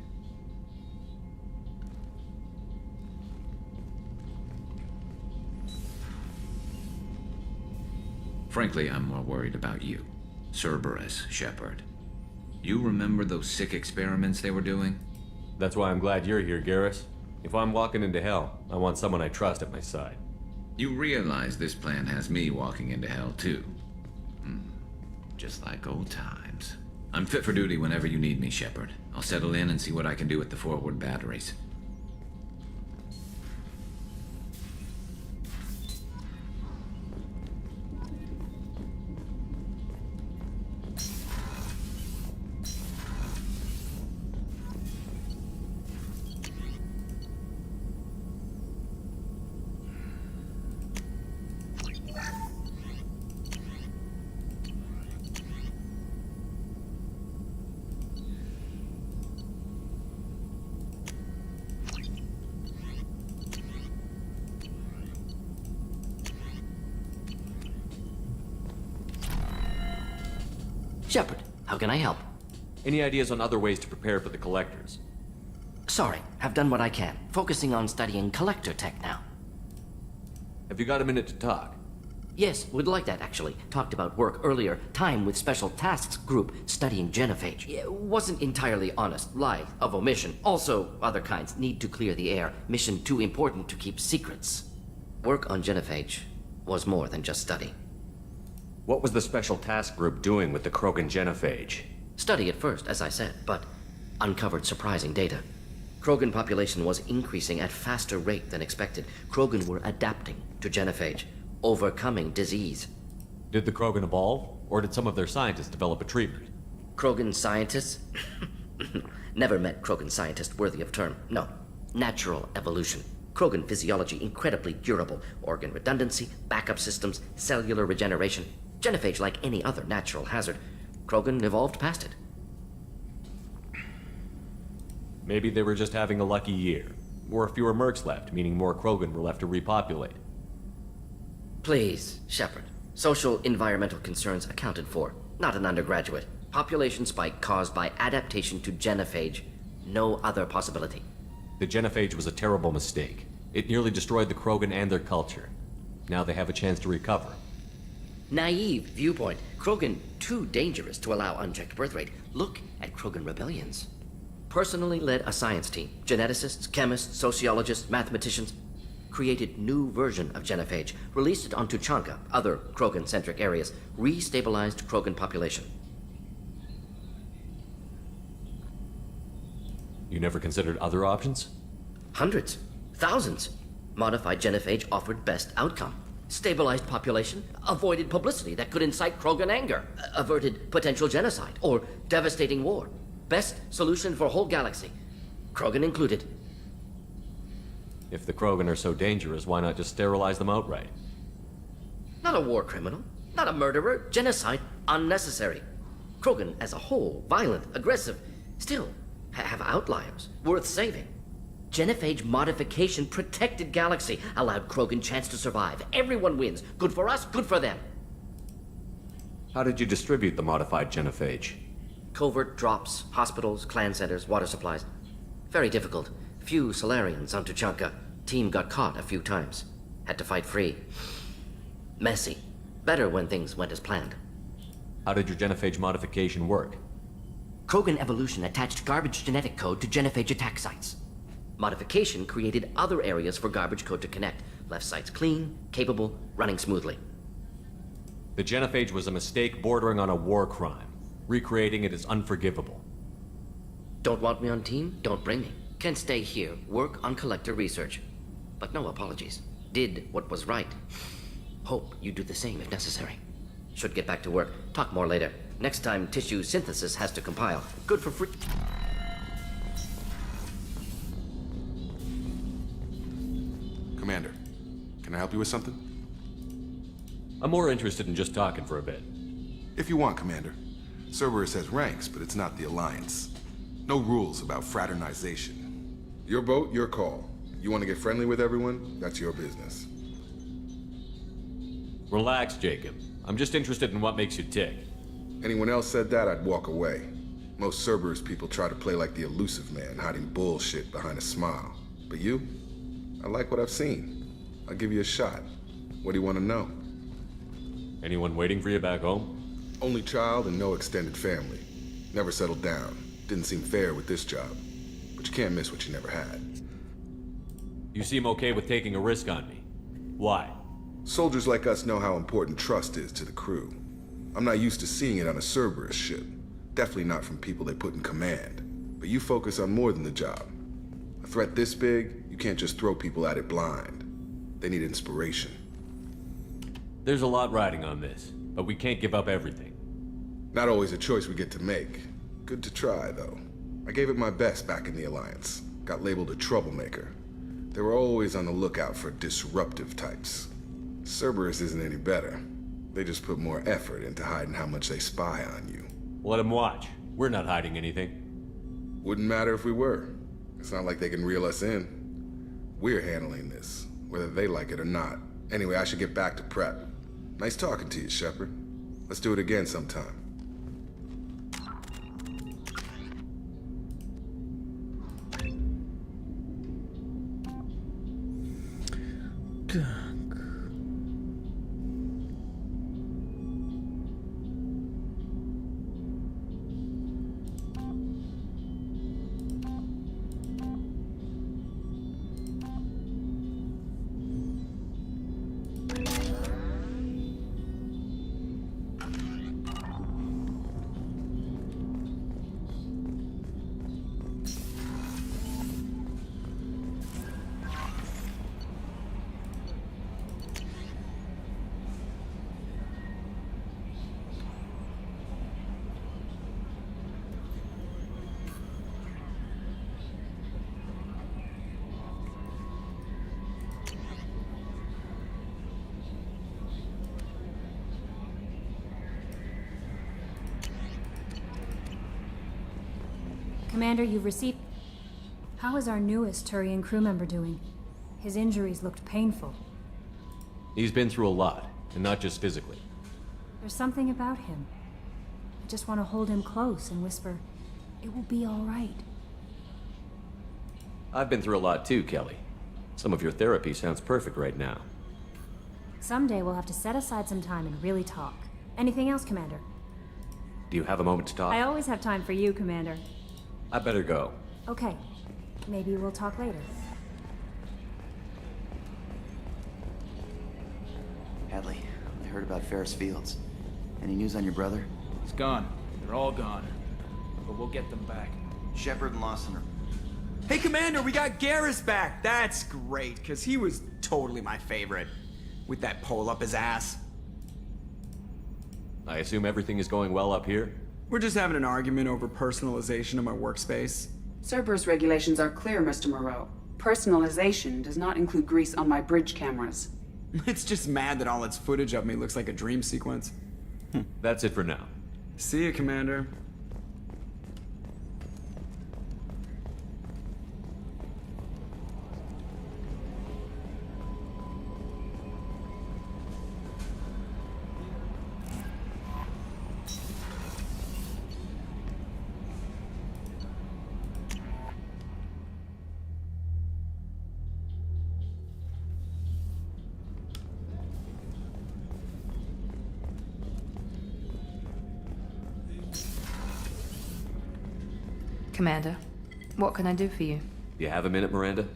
Frankly, I'm more worried about you. Cerberus, Shepard. You remember those sick experiments they were doing?
That's why I'm glad you're here, Garrus. If I'm walking into hell, I want someone I trust at my side.
You realize this plan has me walking into hell, too. Just like old times. I'm fit for duty whenever you need me, Shepard. I'll settle in and see what I can do with the forward batteries.
Shepard, how can I help?
Any ideas on other ways to prepare for the collectors?
Sorry, have done what I can. Focusing on studying collector tech now.
Have you got a minute to talk?
Yes, would like that actually. Talked about work earlier. Time with Special Tasks Group studying genophage. Wasn't entirely honest. Lie of omission. Also, other kinds need to clear the air. Mission too important to keep secrets. Work on genophage was more than just study.
What was the Special Task Group doing with the Krogan genophage?
Study at first, as I said, but uncovered surprising data. Krogan population was increasing at faster rate than expected. Krogan were adapting to genophage, overcoming disease.
Did the Krogan evolve, or did some of their scientists develop a treatment?
Krogan scientists? Never met Krogan scientist worthy of term. No. Natural evolution. Krogan physiology incredibly durable. Organ redundancy, backup systems, cellular regeneration. Genophage like any other natural hazard. Krogan evolved past it.
Maybe they were just having a lucky year. Or fewer mercs left, meaning more Krogan were left to repopulate.
Please, Shepard. Social environmental concerns accounted for. Not an undergraduate. Population spike caused by adaptation to genophage. No other possibility.
The genophage was a terrible mistake. It nearly destroyed the Krogan and their culture. Now they have a chance to recover.
Naive viewpoint. Krogan too dangerous to allow unchecked birth rate. Look at Krogan rebellions. Personally led a science team. Geneticists, chemists, sociologists, mathematicians. Created new version of genophage. Released it onto Chanka, other Krogan-centric areas. Restabilized Krogan population.
You never considered other options?
Hundreds. Thousands. Modified genophage offered best outcome. Stabilized population, avoided publicity that could incite Krogan anger, averted potential genocide, or devastating war. Best solution for whole galaxy. Krogan included.
If the Krogan are so dangerous, why not just sterilize them outright?
Not a war criminal, not a murderer. Genocide, unnecessary. Krogan as a whole, violent, aggressive, still have outliers, worth saving. Genophage modification protected galaxy, allowed Krogan chance to survive. Everyone wins. Good for us, good for them.
How did you distribute the modified genophage?
Covert drops, hospitals, clan centers, water supplies. Very difficult. Few Solarians on Tuchanka. Team got caught a few times. Had to fight free. Messy. Better when things went as planned.
How did your genophage modification work?
Krogan evolution attached garbage genetic code to genophage attack sites. Modification created other areas for garbage code to connect. Left sites clean, capable, running smoothly.
The genophage was a mistake bordering on a war crime. Recreating it is unforgivable.
Don't want me on team? Don't bring me. Can stay here, work on collector research. But no apologies. Did what was right. Hope you do the same if necessary. Should get back to work. Talk more later. Next time tissue synthesis has to compile. Good for free.
Commander, can I help you with something?
I'm more interested in just talking for a bit.
If you want, Commander. Cerberus has ranks, but it's not the Alliance. No rules about fraternization. Your boat, your call. You want to get friendly with everyone? That's your business.
Relax, Jacob. I'm just interested in what makes you tick.
Anyone else said that, I'd walk away. Most Cerberus people try to play like the elusive man, hiding bullshit behind a smile. But you? I like what I've seen. I'll give you a shot. What do you want to know?
Anyone waiting for you back home?
Only child and no extended family. Never settled down. Didn't seem fair with this job. But you can't miss what you never had.
You seem okay with taking a risk on me. Why?
Soldiers like us know how important trust is to the crew. I'm not used to seeing it on a Cerberus ship. Definitely not from people they put in command. But you focus on more than the job. A threat this big, you can't just throw people at it blind. They need inspiration.
There's a lot riding on this, but we can't give up everything.
Not always a choice we get to make. Good to try, though. I gave it my best back in the Alliance. Got labeled a troublemaker. They were always on the lookout for disruptive types. Cerberus isn't any better. They just put more effort into hiding how much they spy on you.
Let them watch. We're not hiding anything.
Wouldn't matter if we were. It's not like they can reel us in. We're handling this, whether they like it or not. Anyway, I should get back to prep. Nice talking to you, Shepard. Let's do it again sometime.
Commander, you've received... How is our newest Turian crew member doing? His injuries looked painful.
He's been through a lot, and not just physically.
There's something about him. I just want to hold him close and whisper, it will be all right.
I've been through a lot too, Kelly. Some of your therapy sounds perfect right now.
Someday we'll have to set aside some time and really talk. Anything else, Commander?
Do you have a moment to talk?
I always have time for you, Commander.
I better go.
Okay. Maybe we'll talk later.
Hadley, I heard about Ferris Fields. Any news on your brother?
He's gone. They're all gone. But we'll get them back.
Shepard and Lawson are
Hey, Commander, we got Garrus back. That's great, because he was totally my favorite. With that pole up his ass.
I assume everything is going well up here?
We're just having an argument over personalization of my workspace.
Cerberus regulations are clear, Mr. Moreau. Personalization does not include grease on my bridge cameras.
It's just mad that all its footage of me looks like a dream sequence.
That's it for now.
See you, Commander.
Commander, what can I do for you?
You have a minute, Miranda?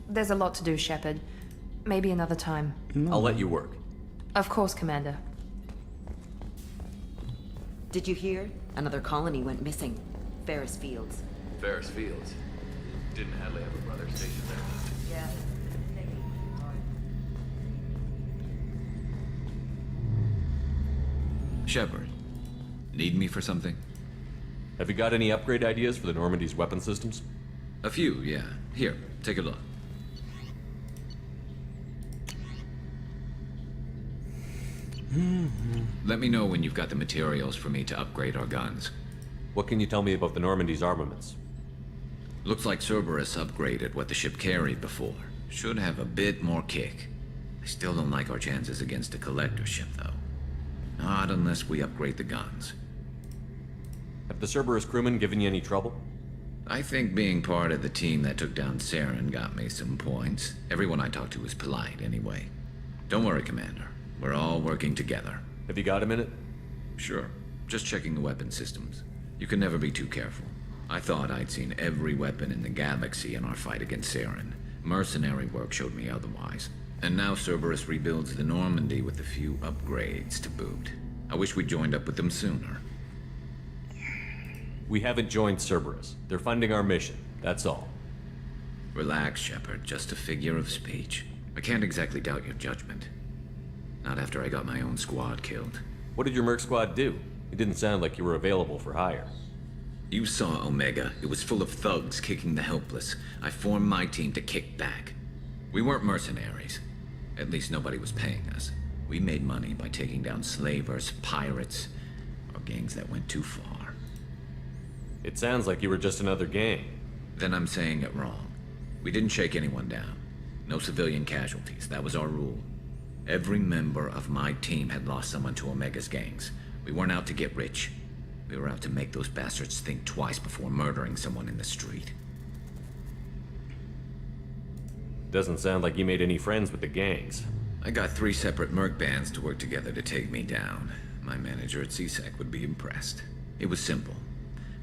There's a lot to do, Shepard. Maybe another time.
I'll let you work.
Of course, Commander.
Did you hear? Another colony went missing. Ferris Fields.
Ferris Fields. Didn't Hadley have a brother stationed there?
Yeah.
Shepard, need me for something?
Have you got any upgrade ideas for the Normandy's weapon systems?
A few, yeah. Here, take a look. Let me know when you've got the materials for me to upgrade our guns.
What can you tell me about the Normandy's armaments?
Looks like Cerberus upgraded what the ship carried before. Should have a bit more kick. I still don't like our chances against a collector ship, though. Not unless we upgrade the guns.
Have the Cerberus crewmen given you any trouble?
I think being part of the team that took down Saren got me some points. Everyone I talked to was polite, anyway. Don't worry, Commander. We're all working together.
Have you got a minute?
Sure. Just checking the weapon systems. You can never be too careful. I thought I'd seen every weapon in the galaxy in our fight against Saren. Mercenary work showed me otherwise. And now Cerberus rebuilds the Normandy with a few upgrades to boot. I wish we'd joined up with them sooner.
We haven't joined Cerberus. They're funding our mission, that's all.
Relax, Shepard. Just a figure of speech. I can't exactly doubt your judgment. Not after I got my own squad killed.
What did your merc squad do? It didn't sound like you were available for hire.
You saw Omega. It was full of thugs kicking the helpless. I formed my team to kick back. We weren't mercenaries. At least nobody was paying us. We made money by taking down slavers, pirates, or gangs that went too far.
It sounds like you were just another gang.
Then I'm saying it wrong. We didn't shake anyone down. No civilian casualties. That was our rule. Every member of my team had lost someone to Omega's gangs. We weren't out to get rich. We were out to make those bastards think twice before murdering someone in the street.
Doesn't sound like you made any friends with the gangs.
I got 3 separate merc bands to work together to take me down. My manager at CSEC would be impressed. It was simple.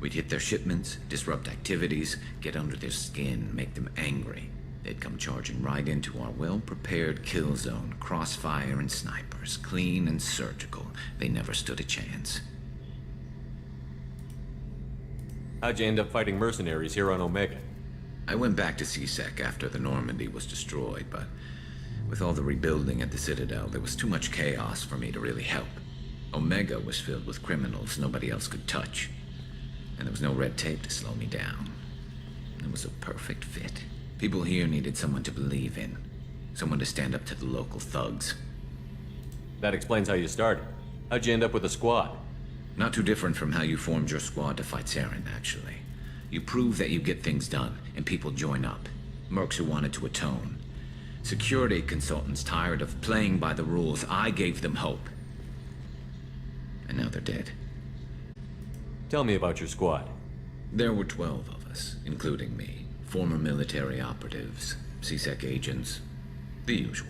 We'd hit their shipments, disrupt activities, get under their skin, make them angry. They'd come charging right into our well-prepared kill zone, crossfire and snipers, clean and surgical. They never stood a chance.
How'd you end up fighting mercenaries here on Omega?
I went back to CSEC after the Normandy was destroyed, but with all the rebuilding at the Citadel, there was too much chaos for me to really help. Omega was filled with criminals nobody else could touch. And there was no red tape to slow me down. It was a perfect fit. People here needed someone to believe in. Someone to stand up to the local thugs.
That explains how you started. How'd you end up with a squad?
Not too different from how you formed your squad to fight Saren, actually. You prove that you get things done, and people join up. Mercs who wanted to atone. Security consultants tired of playing by the rules. I gave them hope. And now they're dead.
Tell me about your squad.
There were 12 of us, including me. Former military operatives, CSEC agents, the usual.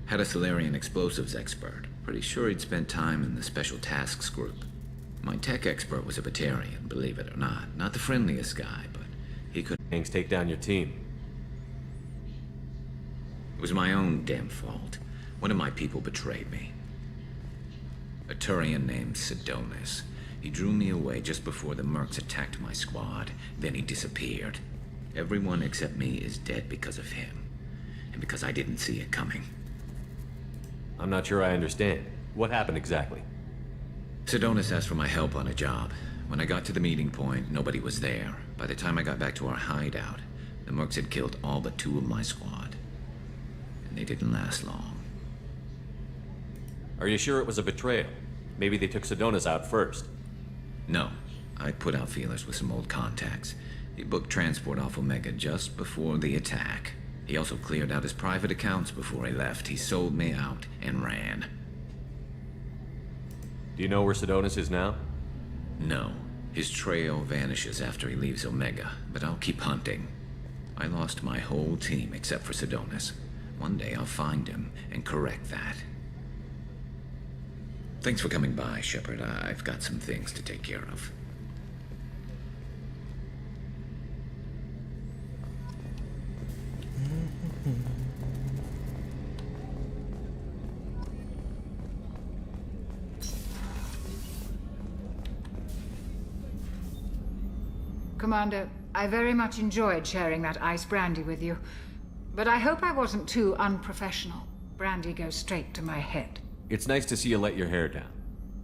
Had a Solarian explosives expert. Pretty sure he'd spent time in the Special Tasks Group. My tech expert was a Batarian, believe it or not. Not the friendliest guy, but he could...
Gangs take down your team.
It was my own damn fault. One of my people betrayed me. A Turian named Sidonis. He drew me away just before the mercs attacked my squad. Then he disappeared. Everyone except me is dead because of him. And because I didn't see it coming.
I'm not sure I understand. What happened exactly?
Sidonis asked for my help on a job. When I got to the meeting point, nobody was there. By the time I got back to our hideout, the mercs had killed all but 2 of my squad. And they didn't last long.
Are you sure it was a betrayal? Maybe they took Sidonis out first.
No. I put out feelers with some old contacts. He booked transport off Omega just before the attack. He also cleared out his private accounts before he left. He sold me out and ran.
Do you know where Sidonis is now?
No. His trail vanishes after he leaves Omega, but I'll keep hunting. I lost my whole team except for Sidonis. One day I'll find him and correct that. Thanks for coming by, Shepard. I've got some things to take care of.
Commander, I very much enjoyed sharing that ice brandy with you. But I hope I wasn't too unprofessional. Brandy goes straight to my head.
It's nice to see you let your hair down.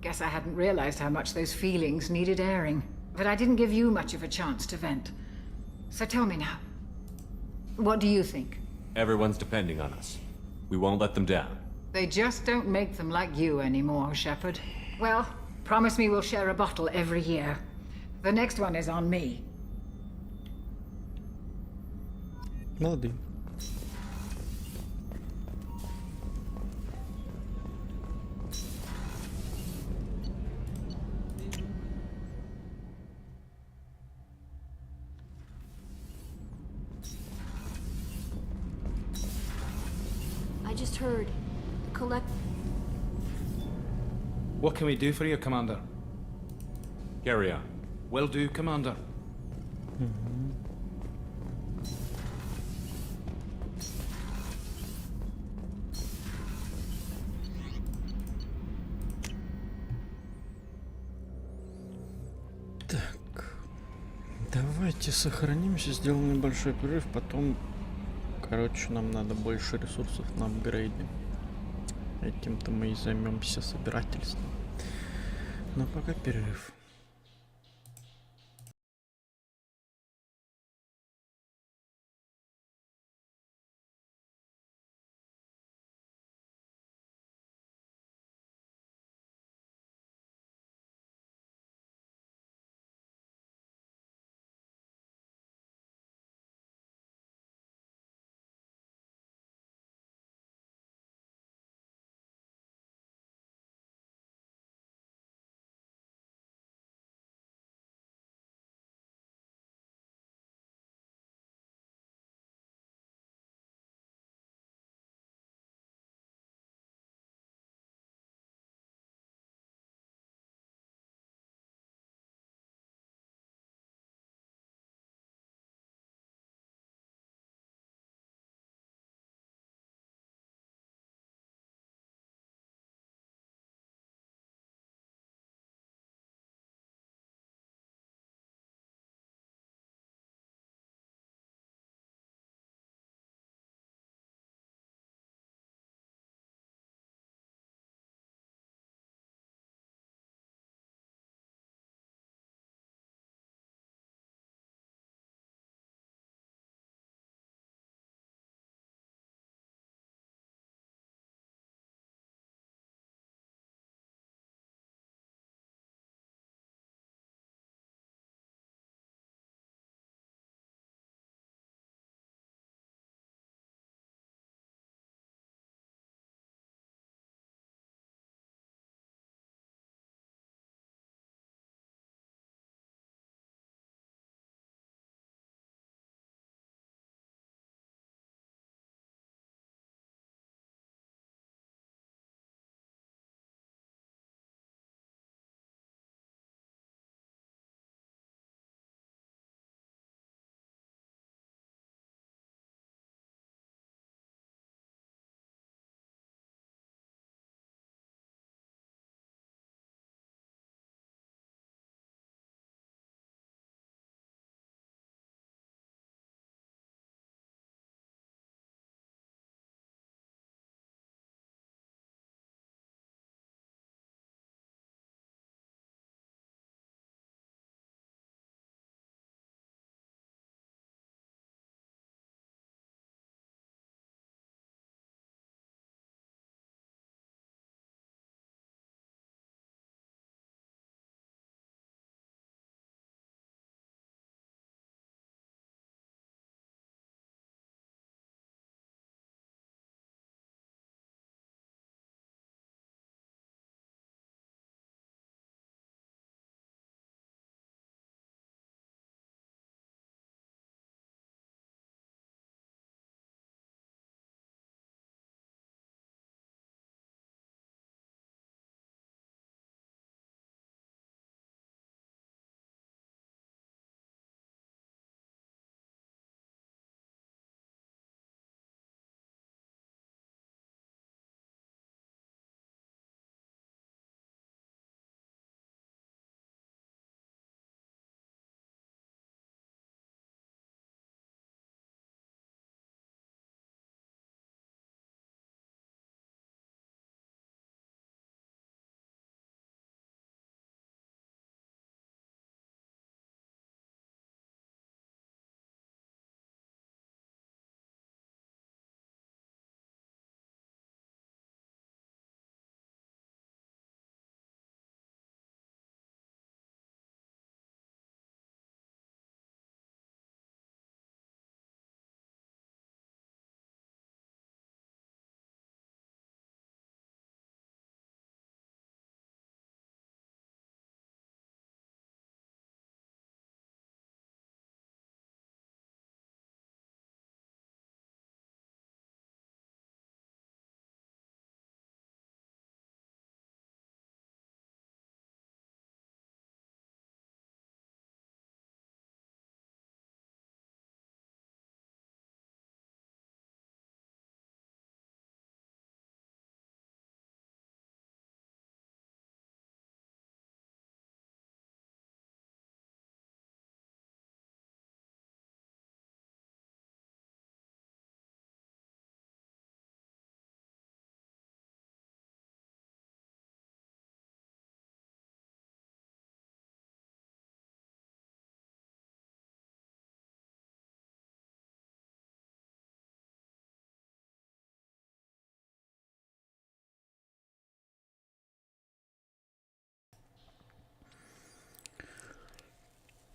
Guess I hadn't realized how much those feelings needed airing. But I didn't give you much of a chance to vent. So tell me now. What do you think?
Everyone's depending on us. We won't let them down.
They just don't make them like you anymore, Shepard. Well, promise me we'll share a bottle every year. The next one is on me.
Молодые.
I just heard. Collect.
What can we do for you, Commander?
Carry on.
Will do, Commander.
Так, давайте сохранимся, сделаем небольшой перерыв, потом, короче, нам надо больше ресурсов на апгрейде. Этим-то мы и займемся собирательством. Но пока перерыв.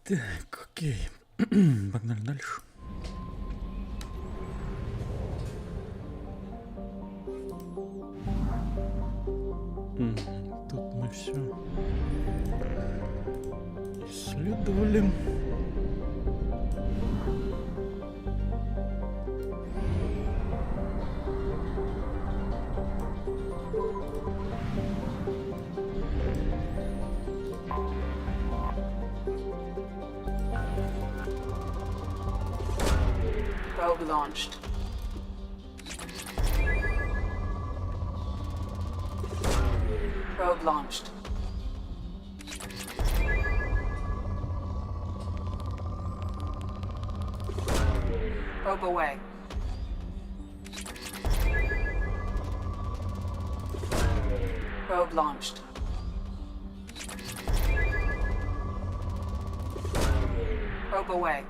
Так, окей. Погнали дальше. Тут мы все исследовали.
Probe launched. Probe launched. Probe away. Probe launched. Probe away.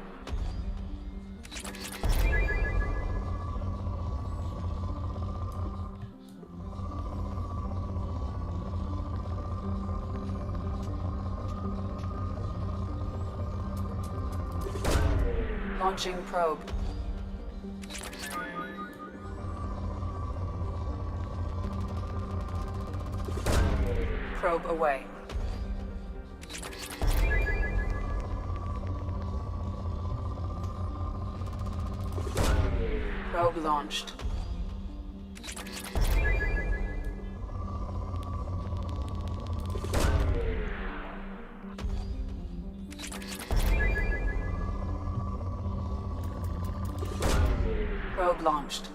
Launching probe. Probe away. Probe launched. Probe launched.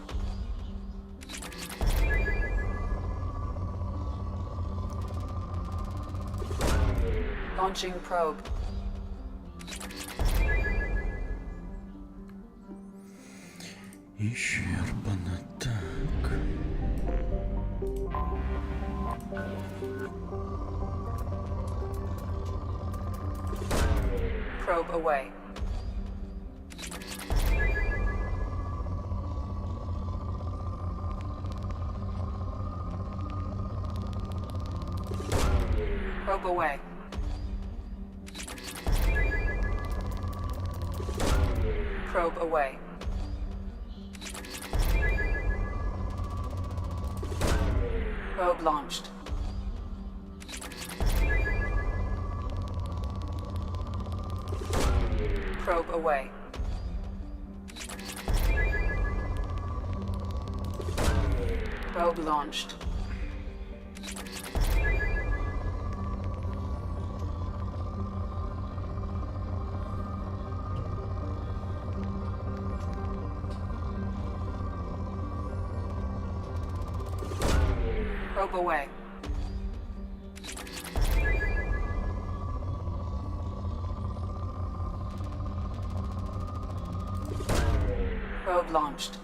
Launching probe.
Исчерпано. Так.
Probe away. Probe away. Probe away. Probe launched. Probe away. Probe launched. Probe away. Probe launched.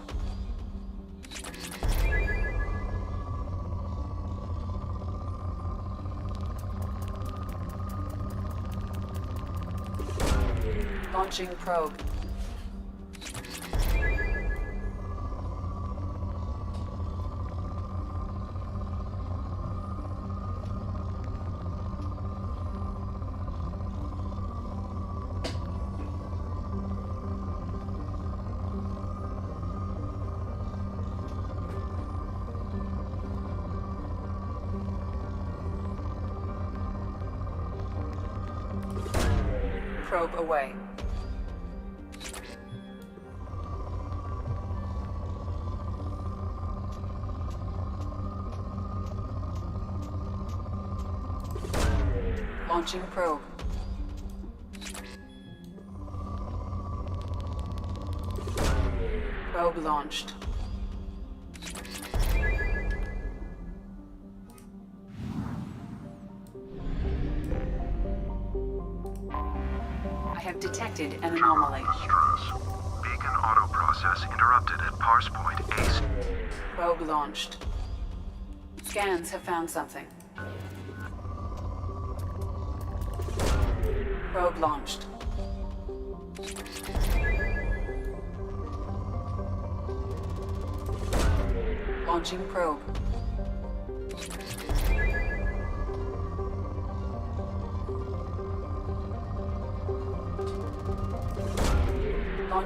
Launching probe. Probe away. Launching probe. Probe launched. I have detected an anomaly.
Beacon auto process interrupted at parse point Ace.
Probe launched. Scans have found something. Probe launched. Launching probe.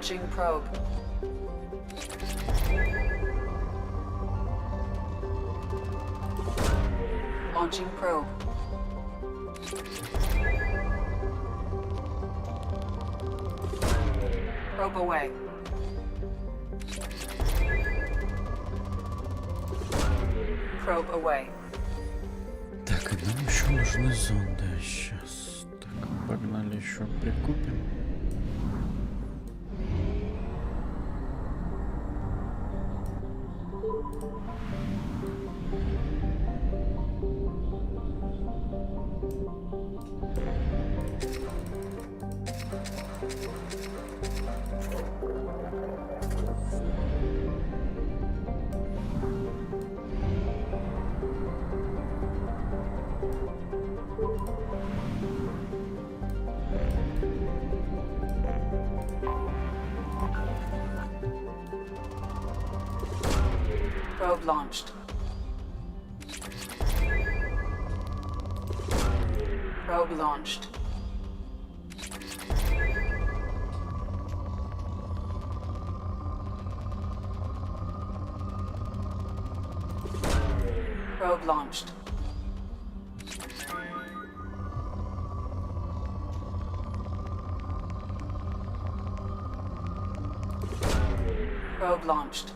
Launching probe. Launching probe. Probe away. Probe away.
Так, и нам еще нужны зонды. Сейчас. Так, погнали еще прикупим.
Probe launched. Probe launched. Probe launched. Probe launched.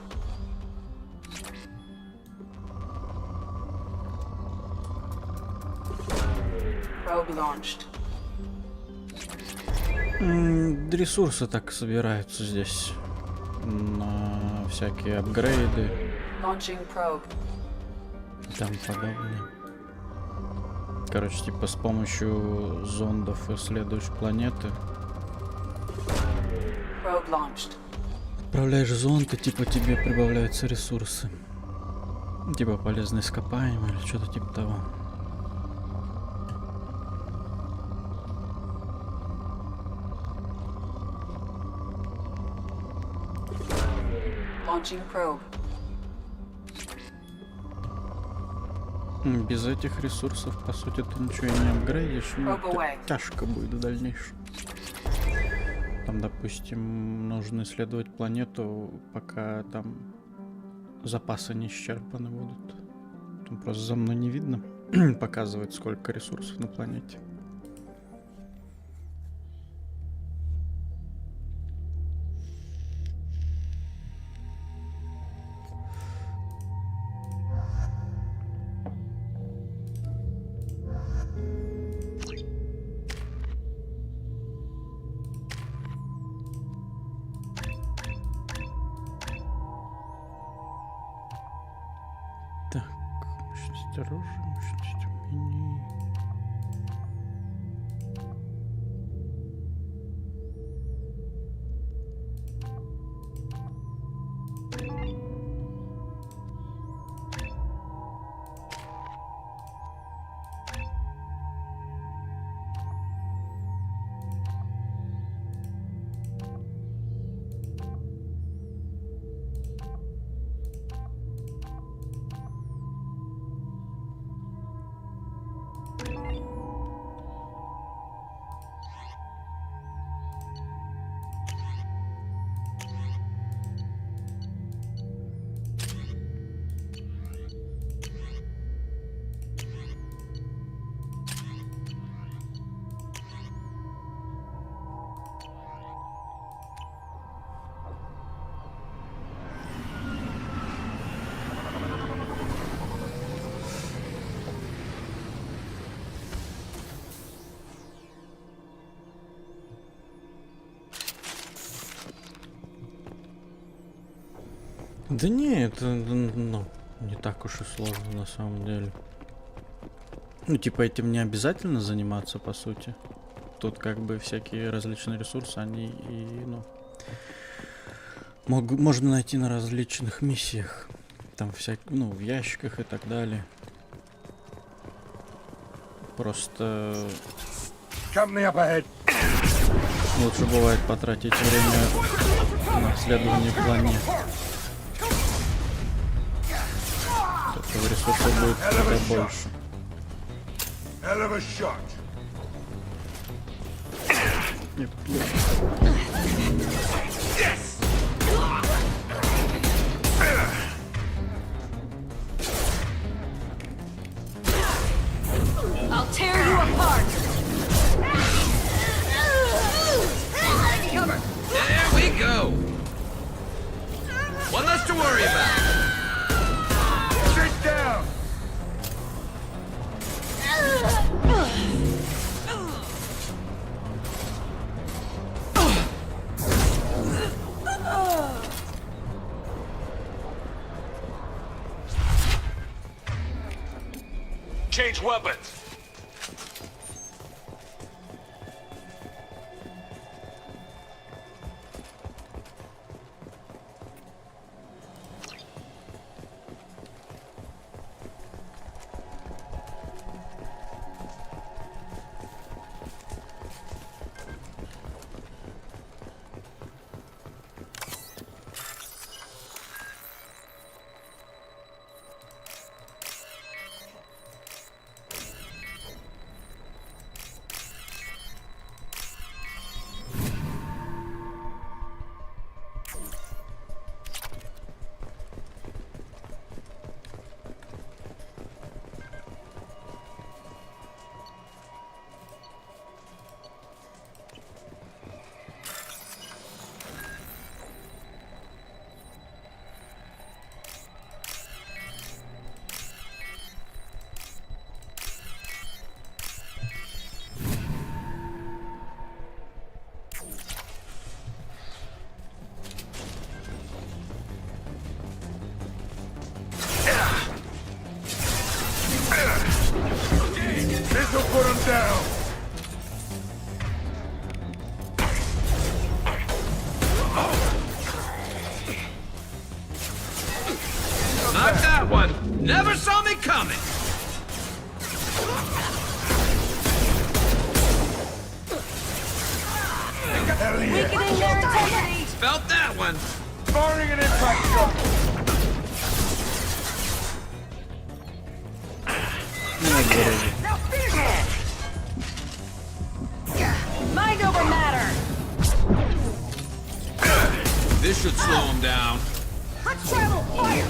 Probe launched.
Ресурсы так собираются здесь на всякие апгрейды
Launching probe.
и тому подобное. Короче, типа с помощью зондов исследуешь планеты.
Probe launched.
Отправляешь зонд, и типа тебе прибавляются ресурсы. Типа полезные ископаемые или что-то типа того.
Launching probe.
Без этих ресурсов, по сути, ты ничего и не апгрейдишь. Ну, тяжко будет в дальнейшем. Там, допустим, нужно исследовать планету, пока там запасы не исчерпаны будут. Там просто за мной не видно. Показывает, сколько ресурсов на планете. Так, мощность оружия, мощность умений. Да не, это, ну, не так уж и сложно на самом деле. Ну, типа, этим не обязательно заниматься, по сути. Тут как бы всякие различные ресурсы, они и, ну, можно найти на различных миссиях. Там ну, в ящиках и так далее. Просто лучше бывает потратить время на исследование планет. Этого ресурса будет куда больше. Не,
Yes!
I'll tear you apart! Cover!
There we go! One less to worry about!
Sit down!
Change weapons.
This'll put him down!
Not that one! Never saw me coming!
Hell yeah!
Weakening their integrity!
Felt that one!
Firing an impact shot!
Mind over matter!
This should slow him down.
Let's travel! Fire!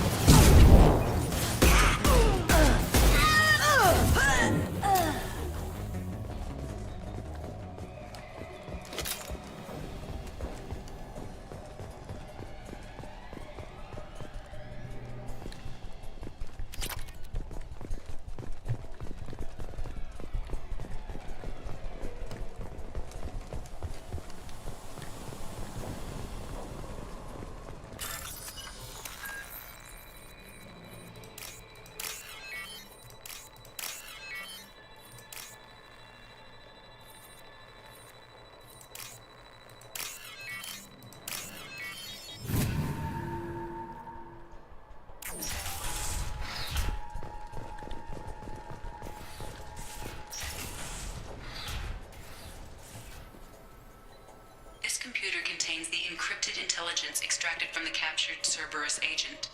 This computer contains the encrypted intelligence extracted from the captured Cerberus agent.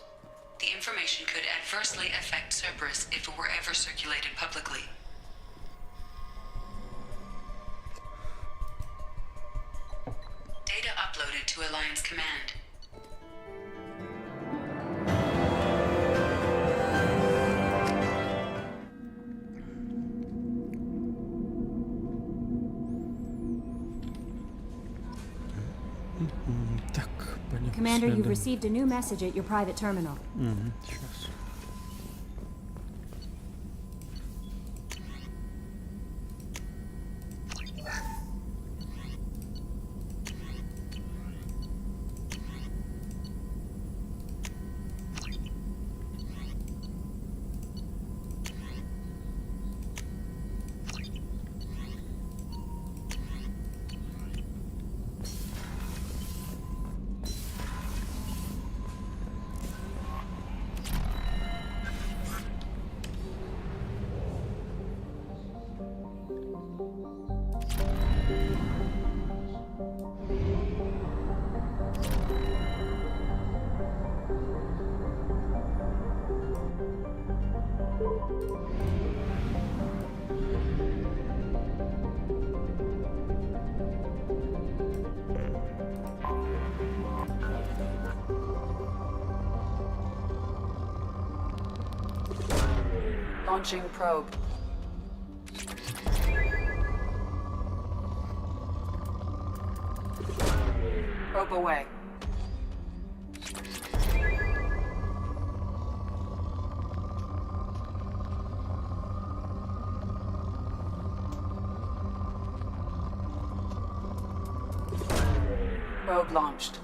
The information could adversely affect Cerberus if it were ever circulated publicly. Data uploaded to Alliance Command.
Commander, you've received a new message at your private terminal.
Сейчас.
Launching probe. Probe away. Probe launched.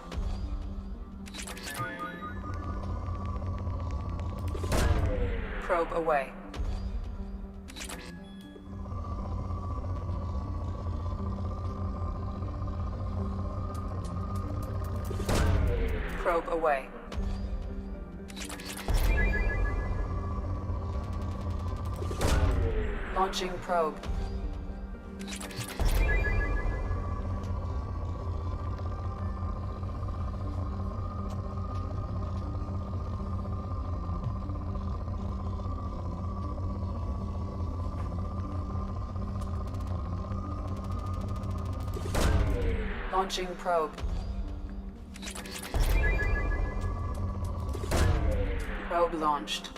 Probe away. Probe away. Launching probe. Launching probe. Probe launched.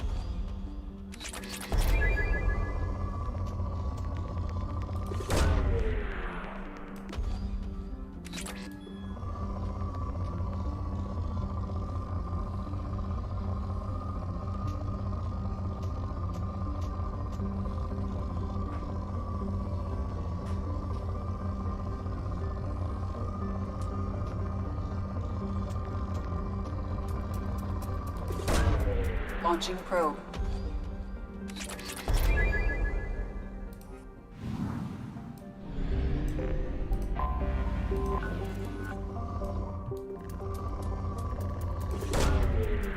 Launching probe.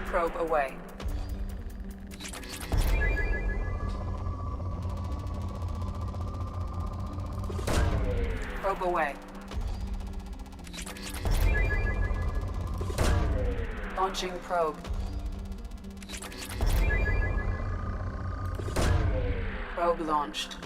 Probe away. Probe away. Launching probe. Probe launched.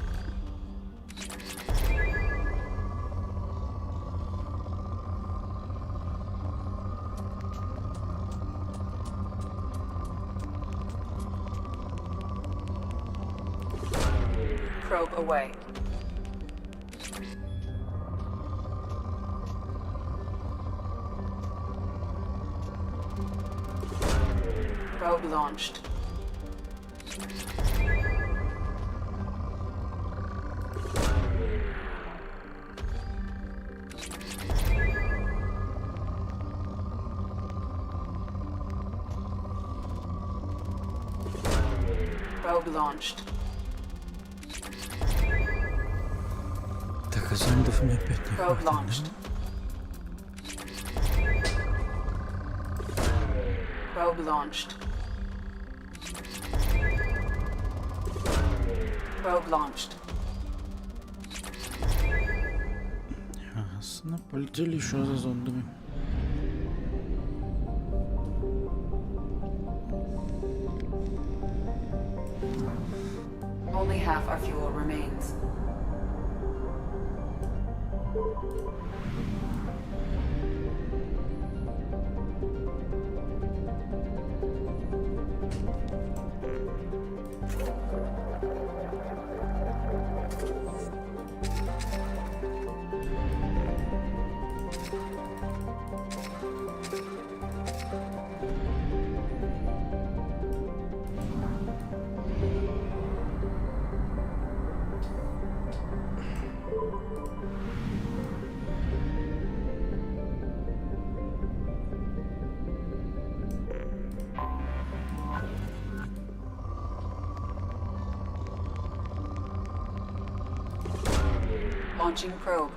Probe away. Probe launched. Probe launched.
Так, а зондов мне опять не
Probe
хватит,
launched. Probe launched. Probe launched.
Ясно, полетели еще за зондами.
Only half our fuel remains. Launching probe.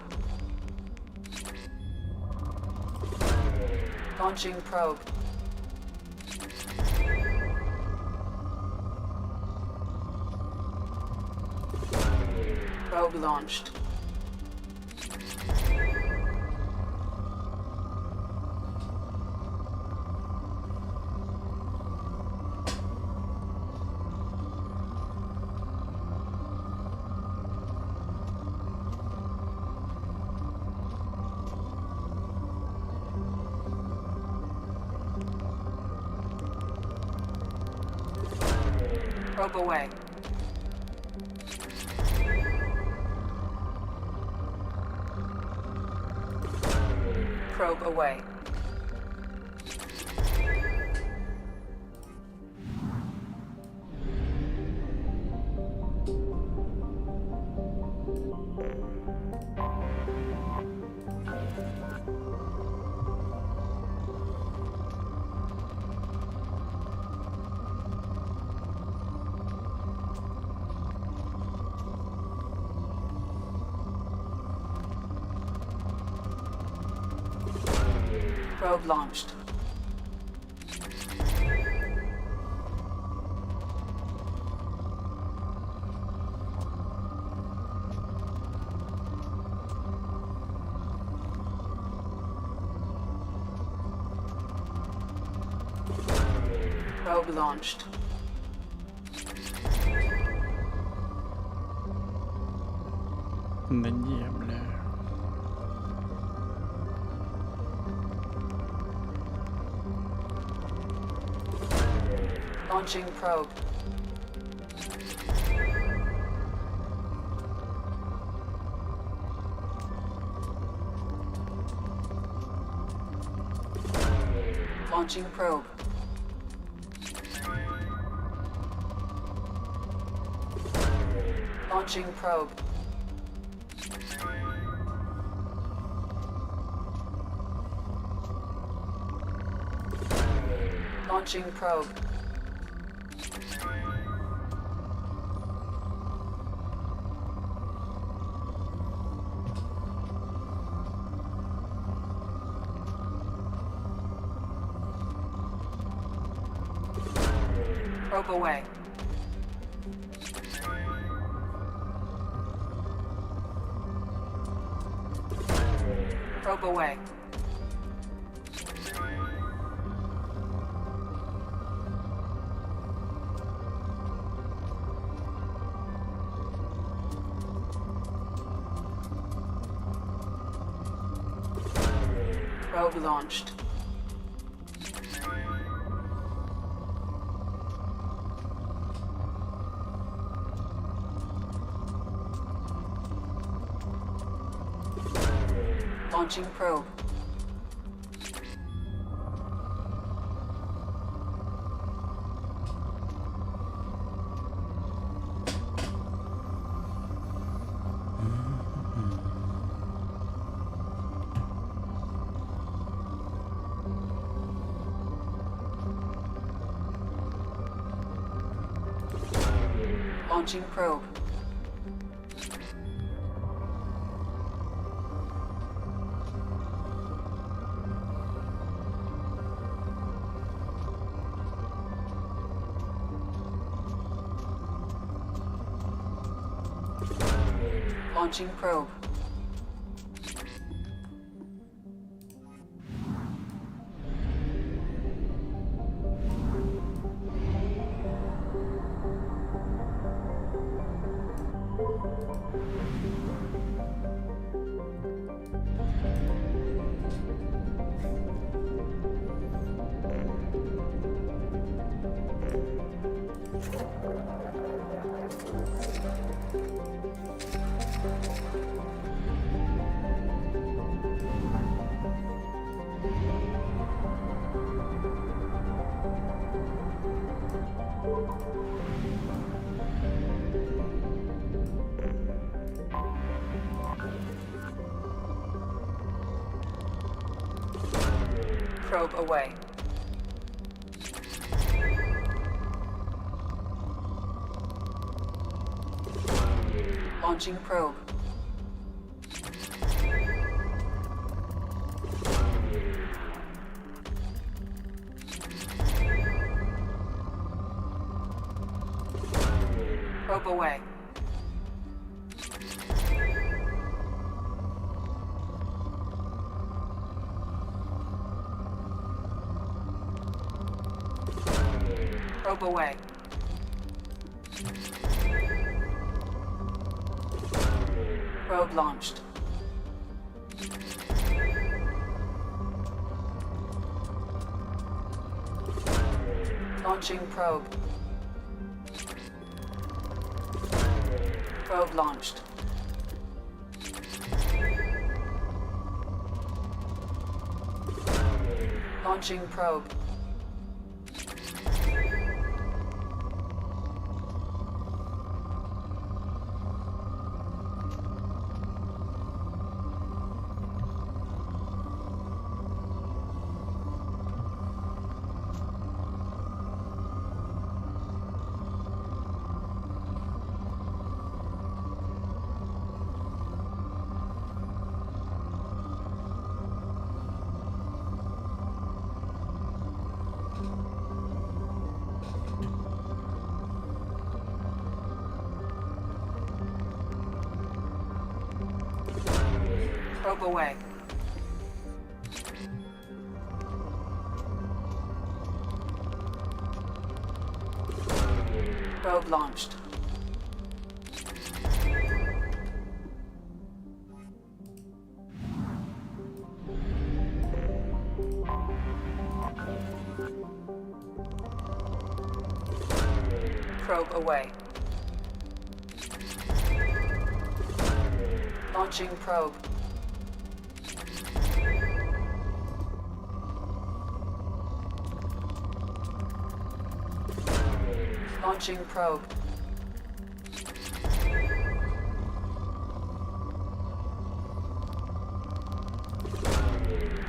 Launching probe. Probe launched. Probe away. Probe away. Probe launched. Probe launched.
Да не, бля.
Launching probe. Launching probe. Launching probe. Launching probe. Probe away. Probe away. Probe launched. Launching probe. Launching probe. Launching probe. Probe away. Launching probe. Probe away. Probe away. Probe launched. Launching probe. Probe launched. Launching probe. Probe away. Probe launched. Probe away. Launching probe. Launching probe.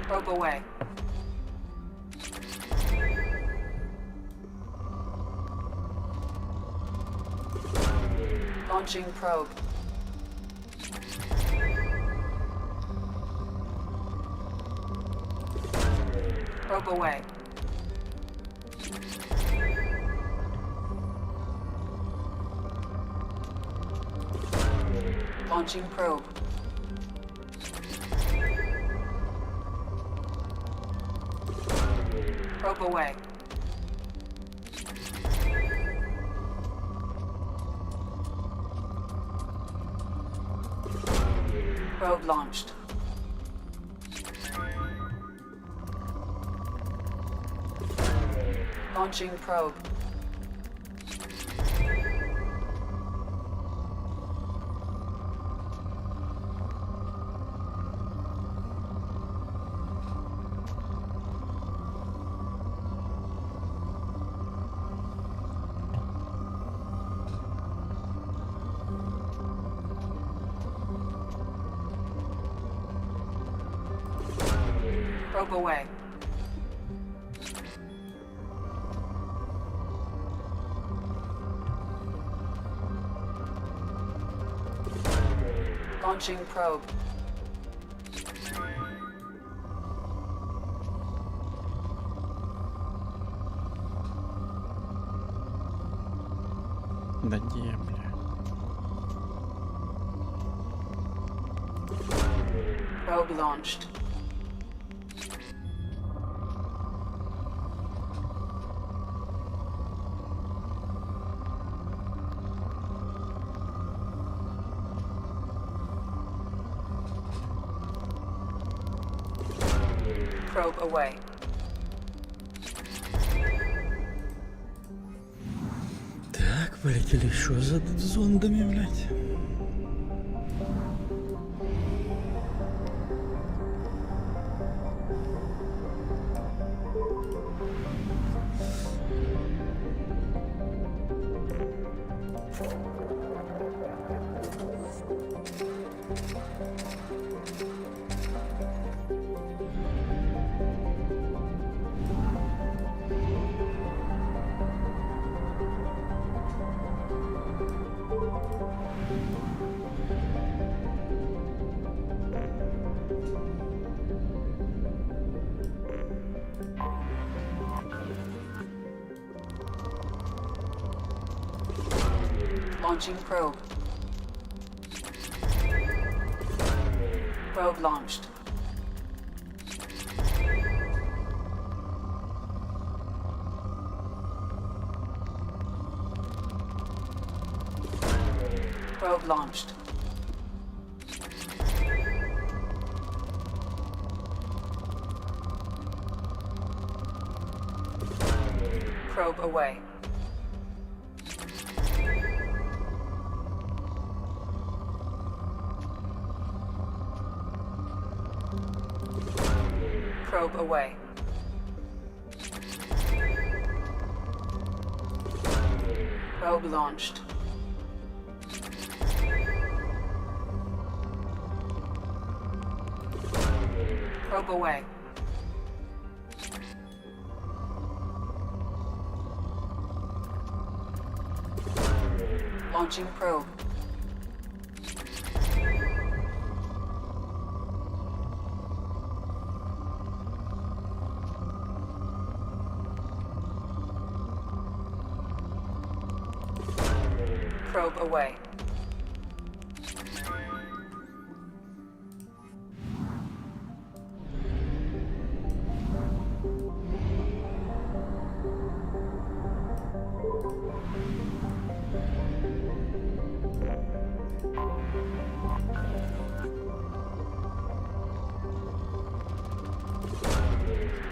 Probe away. Launching probe. Probe away. Launching probe. Probe away. Probe launched. Launching probe. Probe away. Launching probe.
Да не, бля.
Probe launched. Probe away.
Так, полетели еще за зондами, блядь.
Launching probe. Probe launched. Probe launched. Probe away. Probe away. Probe launched. Probe away. Launching probe. Probe away.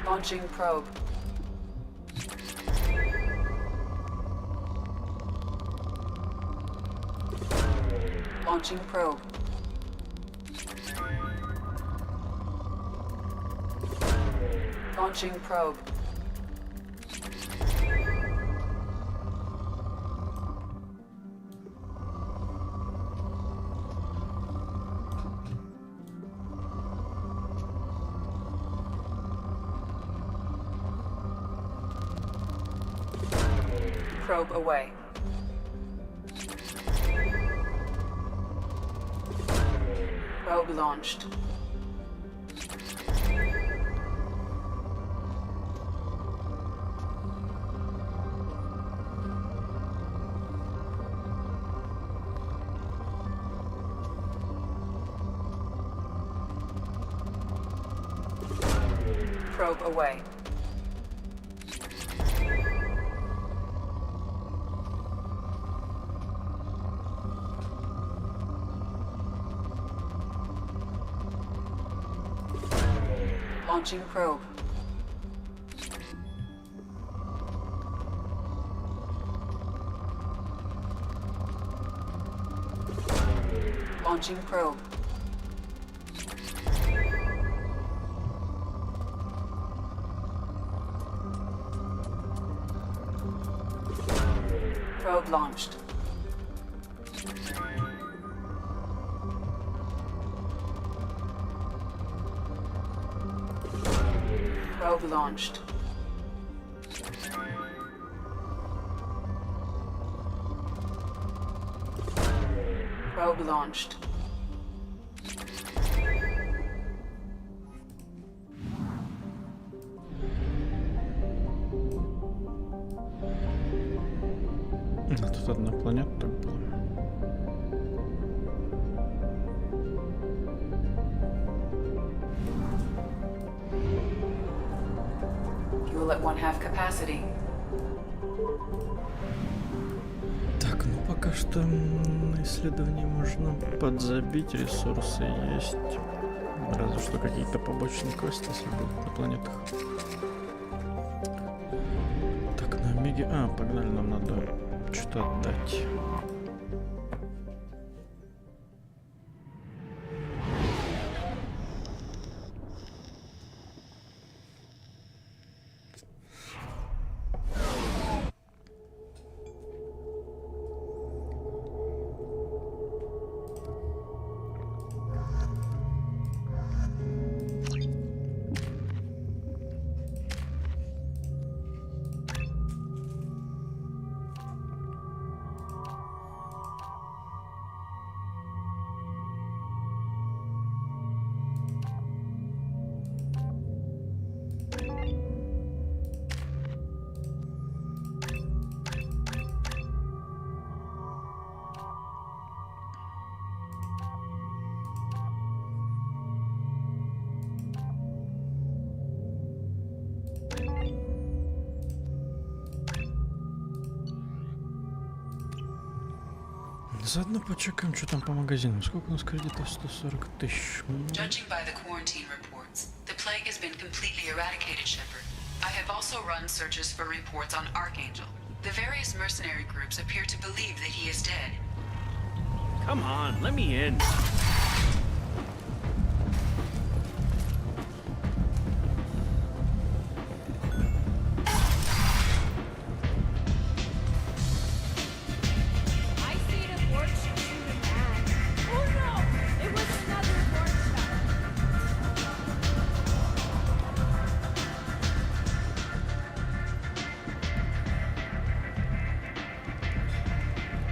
Launching probe. Launching probe. Launching probe. Probe away. Probe launched. Probe away. Launching probe. Launching probe. Probe launched. Probe launched. Probe launched.
Тут одна планета так была.
Fuel at 1/2 capacity.
Так, ну пока что на исследование можно подзабить, ресурсы есть. Разве что какие-то побочные квесты, если будут на планетах. Так, на Омеге... А, погнали, нам надо что-то отдать. Заодно почекаем, что там по магазинам. Сколько у нас кредитов? 140 тысяч.
Judging by the quarantine reports, the plague has been completely eradicated, Shepard. I have also run searches for reports on Archangel. The various mercenary groups appear to believe that he is dead.
Come on, let me in.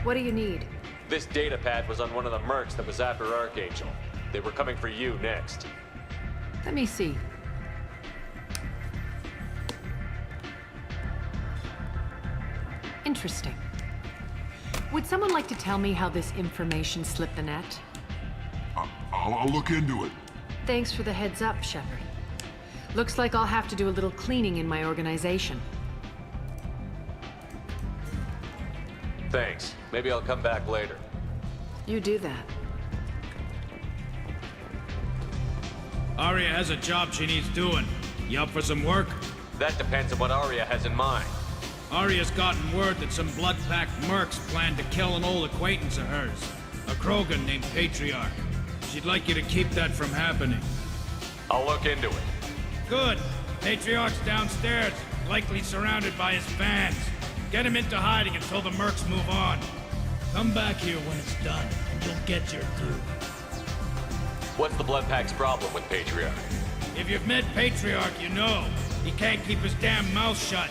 What do you need?
This data pad was on one of the mercs that was after Archangel. They were coming for you next.
Let me see. Interesting. Would someone like to tell me how this information slipped the net?
I'll look into it.
Thanks for the heads up, Shepard. Looks like I'll have to do a little cleaning in my organization.
Thanks. Maybe I'll come back later.
You do that.
Aria has a job she needs doing. You up for some work?
That depends on what Aria has in mind.
Aria's gotten word that some blood-packed mercs plan to kill an old acquaintance of hers. A Krogan named Patriarch. She'd like you to keep that from happening.
I'll look into it.
Good. Patriarch's downstairs, likely surrounded by his fans. Get him into hiding until the mercs move on. Come back here when it's done, and you'll get your due.
What's the Bloodpack's problem with Patriarch?
If you've met Patriarch, you know. He can't keep his damn mouth shut.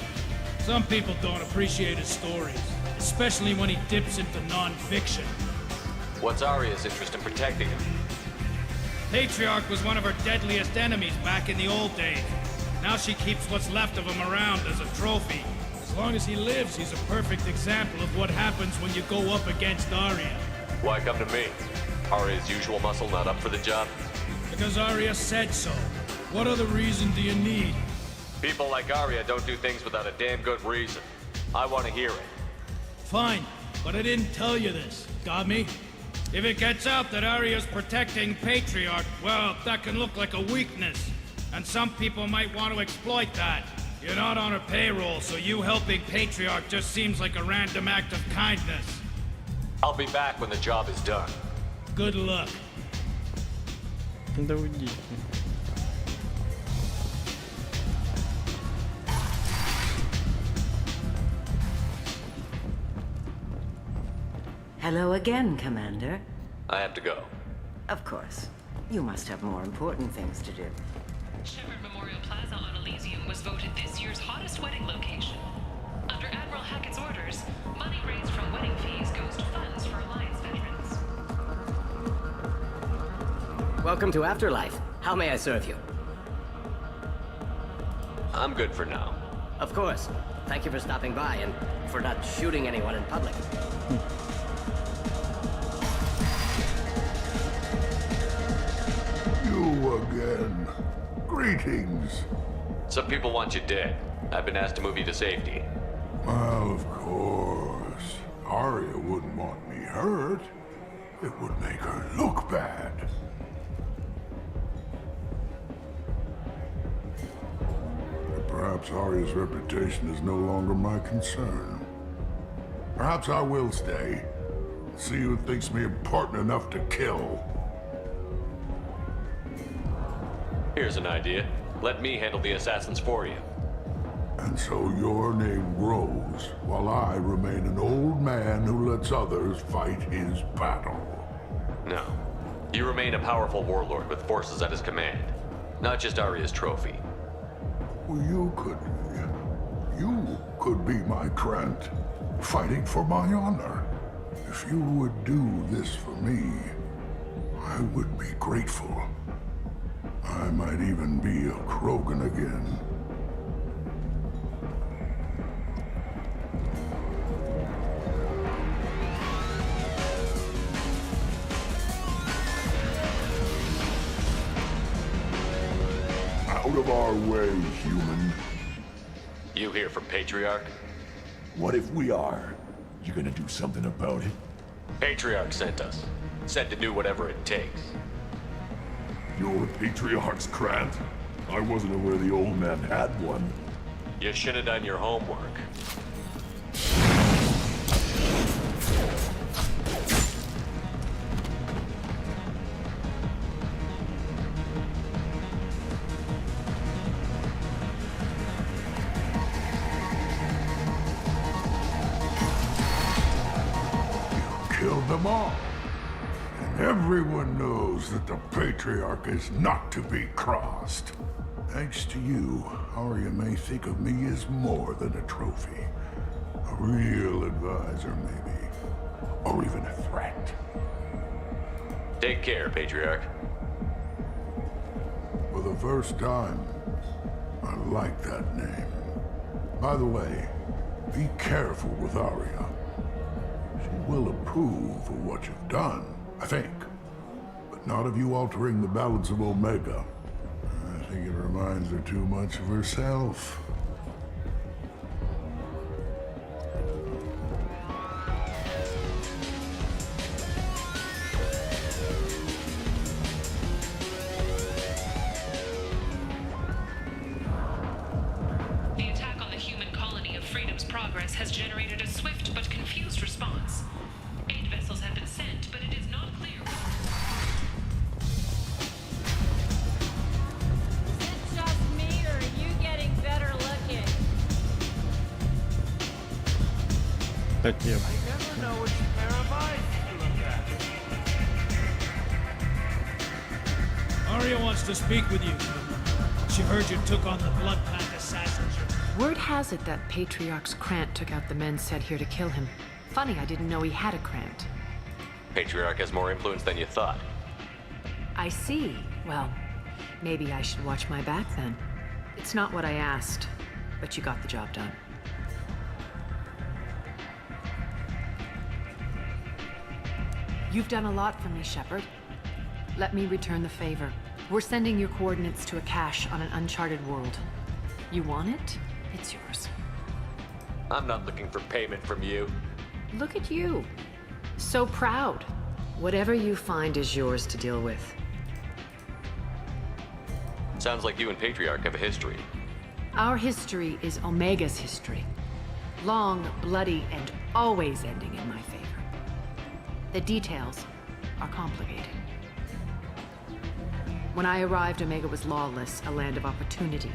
Some people don't appreciate his stories, especially when he dips into non-fiction.
What's Aria's interest in protecting him?
Patriarch was one of her deadliest enemies back in the old days. Now she keeps what's left of him around as a trophy. As long as he lives, he's a perfect example of what happens when you go up against Aria.
Why come to me? Aria's usual muscle not up for the job?
Because Aria said so. What other reason do you need?
People like Aria don't do things without a damn good reason. I want to hear it.
Fine, but I didn't tell you this. Got me? If it gets out that Aria's protecting Patriarch, well, that can look like a weakness. And some people might want to exploit that. You're not on her payroll, so you helping Patriarch just seems like a random act of kindness.
I'll be back when the job is done.
Good luck.
Да уйди.
Hello again, Commander.
I have to go.
Of course. You must have more important things to do.
Shepard Memorial Plaza on Elysium was voted this year's hottest wedding location. Under Admiral Hackett's orders, money raised from wedding fees goes to funds for Alliance veterans.
Welcome to Afterlife. How may I serve you?
I'm good for now.
Of course. Thank you for stopping by and for not shooting anyone in public.
You again. Greetings.
Some people want you dead. I've been asked to move you to safety.
Well, of course. Aria wouldn't want me hurt. It would make her look bad. But perhaps Aria's reputation is no longer my concern. Perhaps I will stay. See who thinks me important enough to kill.
Here's an idea. Let me handle the assassins for you.
And so your name grows, while I remain an old man who lets others fight his battle.
No. You remain a powerful warlord with forces at his command. Not just Aria's trophy.
Well, you could be my Krant, fighting for my honor. If you would do this for me, I would be grateful. I might even be a Krogan again. Out of our way, human.
You here from Patriarch?
What if we are? You gonna do something about it?
Patriarch sent us. Said to do whatever it takes.
You're Patriarch's Krant? I wasn't aware the old man had one.
You should have done your homework.
Killed them all. And everyone knows that the Patriarch is not to be crossed. Thanks to you, Aria may think of me as more than a trophy. A real advisor, maybe. or even a threat.
Take care, Patriarch.
For the first time, I like that name. By the way, be careful with Arya. She will approve of what you've done, I think. But not of you altering the balance of Omega. I think it reminds her too much of herself.
The attack on the human colony of Freedom's Progress has generated a swift but confused response. 8 vessels have been sent, but it is not clear.
Is it just me, or are you getting better looking?
Такие.
I never know which pair of eyes to look at. Arya wants to speak with you. She heard you took on the Blood Pact assassins.
Word has it that Patriarch's Krant took out the men sent here to kill him. Funny, I didn't know he had a Krant.
Patriarch has more influence than you thought.
I see. Well, maybe I should watch my back then. It's not what I asked, but you got the job done. You've done a lot for me, Shepard. Let me return the favor. We're sending your coordinates to a cache on an uncharted world. You want it? It's yours.
I'm not looking for payment from you.
Look at you. So proud. Whatever you find is yours to deal with.
Sounds like you and Patriarch have a history.
Our history is Omega's history. Long, bloody, and always ending in my favor. The details are complicated. When I arrived, Omega was lawless, a land of opportunity.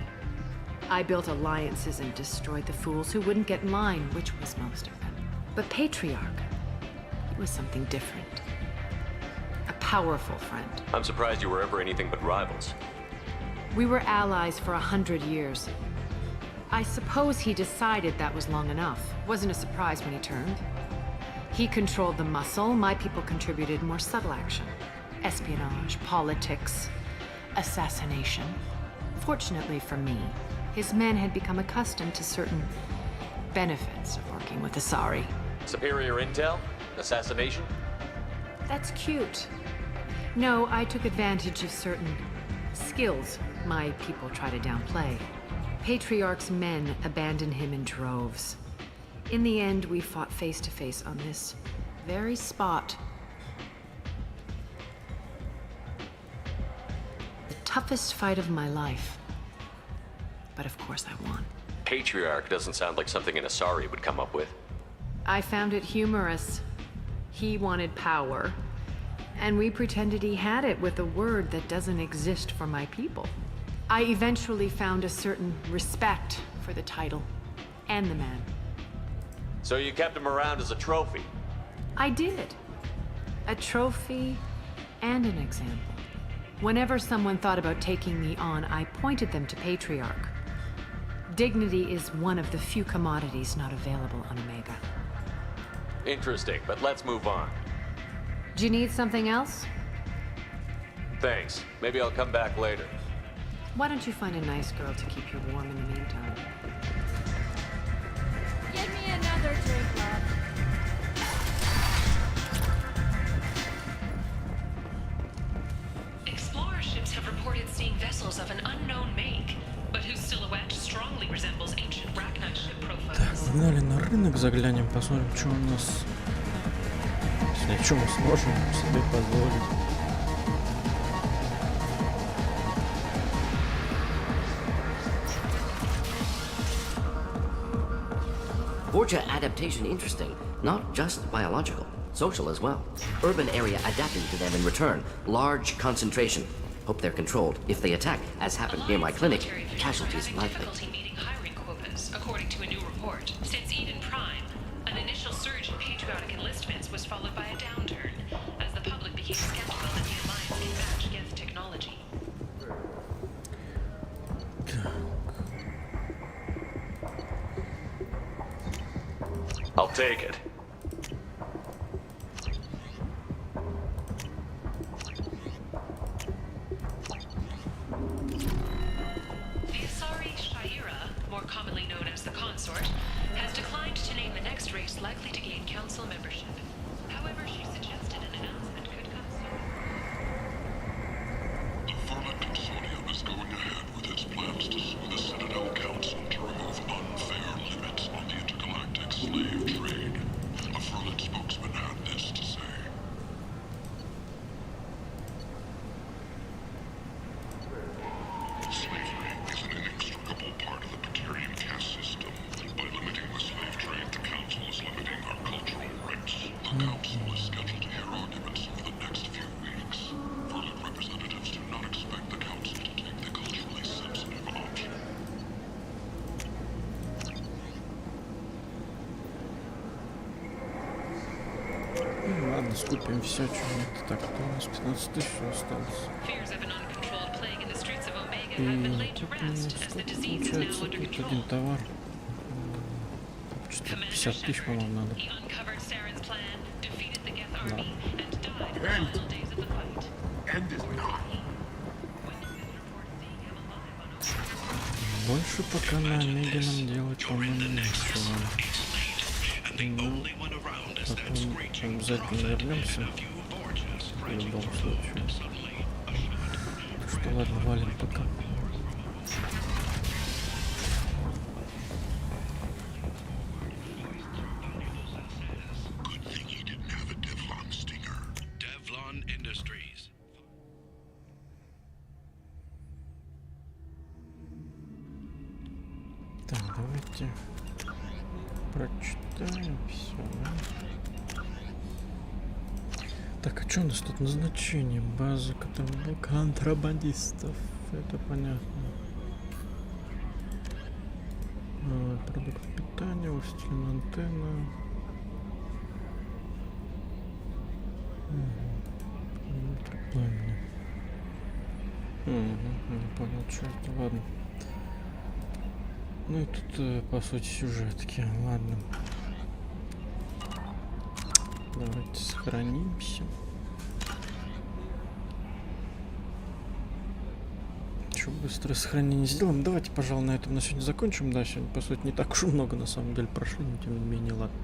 I built alliances and destroyed the fools who wouldn't get in line, which was most of them. But Patriarch, he was something different. A powerful friend.
I'm surprised you were ever anything but rivals.
We were allies for 100 years. I suppose he decided that was long enough. Wasn't a surprise when he turned. He controlled the muscle, my people contributed more subtle action. Espionage, politics, assassination. Fortunately for me, his men had become accustomed to certain benefits of working with Asari.
Superior intel? Assassination?
That's cute. No, I took advantage of certain skills my people try to downplay. Patriarch's men abandoned him in droves. In the end, we fought face to face on this very spot. The toughest fight of my life. But of course I won.
Patriarch doesn't sound like something an Asari would come up with.
I found it humorous. He wanted power, and we pretended he had it with a word that doesn't exist for my people. I eventually found a certain respect for the title and the man.
So you kept him around as a trophy?
I did. A trophy and an example. Whenever someone thought about taking me on, I pointed them to Patriarch. Dignity is one of the few commodities not available on Omega.
Interesting, but let's move on.
Do you need something else?
Thanks. Maybe I'll come back later.
Why don't you find a nice girl to keep you warm in the meantime?
Give me another drink, love.
Explorer ships have reported seeing vessels of an unknown make, but whose silhouette strongly resembles ancient Rachni ship profiles.
Так, погнали на рынок, заглянем, посмотрим, что у нас. Если что мы сможем себе позволить.
Borgia adaptation interesting, not just biological, social as well. Urban area adapting to them in return, large concentration. Hope they're controlled. If they attack, as happened near my clinic, casualties likely.
Meeting hiring quotas, according to a new report. Since Eden Prime, an initial surge in patriotic enlistments was followed by a downturn, as the public became skeptical that the Alliance can match Geth technology.
I'll take it.
as the consort, has declined to name the next race likely to gain council membership. However, she suggested an announcement could come soon.
The Vermin Consortium is going ahead with its plans to sue the Citadel Council to remove unfair limits on the intergalactic slave trade. A Vermin spokesman had this to say. Slavery is an inextricable part of the Praetorian caste system. By limiting the slave trade, the Council is limiting our cultural rights. The Council is scheduled to hear arguments over the next few weeks. Vermin representatives do not expect the Council to take the culturally sensitive option.
Ну ладно, скупим все, что нет. Так, то у нас 15 тысяч осталось. И купим, сколько получается, тут один товар. Что-то 50 тысяч, по-моему, надо. Да. Больше пока на Омеге нам делать, по-моему, нечего. Ну, потом обязательно вернемся. В любом случае. Так что ладно, валим пока. Так, давайте прочитаем все, да? Так, а что у нас тут назначение? База контрабандистов. Это понятно. Продукт питания, властелин антенна. Пламени. Не понял, что это. Ладно. Ну и тут, по сути, сюжетки. Ладно. Давайте сохранимся. Что, быстрое сохранение сделаем? Давайте, пожалуй, на этом на сегодня закончим. Да, сегодня, по сути, не так уж и много, на самом деле, прошли, но тем не менее, ладно.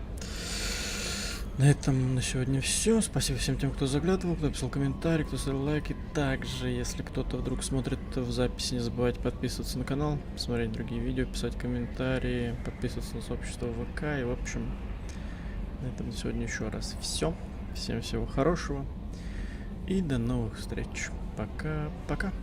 На этом на сегодня все. Спасибо всем тем, кто заглядывал, кто писал комментарии, кто ставил лайки. Также, если кто-то вдруг смотрит в записи, не забывайте подписываться на канал, смотреть другие видео, писать комментарии, подписываться на сообщество ВК. И, в общем, на этом на сегодня еще раз все. Всем всего хорошего и до новых встреч. Пока-пока.